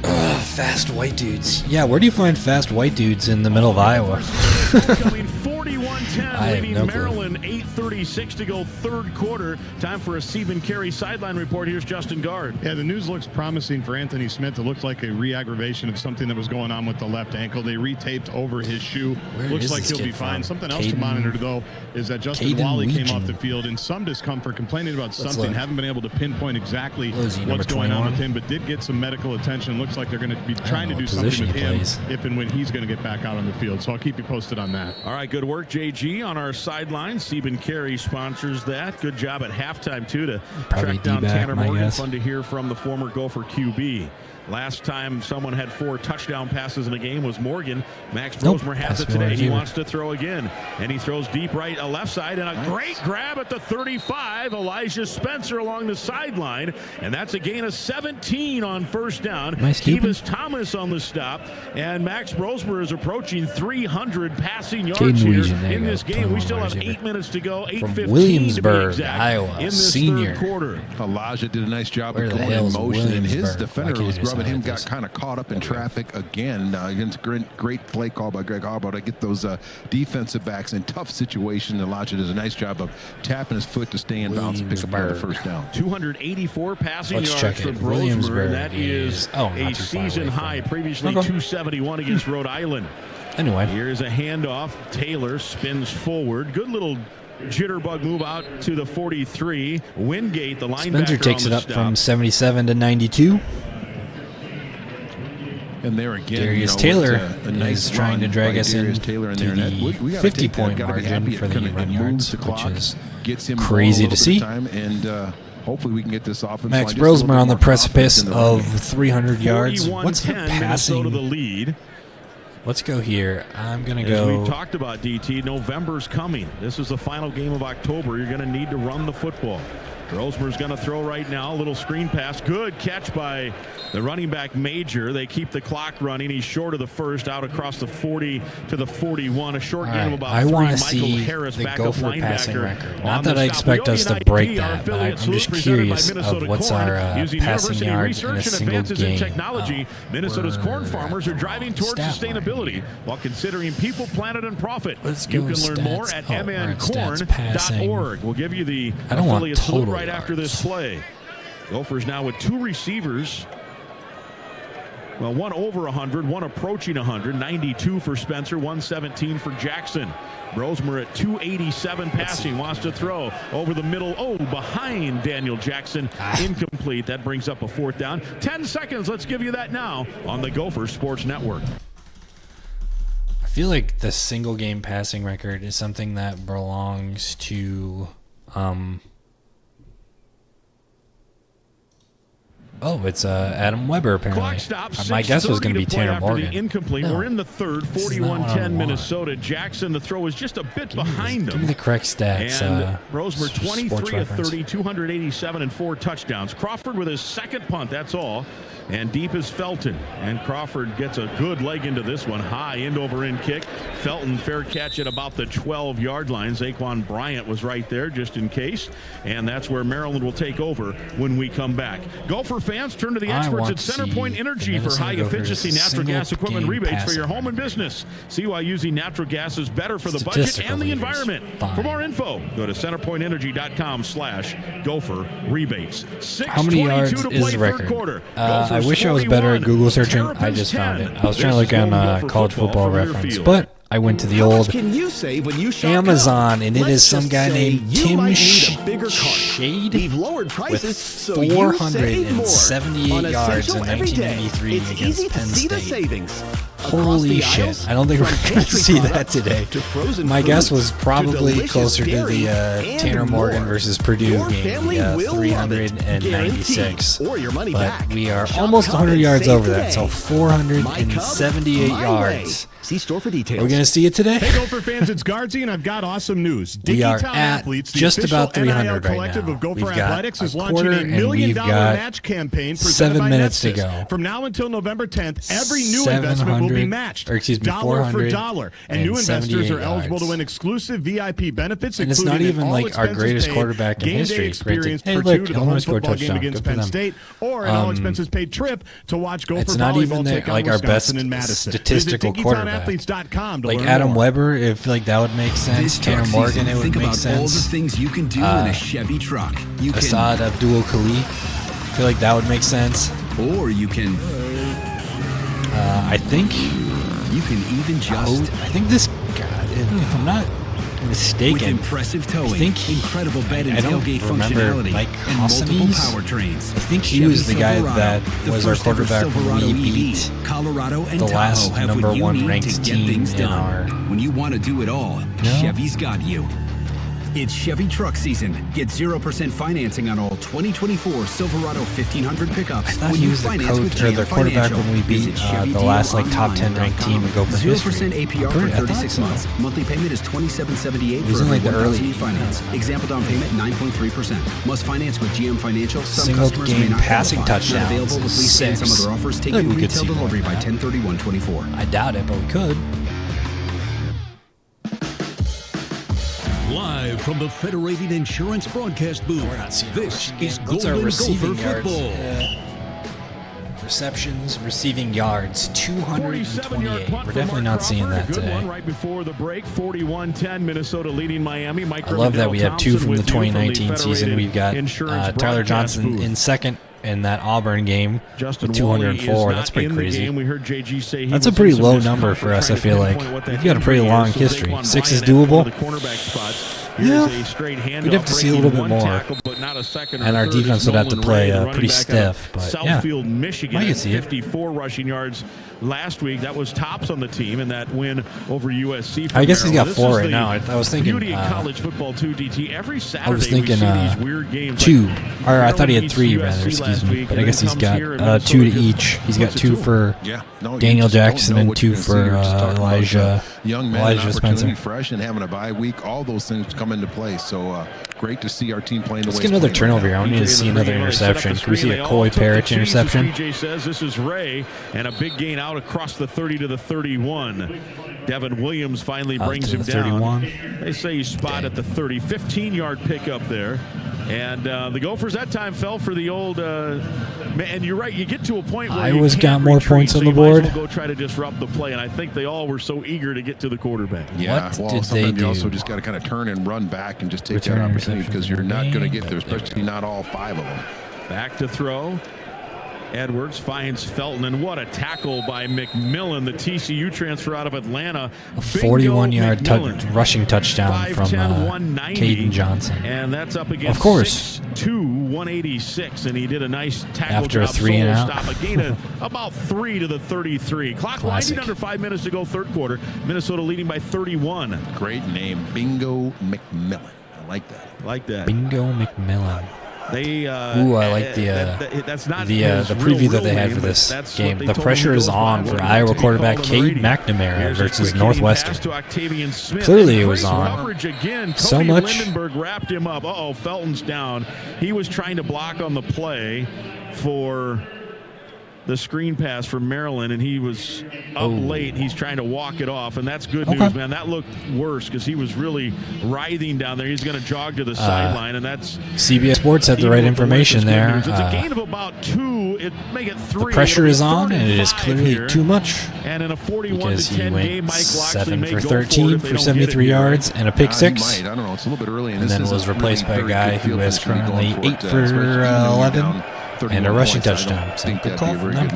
Speaker 3: Fast white dudes. Yeah, where do you find fast white dudes in the middle of Iowa?
Speaker 6: 41-10, leading Maryland, 8:36 to go, third quarter. Time for a Stephen Carey sideline report. Here's Justin Gard.
Speaker 15: Yeah, the news looks promising for Anthony Smith. It looks like a re-aggravation of something that was going on with the left ankle. They retaped over his shoe. Looks like he'll be fine. Something else to monitor, though, is that Justin Wally came off the field in some discomfort, complaining about something. Haven't been able to pinpoint exactly what's going on with him, but did get some medical attention. Looks like they're going to be trying to do something with him if and when he's going to get back out on the field. So I'll keep you posted on that.
Speaker 6: All right, good work, JG, on our sideline. Stephen Carey sponsors that. Good job at halftime, too, to track down Tanner Morgan. Fun to hear from the former Gopher QB. Last time someone had 4 touchdown passes in a game was Morgan. Max Brosmer has it today. He wants to throw again. And he throws deep right, left side, and a great grab at the 35. Elijah Spencer along the sideline. And that's a gain of 17 on first down. Kevis Thomas on the stop. And Max Brosmer is approaching 300 passing yards here in this game. We still have 8 minutes to go. 8:15
Speaker 3: Williamsburg, Iowa,
Speaker 6: in this
Speaker 3: senior.
Speaker 6: third quarter.
Speaker 4: Elijah did a nice job of going in motion, and his defender was grubbing him, got kind of caught up in traffic again. Against great play call by Greg Harbaugh to get those defensive backs in tough situations. Elijah does a nice job of tapping his foot to stay in bounds and pick up the first down.
Speaker 6: 284 passing yards for Brosmer. That is a season high. Previously 271 against Rhode Island.
Speaker 3: Anyway,
Speaker 6: here's a handoff. Taylor spins forward. Good little jitterbug move out to the 43. Wingate, the linebacker,
Speaker 3: Spencer takes it up from 77 to 92.
Speaker 4: And there again,
Speaker 3: Darius Taylor is trying to drag us in to the 50-point margin for the run yards, which is crazy to see.
Speaker 4: And hopefully we can get this offense.
Speaker 3: Max Brosmer on the precipice of 300 yards. What's the passing?
Speaker 6: Minnesota the lead.
Speaker 3: Let's go here. I'm going to
Speaker 6: go.
Speaker 3: go.
Speaker 6: We talked about DT. November's coming. This is the final game of October. You're going to need to run the football. Rosemer's going to throw right now. A little screen pass. Good catch by the running back Major. They keep the clock running. He's short of the first, out across the 40 to the 41. A short gain of about 3.
Speaker 3: I want to
Speaker 6: Michael
Speaker 3: see
Speaker 6: Harris,
Speaker 3: the
Speaker 6: backup
Speaker 3: Gopher
Speaker 6: linebacker.
Speaker 3: passing record. Not that I expect us to break that, but I'm just curious of what's our passing yards in a single game.
Speaker 6: Technology, Minnesota's corn farmers are driving towards sustainability while considering people, planet, and profit. You can learn more at mncorn.org. We'll give you the affiliate salute right after this play. Gophers now with 2 receivers. Well, one over 100, one approaching 100. 92 for Spencer, 117 for Jackson. Rosemer at 287 passing, wants to throw over the middle. Oh, behind Daniel Jackson. Incomplete. That brings up a 4th down. 10 seconds. Let's give you that now on the Gophers Sports Network.
Speaker 3: I feel like the single game passing record is something that belongs to it's Adam Weber, apparently. My guess was going to be Tanner Morgan.
Speaker 6: Incomplete.
Speaker 3: No.
Speaker 6: We're in the third, 41-10 Minnesota. Jackson, the throw was just a bit behind him.
Speaker 3: Give me the correct stats.
Speaker 6: And Rosemer 23 of 30, 287 and 4 touchdowns. Crawford with his 2nd punt, that's all. And deep is Felton. And Crawford gets a good leg into this one. High end-over-end kick. Felton, fair catch at about the 12-yard line. Zaquan Bryant was right there just in case. And that's where Maryland will take over when we come back. Gopher fans, turn to the experts at CenterPoint Energy for high-efficiency natural gas equipment rebates for your home and business. See why using natural gas is better for the budget and the environment. For more info, go to centerpointenergy.com/Gopher rebates.
Speaker 3: How many yards is the record? I wish I was better at Google searching. I just found it. I was trying to look on College Football Reference, but I went to the old Amazon, and it is some guy named Tim Shade with 478 yards in 1993 against Penn State. Holy shit. I don't think we're going to see that today. My guess was probably closer to the Tanner Morgan versus Purdue game, the 396. But we are almost 100 yards over that, so 478 yards.
Speaker 8: See store for details.
Speaker 3: Are we going to see it today?
Speaker 15: Hey, Gopher fans, it's Guardsy, and I've got awesome news.
Speaker 3: We are at
Speaker 15: Athletes,
Speaker 3: just about 300 right
Speaker 15: collective
Speaker 3: now.
Speaker 15: of Gopher
Speaker 3: We've got
Speaker 15: Athletics is
Speaker 3: a
Speaker 15: launching
Speaker 3: quarter,
Speaker 15: a $1 million match campaign presented
Speaker 3: 7
Speaker 15: by
Speaker 3: minutes to
Speaker 15: Netsys.
Speaker 3: go.
Speaker 15: From now until November 10th, every new investment will be matched. Dollar for dollar. And new investors are eligible to win exclusive VIP benefits,
Speaker 3: and it's not even like our greatest quarterback in history.
Speaker 15: Hey, look, to the home football game against Penn State, or an all-expenses paid trip to watch Gopher volleyball take on Wisconsin and Madison.
Speaker 3: Statistical quarterback. Like Adam Weber, I feel like that would make sense. Tanner Morgan, it would make sense.
Speaker 8: All the things you can do in a Chevy truck. You
Speaker 3: Assad Abdul Khalil, I feel like that would make sense.
Speaker 8: Or you can.
Speaker 3: I think
Speaker 8: you can even just.
Speaker 3: I think this guy, if I'm not mistaken,
Speaker 8: with impressive towing,
Speaker 3: I think
Speaker 8: incredible bed and tailgate functionality,
Speaker 3: Mike
Speaker 8: and multiple powertrains.
Speaker 3: I think he was the guy that was our quarterback when we beat
Speaker 8: Colorado and
Speaker 3: the last #1 ranked team in our.
Speaker 8: When you want to do it all, Chevy's got you. It's Chevy truck season. Get 0% financing on all 2024 Silverado 1500 pickups.
Speaker 3: I thought he was the coach or the quarterback when we beat the last top 10 ranked team in Gopher history.
Speaker 8: 0% APR for 36 months. Monthly payment is $27.78 for
Speaker 3: like the early
Speaker 8: finance. Example down payment 9.3%. Must finance with GM Financial. Some
Speaker 3: single
Speaker 8: customers
Speaker 3: game
Speaker 8: may not
Speaker 3: passing touchdowns.
Speaker 8: Not available with lease and some other offers. Taking retail delivery by 10/31/24.
Speaker 3: I doubt it, but we could.
Speaker 10: Live from the Federated Insurance broadcast booth, this is Golden Gopher Football.
Speaker 3: Receptions, receiving yards, 228. We're definitely not seeing that today.
Speaker 6: Right before the break, 41-10, Minnesota leading Miami.
Speaker 3: I love that we have 2 from the 2019 season. We've got Tyler Johnson in second in that Auburn game with 204. That's pretty crazy. That's a pretty low number for us, I feel like. We've got a pretty long history. 6 is doable. Yeah, we'd have to see a little bit more. And our defense would have to play pretty stiff. But yeah,
Speaker 6: Michigan,
Speaker 3: I can see it.
Speaker 6: 54 rushing yards last week. That was tops on the team in that win over USC.
Speaker 3: I guess he's got 4 right now. I was thinking.
Speaker 6: Beauty in college football too, DT. Every Saturday
Speaker 3: I was thinking
Speaker 6: we see these weird games
Speaker 3: 2, or I thought he had 3 rather. Excuse me, but I guess he's got 2 to each. He's got 2 for Daniel Jackson and 2 for Elijah
Speaker 4: young men an opportunity, fresh and having a bye week. All those things come into play. So great to see our team playing the way.
Speaker 3: Let's get another turnover here. I need to see another interception. Can we see a Coy Parrish interception?
Speaker 6: PJ says this is Ray, and a big gain out across the 30 to the 31. Devin Williams finally brings him down. 31. They say he's spot at the 30. 15-yard pickup there. And the Gophers that time fell for the old and you're right, you get to a point where
Speaker 3: Iowa's got more points on the board.
Speaker 6: Go try to disrupt the play, and I think they all were so eager to get to the quarterback.
Speaker 4: Yeah, sometimes you also just got to kind of turn and run back and just take that opportunity, because you're not going to get there, especially not all 5 of them.
Speaker 6: Back to throw. Edwards finds Felton, and what a tackle by McMillan, the TCU transfer out of Atlanta.
Speaker 3: A 41-yard rushing touchdown from Caden Johnson.
Speaker 6: And that's up against
Speaker 3: of course.
Speaker 6: 6'2", 186, and he did a nice tackle
Speaker 3: after
Speaker 6: job,
Speaker 3: a 3 and out.
Speaker 6: Stop. A gain of about 3 to the 33. Clock winding under 5 minutes to go, third quarter. Minnesota leading by 31.
Speaker 4: Great name, Bingo McMillan. I like that.
Speaker 6: Like that.
Speaker 3: Bingo McMillan.
Speaker 6: They
Speaker 3: I like
Speaker 6: that's not
Speaker 3: the preview that they had for this game. The pressure is on for Iowa quarterback Cade McNamara versus Northwestern. Clearly it was on. So much.
Speaker 6: Lindenberg wrapped him up. Felton's down. He was trying to block on the play for the screen pass for Maryland, and he was up late. He's trying to walk it off, and that's good news, man. That looked worse because he was really writhing down there. He's going to jog to the sideline, and that's
Speaker 3: CBS Sports had the right information there.
Speaker 6: It's a gain of about 2. It make it 3.
Speaker 3: The pressure is on, and it is clearly too much.
Speaker 6: And in a 41
Speaker 3: because
Speaker 6: to 10
Speaker 3: he went
Speaker 6: game, Mike
Speaker 3: 7 for 13 for 73 yards and a pick 6.
Speaker 4: I don't know. It's a little bit early,
Speaker 3: and then was replaced by a guy who is currently 8 for 11. And a rushing touchdown. So good call from them.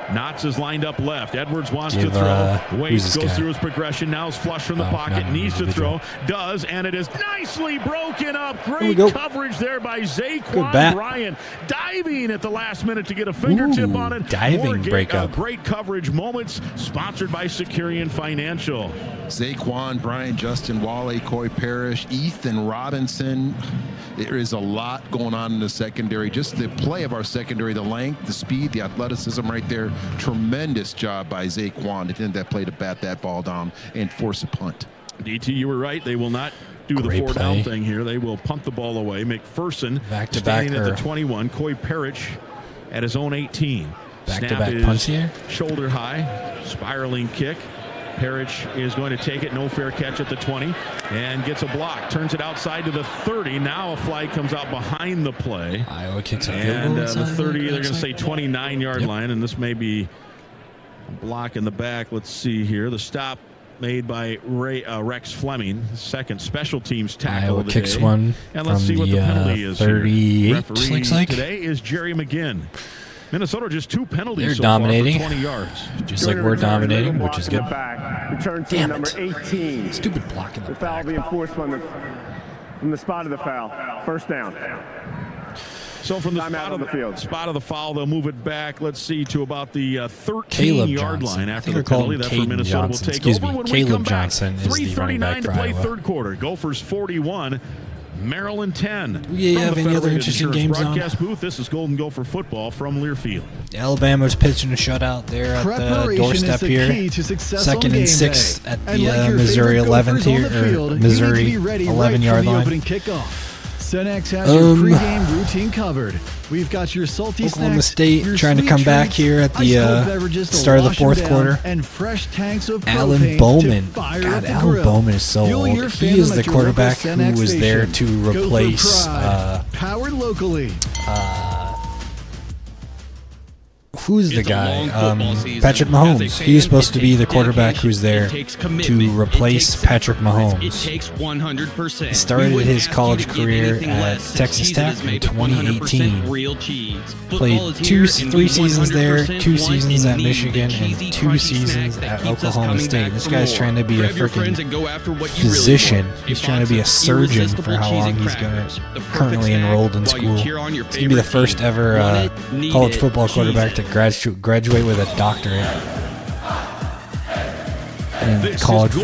Speaker 6: Knotts is lined up left. Edwards wants to throw. Waits goes through his progression. Now is flush from the pocket. Needs to throw. Does. And it is nicely broken up. Great coverage there by Zaquan Bryant. Diving at the last minute to get a fingertip on it.
Speaker 3: Diving breakup.
Speaker 6: Great coverage moments. Sponsored by Securian Financial.
Speaker 4: Zaquan Bryant, Justin Wally, Coy Parrish, Ethan Robinson. There is a lot going on in the secondary. Just the play of our secondary, the length, the speed, the athleticism right there. Tremendous job by Zaquan at the end of that play to bat that ball down and force a punt.
Speaker 6: DT, you were right. They will not do the 4 down thing here. They will punt the ball away. McPherson standing at the 21. Coy Parrish at his own 18.
Speaker 3: Back-to-back punts here.
Speaker 6: Shoulder high, spiraling kick. Parrish is going to take it. No fair catch at the 20 and gets a block. Turns it outside to the 30. Now a flag comes out behind the play.
Speaker 3: Iowa kicks a
Speaker 6: and the 30, they're going to say 29-yard line, and this may be a block in the back. Let's see here. The stop made by Rex Fleming, second special teams tackle of the
Speaker 3: kicks
Speaker 6: day.
Speaker 3: One
Speaker 6: and let's see what the penalty is
Speaker 3: 38,
Speaker 6: Referee
Speaker 3: looks like.
Speaker 6: Today is Jerry McGinn. Minnesota just 2 penalties
Speaker 3: They're
Speaker 6: so
Speaker 3: dominating.
Speaker 6: far for 20 yards.
Speaker 3: Just like we're dominating, which is good.
Speaker 7: Return team number 18.
Speaker 3: Stupid block in the
Speaker 7: foul
Speaker 3: back.
Speaker 7: being forced from the spot of the foul. First down.
Speaker 6: So from the spot of the foul, they'll move it back, let's see, to about the 13-yard line after the penalty. That's where Minnesota will take over. When
Speaker 3: Caleb Johnson is the running back for
Speaker 6: play
Speaker 3: Iowa.
Speaker 6: Third quarter. Gophers 41. Maryland 10.
Speaker 3: Do you have any other interesting games on?
Speaker 6: Broadcast booth. This is Golden Gopher football from Learfield.
Speaker 3: Alabama's pitching a shutout there at the doorstep here. 2nd and 6 at the Missouri 11th here, or Missouri 11-yard line.
Speaker 16: Cenex has your pregame routine covered. We've got your salty
Speaker 3: Oklahoma
Speaker 16: snacks,
Speaker 3: State
Speaker 16: your
Speaker 3: trying to come back here at the start of the 4th quarter.
Speaker 16: And fresh tanks of
Speaker 3: Alan Bowman. God, Alan Bowman is so old. He is the quarterback who was there to replace
Speaker 16: powered locally.
Speaker 3: Who's the guy? Patrick Mahomes. He's supposed to be the quarterback who's there to replace Patrick Mahomes. He started his college career at Texas Tech in 2018. Played 3 seasons there, 2 seasons at Michigan, and 2 seasons at Oklahoma State. This guy's trying to be a freaking physician. He's trying to be a surgeon for how long he's currently enrolled in school. He's going to be the first ever college football quarterback to graduate with a doctorate. in college,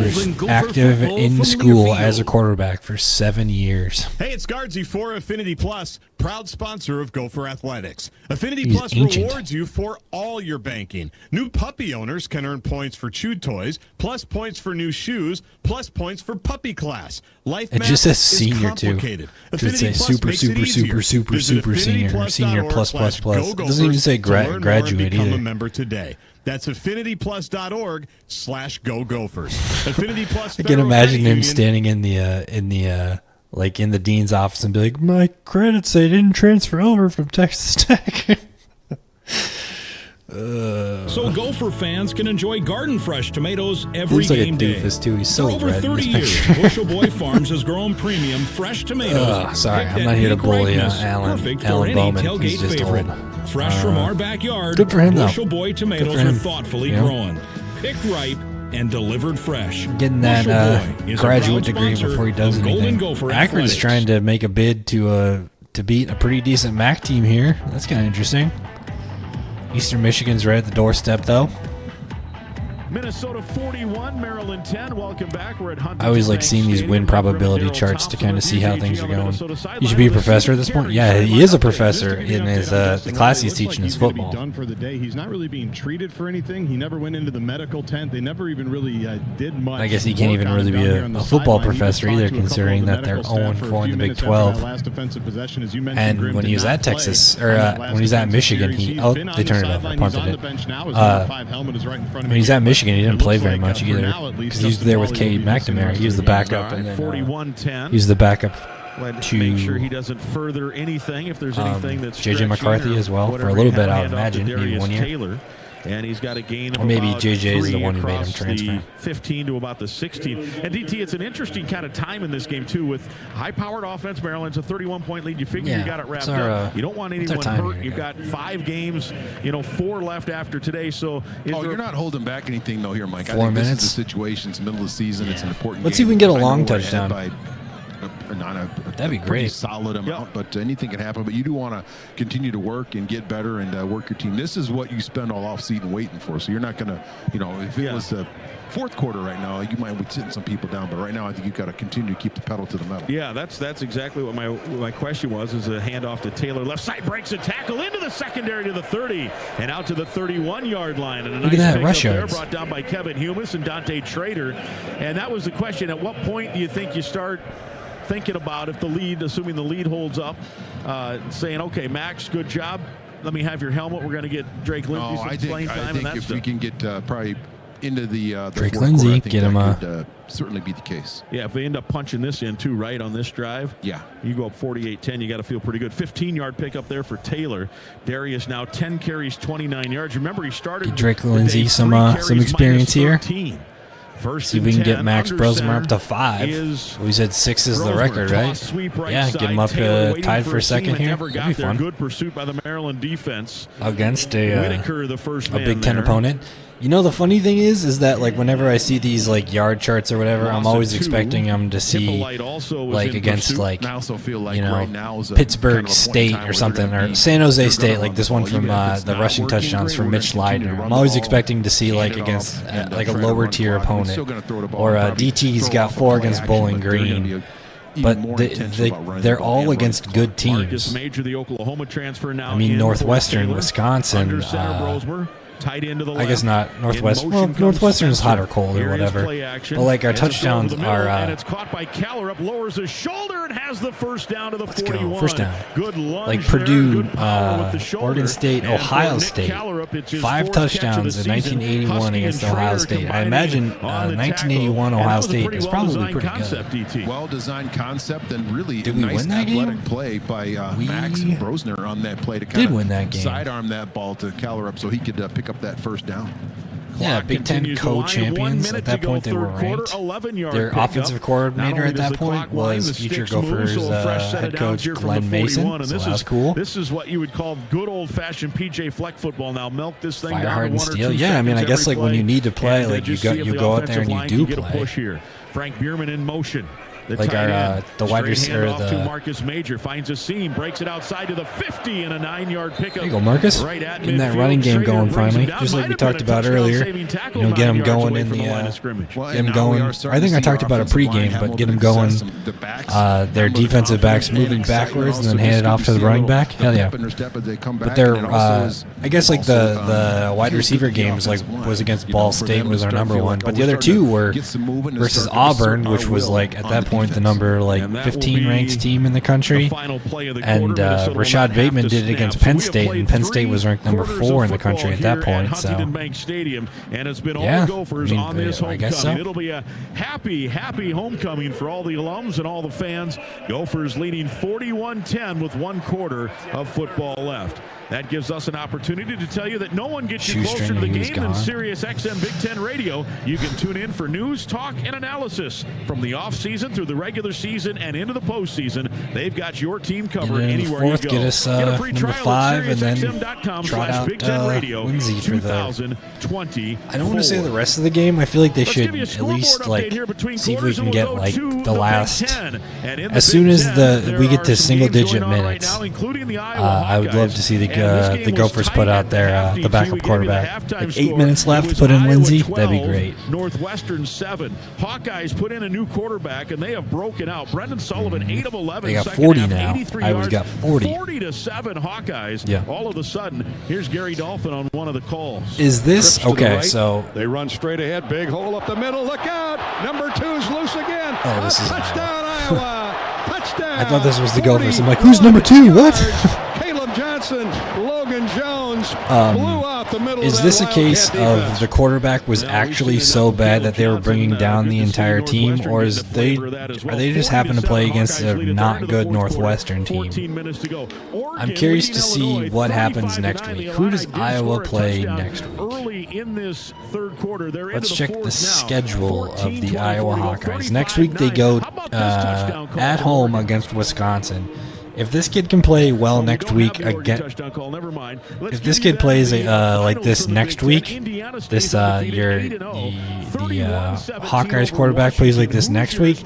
Speaker 3: active in school as a quarterback for 7 years.
Speaker 15: Hey, it's Guardsy for Affinity Plus, proud sponsor of Gopher Athletics. Affinity Plus rewards you for all your banking. New puppy owners can earn points for chewed toys, plus points for new shoes, plus points for puppy class. Life
Speaker 3: it just says senior too. It should say super senior plus. It doesn't even say graduate either.
Speaker 15: Become a member today. That's affinityplus.org/go Gophers. Affinity Plus.
Speaker 3: I can imagine him standing in the dean's office and be like, "My credits, they didn't transfer over from Texas Tech."
Speaker 9: So Gopher fans can enjoy garden fresh tomatoes every game day.
Speaker 3: Looks like a doofus too. He's so
Speaker 9: For over
Speaker 3: red
Speaker 9: 30 years, Bushel Boy Farms has grown premium fresh tomatoes.
Speaker 3: Sorry, I'm not here to bully Alan Bowman. He's just old.
Speaker 9: Fresh from our backyard,
Speaker 3: good for him,
Speaker 9: Bushel Boy tomatoes are thoughtfully grown, picked ripe, and delivered fresh.
Speaker 3: Getting that graduate degree before he does anything. Akron's trying to make a bid to beat a pretty decent MAC team here. That's kind of interesting. Eastern Michigan's right at the doorstep, though.
Speaker 6: Minnesota 41, Maryland 10. Welcome back. We're at Huntington.
Speaker 3: I always like seeing these win probability charts to kind of see how things are going. You should be a professor at this point. Yeah, he is a professor in his the class he's teaching is football.
Speaker 15: Done for the day. He's not really being treated for anything. He never went into the medical tent. They never even really did much.
Speaker 3: I guess he can't even really be a football professor either, considering that they're 0-4 in the Big 12. And when he was at Texas, or when he was at Michigan, they turned it up. I punted it. When he's at Michigan, he didn't play very much either because he was there with Cade McNamara. He was the backup, and then he was the backup to
Speaker 6: make sure he doesn't further anything if there's anything that's
Speaker 3: JJ McCarthy as well for a little bit. I would imagine maybe 1 year.
Speaker 6: Taylor. And he's got a gain of
Speaker 3: or maybe
Speaker 6: about
Speaker 3: JJ is the one who made him
Speaker 6: transfer. 15 to about the 16. And DT, it's an interesting kind of time in this game too, with high-powered offense. Maryland's a 31-point lead. You figure you got it wrapped up. You don't want anyone hurt. You've got 5 games, 4 left after today. So
Speaker 4: you're not holding back anything though here, Mike.
Speaker 3: 4 minutes.
Speaker 4: This is the situation. It's the middle of the season. It's an important.
Speaker 3: Let's see if we can get a long touchdown.
Speaker 4: That'd
Speaker 3: be great.
Speaker 4: Solid amount, but anything can happen. But you do want to continue to work and get better and work your team. This is what you spend all off season waiting for. So you're not going to, if it was the fourth quarter right now, you might be sitting some people down. But right now, I think you've got to continue to keep the pedal to the metal.
Speaker 6: Yeah, that's exactly what my question was. Is a handoff to Taylor, left side, breaks a tackle into the secondary to the 30 and out to the 31-yard line. And a
Speaker 3: Look at that rush
Speaker 6: there brought down by Kevin Humus and Dante Trader. And that was the question. At what point do you think you start thinking about if the lead, assuming the lead holds up, saying, okay, Max, good job. Let me have your helmet. We're going to get Drake Lindsey some playing time.
Speaker 4: I think if we can get probably into the
Speaker 3: Drake
Speaker 4: fourth
Speaker 3: Lindsey,
Speaker 4: quarter, I think
Speaker 3: get him
Speaker 4: that could certainly be the case.
Speaker 6: Yeah, if they end up punching this in too, right, on this drive.
Speaker 4: Yeah.
Speaker 6: You go up 48-10, you got to feel pretty good. 15-yard pickup there for Taylor. Darius now 10 carries, 29 yards. Remember, he started
Speaker 3: Drake Lindsey some experience here. See if we can get Max Brosmer up to 5. We said 6 is the record, right? Yeah, get him up tied for a second here. That'd be fun.
Speaker 6: Good pursuit by the Maryland defense
Speaker 3: against a Big Ten
Speaker 6: there.
Speaker 3: opponent. The funny thing is that whenever I see these yard charts or whatever, I'm always expecting them to see against Pittsburgh State or something, or San Jose State, like this one from the rushing touchdowns from Mitch Leidner. I'm always expecting to see against a lower tier opponent, or DT's got 4 against Bowling Green. But they're all against good teams. I mean, Northwestern, Wisconsin.
Speaker 6: Tight into the
Speaker 3: I guess not Northwestern. Well, Northwestern is hot or cold or whatever. But our touchdowns are.
Speaker 6: And it's caught by Keller. Up lowers his shoulder and has the first down to the 41.
Speaker 3: Go. First down.
Speaker 6: Good lunge
Speaker 3: Purdue, Oregon State, Ohio State. 5 touchdowns in 1981 against Ohio State. I imagine 1981 Ohio State is probably pretty good.
Speaker 4: Well-designed concept and really
Speaker 3: did we
Speaker 4: nice
Speaker 3: win that
Speaker 4: athletic
Speaker 3: game?
Speaker 4: Play by Max Brosner on that play to kind of sidearm that ball to Keller up so he could pick up that first down.
Speaker 3: Yeah, Big Ten co-champions. At that point, they were ranked. Their offensive coordinator at that point was future Gophers head coach Glenn Mason, so that's cool.
Speaker 6: This is what you would call good old-fashioned PJ Fleck football. Now milk this thing
Speaker 3: fire
Speaker 6: down
Speaker 3: hard and
Speaker 6: to 1 or 2
Speaker 3: steel. Yeah, I mean, I guess
Speaker 6: seconds
Speaker 3: when you need to play,
Speaker 6: and
Speaker 3: you go out there and you do play.
Speaker 6: Push here. Frank Bierman in motion.
Speaker 3: like the wide receiver.
Speaker 6: To Marcus Major finds a seam, breaks it outside to the 50 and a 9-yard pickup.
Speaker 3: There you go, Marcus.
Speaker 6: Right at
Speaker 3: getting that running game going finally, just like we talked about earlier. Get him going in the get him going. I think I talked about a pregame, but get him going. Their defensive backs moving backwards and then hand it off to the running back. Hell yeah! But they're I guess like the wide receiver games like was against Ball State was our number one, but the other two were versus Auburn, which was like at that point the number like 15 ranked team in the country, and Rashad Bateman did it against Penn State, and Penn State was ranked number 4 in the country at that point. So
Speaker 6: yeah,
Speaker 3: I guess so.
Speaker 6: It'll be a happy homecoming for all the alums and all the fans. Gophers leading 41-10 with 1 quarter of football left. That gives us an opportunity to tell you that no one gets you closer to the game than Sirius XM Big Ten Radio. You can tune in for news, talk, and analysis from the offseason through the regular season and into the postseason. They've got your team covered anywhere you go.
Speaker 3: Get us number 5 and then trot out Lindsay for the
Speaker 6: 2020.
Speaker 3: I don't want to say the rest of the game. I feel like they should at least like see if we can get like the last. As soon as we get to single-digit minutes, I would love to see the Gophers put out the backup quarterback. Like 8 minutes left, put in Lindsay. That'd be great.
Speaker 6: Northwestern 7. Hawkeyes put in a new quarterback, and they have broken out. Brendan Sullivan, 8 of 11.
Speaker 3: They got 40 now. Iowa's got 40.
Speaker 6: 40-7 Hawkeyes.
Speaker 3: Yeah.
Speaker 6: All of a sudden, here's Gary Dolphin on one of the calls.
Speaker 3: Is this okay?
Speaker 1: Right.
Speaker 3: So
Speaker 1: they run straight ahead. Big hole up the middle. Look out! Number 2's loose again.
Speaker 3: Oh, this is
Speaker 1: touchdown, Iowa! Touchdown!
Speaker 3: I thought this was the Gophers. I'm like, who's number 2? What?
Speaker 1: Johnson, Logan Jones blew out the middle.
Speaker 3: Is this a case of the quarterback was actually so bad that they were bringing down the entire team, or are they just happen to play against a not good Northwestern team? I'm curious to see what happens next week. Who does Iowa play next week? Let's check the schedule of the Iowa Hawkeyes. Next week they go at home against Wisconsin. If this kid can play well next week again, if this kid plays like this next week, this the Hawkeyes quarterback plays like this next week,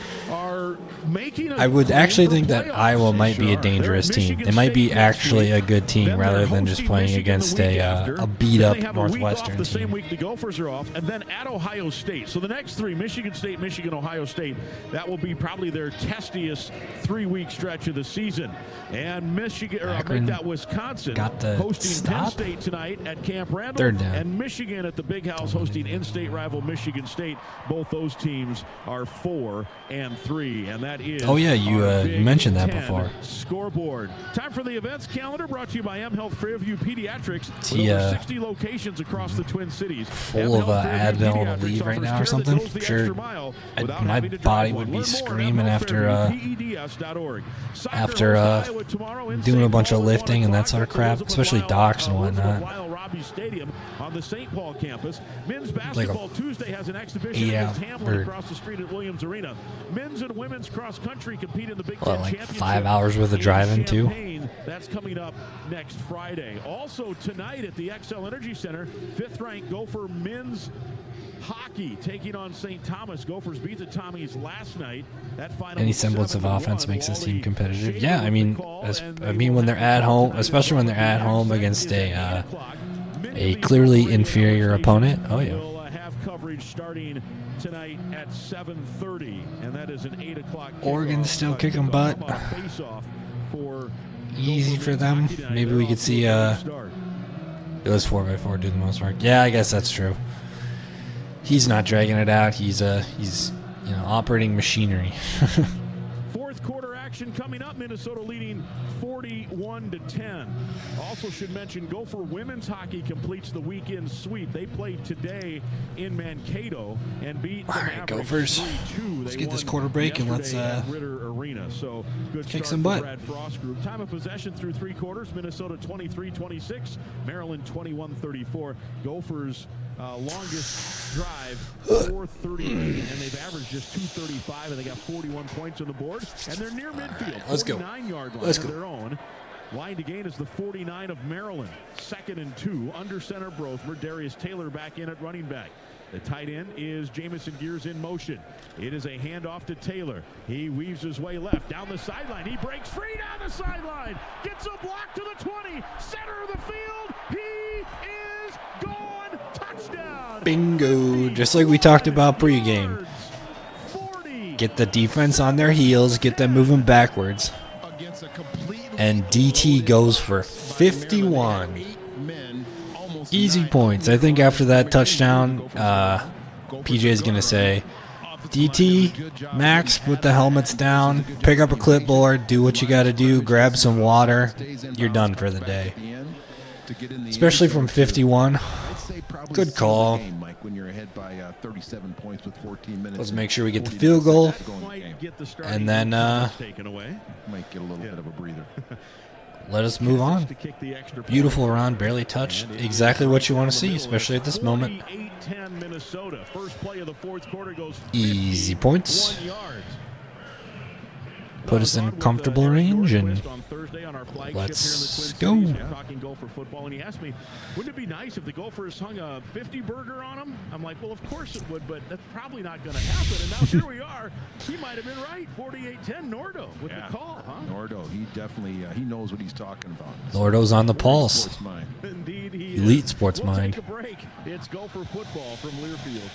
Speaker 3: I would actually think that Iowa might be a dangerous team. They might be actually a good team rather than just playing against a beat-up Northwestern team.
Speaker 6: Same week the Gophers are off, and then at Ohio State. So the next 3, Michigan State, Michigan, Ohio State, that will be probably their testiest 3-week stretch of the season. And Michigan, or I'll make that Wisconsin, hosting Penn State tonight at Camp Randall. And Michigan at the Big House hosting in-state rival Michigan State. Both those teams are 4-3, and that is
Speaker 3: you mentioned that before.
Speaker 6: Scoreboard. Time for the events calendar brought to you by M Health Fairview Pediatrics. With over 60 locations across the Twin Cities.
Speaker 3: Full of Advil on the leave right now or something. Sure, my body would be screaming after doing a bunch of lifting and that sort of crap, especially docks and whatnot.
Speaker 6: Stadium on the St. Paul campus. Men's
Speaker 3: basketball
Speaker 6: Tuesday has an exhibition against Hamlin across the street at Williams Arena. Men's and women's cross country compete in the Big Ten Championship.
Speaker 3: 5 hours worth of driving too.
Speaker 6: That's coming up next Friday. Also tonight at the XL Energy Center, 5th ranked Gopher men's hockey taking on St. Thomas. Gophers beat the Tommies last night.
Speaker 3: Any semblance of offense makes this team competitive. Yeah, I mean when they're at home, especially when they're at home against a clearly inferior opponent. Oh yeah.
Speaker 6: We'll have coverage starting tonight at 7:30, and that is an 8 o'clock.
Speaker 3: Oregon's still kicking butt. Easy for them. Maybe we could see those 4x4 do the most work. Yeah, I guess that's true. He's not dragging it out. He's operating machinery.
Speaker 6: Fourth quarter action coming up. Minnesota leading 41-10. Also should mention Gopher women's hockey completes the weekend sweep. They played today in Mankato and beat the Mavericks
Speaker 3: Gophers.
Speaker 6: 3-2.
Speaker 3: Let's get this quarter break and let's
Speaker 6: Ritter Arena. So good
Speaker 3: kick
Speaker 6: start
Speaker 3: some
Speaker 6: for
Speaker 3: butt.
Speaker 6: Brad Frost group. Time of possession through 3 quarters. Minnesota 23-26. Maryland 21-34. Gophers longest drive 4:38, and they've averaged just 2:35, and they got 41 points on the board, and they're near midfield.
Speaker 3: Let's go.
Speaker 6: 49-yard line of their own. Line to gain is the 49 of Maryland. 2nd and 2. Under center, Brothmer. Darius Taylor back in at running back. The tight end is Jamison Gears in motion. It is a handoff to Taylor. He weaves his way left down the sideline. He breaks free down the sideline. Gets a block to the 20. Center of the field. He is gone. Touchdown.
Speaker 3: Bingo. Just like we talked about pregame. Get the defense on their heels. Get them moving backwards. And DT goes for 51. Easy points. I think after that touchdown, PJ is going to say, DT, Max, put the helmets down, pick up a clipboard, do what you got to do, grab some water. You're done for the day. Especially from 51. Good call. Let's make sure we get the field goal. And then
Speaker 4: might get a little bit of a breather.
Speaker 3: Let us move on. Beautiful run, barely touched. Exactly what you want to see, especially at this moment. Easy points. Put us in a comfortable range, and let's go.
Speaker 6: Talking Gopher football, and he asked me, wouldn't it be nice if the Gophers hung a 50 burger on him? I'm like, well, of course it would, but that's probably not going to happen. And now here we are. He might have been right. 48-10 Nordo with the call, huh?
Speaker 4: Nordo, he definitely he knows what he's talking about.
Speaker 3: Nordo's on the pulse.
Speaker 6: Indeed, he
Speaker 3: Elite
Speaker 6: is.
Speaker 3: sports mind.
Speaker 6: Take a break. It's Gopher football from Learfield.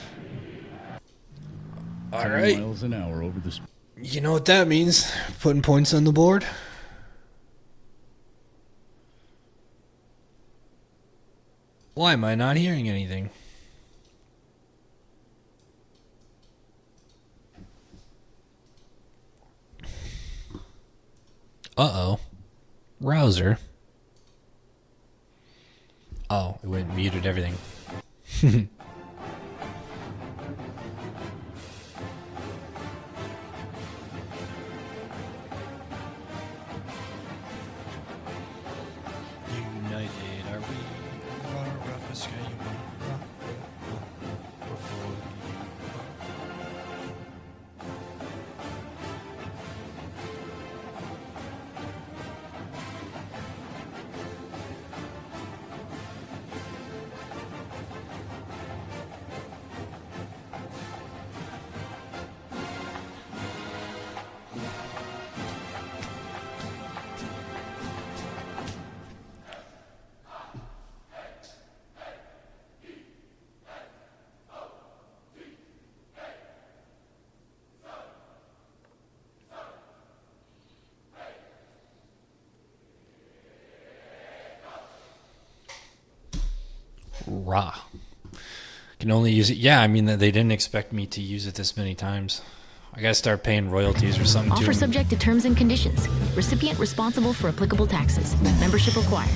Speaker 3: All right.
Speaker 16: Miles an hour over the.
Speaker 3: You know what that means? Putting points on the board. Why am I not hearing anything? Uh-oh. Rouser. Oh, it went muted everything. Raw. Can only use it. Yeah, I mean, they didn't expect me to use it this many times. I gotta start paying royalties or something.
Speaker 12: Offer subject to terms and conditions. Recipient responsible for applicable taxes. Membership required.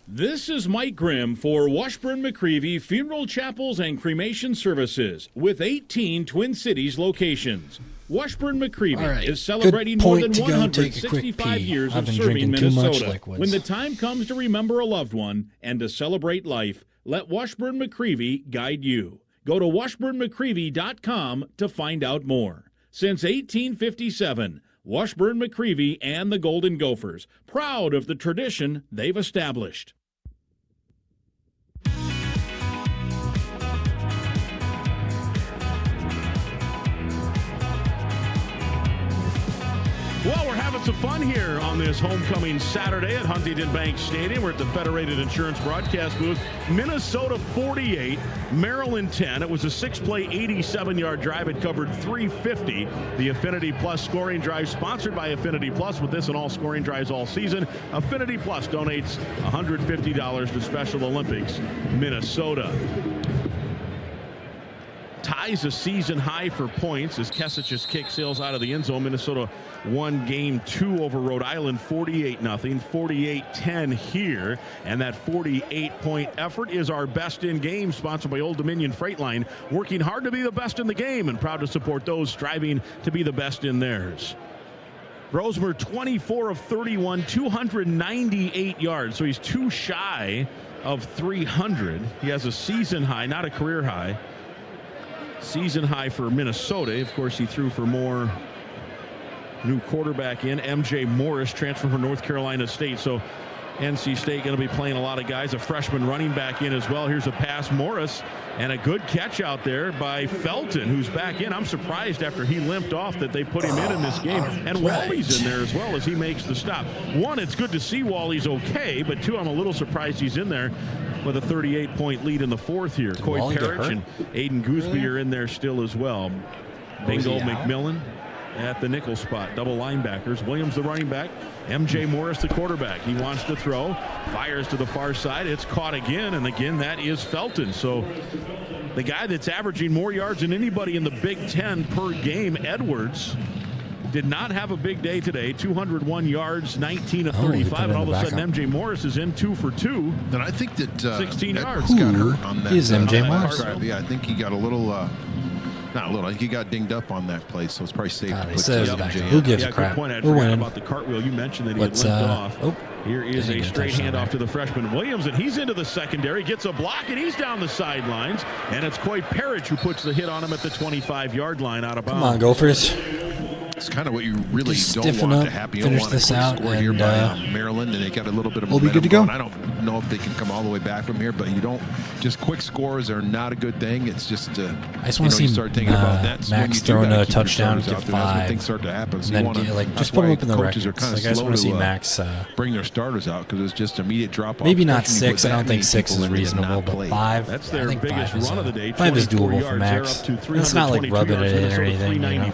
Speaker 9: This is Mike Grimm for Washburn McCreevy Funeral Chapels and Cremation Services with 18 Twin Cities locations. Washburn McCreevy is celebrating more than 165 years of serving Minnesota. When the time comes to remember a loved one and to celebrate life, let Washburn McCreevy guide you. Go to washburnmccreevy.com to find out more. Since 1857, Washburn McCreevy and the Golden Gophers, proud of the tradition they've established.
Speaker 6: Well, we're having some fun here on this homecoming Saturday at Huntington Bank Stadium. We're at the Federated Insurance broadcast booth. Minnesota 48, Maryland 10. It was a 6-play, 87-yard drive. It covered 350. The Affinity Plus scoring drive, sponsored by Affinity Plus. With this and all scoring drives all season, Affinity Plus donates $150 to Special Olympics Minnesota. Ties a season high for points as Kesic's kick sails out of the end zone. Minnesota won game 2 over Rhode Island 48-0, 48-10 here. And that 48-point effort is our best in game, sponsored by Old Dominion Freight Line, working hard to be the best in the game and proud to support those striving to be the best in theirs. Rosemer 24 of 31, 298 yards. So he's too shy of 300. He has a season high, not a career high. Season high for Minnesota. Of course, he threw for more. New quarterback in, MJ Morris, transfer from North Carolina State. So NC State going to be playing a lot of guys. A freshman running back in as well. Here's a pass, Morris, and a good catch out there by Felton, who's back in. I'm surprised after he limped off that they put him in this game. And Wally's in there as well as he makes the stop. One, it's good to see Wally's okay, but two, I'm a little surprised he's in there with a 38-point lead in the fourth here. Coy Parrish and Aiden Gooseby are in there still as well. Bingo McMillan at the nickel spot. Double linebackers. Williams the running back. MJ Morris the quarterback. He wants to throw. Fires to the far side. It's caught again. And again, that is Felton. So the guy that's averaging more yards than anybody in the Big Ten per game, Edwards, did not have a big day today. 201 yards, 19 of 35. And all of a sudden, MJ Morris is in 2 for 2.
Speaker 4: Then I think that
Speaker 6: 16 yards.
Speaker 4: Got hurt on that.
Speaker 3: Is MJ Morris?
Speaker 4: Yeah, I think he got a little... not a little. I think he got dinged up on that play, so it's probably safe to put
Speaker 3: Who gives a crap?
Speaker 6: Good point. I
Speaker 3: We're winning.
Speaker 6: about the cartwheel. You mentioned that he had limped off.
Speaker 3: Oh,
Speaker 6: here is a straight handoff to the freshman Williams, and he's into the secondary, gets a block, and he's down the sidelines. And it's Coy Parrish who puts the hit on him at the 25-yard line out of bounds.
Speaker 3: Come on, Gophers.
Speaker 4: It's kind of what you really
Speaker 3: Just
Speaker 4: don't
Speaker 3: stiffen
Speaker 4: want
Speaker 3: up,
Speaker 4: to happen.
Speaker 3: finish this out,
Speaker 4: score
Speaker 3: and
Speaker 4: here by Maryland, and they got a little bit of
Speaker 3: we'll be
Speaker 4: momentum
Speaker 3: good to go.
Speaker 4: going. I don't know if they can come all the way back from here, but you don't. Just quick scores are not a good thing. It's just
Speaker 3: I just want to see
Speaker 4: start thinking about that.
Speaker 3: Max throwing a touchdown, get 5.
Speaker 4: That's when things start to happen. So
Speaker 3: and then just put them up in the records.
Speaker 4: Are kind of
Speaker 3: I just want to see Max
Speaker 4: bring their starters out because it's just immediate drop off.
Speaker 3: Maybe not 6. I don't think 6 is reasonable, but 5.
Speaker 6: That's their biggest run of the day.
Speaker 3: 5 is doable for Max. It's not like rubbing it in or anything.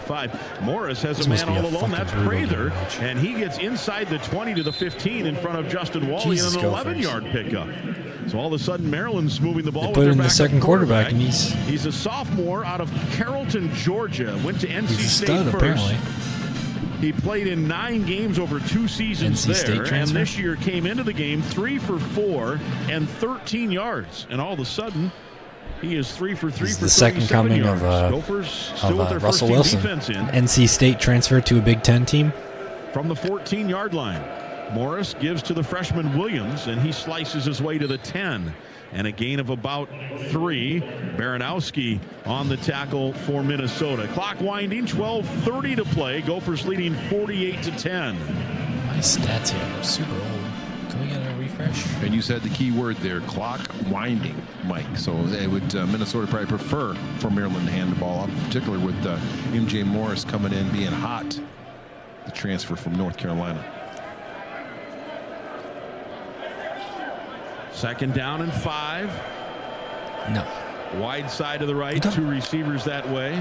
Speaker 6: Morris has a man all alone. That's Prather, and he gets inside the 20 to the 15 in front of Justin Wally in an 11-yard pickup. So all of a sudden, Maryland's moving the ball.
Speaker 3: They put in the second quarterback, and
Speaker 6: he's a sophomore out of Carrollton, Georgia. Went to NC State
Speaker 3: stud,
Speaker 6: first.
Speaker 3: Apparently.
Speaker 6: He played in 9 games over 2 seasons there, and this year came into the game 3 for 4 and 13 yards. And all of a sudden, he is 3 for 3 for
Speaker 3: the second coming
Speaker 6: yards.
Speaker 3: of Russell Wilson. NC State transferred to a Big Ten team.
Speaker 6: From the 14-yard line, Morris gives to the freshman Williams, and he slices his way to the 10. And a gain of about 3. Baranowski on the tackle for Minnesota. Clock winding, 12:30 to play. Gophers leading 48-10.
Speaker 3: My stats here are super old. Can we get a refresh?
Speaker 4: And you said the key word there, clock winding, Mike. So they would Minnesota probably prefer for Maryland to hand the ball off, particularly with MJ Morris coming in being hot, the transfer from North Carolina.
Speaker 6: Second down and 5.
Speaker 3: No.
Speaker 6: Wide side to the right, 2 receivers that way.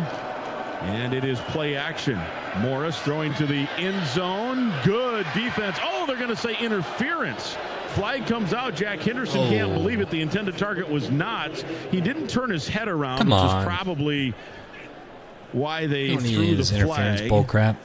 Speaker 6: And it is play action. Morris throwing to the end zone. Good defense. Oh, they're going to say interference. Flag comes out. Jack Henderson can't believe it. The intended target was not. He didn't turn his head around, which is probably why they threw the flag.
Speaker 3: Bull crap.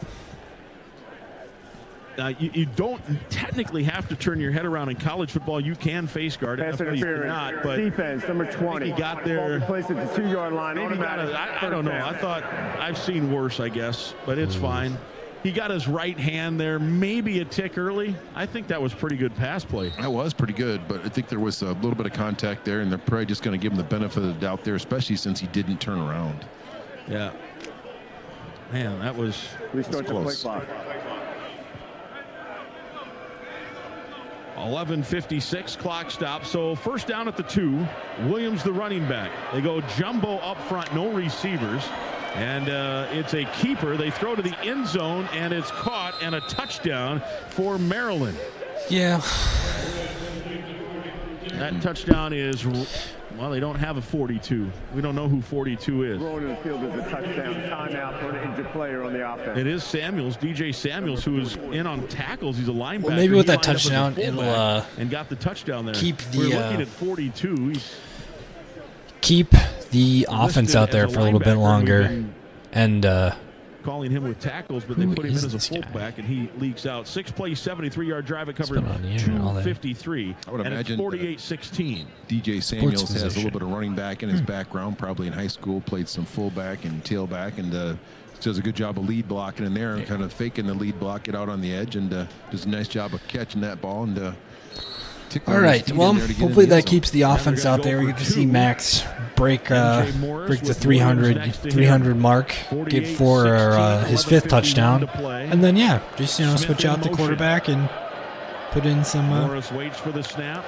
Speaker 6: You don't technically have to turn your head around in college football. You can face guard.
Speaker 7: Pass interference. But defense, number 20.
Speaker 6: He got there.
Speaker 7: Placed at the 2-yard line.
Speaker 6: I don't know. I thought I've seen worse, I guess, but it's fine. He got his right hand there, maybe a tick early. I think that was pretty good pass play.
Speaker 4: That was pretty good, but I think there was a little bit of contact there, and they're probably just going to give him the benefit of the doubt there, especially since he didn't turn around.
Speaker 6: Yeah. Man, that was
Speaker 7: close.
Speaker 6: 11:56 clock stop. So first down at the 2. Williams the running back. They go jumbo up front, no receivers. And it's a keeper. They throw to the end zone, and it's caught, and a touchdown for Maryland.
Speaker 3: Yeah.
Speaker 6: That touchdown is, well, they don't have a 42. We don't know who 42 is.
Speaker 7: Rolling in the field is a touchdown. Timeout for an injured player on the offense.
Speaker 6: It is Samuels, DJ Samuels, who is in on tackles. He's a linebacker.
Speaker 3: Well, maybe with that touchdown, it'll
Speaker 6: and got the touchdown there.
Speaker 3: Keep the.
Speaker 6: We're looking at 42.
Speaker 3: Keep the offense out there for a little bit longer, and
Speaker 6: calling him with tackles, but they put him in as a fullback, and he leaks out. 6-play, 73-yard drive. It covered 253.
Speaker 4: I would imagine
Speaker 6: 48-16.
Speaker 4: DJ Samuels has a little bit of running back in his background, probably in high school, played some fullback and tailback, and does a good job of lead blocking in there and kind of faking the lead block, get out on the edge, and does a nice job of catching that ball. And
Speaker 3: all right, well, hopefully that keeps the offense out there. We get to see Max break the 300 mark, get for his 5th touchdown, and then just switch out the quarterback and Put in some.
Speaker 6: Morris waits for the snap.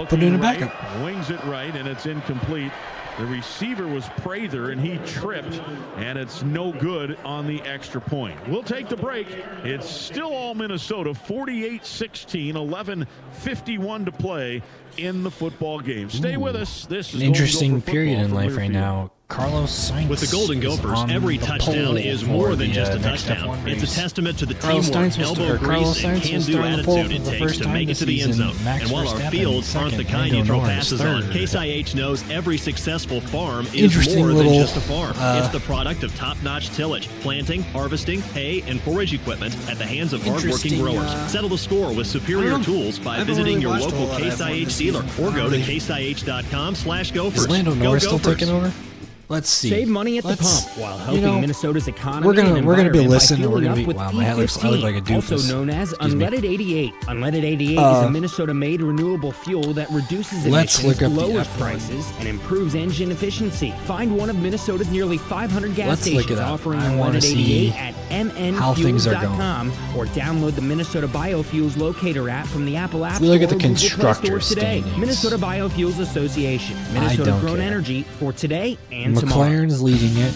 Speaker 3: Put in a
Speaker 6: right,
Speaker 3: backup.
Speaker 6: Wings it right, and it's incomplete. The receiver was Prather, and he tripped, and it's no good on the extra point. We'll take the break. It's still all Minnesota, 48-16, 11:51 to play in the football game. Stay with us. This is
Speaker 3: an interesting period in life right now. Carlos Sainz.
Speaker 8: With the Golden Gophers, every touchdown is more than just a touchdown. It's a testament to the teamwork, elbow grease, and can-do attitude it takes to make it to the end zone. And while our fields aren't the kind you throw passes on, Case IH knows every successful farm is more than just a farm. It's the product of top-notch tillage, planting, harvesting, hay, and forage equipment at the hands of hardworking growers. Settle the score with superior tools by visiting your local Case IH dealer or go to caseih.com/Gophers.
Speaker 3: Is Lando Norris still taking over? Let's see.
Speaker 11: Save money at the pump while helping Minnesota's economy.
Speaker 3: We're gonna be listening. We're gonna be. Wow, my head looks. I look like a doofus.
Speaker 11: Also known as Unleaded 88. Unleaded 88 is a Minnesota-made renewable fuel that reduces emissions, lowers prices, and improves engine efficiency. Find one of Minnesota's nearly 500 gas stations offering Unleaded 88 at mnfuels.com or download the Minnesota Biofuels Locator app from the Apple App Store.
Speaker 3: We look at the
Speaker 11: or Google Play
Speaker 3: constructor
Speaker 11: Store today.
Speaker 3: standings.
Speaker 11: Minnesota Biofuels Association. Minnesota-grown energy for today and
Speaker 3: McLaren's leading it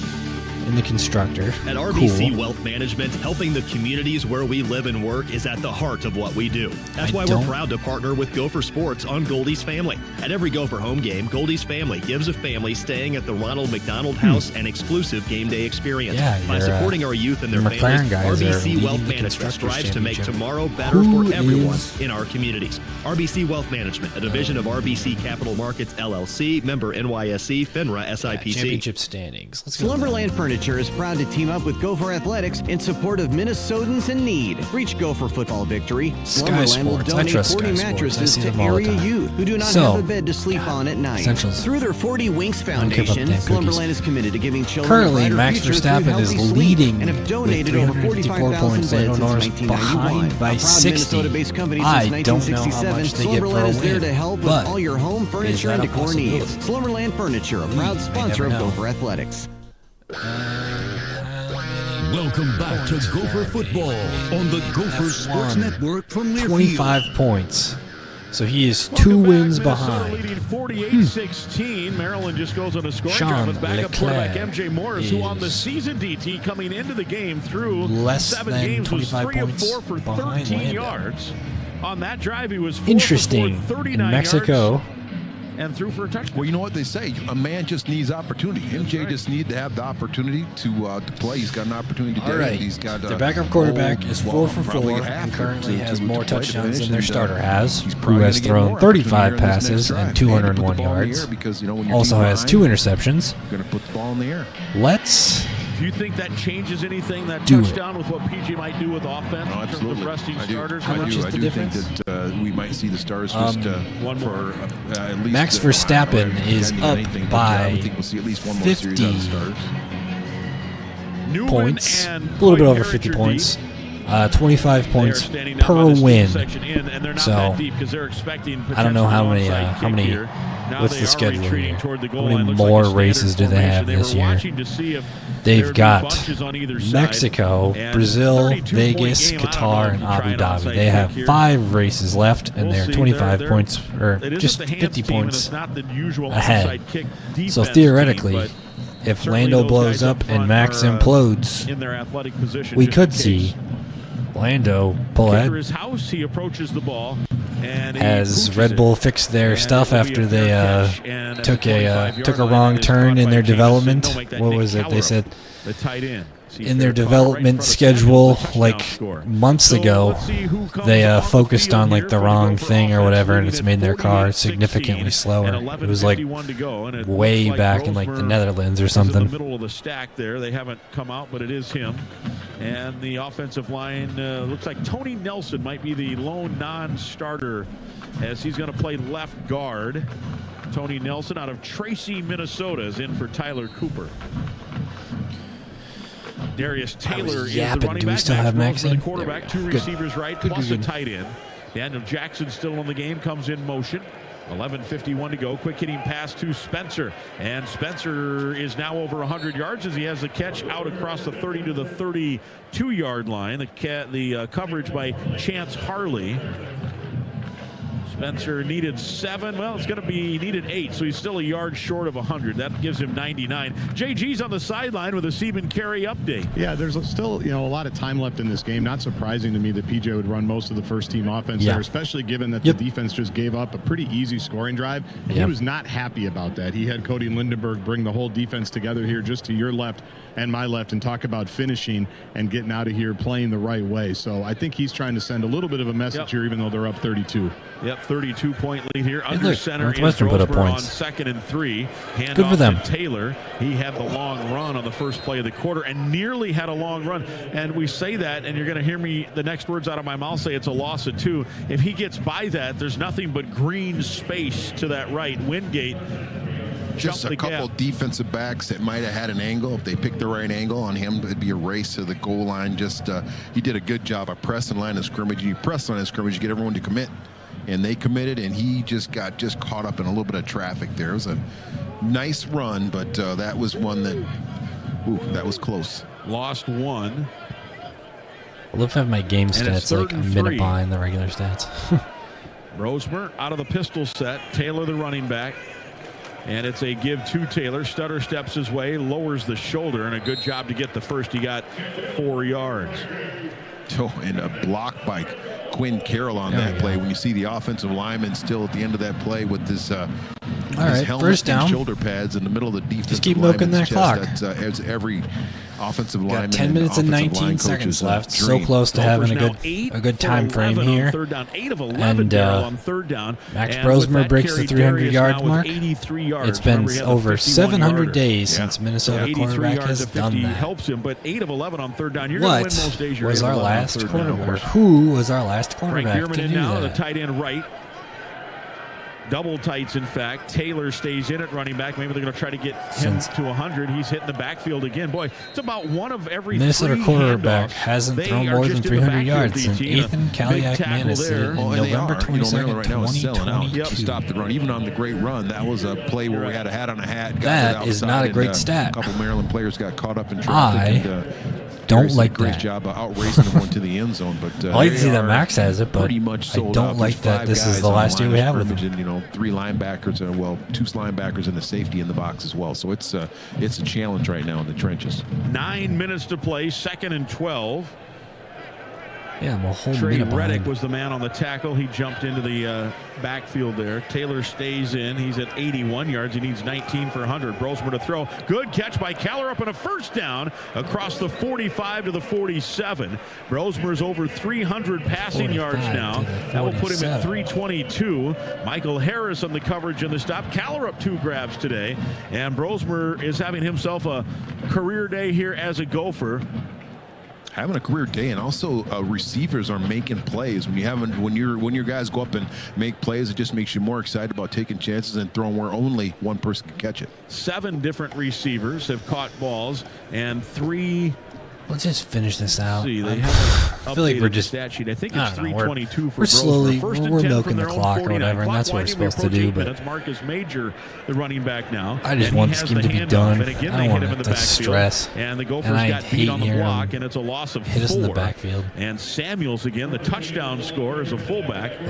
Speaker 3: in the constructor.
Speaker 8: At RBC Wealth Management, helping the communities where we live and work is at the heart of what we do. That's why we're proud to partner with Gopher Sports on Goldie's Family. At every Gopher home game, Goldie's Family gives a family staying at the Ronald McDonald House an exclusive game day experience. By supporting our youth and their families, RBC Wealth Management strives to make tomorrow better for everyone in our communities. RBC Wealth Management, a division of RBC Capital Markets, LLC, member NYSE, FINRA, SIPC.
Speaker 3: Championship standings. Let's go.
Speaker 17: Slumberland Furniture is proud to team up with Gopher Athletics in support of Minnesotans in need. Reach Gopher football victory. Slumberland will donate 40 mattresses to area youth who do not have a bed to sleep on at night. Through their 40 Winks Foundation, Slumberland is committed to giving children
Speaker 3: currently
Speaker 17: a
Speaker 3: Max
Speaker 17: brighter future through
Speaker 3: Verstappen is
Speaker 17: healthy
Speaker 3: leading
Speaker 17: sleep and have donated
Speaker 3: with
Speaker 17: over 45,000
Speaker 3: points.
Speaker 17: beds
Speaker 3: Lando
Speaker 17: since
Speaker 3: Norris
Speaker 17: 1991.
Speaker 3: behind by
Speaker 17: A proud
Speaker 3: 60.
Speaker 17: Minnesota-based company
Speaker 3: I
Speaker 17: since
Speaker 3: don't know how
Speaker 17: 1967,
Speaker 3: much they get for a
Speaker 17: Slumberland is there
Speaker 3: win,
Speaker 17: to help with
Speaker 3: but
Speaker 17: all your home furniture and decor needs. Slumberland Furniture, a proud sponsor of Gopher Athletics.
Speaker 10: Welcome back to Gopher Football on the Gopher Sports Network from Learfield.
Speaker 3: 25 points. So he is 2 wins behind.
Speaker 6: Leading 48-16. Maryland just goes on a scoring drive with backup quarterback MJ Morris, who on the season DT coming into the game through
Speaker 3: less
Speaker 6: 7
Speaker 3: than
Speaker 6: games was
Speaker 3: 25
Speaker 6: 3 of
Speaker 3: points
Speaker 6: 4 for
Speaker 3: behind
Speaker 6: 13
Speaker 3: Lando.
Speaker 6: yards. On that drive, he was 4
Speaker 3: Interesting.
Speaker 6: for 39
Speaker 3: In Mexico.
Speaker 6: yards and threw for a touchdown.
Speaker 4: Well, you know what they say. A man just needs opportunity. MJ just needs to have the opportunity to play. He's got an opportunity to get it. He's got
Speaker 3: their backup quarterback is 4 for 4 and currently has more touchdowns than their starter has, who has thrown 35 passes and 201 yards. Also has 2 interceptions.
Speaker 4: Going to put the ball in the air.
Speaker 3: Let's
Speaker 6: Do you think that changes anything, that
Speaker 3: do
Speaker 6: touchdown, with what PG might do with offense?
Speaker 4: No, absolutely.
Speaker 6: In terms of resting starters?
Speaker 4: I do think that we might see the stars just for at least
Speaker 3: Max Verstappen is up by
Speaker 4: I think we'll see at least one more series out of the stars.
Speaker 3: points, a little bit over 50 points. 25 points per win. So I don't know how many. What's the schedule here? How many more races do they have this year? They've got Mexico, Brazil, Vegas, Qatar, and Abu Dhabi. They have 5 races left, and they're 25 points, or just 50 points ahead. So theoretically, if Lando blows up and Max implodes, we could see Lando pull ahead.
Speaker 6: He approaches the ball.
Speaker 3: Has Red Bull fixed their stuff after they took a wrong turn in their development? What was it? They said in their development schedule, like months ago, they focused on like the wrong thing or whatever, and it's made their car significantly slower. It was like way back in like the Netherlands or something.
Speaker 6: In the middle of the stack there, they haven't come out, but it is him. And the offensive line looks like Tony Nelson might be the lone non-starter, as he's going to play left guard. Tony Nelson out of Tracy, Minnesota, is in for Tyler Cooper. Darius Taylor is the running back.
Speaker 3: Still have Max
Speaker 6: in?
Speaker 3: in?
Speaker 6: The quarterback, 2 receivers right, plus a tight end. Daniel Jackson still in the game, comes in motion. 11:51 to go. Quick hitting pass to Spencer. And Spencer is now over 100 yards as he has the catch out across the 30 to the 32-yard line. The coverage by Chance Harley. Spencer needed 7. Well, it's going to be needed 8, so he's still a yard short of 100. That gives him 99. JG's on the sideline with a Stephen Carey update.
Speaker 15: Yeah, there's still a lot of time left in this game. Not surprising to me that PJ would run most of the first-team offense there, especially given that the defense just gave up a pretty easy scoring drive. He was not happy about that. He had Cody Lindenberg bring the whole defense together here just to your left and my left and talk about finishing and getting out of here playing the right way. So I think he's trying to send a little bit of a message here, even though they're up 32.
Speaker 6: 32-point lead here. Under center is
Speaker 3: Northwestern put up
Speaker 6: Roseburg on
Speaker 3: points.
Speaker 6: 2nd and 3. Hand
Speaker 3: Good for
Speaker 6: off
Speaker 3: them.
Speaker 6: to Taylor. He had the long run on the first play of the quarter and nearly had a long run. And we say that, and you're going to hear me, the next words out of my mouth say it's a loss of 2. If he gets by that, there's nothing but green space to that right. Wingate
Speaker 4: just a couple defensive backs that might have had an angle. If they picked the right angle on him, it'd be a race to the goal line. He did a good job of pressing line of scrimmage. You press line of scrimmage, you get everyone to commit. And they committed, and he just got caught up in a little bit of traffic there. It was a nice run, but that was one that was close.
Speaker 6: Lost 1.
Speaker 3: I love having my game stats like a minute behind the regular stats.
Speaker 6: Rosemer out of the pistol set. Taylor the running back. And it's a give to Taylor. Stutter steps his way, lowers the shoulder, and a good job to get the first. He got 4 yards.
Speaker 4: And a block by Quinn Carroll on that play. When you see the offensive lineman still at the end of that play with this helmet
Speaker 3: first down.
Speaker 4: And shoulder pads in the middle of the defensive
Speaker 3: Just keep milking that clock.
Speaker 4: That's every offensive lineman.
Speaker 3: Got 10 minutes and 19 seconds left. So close to having a good time frame here.
Speaker 6: Third down, 8 of 11 on third down.
Speaker 3: Max Brosmer breaks the 300-yard mark. It's been over 700 days since Minnesota quarterback has done that.
Speaker 6: Helps him, but 8 of 11 on third down. You're going to win most days.
Speaker 3: Was our last quarterback? Who was our last quarterback
Speaker 6: Frank
Speaker 3: to
Speaker 6: Bierman
Speaker 3: do
Speaker 6: now,
Speaker 3: that?
Speaker 6: the tight end right. Double tights, in fact. Taylor stays in at running back. Maybe they're going to try to get him to 100. He's hitting the backfield again. Boy, it's about one of every
Speaker 3: Minnesota
Speaker 6: 3
Speaker 3: quarterback
Speaker 6: handoffs.
Speaker 3: hasn't thrown more than 300 yards since Ethan Kaliak-Manis did it in November 22nd, 2022.
Speaker 4: Stopped the run. Even on the great run, that was a play where we had a hat on a hat.
Speaker 3: That is not a great stat.
Speaker 4: A couple Maryland players got caught up in traffic.
Speaker 3: Don't like
Speaker 4: great
Speaker 3: that.
Speaker 4: job of outracing them to the end zone, but
Speaker 3: I like to see that Max has it, but
Speaker 4: pretty much
Speaker 3: I don't like that this is the last year we have with him.
Speaker 4: And, 3 linebackers, 2 linebackers and a safety in the box as well. So it's a challenge right now in the trenches.
Speaker 6: 9 minutes to play, 2nd and 12.
Speaker 3: Yeah, I'm a whole
Speaker 6: Trey
Speaker 3: minute
Speaker 6: Reddick
Speaker 3: behind.
Speaker 6: was the man on the tackle. He jumped into the backfield there. Taylor stays in. He's at 81 yards. He needs 19 for 100. Brosmer to throw. Good catch by Keller up and a first down across the 45 to the 47. Brosmer's over 300 passing yards now. That will put him at 322. Michael Harris on the coverage and the stop. Keller up 2 grabs today. And Brosmer is having himself a career day here as a Gopher.
Speaker 4: Having a career day, and also receivers are making plays. When your guys go up and make plays, it just makes you more excited about taking chances and throwing where only one person can catch it.
Speaker 6: 7 different receivers have caught balls, and 3.
Speaker 3: Let's just finish this out.
Speaker 6: See, they
Speaker 3: I feel like we're just.
Speaker 6: Stat sheet. I think it's 322 for
Speaker 3: we're slowly.
Speaker 6: First
Speaker 3: We're
Speaker 6: and 10
Speaker 3: milking
Speaker 6: from
Speaker 3: the
Speaker 6: their
Speaker 3: clock
Speaker 6: own
Speaker 3: or whatever, and that's what we're supposed to do. But
Speaker 6: that's Marcus Major, the running back now.
Speaker 3: I just want this game to be done. I don't want it to stress.
Speaker 6: And the Gophers got beat on the block, and it's a loss of 4.
Speaker 3: Hit us in the backfield.
Speaker 6: And Samuels again, the touchdown scorer as a fullback,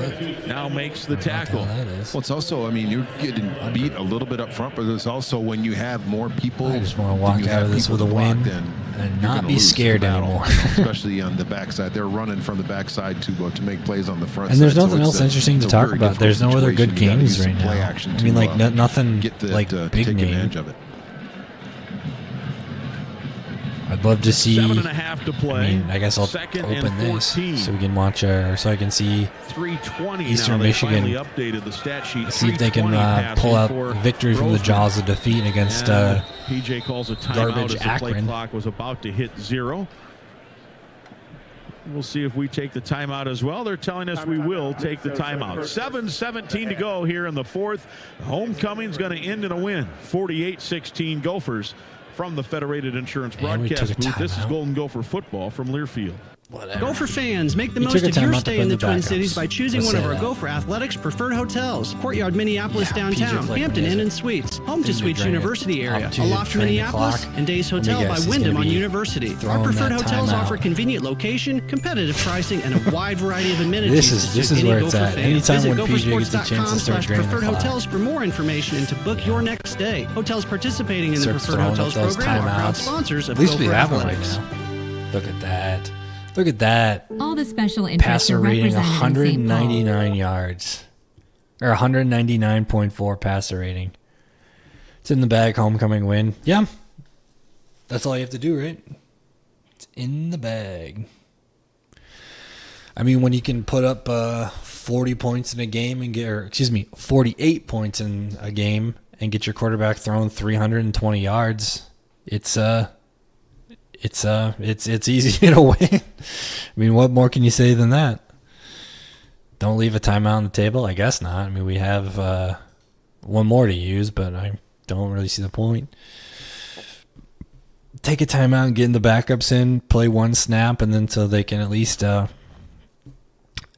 Speaker 6: now makes the tackle.
Speaker 4: Well, it's also, you're getting beat a little bit up front, but it's also when you have more people.
Speaker 3: I just want to walk out of this with a win and not be scared anymore.
Speaker 4: Especially on the backside. They're running from the backside to make plays on the front
Speaker 3: and there's
Speaker 4: side.
Speaker 3: nothing else interesting to talk about. There's no other good games right now. Nothing like big name. I'd love to see.
Speaker 6: 7.5 to play.
Speaker 3: I guess I'll open this so we can watch so I can see
Speaker 6: 320
Speaker 3: Eastern
Speaker 6: now.
Speaker 3: Michigan.
Speaker 6: They updated the stat sheet.
Speaker 3: See if they can pull out victory from the jaws of defeat against
Speaker 6: PJ calls a timeout
Speaker 3: garbage
Speaker 6: as the play
Speaker 3: Akron.
Speaker 6: clock was about to hit 0. We'll see if we take the timeout as well. They're telling us we will take the timeout. 7:17 to go here in the 4th. Homecoming's going to end in a win. 48-16 Gophers from the Federated Insurance broadcast booth. This is Golden Gopher football from Learfield.
Speaker 3: Whatever.
Speaker 18: Gopher fans, make the most of your stay in the Twin Cities by choosing one of our Gopher Athletics preferred hotels. Courtyard Minneapolis downtown, Hampton Inn and Suites, Home to Suites University area, Aloft Minneapolis, and Days Hotel by Wyndham on University. Our preferred hotels offer convenient location, competitive pricing, and a wide variety of amenities.
Speaker 3: This is where it's at. Anytime when PJ gets a chance to start draining
Speaker 18: preferred hotels for more information and to book your next stay. Hotels participating in the Preferred Hotels program are proud sponsors of Gopher Athletics.
Speaker 3: Look at that. Look at that.
Speaker 19: All the special interests
Speaker 3: passer rating 199 yards. Or 199.4 passer rating. It's in the bag, homecoming win. Yeah. That's all you have to do, right? It's in the bag. I mean, when you can put up 40 points in a game and get 48 points in a game and get your quarterback throwing 320 yards, it's easy to win. I mean, what more can you say than that? Don't leave a timeout on the table? I guess not. I mean, we have one more to use, but I don't really see the point. Take a timeout and get the backups in, play one snap, and then so they can at least add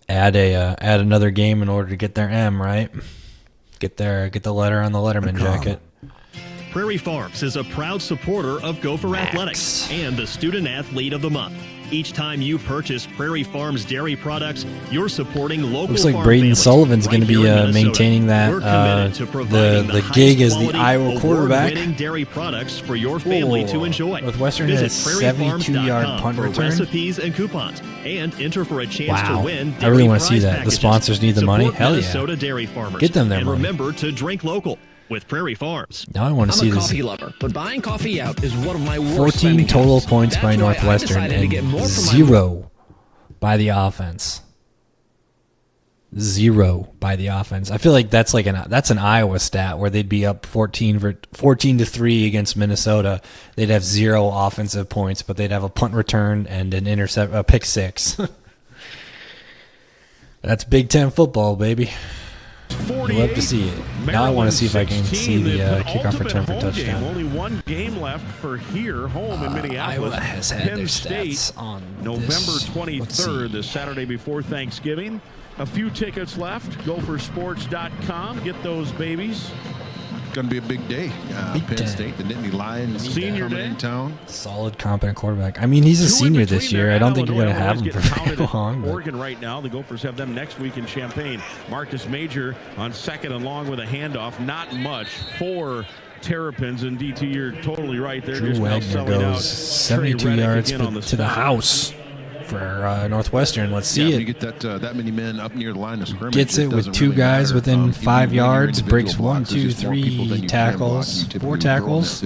Speaker 3: another game in order to get their M, right? Get the letter on the Letterman jacket.
Speaker 20: Prairie Farms is a proud supporter of Gopher Athletics and the Student Athlete of the Month. Each time you purchase Prairie Farms dairy products, you're supporting local
Speaker 3: Looks like
Speaker 20: farm
Speaker 3: Braden
Speaker 20: families
Speaker 3: Sullivan's
Speaker 20: right
Speaker 3: going to be
Speaker 20: maintaining
Speaker 3: that the gig as the Iowa quarterback.
Speaker 20: Dairy products for your family to enjoy.
Speaker 3: Northwestern has 72-yard punt
Speaker 20: for
Speaker 3: return.
Speaker 20: Recipes and coupons, and enter for a chance to win.
Speaker 3: I really want to see that. The sponsors need the money. Hell yeah!
Speaker 20: Minnesota dairy farmers.
Speaker 3: Get them their
Speaker 20: and
Speaker 3: money.
Speaker 20: Remember to drink local with Prairie Farms.
Speaker 3: Now I want to see
Speaker 11: I'm a
Speaker 3: this.
Speaker 11: coffee lover, but buying coffee out is one of my worst
Speaker 3: 14 total
Speaker 11: habits.
Speaker 3: points by
Speaker 11: That's why I
Speaker 3: Northwestern
Speaker 11: decided to get
Speaker 3: and
Speaker 11: more for my
Speaker 3: 0 by the offense. 0 by the offense. I feel like that's an Iowa stat where they'd be up 14-3 against Minnesota. They'd have 0 offensive points, but they'd have a punt return and a pick six. That's Big Ten football, baby. I'd love to see it. Now I want to see if I can see the kickoff return for touchdown.
Speaker 6: Only one game left for here, home in Minneapolis.
Speaker 3: Iowa has had
Speaker 6: Penn
Speaker 3: their
Speaker 6: State,
Speaker 3: stats on
Speaker 6: November
Speaker 3: this.
Speaker 6: 23rd, the Saturday before Thanksgiving. A few tickets left. Gophersports.com. Get those babies.
Speaker 4: Going to be a big day. Penn State, the Nittany Lions,
Speaker 6: Senior day
Speaker 4: in town.
Speaker 3: Solid, competent quarterback. I mean, he's a senior this year. I don't think you're going to have him for very long.
Speaker 6: Oregon right now. The Gophers have them next week in Champaign. Marcus Major on second and long with a handoff. Not much for Terrapins. And DT, you're totally right. They're
Speaker 3: Drew
Speaker 6: just now
Speaker 3: Wagner
Speaker 6: selling out.
Speaker 3: goes 72 yards to the house for Northwestern. Let's see it.
Speaker 4: You get that many men up near the line of scrimmage.
Speaker 3: Gets it with 2 guys within 5 yards. Breaks 1, 2, 3 tackles, 4 tackles.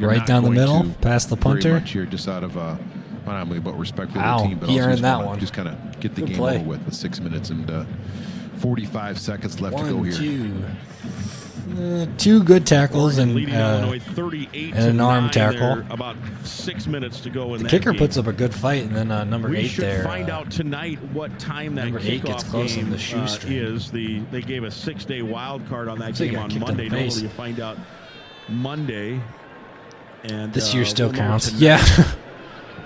Speaker 3: Right down the middle, past the punter.
Speaker 4: You're just out of not only about respect for
Speaker 3: Wow,
Speaker 4: the team, but
Speaker 3: he
Speaker 4: also
Speaker 3: earned that one.
Speaker 4: just kind of get the
Speaker 3: Good
Speaker 4: game
Speaker 3: play.
Speaker 4: over with 6 minutes and 45 seconds left to go here.
Speaker 3: 2 good tackles and
Speaker 6: Illinois 38
Speaker 3: an arm tackle.
Speaker 6: About 6 minutes to go in
Speaker 3: The
Speaker 6: that
Speaker 3: kicker
Speaker 6: game.
Speaker 3: puts up a good fight, and then number 8
Speaker 6: should
Speaker 3: there.
Speaker 6: find out tonight what time that
Speaker 3: number 8 gets
Speaker 6: kickoff
Speaker 3: close
Speaker 6: game
Speaker 3: on the shoestring.
Speaker 6: is. They gave a 6-day wild card on that
Speaker 3: So he
Speaker 6: game
Speaker 3: got
Speaker 6: on
Speaker 3: kicked in
Speaker 6: Monday.
Speaker 3: the face.
Speaker 6: Normally you find out Monday. And
Speaker 3: This year still
Speaker 6: we'll know
Speaker 3: counts.
Speaker 6: tonight.
Speaker 3: Yeah.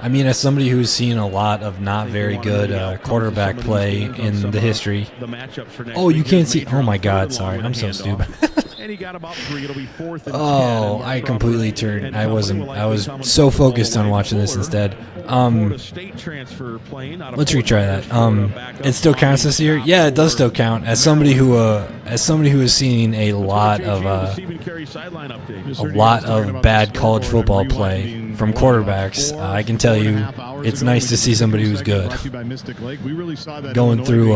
Speaker 3: I mean, as somebody who's seen a lot of not very good quarterback play in the history. Oh, you can't see. Oh my God! Sorry, I'm so stupid.
Speaker 6: And he got about 3. It'll be 4th and 10.
Speaker 3: Oh, I completely turned. I was so focused on watching this instead. Let's retry that. It still counts this year. Yeah, it does still count. As somebody who has seen a lot of bad college football play from quarterbacks, I can tell you, it's nice to see somebody who's good. Going through.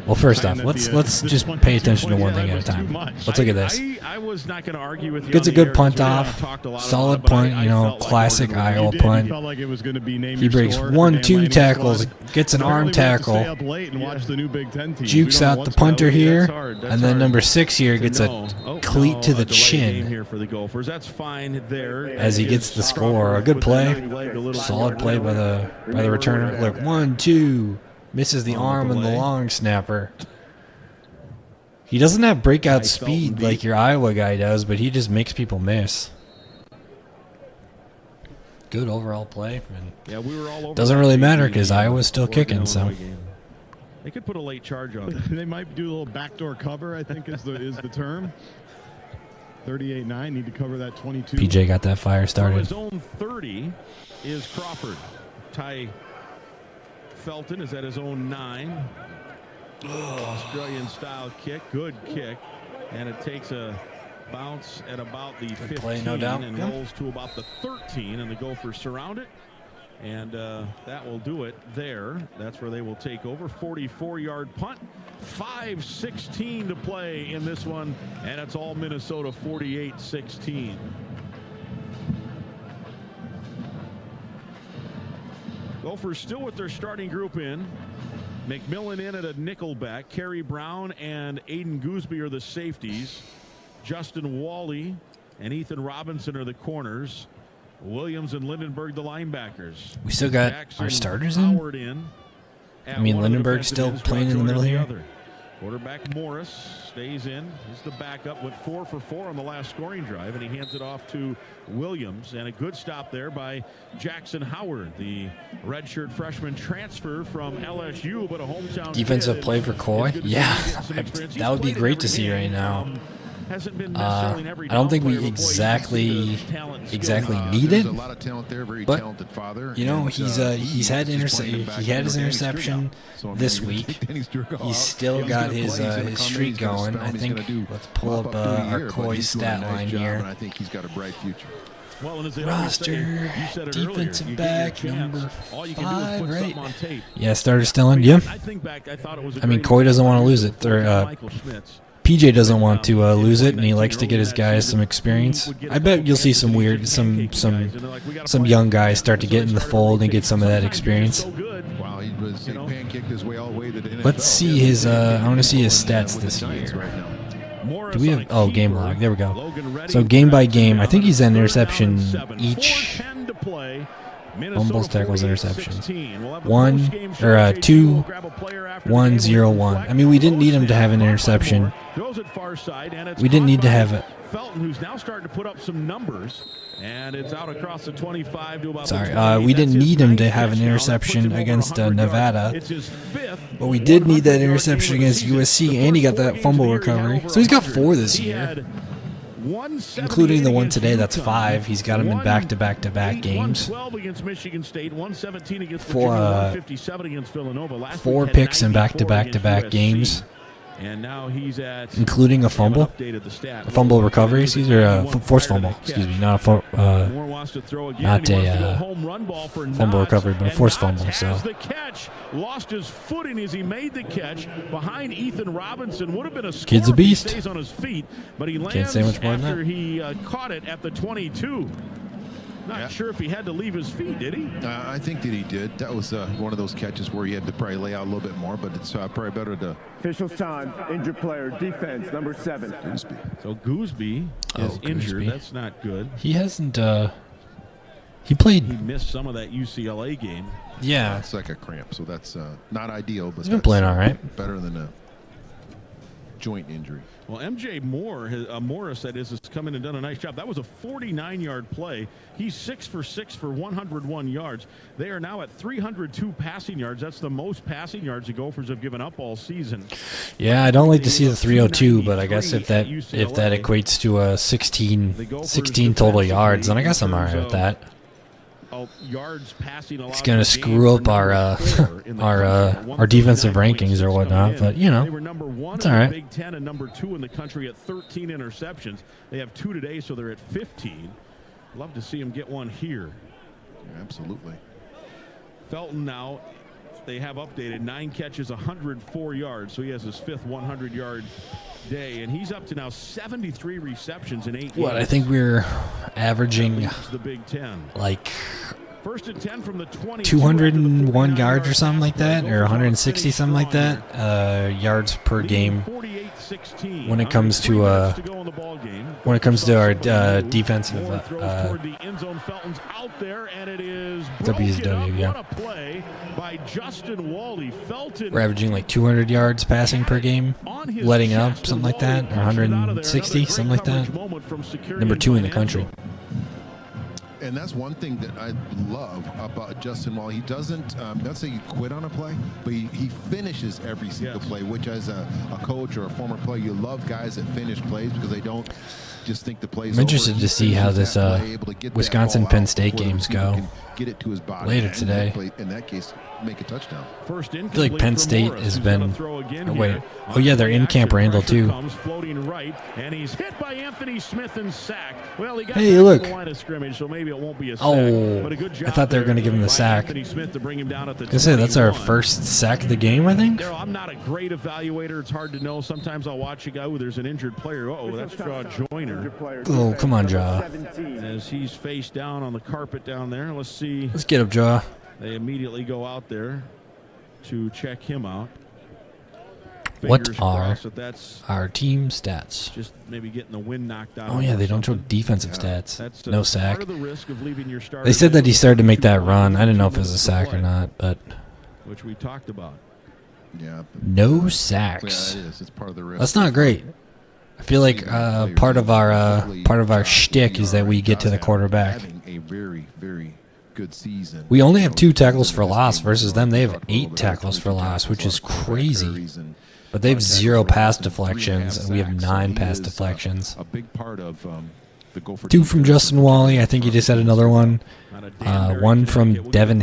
Speaker 3: Well, first off, let's just pay attention to one thing at a time. Let's look at this.
Speaker 6: I was not going to argue with you.
Speaker 3: Gets
Speaker 6: on
Speaker 3: a
Speaker 6: the
Speaker 3: good
Speaker 6: air
Speaker 3: punt
Speaker 6: 'cause we
Speaker 3: off.
Speaker 6: haven't talked a lot
Speaker 3: Solid
Speaker 6: about it, but
Speaker 3: punt,
Speaker 6: I
Speaker 3: you know,
Speaker 6: felt like
Speaker 3: classic
Speaker 6: Oregon
Speaker 3: Iowa
Speaker 6: did.
Speaker 3: punt.
Speaker 15: Felt like it was going to be name
Speaker 3: He
Speaker 15: your
Speaker 3: breaks
Speaker 15: store,
Speaker 3: 1,
Speaker 15: and
Speaker 3: 2
Speaker 15: landing
Speaker 3: tackles,
Speaker 15: squad.
Speaker 3: gets an arm
Speaker 15: Apparently we have to
Speaker 3: tackle.
Speaker 15: stay up late and watch the new Big Ten team.
Speaker 3: Jukes
Speaker 15: We don't
Speaker 3: out
Speaker 15: know
Speaker 3: the
Speaker 15: what's gonna
Speaker 3: punter
Speaker 15: be.
Speaker 3: here,
Speaker 6: That's hard. That's
Speaker 3: and then
Speaker 6: hard
Speaker 3: number 6 here
Speaker 6: to
Speaker 3: gets
Speaker 6: know.
Speaker 3: a cleat to the
Speaker 6: A delay game
Speaker 3: chin
Speaker 6: here for the Gophers. That's fine there.
Speaker 3: as he gets the score. A good play, solid play by the returner. Look, 1, 2, misses the arm and the long snapper. He doesn't have breakout speed like your Iowa guy does, but he just makes people miss. good overall play. And
Speaker 6: yeah, we were all over.
Speaker 3: Doesn't really matter because Iowa's still kicking. So
Speaker 6: they could put a late charge on it.
Speaker 15: They might do a little backdoor cover, I think is the term. 38-9, need to cover that 22.
Speaker 3: PJ got that fire started.
Speaker 6: His own 30 is Crawford. Ty Felton is at his own 9. Australian-style kick, good kick, and it takes a bounce at about the 15
Speaker 3: play, no doubt.
Speaker 6: And rolls to about the 13, and the Gophers surround it. And that will do it there. That's where they will take over. 44-yard punt. 5:16 to play in this one. And it's all Minnesota 48-16. Gophers still with their starting group in. McMillan in at a nickelback. Kerry Brown and Aiden Gooseby are the safeties. Justin Wally and Ethan Robinson are the corners. Williams and Lindenberg the linebackers.
Speaker 3: We still got our starters in? I mean, Lindenberg's still playing in the middle here.
Speaker 6: Quarterback Morris stays in. He's the backup, went 4 for 4 on the last scoring drive, and he hands it off to Williams. And a good stop there by Jackson Howard, the redshirt freshman transfer from LSU, but a hometown
Speaker 3: defensive play for Coy. Yeah, that would be great to see right now. I don't think we exactly need it,
Speaker 4: a lot of talent there, very
Speaker 3: but
Speaker 4: talented father.
Speaker 3: You know, he had his interception this week. He's still got his streak going. I think let's pull up our Coy stat line here.
Speaker 4: I think he's got a bright future.
Speaker 6: Well,
Speaker 3: Roster, defensive back, number 5, right? Yeah, starter still in. Yeah. I mean, Coy doesn't want to lose it. PJ doesn't want to lose it, and he likes to get his guys some experience. I bet you'll see some young guys start to get in the fold and get some of that experience. Let's see his. I want to see his stats this year. Do we have? Oh, game log. There we go. So game by game, I think he's an interception each. Fumbles, tackles, interceptions. 2, 1, 0, 1. I mean, we didn't need him to have an interception. We didn't need to have it.
Speaker 6: Felton, who's now starting to put up some numbers, and it's out across the 25 to about.
Speaker 3: Sorry, we didn't need him to have an interception against Nevada, but we did need that interception against USC, and he got that fumble recovery. So he's got 4 this year. Including the one today, that's 5. He's got him in back-to-back-to-back games. 4 picks in back-to-back-to-back games.
Speaker 6: And now he's at,
Speaker 3: including a fumble, recovery, or forced fumble. Excuse me, not a fumble recovery, but a forced fumble. So
Speaker 6: the catch, lost his footing as he made the catch behind Ethan Robinson. Would have been a score.
Speaker 3: Kid's a beast.
Speaker 6: He stays on his feet, but he lands
Speaker 3: Can't say much more
Speaker 6: after
Speaker 3: than that.
Speaker 6: He caught it at the 22. Not sure if he had to leave his feet, did he?
Speaker 4: I think that he did. That was one of those catches where he had to probably lay out a little bit more, but it's probably better to.
Speaker 7: Officials time, injured player, defense, number 7.
Speaker 4: Gooseby.
Speaker 6: So Gooseby is injured. That's not good.
Speaker 3: He hasn't. He played.
Speaker 6: He missed some of that UCLA game.
Speaker 3: Yeah.
Speaker 4: It's like a cramp, so that's not ideal, but
Speaker 3: he's been playing all right.
Speaker 4: Better than a joint injury.
Speaker 6: Well, MJ Morris, that is, has come in and done a nice job. That was a 49-yard play. He's 6 for 6 for 101 yards. They are now at 302 passing yards. That's the most passing yards the Gophers have given up all season.
Speaker 3: Yeah, I don't like to see the 302, but I guess if that equates to a 16 total yards, then I guess I'm all right with that.
Speaker 6: Yards passing.
Speaker 3: It's going to screw up our defensive rankings or whatnot, but you know,
Speaker 6: they were number 1
Speaker 3: it's
Speaker 6: in
Speaker 3: all right.
Speaker 6: the Big Ten and number 2 in the country at 13 interceptions. They have 2 today, so they're at 15. Love to see them get one here.
Speaker 4: Yeah, absolutely.
Speaker 6: Felton now, they have updated 9 catches, 104 yards, so he has his 5th 100-yard day, and he's up to now 73 receptions in 8 games.
Speaker 3: I think we're averaging
Speaker 6: the Big Ten.
Speaker 3: Like
Speaker 6: 1st and 10 from the 20,
Speaker 3: 201 yards or something like that, or 160 something like that, yards per game. When it comes to our defensive WSW, yeah. We're averaging like 200 yards passing per game, letting up something like that, or 160 something like that. Number 2 in the country.
Speaker 4: And that's one thing that I love about Justin Wall. He doesn't, let's say you quit on a play, but he finishes every single play, which as a coach or a former player, you love guys that finish plays because they don't just think the play's
Speaker 3: I'm interested
Speaker 4: over.
Speaker 3: to see how this Wisconsin-Penn State games go
Speaker 4: get it to his body
Speaker 3: later today.
Speaker 4: In that case, make a touchdown.
Speaker 3: I feel like Penn State has been. Oh, wait. Oh, yeah, they're in Camp Randall, too.
Speaker 6: Floating right, and he's hit by Anthony Smith and sacked. Well, he got
Speaker 3: look.
Speaker 6: the line of scrimmage, so maybe it won't be a sack.
Speaker 3: Oh,
Speaker 6: but a good job
Speaker 3: I thought they were going to give him the sack. I was going to say, that's our first sack of the game, I think.
Speaker 6: I'm not a great evaluator. It's hard to know. Sometimes I'll watch a guy where there's an injured player. Oh, that's Jaw Joyner.
Speaker 3: Oh, come on, Jaw.
Speaker 6: As he's face down on the carpet down there. Let's see.
Speaker 3: Let's get up, Jaw.
Speaker 6: They immediately go out there to check him out.
Speaker 3: What are our team stats?
Speaker 6: Just maybe getting the wind knocked out.
Speaker 3: Oh, yeah, they don't show defensive stats.
Speaker 6: That's
Speaker 3: no sack.
Speaker 6: Part of the risk of leaving your
Speaker 3: they said that he started to make that run. I didn't know if it was a sack or not, but.
Speaker 6: Which we talked about.
Speaker 4: Yeah.
Speaker 3: No sacks.
Speaker 4: Yeah, it is. It's part of the risk.
Speaker 3: That's not great. I feel like part of our shtick is that we get to the quarterback.
Speaker 4: Having a very, very good season.
Speaker 3: We only have 2 tackles for loss versus them. They have 8 tackles for loss, which is crazy. But they have 0 pass deflections, and we have 9 pass deflections.
Speaker 4: A big part of the Gopher
Speaker 3: 2 from Justin Wally. I think he just had another one. 1 from Devin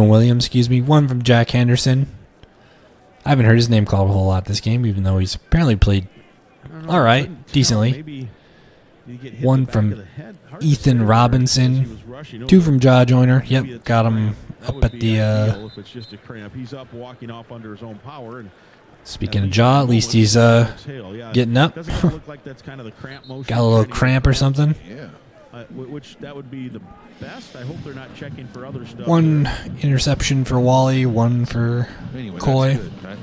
Speaker 3: Williams, excuse me. 1 from Jack Henderson. I haven't heard his name called a whole lot this game, even though he's apparently played all right, decently. 1 from Ethan Robinson. 2 from Jaw Joyner. Yep, got him up at the.
Speaker 6: He's up, walking off under his own power.
Speaker 3: Speaking of Jaw, at least he's getting up. Got a little cramp or something.
Speaker 6: Yeah. Which that would be the best. I hope they're not checking for other stuff.
Speaker 3: 1 interception for Wally, 1 for Coy.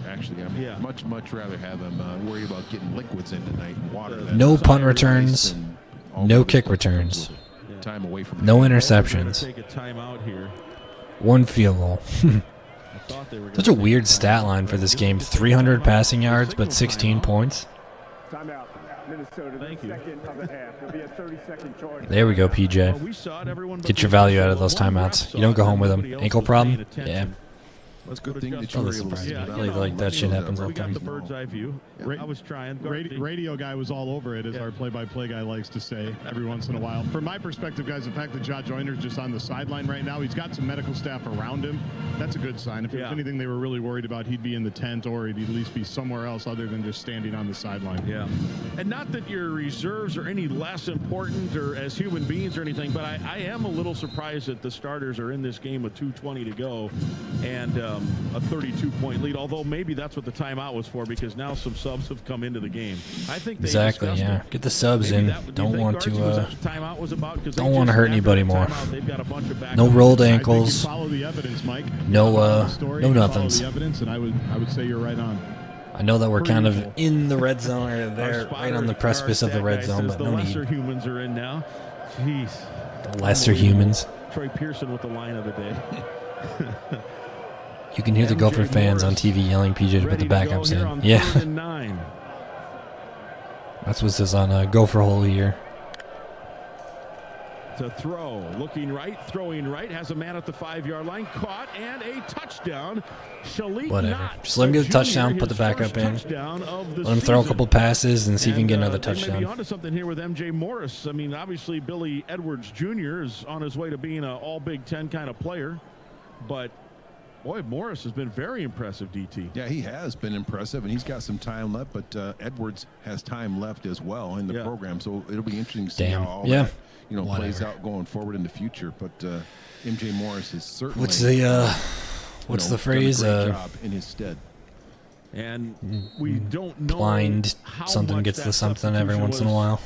Speaker 4: Actually, I'd much rather have him worry about getting liquids in tonight and water.
Speaker 3: No punt returns, no kick returns,
Speaker 4: time away from
Speaker 3: no interceptions. 1 field goal. Such a weird stat line for this game. 300 passing yards, but 16 points.
Speaker 7: Timeout. Minnesota,
Speaker 6: thank you.
Speaker 3: There we go, PJ. Get your value out of those timeouts. You don't go home with them. Ankle problem? Yeah.
Speaker 4: It's a good thing that you're able to see
Speaker 3: I feel like that shit happens all the time.
Speaker 6: We got the bird's eye view. I was trying.
Speaker 15: Radio guy was all over it, as our play-by-play guy likes to say every once in a while. From my perspective, guys, the fact that Jaw Joyner's just on the sideline right now, he's got some medical staff around him. That's a good sign. If there's anything they were really worried about, he'd be in the tent or he'd at least be somewhere else other than just standing on the sideline.
Speaker 6: Yeah. And not that your reserves are any less important or as human beings or anything, but I am a little surprised that the starters are in this game with 2:20 to go and a 32-point lead, although maybe that's what the timeout was for, because now some subs have come into the game. I think they
Speaker 3: exactly, yeah.
Speaker 6: It.
Speaker 3: Get the subs
Speaker 6: maybe
Speaker 3: in. Don't want to
Speaker 6: timeout was about,
Speaker 3: don't want to hurt anybody more.
Speaker 6: Timeout,
Speaker 3: no rolled ankles.
Speaker 15: Follow the evidence, Mike.
Speaker 3: No nothings.
Speaker 15: The evidence, and I would say you're right on.
Speaker 3: I know that we're kind of in the red zone, or there, right on the precipice of the red zone, but no need.
Speaker 6: The lesser humans are in now. Jeez.
Speaker 3: The lesser humans.
Speaker 6: Troy Pearson with the line of the day.
Speaker 3: You can hear the Gopher fans on TV yelling PJ to put the backups in. Yeah. That's what says on Gopher Hole here.
Speaker 6: To throw, looking right, throwing right, has a man at the 5-yard line, caught, and a touchdown.
Speaker 3: Whatever. Just let him get a touchdown, put the backup in. Let him throw a couple passes and see if he can get another touchdown.
Speaker 6: Maybe onto something here with MJ Morris. I mean, obviously Billy Edwards Jr. is on his way to being an all Big Ten kind of player, but boy, Morris has been very impressive, DT.
Speaker 4: Yeah, he has been impressive, and he's got some time left, but Edwards has time left as well in the program, so it'll be interesting to see how all that plays out going forward in the future. But MJ Morris is certainly
Speaker 3: what's the phrase?
Speaker 4: Done a great job in his stead.
Speaker 6: And we don't know
Speaker 3: blind something gets the something every once in a while.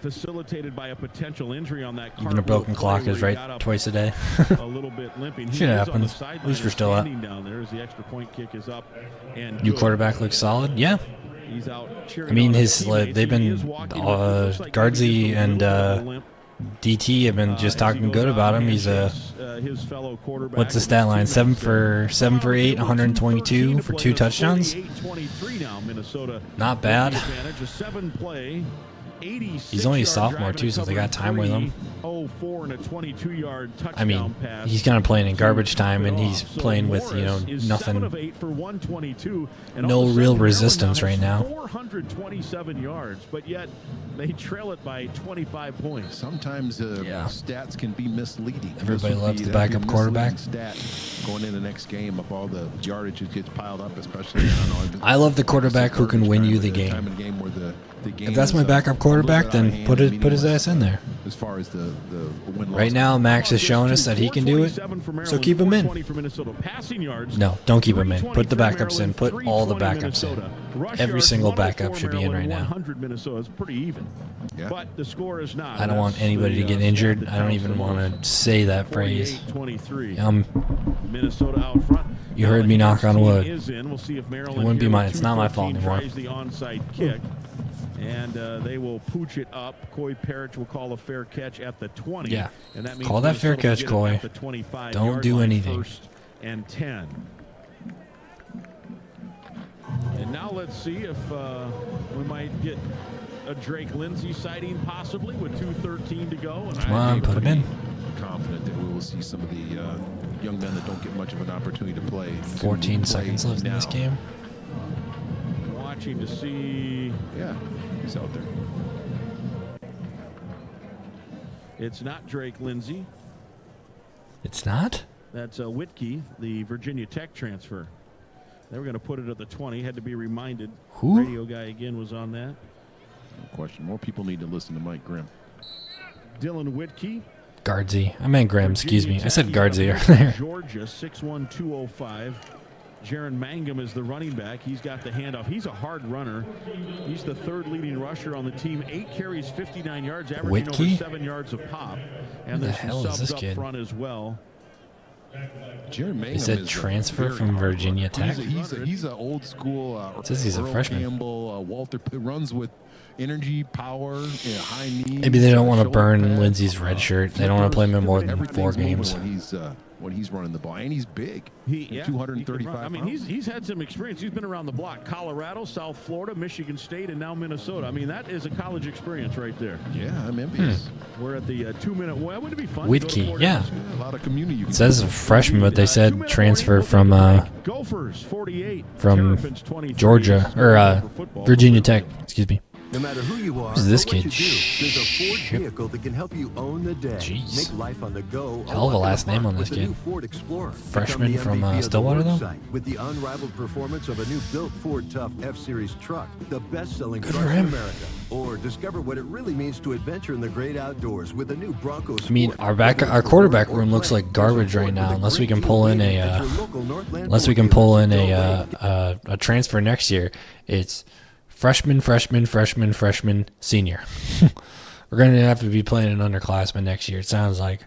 Speaker 6: Facilitated by a potential injury on that.
Speaker 3: Even a broken clock is right twice a day.
Speaker 6: A little bit limping.
Speaker 3: Shit happens. At least we're still up.
Speaker 6: Down there as the extra point kick is up. And
Speaker 3: new quarterback looks solid. Yeah.
Speaker 6: He's out.
Speaker 3: I mean, they've been Guardsy and DT have been just talking good about him. He's a
Speaker 6: his fellow quarterback.
Speaker 3: What's the stat line? 7 for 8, 122 for 2 touchdowns. Not bad. He's only a sophomore too, so they got time with him. I mean, he's kind of playing in garbage time, and he's playing with nothing, no real resistance right now.
Speaker 6: 427 yards, but yet they trail it by 25 points.
Speaker 4: Sometimes stats can be misleading.
Speaker 3: Everybody loves the backup quarterback.
Speaker 4: Going in the next game, up all the yardage that gets piled up, especially.
Speaker 3: I love the quarterback who can win you the game. If that's my backup quarterback, then put his ass in there.
Speaker 4: As far as the win-loss.
Speaker 3: Right now, Max has shown us that he can do it, so keep him in. No, don't keep him in. Put the backups in. Put all the backups in. Every single backup should be in right now. I don't want anybody to get injured. I don't even want to say that phrase.
Speaker 6: Minnesota out front.
Speaker 3: You heard me knock on wood. It wouldn't be mine. It's not my fault anymore.
Speaker 6: The onside kick. And they will pooch it up. Coy Parrish will call a fair catch at the 20.
Speaker 3: Yeah.
Speaker 6: And that means
Speaker 3: call that fair catch, Coy. Don't do anything.
Speaker 6: 1st and 10. And now let's see if we might get a Drake Lindsey sighting possibly with 2:13 to go. And
Speaker 3: come on, put him in.
Speaker 4: Confident that we will see some of the young men that don't get much of an opportunity to play.
Speaker 3: 14 seconds left in this game.
Speaker 6: Watching to see.
Speaker 4: Yeah, he's out there.
Speaker 6: It's not Drake Lindsey.
Speaker 3: It's not?
Speaker 6: That's Whitkey, the Virginia Tech transfer. They were going to put it at the 20. Had to be reminded.
Speaker 3: Who?
Speaker 6: Radio guy again was on that.
Speaker 4: No question. More people need to listen to Mike Grimm.
Speaker 6: Dylan Whitkey.
Speaker 3: Guardsy. I meant Grimm, excuse me. I said Guardsy earlier.
Speaker 6: Georgia, 6'1", 205. Jaron Mangum is the running back. He's got the handoff. He's a hard runner. He's the 3rd leading rusher on the team. 8 carries, 59 yards, averaging over 7 yards of pop. And there's some subs up front as well.
Speaker 4: Jaron Mangum
Speaker 3: is a transfer from Virginia Tech.
Speaker 4: He's an old school.
Speaker 3: It says he's a freshman.
Speaker 4: Campbell, Walter runs with energy, power, high knees.
Speaker 3: Maybe they don't want to burn Lindsey's red shirt. They don't want to play him in more than 4 games.
Speaker 4: When he's running the ball, and he's big. 235
Speaker 6: I mean, he's had some experience. He's been around the block. Colorado, South Florida, Michigan State, and now Minnesota. I mean, that is a college experience right there.
Speaker 4: Yeah, I'm envious.
Speaker 6: We're at the 2-minute. Well, wouldn't it be fun?
Speaker 3: Whitkey, yeah.
Speaker 4: A lot of community.
Speaker 3: It says a freshman, but they said transfer from
Speaker 6: Gophers 48,
Speaker 3: from Georgia or Virginia Tech. Excuse me.
Speaker 19: No matter who you are,
Speaker 3: who's this
Speaker 19: kid?
Speaker 3: There's
Speaker 19: a Ford vehicle that can help you own the day.
Speaker 3: Jeez.
Speaker 19: Make life on the go.
Speaker 3: Hell of a last name on this kid. Freshman from Stillwater, though?
Speaker 19: With the unrivaled performance of a new built Ford Tough F-Series truck, the best-selling
Speaker 3: Good
Speaker 19: truck
Speaker 3: for
Speaker 19: in
Speaker 3: him.
Speaker 19: America. Or discover what it really means to adventure in the great outdoors with a new Bronco Sport.
Speaker 3: I mean, our quarterback room looks like garbage right now, unless we can pull in a transfer next year. It's freshman, senior. We're going to have to be playing an underclassman next year, it sounds like.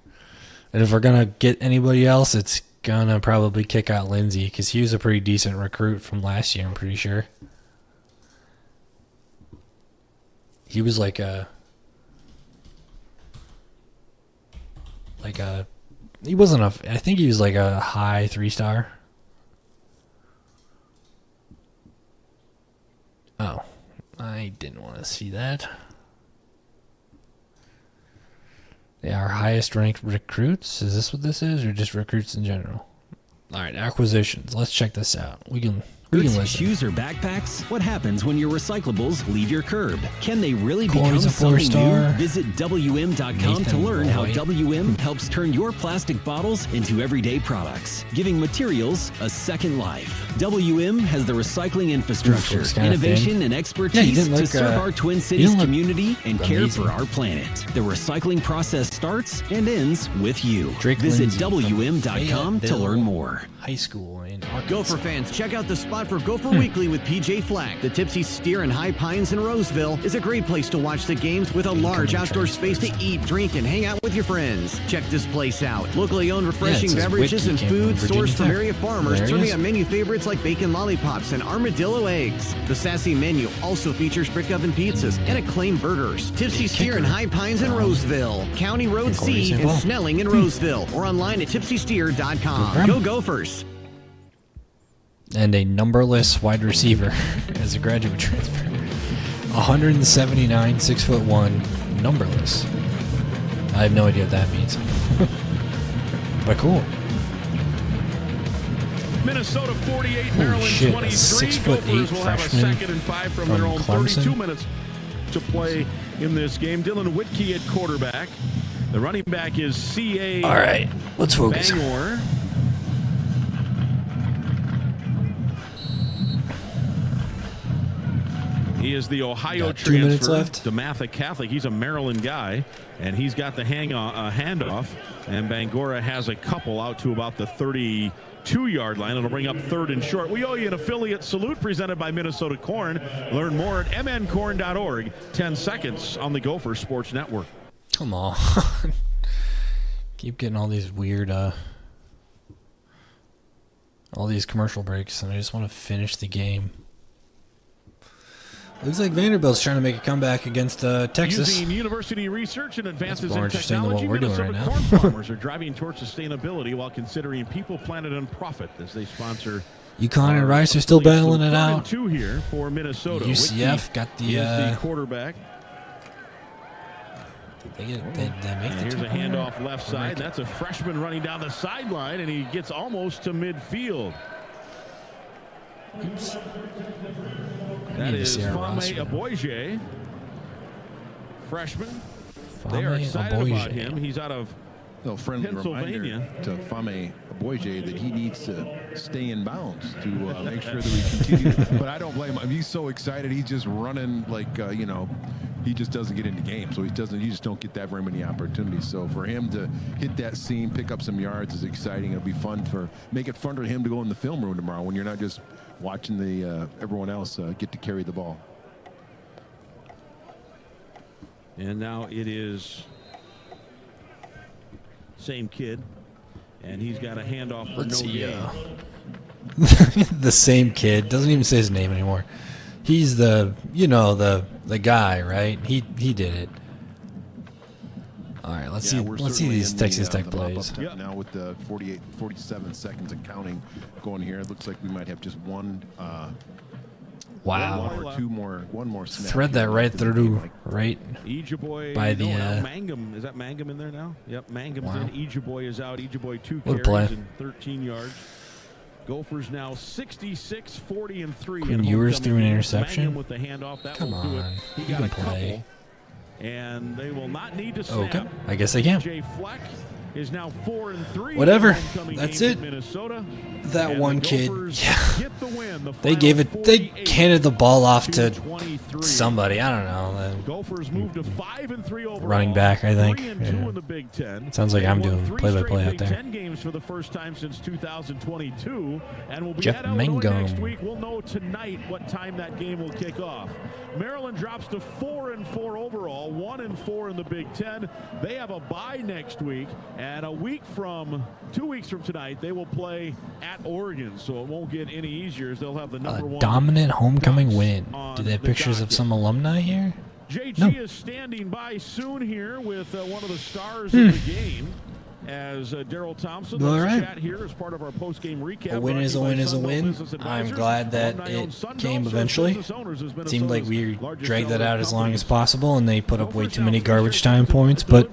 Speaker 3: And if we're going to get anybody else, it's going to probably kick out Lindsey, because he was a pretty decent recruit from last year, I'm pretty sure. He was I think he was like a high 3-star. Oh, I didn't want to see that. They are highest ranked recruits. Is this what this is, or just recruits in general? All right, acquisitions. Let's check this out. We can listen.
Speaker 8: Shoes or backpacks? What happens when your recyclables leave your curb? Can they really become
Speaker 3: Corey's a
Speaker 8: something
Speaker 3: 4-star.
Speaker 8: new? Visit WM.com to learn how WM helps turn your plastic bottles into everyday products, giving materials a second life. WM has the recycling infrastructure, innovation, and expertise to serve our Twin Cities community and care for our planet. The recycling process starts and ends with you. Visit WM.com to learn more.
Speaker 3: High school in
Speaker 17: Gopher fans, check out the spot spot for Gopher Weekly with PJ Flack. The Tipsy Steer in High Pines in Roseville is a great place to watch the games with a large outdoor space to eat, drink, and hang out with your friends. Check this place out. Locally owned refreshing beverages and food sourced from area farmers, serving up menu favorites like bacon lollipops and armadillo eggs. The sassy menu also features brick oven pizzas and acclaimed burgers. Tipsy Steer in High Pines in Roseville, County Road C in Snelling in Roseville, or online at tipsysteer.com. Go Gophers!
Speaker 3: And a numberless wide receiver as a graduate transfer. 179, 6'1", numberless. I have no idea what that means. But cool.
Speaker 6: Minnesota 48, Maryland 23.
Speaker 3: 6'8"
Speaker 6: will have a
Speaker 3: freshman
Speaker 6: 2nd and 5 from their own.
Speaker 3: Clemson.
Speaker 6: 32 minutes to play in this game. Dylan Whitkey at quarterback. The running back is C.A.
Speaker 3: All right, let's focus.
Speaker 6: Bangor. He is the Ohio transfer.
Speaker 3: 2 minutes left.
Speaker 6: DeMatha Catholic. He's a Maryland guy, and he's got the handoff. And Bangora has a couple out to about the 32-yard line. It'll bring up 3rd and short. We owe you an affiliate salute presented by Minnesota Corn. Learn more at mncorn.org. 10 seconds on the Gopher Sports Network.
Speaker 3: Come on. Keep getting all these weird, all these commercial breaks, and I just want to finish the game. Looks like Vanderbilt's trying to make a comeback against Texas.
Speaker 6: Using university research and advances
Speaker 3: more
Speaker 6: in
Speaker 3: interesting
Speaker 6: technology,
Speaker 3: than what we're doing right
Speaker 6: Minnesota
Speaker 3: now.
Speaker 6: corn farmers are driving towards sustainability while considering people, planet, and profit as they sponsor.
Speaker 3: UConn and Rice are still battling it out.
Speaker 6: 2 here for Minnesota.
Speaker 3: UCF
Speaker 6: Whitkey
Speaker 3: got
Speaker 6: is the quarterback.
Speaker 3: They make
Speaker 6: here's a
Speaker 3: the
Speaker 6: handoff left side. That's a freshman running down the sideline, and he gets almost to midfield.
Speaker 3: Oops.
Speaker 6: That is Fame Aboije, freshman. They are excited about him. He's out of
Speaker 4: friendly
Speaker 6: Pennsylvania.
Speaker 4: Reminder to Fame Aboije that he needs to stay in bounds to make sure that we continue. But I don't blame him. He's so excited. He's just running like, he just doesn't get into games. So you just don't get that very many opportunities. So for him to hit that seam, pick up some yards is exciting. It'll be make it fun for him to go in the film room tomorrow when you're not just watching everyone else get to carry the ball.
Speaker 6: And now it is same kid, and he's got a handoff for
Speaker 3: Let's
Speaker 6: no
Speaker 3: see,
Speaker 6: gain.
Speaker 3: the same kid doesn't even say his name anymore. He's the guy, right? He did it. All right, let's see these Texas Tech plays.
Speaker 4: Now with the 47 seconds and counting going here, it looks like we might have just one.
Speaker 3: Wow.
Speaker 4: One more snap.
Speaker 3: Thread that right through, right by the.
Speaker 6: Mangum, is that Mangum in there now? Yep, Mangum's in. Ijiboy is out. Ijiboy 2
Speaker 3: What a
Speaker 6: carries
Speaker 3: play.
Speaker 6: and 13 yards. Gophers now 66, 40, and 3.
Speaker 3: Quinn Ewers threw an interception.
Speaker 6: Mangum with the handoff. That
Speaker 3: Come
Speaker 6: will do it.
Speaker 3: on,
Speaker 6: He
Speaker 3: you
Speaker 6: got
Speaker 3: can
Speaker 6: a
Speaker 3: play.
Speaker 6: couple. And they will not need to snap.
Speaker 3: Okay, I guess they can.
Speaker 6: Jay Fleck is now 4-3.
Speaker 3: Whatever. That's it.
Speaker 6: Minnesota.
Speaker 3: That
Speaker 6: And
Speaker 3: one
Speaker 6: the
Speaker 3: kid.
Speaker 6: Gophers
Speaker 3: Yeah.
Speaker 6: get the win. The
Speaker 3: They gave it. They handed the ball off to somebody. I don't know.
Speaker 6: Gophers moved to 5-3 overall.
Speaker 3: Running back, I think.
Speaker 6: 3-2 in the Big Ten.
Speaker 3: Sounds like
Speaker 6: They
Speaker 3: I'm
Speaker 6: won
Speaker 3: doing
Speaker 6: 3
Speaker 3: play-by-play
Speaker 6: straight
Speaker 3: out
Speaker 6: Big
Speaker 3: there.
Speaker 6: Ten games for the first time since 2022, and we'll be
Speaker 3: Jeff
Speaker 6: at Illinois
Speaker 3: Mangum.
Speaker 6: next week. We'll know tonight what time that game will kick off. Maryland drops to 4-4 overall, 1-4 in the Big Ten. They have a bye next week, and 2 weeks from tonight, they will play at Oregon, so it won't get any easier as they'll have the number one
Speaker 3: Dominant homecoming win.
Speaker 6: on
Speaker 3: Do they have
Speaker 6: the
Speaker 3: pictures of
Speaker 6: docket.
Speaker 3: some alumni here?
Speaker 6: JG
Speaker 3: No.
Speaker 6: is standing by soon here with one of the stars of the game as Daryl Thompson.
Speaker 3: All
Speaker 6: Let's
Speaker 3: right.
Speaker 6: chat here as part of our post-game recap.
Speaker 3: A win is a win is a win. I'm glad that it came eventually. Seemed like we dragged that out as long as possible, and they put up way too many garbage time points, but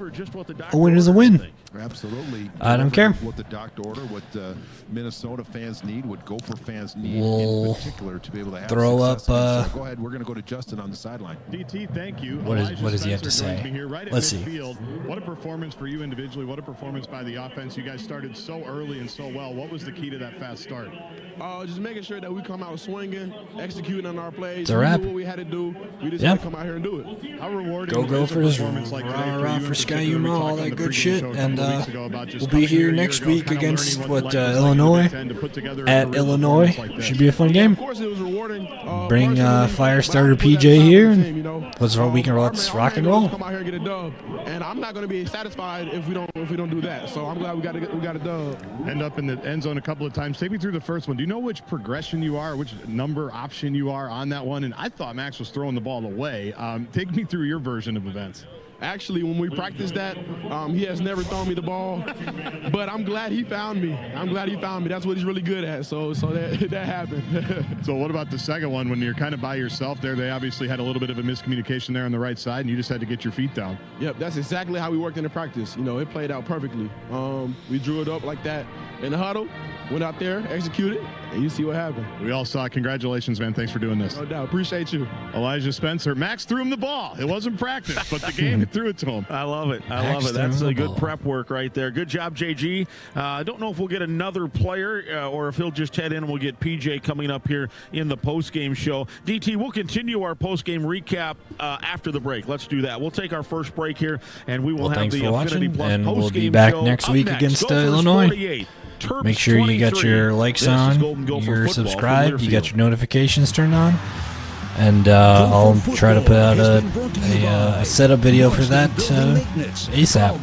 Speaker 3: a win is a win.
Speaker 4: Absolutely.
Speaker 3: I don't care.
Speaker 4: What the doctor order, what Minnesota fans need, what Gopher fans need
Speaker 3: We'll
Speaker 4: in particular to be able to have
Speaker 3: throw
Speaker 4: success.
Speaker 3: up,
Speaker 4: So go ahead. We're going to go to Justin on the sideline.
Speaker 15: DT, thank you.
Speaker 3: What does he have
Speaker 15: Spencer
Speaker 3: to say?
Speaker 15: joins me here right at
Speaker 3: Let's see.
Speaker 15: midfield. What a performance for you individually. What a performance by the offense. You guys started so early and so well. What was the key to that fast start?
Speaker 2: Just making sure that we come out swinging, executing on our plays.
Speaker 3: It's a wrap.
Speaker 2: We knew what we had to do. We just
Speaker 3: Yeah.
Speaker 2: had to come out here and do it.
Speaker 15: How rewarding
Speaker 3: Go
Speaker 15: is a
Speaker 3: Gophers,
Speaker 15: performance like today
Speaker 3: rah,
Speaker 15: for
Speaker 3: rah
Speaker 15: you
Speaker 3: for
Speaker 15: in
Speaker 3: Sky
Speaker 15: particular? We
Speaker 3: Yuma, all
Speaker 15: talked on
Speaker 3: that
Speaker 15: the
Speaker 3: good
Speaker 15: pregame
Speaker 3: shit,
Speaker 15: show a
Speaker 3: and we'll be here next week against Illinois at Illinois. Should be a fun game. Bring Firestarter PJ here. Let's rock and roll.
Speaker 2: Come out here and get a dub, and I'm not going to be satisfied if we don't do that. So I'm glad we got a dub.
Speaker 15: End up in the end zone a couple of times. Take me through the first one. Do you know which progression you are, which number option you are on that one? And I thought Max was throwing the ball away. Take me through your version of events.
Speaker 2: Actually, when we practiced that, he has never thrown me the ball, but I'm glad he found me. That's what he's really good at, so that happened.
Speaker 15: So what about the second one when you're kind of by yourself there? They obviously had a little bit of a miscommunication there on the right side, and you just had to get your feet down.
Speaker 2: Yep, that's exactly how we worked in the practice. It played out perfectly. We drew it up like that in the huddle, went out there, executed, and you see what happened.
Speaker 15: We all saw it. Congratulations, man. Thanks for doing this.
Speaker 2: No doubt. Appreciate you.
Speaker 15: Elijah Spencer. Max threw him the ball. It wasn't practice, but the game threw it to him.
Speaker 6: I love it. That's a good prep work right there. Good job, JG. I don't know if we'll get another player or if he'll just head in and we'll get PJ coming up here in the post-game show. DT, we'll continue our post-game recap after the break. Let's do that. We'll take our first break here, and we will have the Affinity Plus
Speaker 3: and
Speaker 6: post-game
Speaker 3: we'll be back
Speaker 6: show
Speaker 3: next week against Illinois. Make sure you got your likes on, you're subscribed, you got your notifications turned on, and I'll try to put out a setup video for that ASAP.